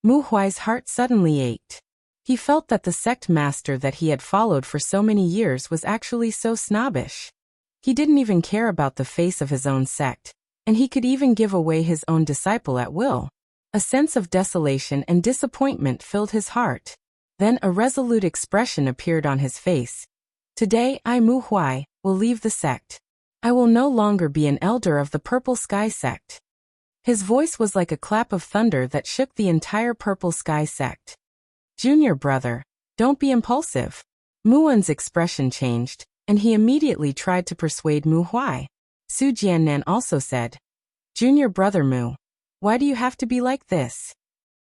Mu Huai's heart suddenly ached. He felt that the sect master that he had followed for so many years was actually so snobbish. He didn't even care about the face of his own sect, and he could even give away his own disciple at will. A sense of desolation and disappointment filled his heart. Then a resolute expression appeared on his face. Today I, Mu Huai, will leave the sect. I will no longer be an elder of the Purple Sky sect. His voice was like a clap of thunder that shook the entire Purple Sky sect. Junior brother, don't be impulsive. Muan's expression changed, and he immediately tried to persuade Mu Huai. Su Jiannan also said, Junior brother Mu, why do you have to be like this?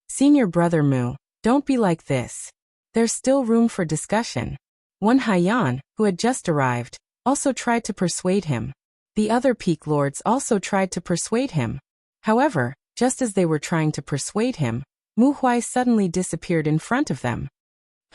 Senior brother Mu, don't be like this. There's still room for discussion. One Haiyan, who had just arrived, also tried to persuade him. The other peak lords also tried to persuade him. However, just as they were trying to persuade him, Mu Huai suddenly disappeared in front of them.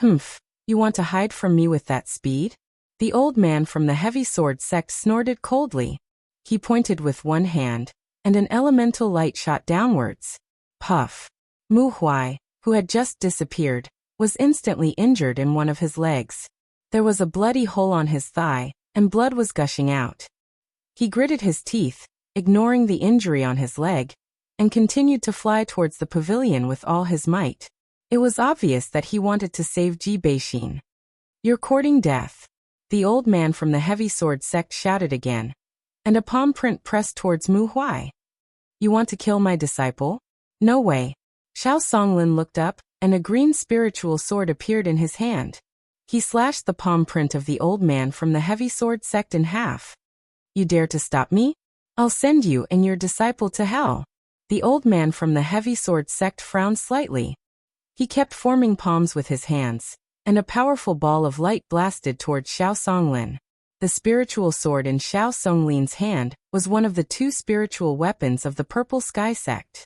You want to hide from me with that speed? The old man from the Heavy Sword sect snorted coldly. He pointed with one hand, and an elemental light shot downwards. Puff. Mu Huai, who had just disappeared, was instantly injured in one of his legs. There was a bloody hole on his thigh, and blood was gushing out. He gritted his teeth, ignoring the injury on his leg, and continued to fly towards the pavilion with all his might. It was obvious that he wanted to save Ji Beixin. You're courting death. The old man from the Heavy Sword sect shouted again, and a palm print pressed towards Mu Huai. You want to kill my disciple? No way. Xiao Songlin looked up, and a green spiritual sword appeared in his hand. He slashed the palm print of the old man from the Heavy Sword sect in half. You dare to stop me? I'll send you and your disciple to hell. The old man from the Heavy Sword sect frowned slightly. He kept forming palms with his hands, and a powerful ball of light blasted towards Xiao Songlin. The spiritual sword in Xiao Songlin's hand was one of the two spiritual weapons of the Purple Sky sect.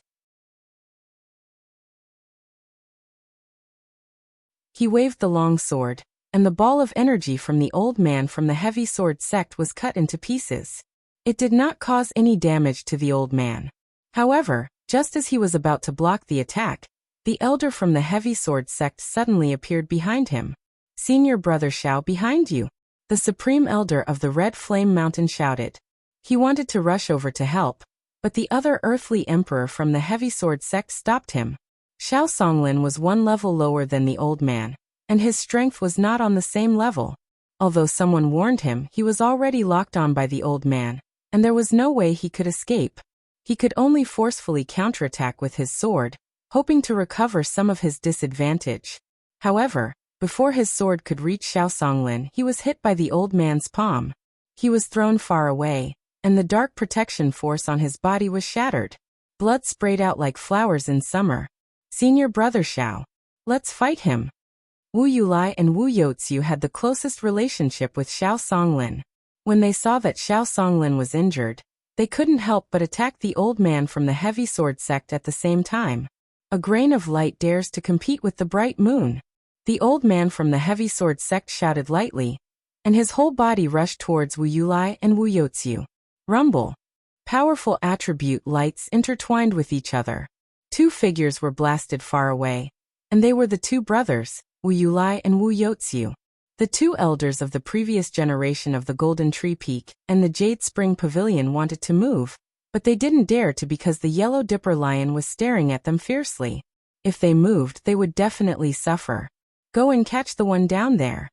He waved the long sword, and the ball of energy from the old man from the Heavy Sword sect was cut into pieces. It did not cause any damage to the old man. However, Just as he was about to block the attack, the elder from the heavy sword sect suddenly appeared behind him. "Senior brother Xiao, behind you!" the supreme elder of the Red Flame Mountain shouted. He wanted to rush over to help, but the other earthly emperor from the heavy sword sect stopped him. Xiao Songlin was one level lower than the old man, and his strength was not on the same level. Although someone warned him, he was already locked on by the old man, and there was no way he could escape. He could only forcefully counterattack with his sword, hoping to recover some of his disadvantage. However, before his sword could reach Xiao Songlin, he was hit by the old man's palm. He was thrown far away, and the dark protection force on his body was shattered. Blood sprayed out like flowers in summer. "Senior brother Xiao, let's fight him." Wu Yulai and Wu Youziu had the closest relationship with Xiao Songlin. When they saw that Xiao Songlin was injured, they couldn't help but attack the old man from the heavy sword sect at the same time. A grain of light dares to compete with the bright moon. The old man from the heavy sword sect shouted lightly, and his whole body rushed towards Wu Yulai and Wu Youziu. Rumble. Powerful attribute lights intertwined with each other. Two figures were blasted far away, and they were the two brothers, Wu Yulai and Wu Youziu. The two elders of the previous generation of the Golden Tree Peak and the Jade Spring Pavilion wanted to move, but they didn't dare to because the Yellow Dipper Lion was staring at them fiercely. If they moved, they would definitely suffer. "Go and catch the one down there,"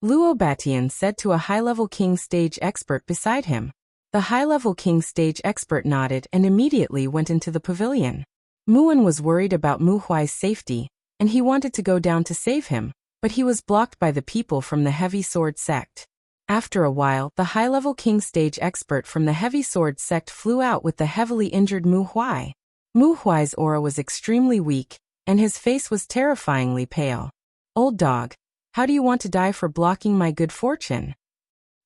Luo Batian said to a high-level king stage expert beside him. The high-level king stage expert nodded and immediately went into the pavilion. Muan was worried about Mu Huai's safety, and he wanted to go down to save him, but he was blocked by the people from the heavy sword sect. After a while, the high-level king stage expert from the heavy sword sect flew out with the heavily injured Mu Huai. Mu Huai's aura was extremely weak, and his face was terrifyingly pale. "Old dog, how do you want to die for blocking my good fortune?"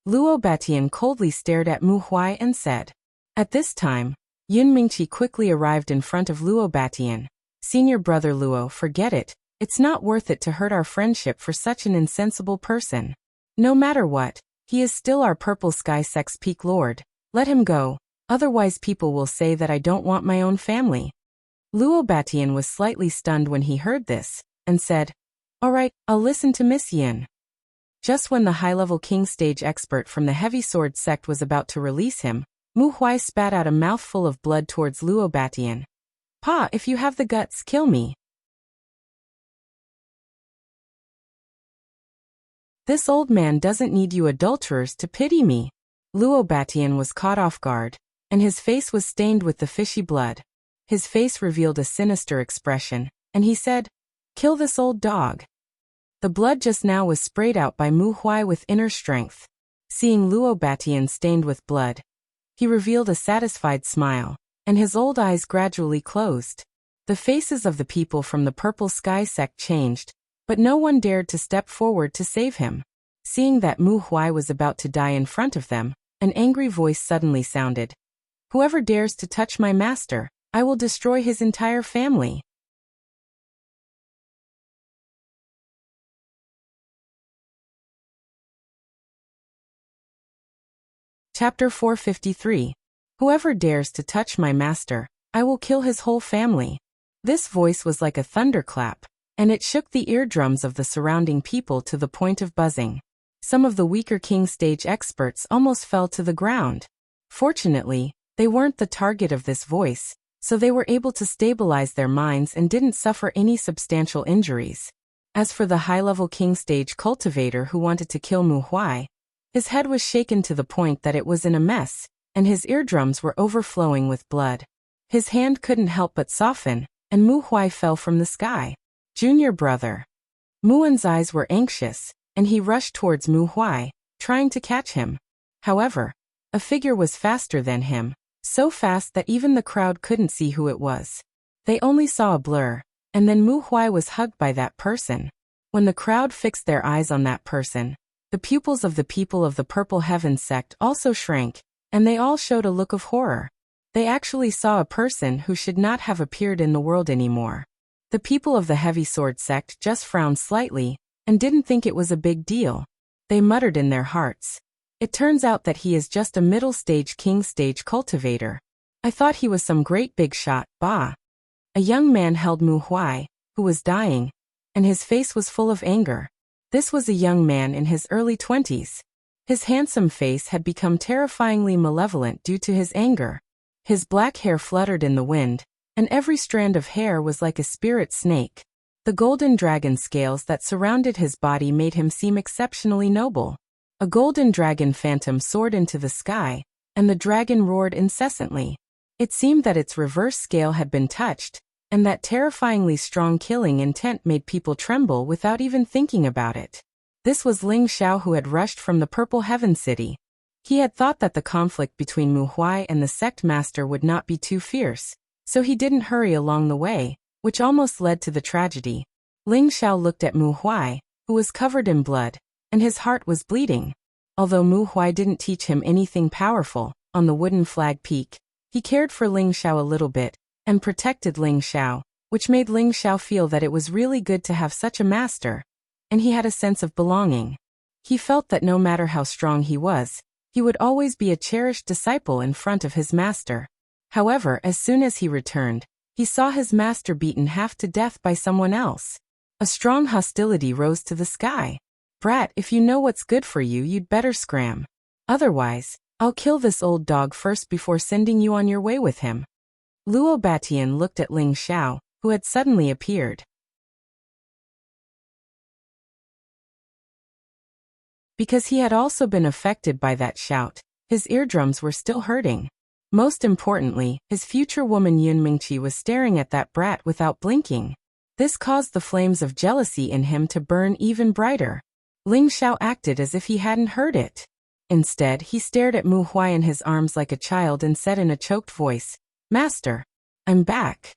Luo Batian coldly stared at Mu Huai and said. At this time, Yun Mingqi quickly arrived in front of Luo Batian. "Senior brother Luo, forget it. It's not worth it to hurt our friendship for such an insensible person. No matter what, he is still our Purple Sky Sect's peak lord. Let him go, otherwise people will say that I don't want my own family." Luo Batian was slightly stunned when he heard this, and said, "All right, I'll listen to Miss Yin." Just when the high-level king stage expert from the heavy sword sect was about to release him, Mu Huai spat out a mouthful of blood towards Luo Batian. "Pa, if you have the guts, kill me. This old man doesn't need you adulterers to pity me." Luo Batian was caught off guard, and his face was stained with the fishy blood. His face revealed a sinister expression, and he said, "Kill this old dog." The blood just now was sprayed out by Mu Huai with inner strength. Seeing Luo Batian stained with blood, he revealed a satisfied smile, and his old eyes gradually closed. The faces of the people from the Purple Sky Sect changed, but no one dared to step forward to save him. Seeing that Mu Huai was about to die in front of them, an angry voice suddenly sounded. "Whoever dares to touch my master, I will destroy his entire family." Chapter 453. Whoever dares to touch my master, I will kill his whole family. This voice was like a thunderclap, and it shook the eardrums of the surrounding people to the point of buzzing. Some of the weaker king stage experts almost fell to the ground. Fortunately, they weren't the target of this voice, so they were able to stabilize their minds and didn't suffer any substantial injuries. As for the high-level king stage cultivator who wanted to kill Mu Huai, his head was shaken to the point that it was in a mess, and his eardrums were overflowing with blood. His hand couldn't help but soften, and Mu Huai fell from the sky. "Junior brother." Muan's eyes were anxious, and he rushed towards Mu Huai, trying to catch him. However, a figure was faster than him, so fast that even the crowd couldn't see who it was. They only saw a blur, and then Mu Huai was hugged by that person. When the crowd fixed their eyes on that person, the pupils of the people of the Purple Heaven sect also shrank, and they all showed a look of horror. They actually saw a person who should not have appeared in the world anymore. The people of the Heavy Sword sect just frowned slightly, and didn't think it was a big deal. They muttered in their hearts, "It turns out that he is just a middle-stage king stage cultivator." I thought he was some great big shot, bah. A young man held Mu Huai, who was dying, and his face was full of anger. This was a young man in his early 20s. His handsome face had become terrifyingly malevolent due to his anger. His black hair fluttered in the wind, and every strand of hair was like a spirit snake. The golden dragon scales that surrounded his body made him seem exceptionally noble. A golden dragon phantom soared into the sky, and the dragon roared incessantly. It seemed that its reverse scale had been touched, and that terrifyingly strong killing intent made people tremble without even thinking about it. This was Ling Xiao, who had rushed from the Purple Heaven City. He had thought that the conflict between Mu Huai and the sect master would not be too fierce, so he didn't hurry along the way, which almost led to the tragedy. Ling Xiao looked at Mu Huai, who was covered in blood, and his heart was bleeding. Although Mu Huai didn't teach him anything powerful, on the wooden flag peak, he cared for Ling Xiao a little bit, and protected Ling Xiao, which made Ling Xiao feel that it was really good to have such a master, and he had a sense of belonging. He felt that no matter how strong he was, he would always be a cherished disciple in front of his master. However, as soon as he returned, he saw his master beaten half to death by someone else. A strong hostility rose to the sky. Brat, if you know what's good for you, you'd better scram. Otherwise, I'll kill this old dog first before sending you on your way with him. Luo Batian looked at Ling Xiao, who had suddenly appeared. Because he had also been affected by that shout, his eardrums were still hurting. Most importantly, his future woman Yun Mingqi was staring at that brat without blinking. This caused the flames of jealousy in him to burn even brighter. Ling Xiao acted as if he hadn't heard it. Instead, he stared at Mu Huai in his arms like a child and said in a choked voice, "Master, I'm back."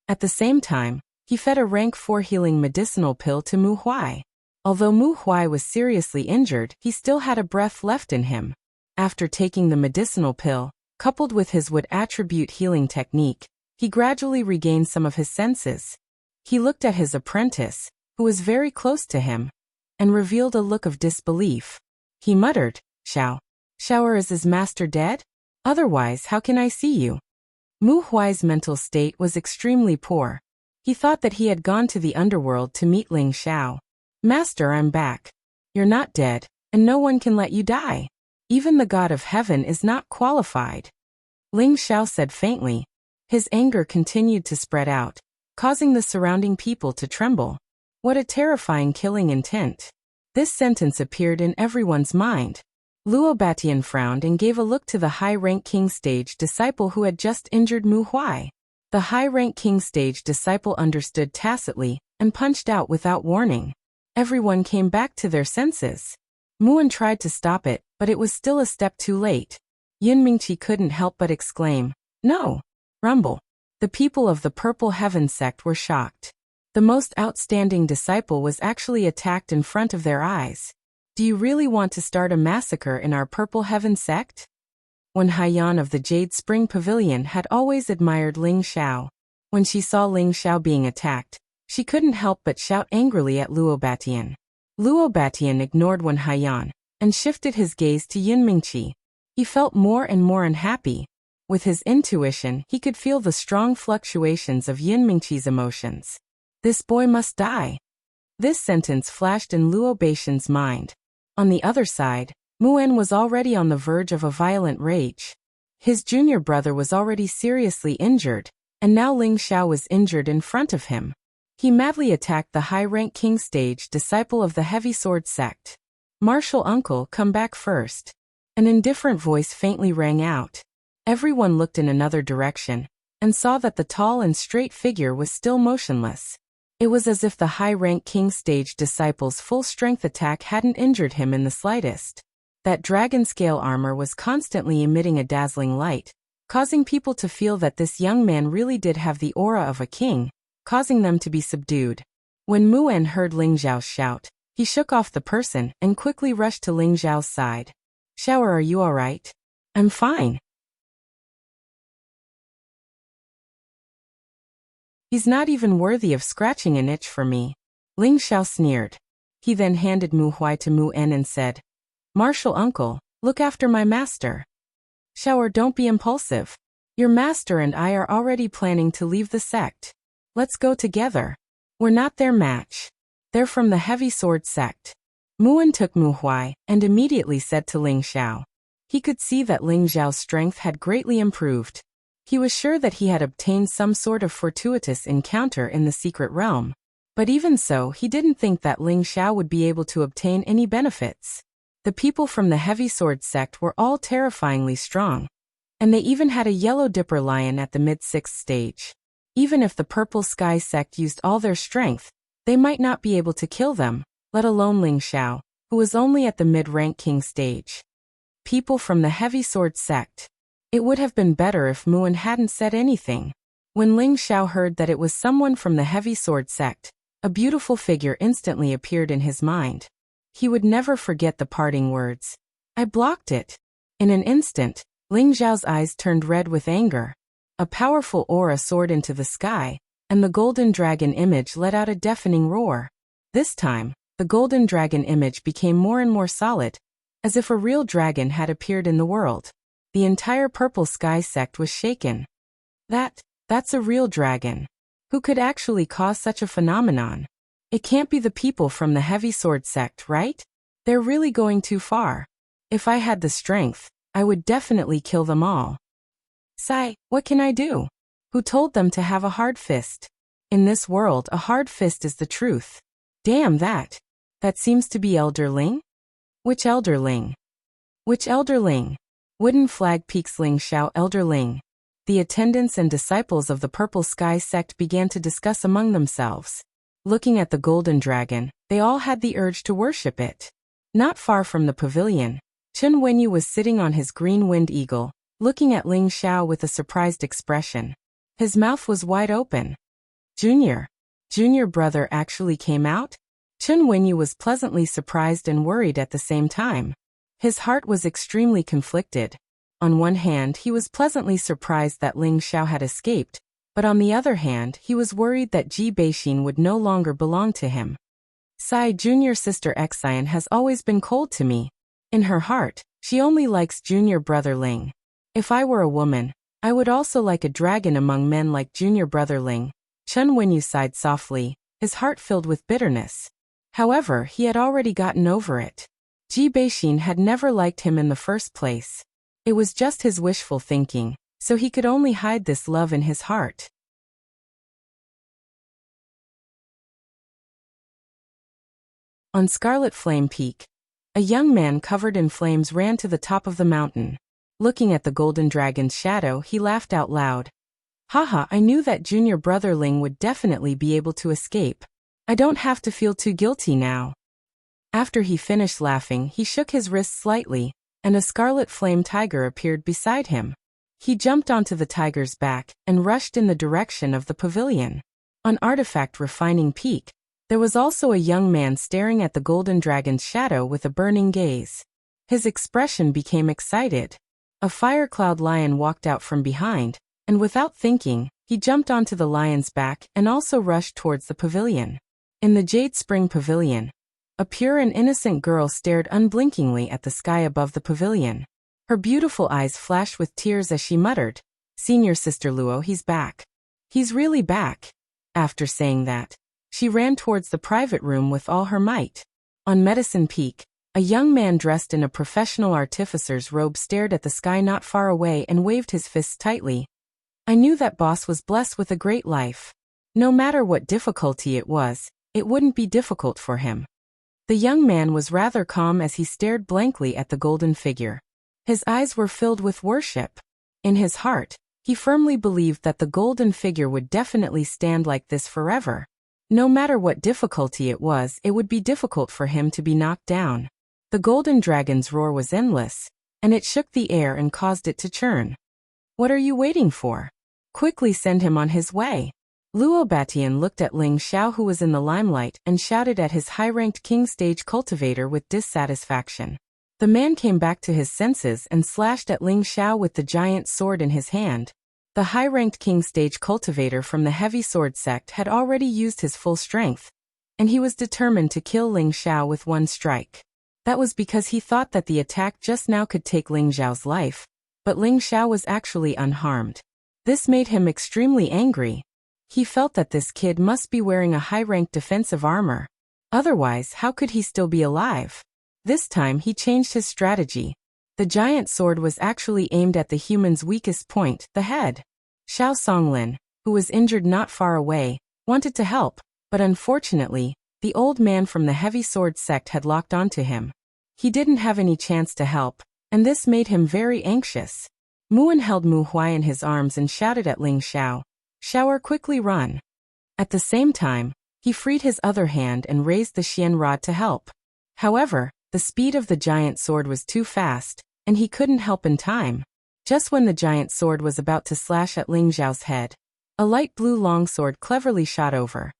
At the same time, he fed a rank 4 healing medicinal pill to Mu Huai. Although Mu Huai was seriously injured, he still had a breath left in him. After taking the medicinal pill, coupled with his wood attribute healing technique, he gradually regained some of his senses. He looked at his apprentice, who was very close to him, and revealed a look of disbelief. He muttered, "Xiao. Xiao, is his master dead? Otherwise, how can I see you?" Mu Huai's mental state was extremely poor. He thought that he had gone to the underworld to meet Ling Xiao. "Master, I'm back. You're not dead, and no one can let you die. Even the god of heaven is not qualified." Ling Xiao said faintly. His anger continued to spread out, causing the surrounding people to tremble. What a terrifying killing intent. This sentence appeared in everyone's mind. Luo Batian frowned and gave a look to the high-rank king stage disciple who had just injured Mu Huai. The high-rank king stage disciple understood tacitly and punched out without warning. Everyone came back to their senses. Muan tried to stop it, but it was still a step too late. Yun Mingqi couldn't help but exclaim, "No!" Rumble. The people of the Purple Heaven sect were shocked. The most outstanding disciple was actually attacked in front of their eyes. Do you really want to start a massacre in our Purple Heaven sect? Wen Haiyan of the Jade Spring Pavilion had always admired Ling Xiao. When she saw Ling Xiao being attacked, she couldn't help but shout angrily at Luo Batian. Luo Batian ignored Wen Haiyan and shifted his gaze to Yun Mingqi. He felt more and more unhappy. With his intuition, he could feel the strong fluctuations of Yun Mingqi's emotions. This boy must die. This sentence flashed in Luo Batian's mind. On the other side, Muan was already on the verge of a violent rage. His junior brother was already seriously injured, and now Ling Xiao was injured in front of him. He madly attacked the high-rank king stage disciple of the heavy sword sect. "Martial uncle, come back first." An indifferent voice faintly rang out. Everyone looked in another direction, and saw that the tall and straight figure was still motionless. It was as if the high-rank king stage disciple's full-strength attack hadn't injured him in the slightest. That dragon-scale armor was constantly emitting a dazzling light, causing people to feel that this young man really did have the aura of a king, causing them to be subdued. When Muan heard Ling Xiao's shout, he shook off the person and quickly rushed to Ling Xiao's side. "Xiao, are you all right?" "I'm fine." "He's not even worthy of scratching an itch for me." Ling Xiao sneered. He then handed Mu Huai to Mu En and said, "Martial uncle, look after my master." "Xiao, don't be impulsive. Your master and I are already planning to leave the sect. Let's go together. We're not their match. They're from the heavy sword sect. Muan took Mu Huai and immediately said to Ling Xiao. He could see that Ling Xiao's strength had greatly improved. He was sure that he had obtained some sort of fortuitous encounter in the secret realm. But even so, he didn't think that Ling Xiao would be able to obtain any benefits. The people from the heavy sword sect were all terrifyingly strong. And they even had a yellow dipper lion at the mid-6th stage. Even if the purple sky sect used all their strength, they might not be able to kill them, let alone Ling Xiao, who was only at the mid-rank king stage. People from the heavy sword sect. It would have been better if Muan hadn't said anything. When Ling Xiao heard that it was someone from the heavy sword sect, a beautiful figure instantly appeared in his mind. He would never forget the parting words. I blocked it. In an instant, Ling Xiao's eyes turned red with anger. A powerful aura soared into the sky, and the golden dragon image let out a deafening roar. This time, the golden dragon image became more and more solid, as if a real dragon had appeared in the world. The entire purple sky sect was shaken. That's a real dragon. Who could actually cause such a phenomenon? It can't be the people from the heavy sword sect, right? They're really going too far. If I had the strength, I would definitely kill them all. Sai, what can I do? Who told them to have a hard fist? In this world, a hard fist is the truth. Damn that. That seems to be Elder Ling? Which Elder Ling? Which Elder Ling? Wooden flag peaks Ling Xiao Elder Ling. The attendants and disciples of the Purple Sky sect began to discuss among themselves. Looking at the golden dragon, they all had the urge to worship it. Not far from the pavilion, Chen Wenyu was sitting on his green wind eagle, looking at Ling Xiao with a surprised expression. His mouth was wide open. Junior brother actually came out? Chen Wenyu was pleasantly surprised and worried at the same time. His heart was extremely conflicted. On one hand, he was pleasantly surprised that Ling Xiao had escaped, but on the other hand, he was worried that Ji Beixin would no longer belong to him. Sai, junior sister Xian has always been cold to me. In her heart, she only likes junior brother Ling. If I were a woman, I would also like a dragon among men like junior brother Ling. Chen Wenyu sighed softly, his heart filled with bitterness. However, he had already gotten over it. Ji Beixin had never liked him in the first place. It was just his wishful thinking, so he could only hide this love in his heart. On Scarlet Flame Peak, a young man covered in flames ran to the top of the mountain. Looking at the golden dragon's shadow, he laughed out loud. Haha, I knew that junior brother Ling would definitely be able to escape. I don't have to feel too guilty now. After he finished laughing, he shook his wrist slightly, and a scarlet flame tiger appeared beside him. He jumped onto the tiger's back and rushed in the direction of the pavilion. On Artifact Refining Peak, there was also a young man staring at the golden dragon's shadow with a burning gaze. His expression became excited. A fire cloud lion walked out from behind, and without thinking, he jumped onto the lion's back and also rushed towards the pavilion. In the Jade Spring Pavilion, a pure and innocent girl stared unblinkingly at the sky above the pavilion. Her beautiful eyes flashed with tears as she muttered, "Senior Sister Luo, he's back. He's really back." After saying that, she ran towards the private room with all her might. On Medicine Peak, a young man dressed in a professional artificer's robe stared at the sky not far away and waved his fists tightly. I knew that boss was blessed with a great life. No matter what difficulty it was, it wouldn't be difficult for him. The young man was rather calm as he stared blankly at the golden figure. His eyes were filled with worship. In his heart, he firmly believed that the golden figure would definitely stand like this forever. No matter what difficulty it was, it would be difficult for him to be knocked down. The golden dragon's roar was endless, and it shook the air and caused it to churn. What are you waiting for? Quickly send him on his way. Luo Batian looked at Ling Xiao, who was in the limelight, and shouted at his high-ranked king stage cultivator with dissatisfaction. The man came back to his senses and slashed at Ling Xiao with the giant sword in his hand. The high-ranked king stage cultivator from the heavy sword sect had already used his full strength, and he was determined to kill Ling Xiao with one strike. That was because he thought that the attack just now could take Ling Xiao's life, but Ling Xiao was actually unharmed. This made him extremely angry. He felt that this kid must be wearing a high-ranked defensive armor. Otherwise, how could he still be alive? This time he changed his strategy. The giant sword was actually aimed at the human's weakest point, the head. Xiao Songlin, who was injured not far away, wanted to help, but unfortunately, the old man from the heavy sword sect had locked onto him. He didn't have any chance to help, and this made him very anxious. Muan held Mu Huai in his arms and shouted at Ling Xiao, "Shower, quickly run." At the same time, he freed his other hand and raised the Xian rod to help. However, the speed of the giant sword was too fast, and he couldn't help in time. Just when the giant sword was about to slash at Ling Xiao's head, a light blue longsword cleverly shot over.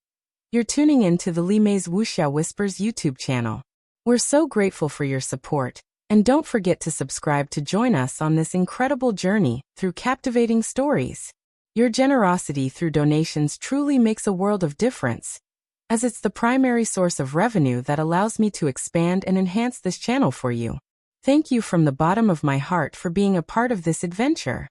You're tuning in to the Li Mei's Wuxia Whispers YouTube channel. We're so grateful for your support, and don't forget to subscribe to join us on this incredible journey through captivating stories. Your generosity through donations truly makes a world of difference, as it's the primary source of revenue that allows me to expand and enhance this channel for you. Thank you from the bottom of my heart for being a part of this adventure.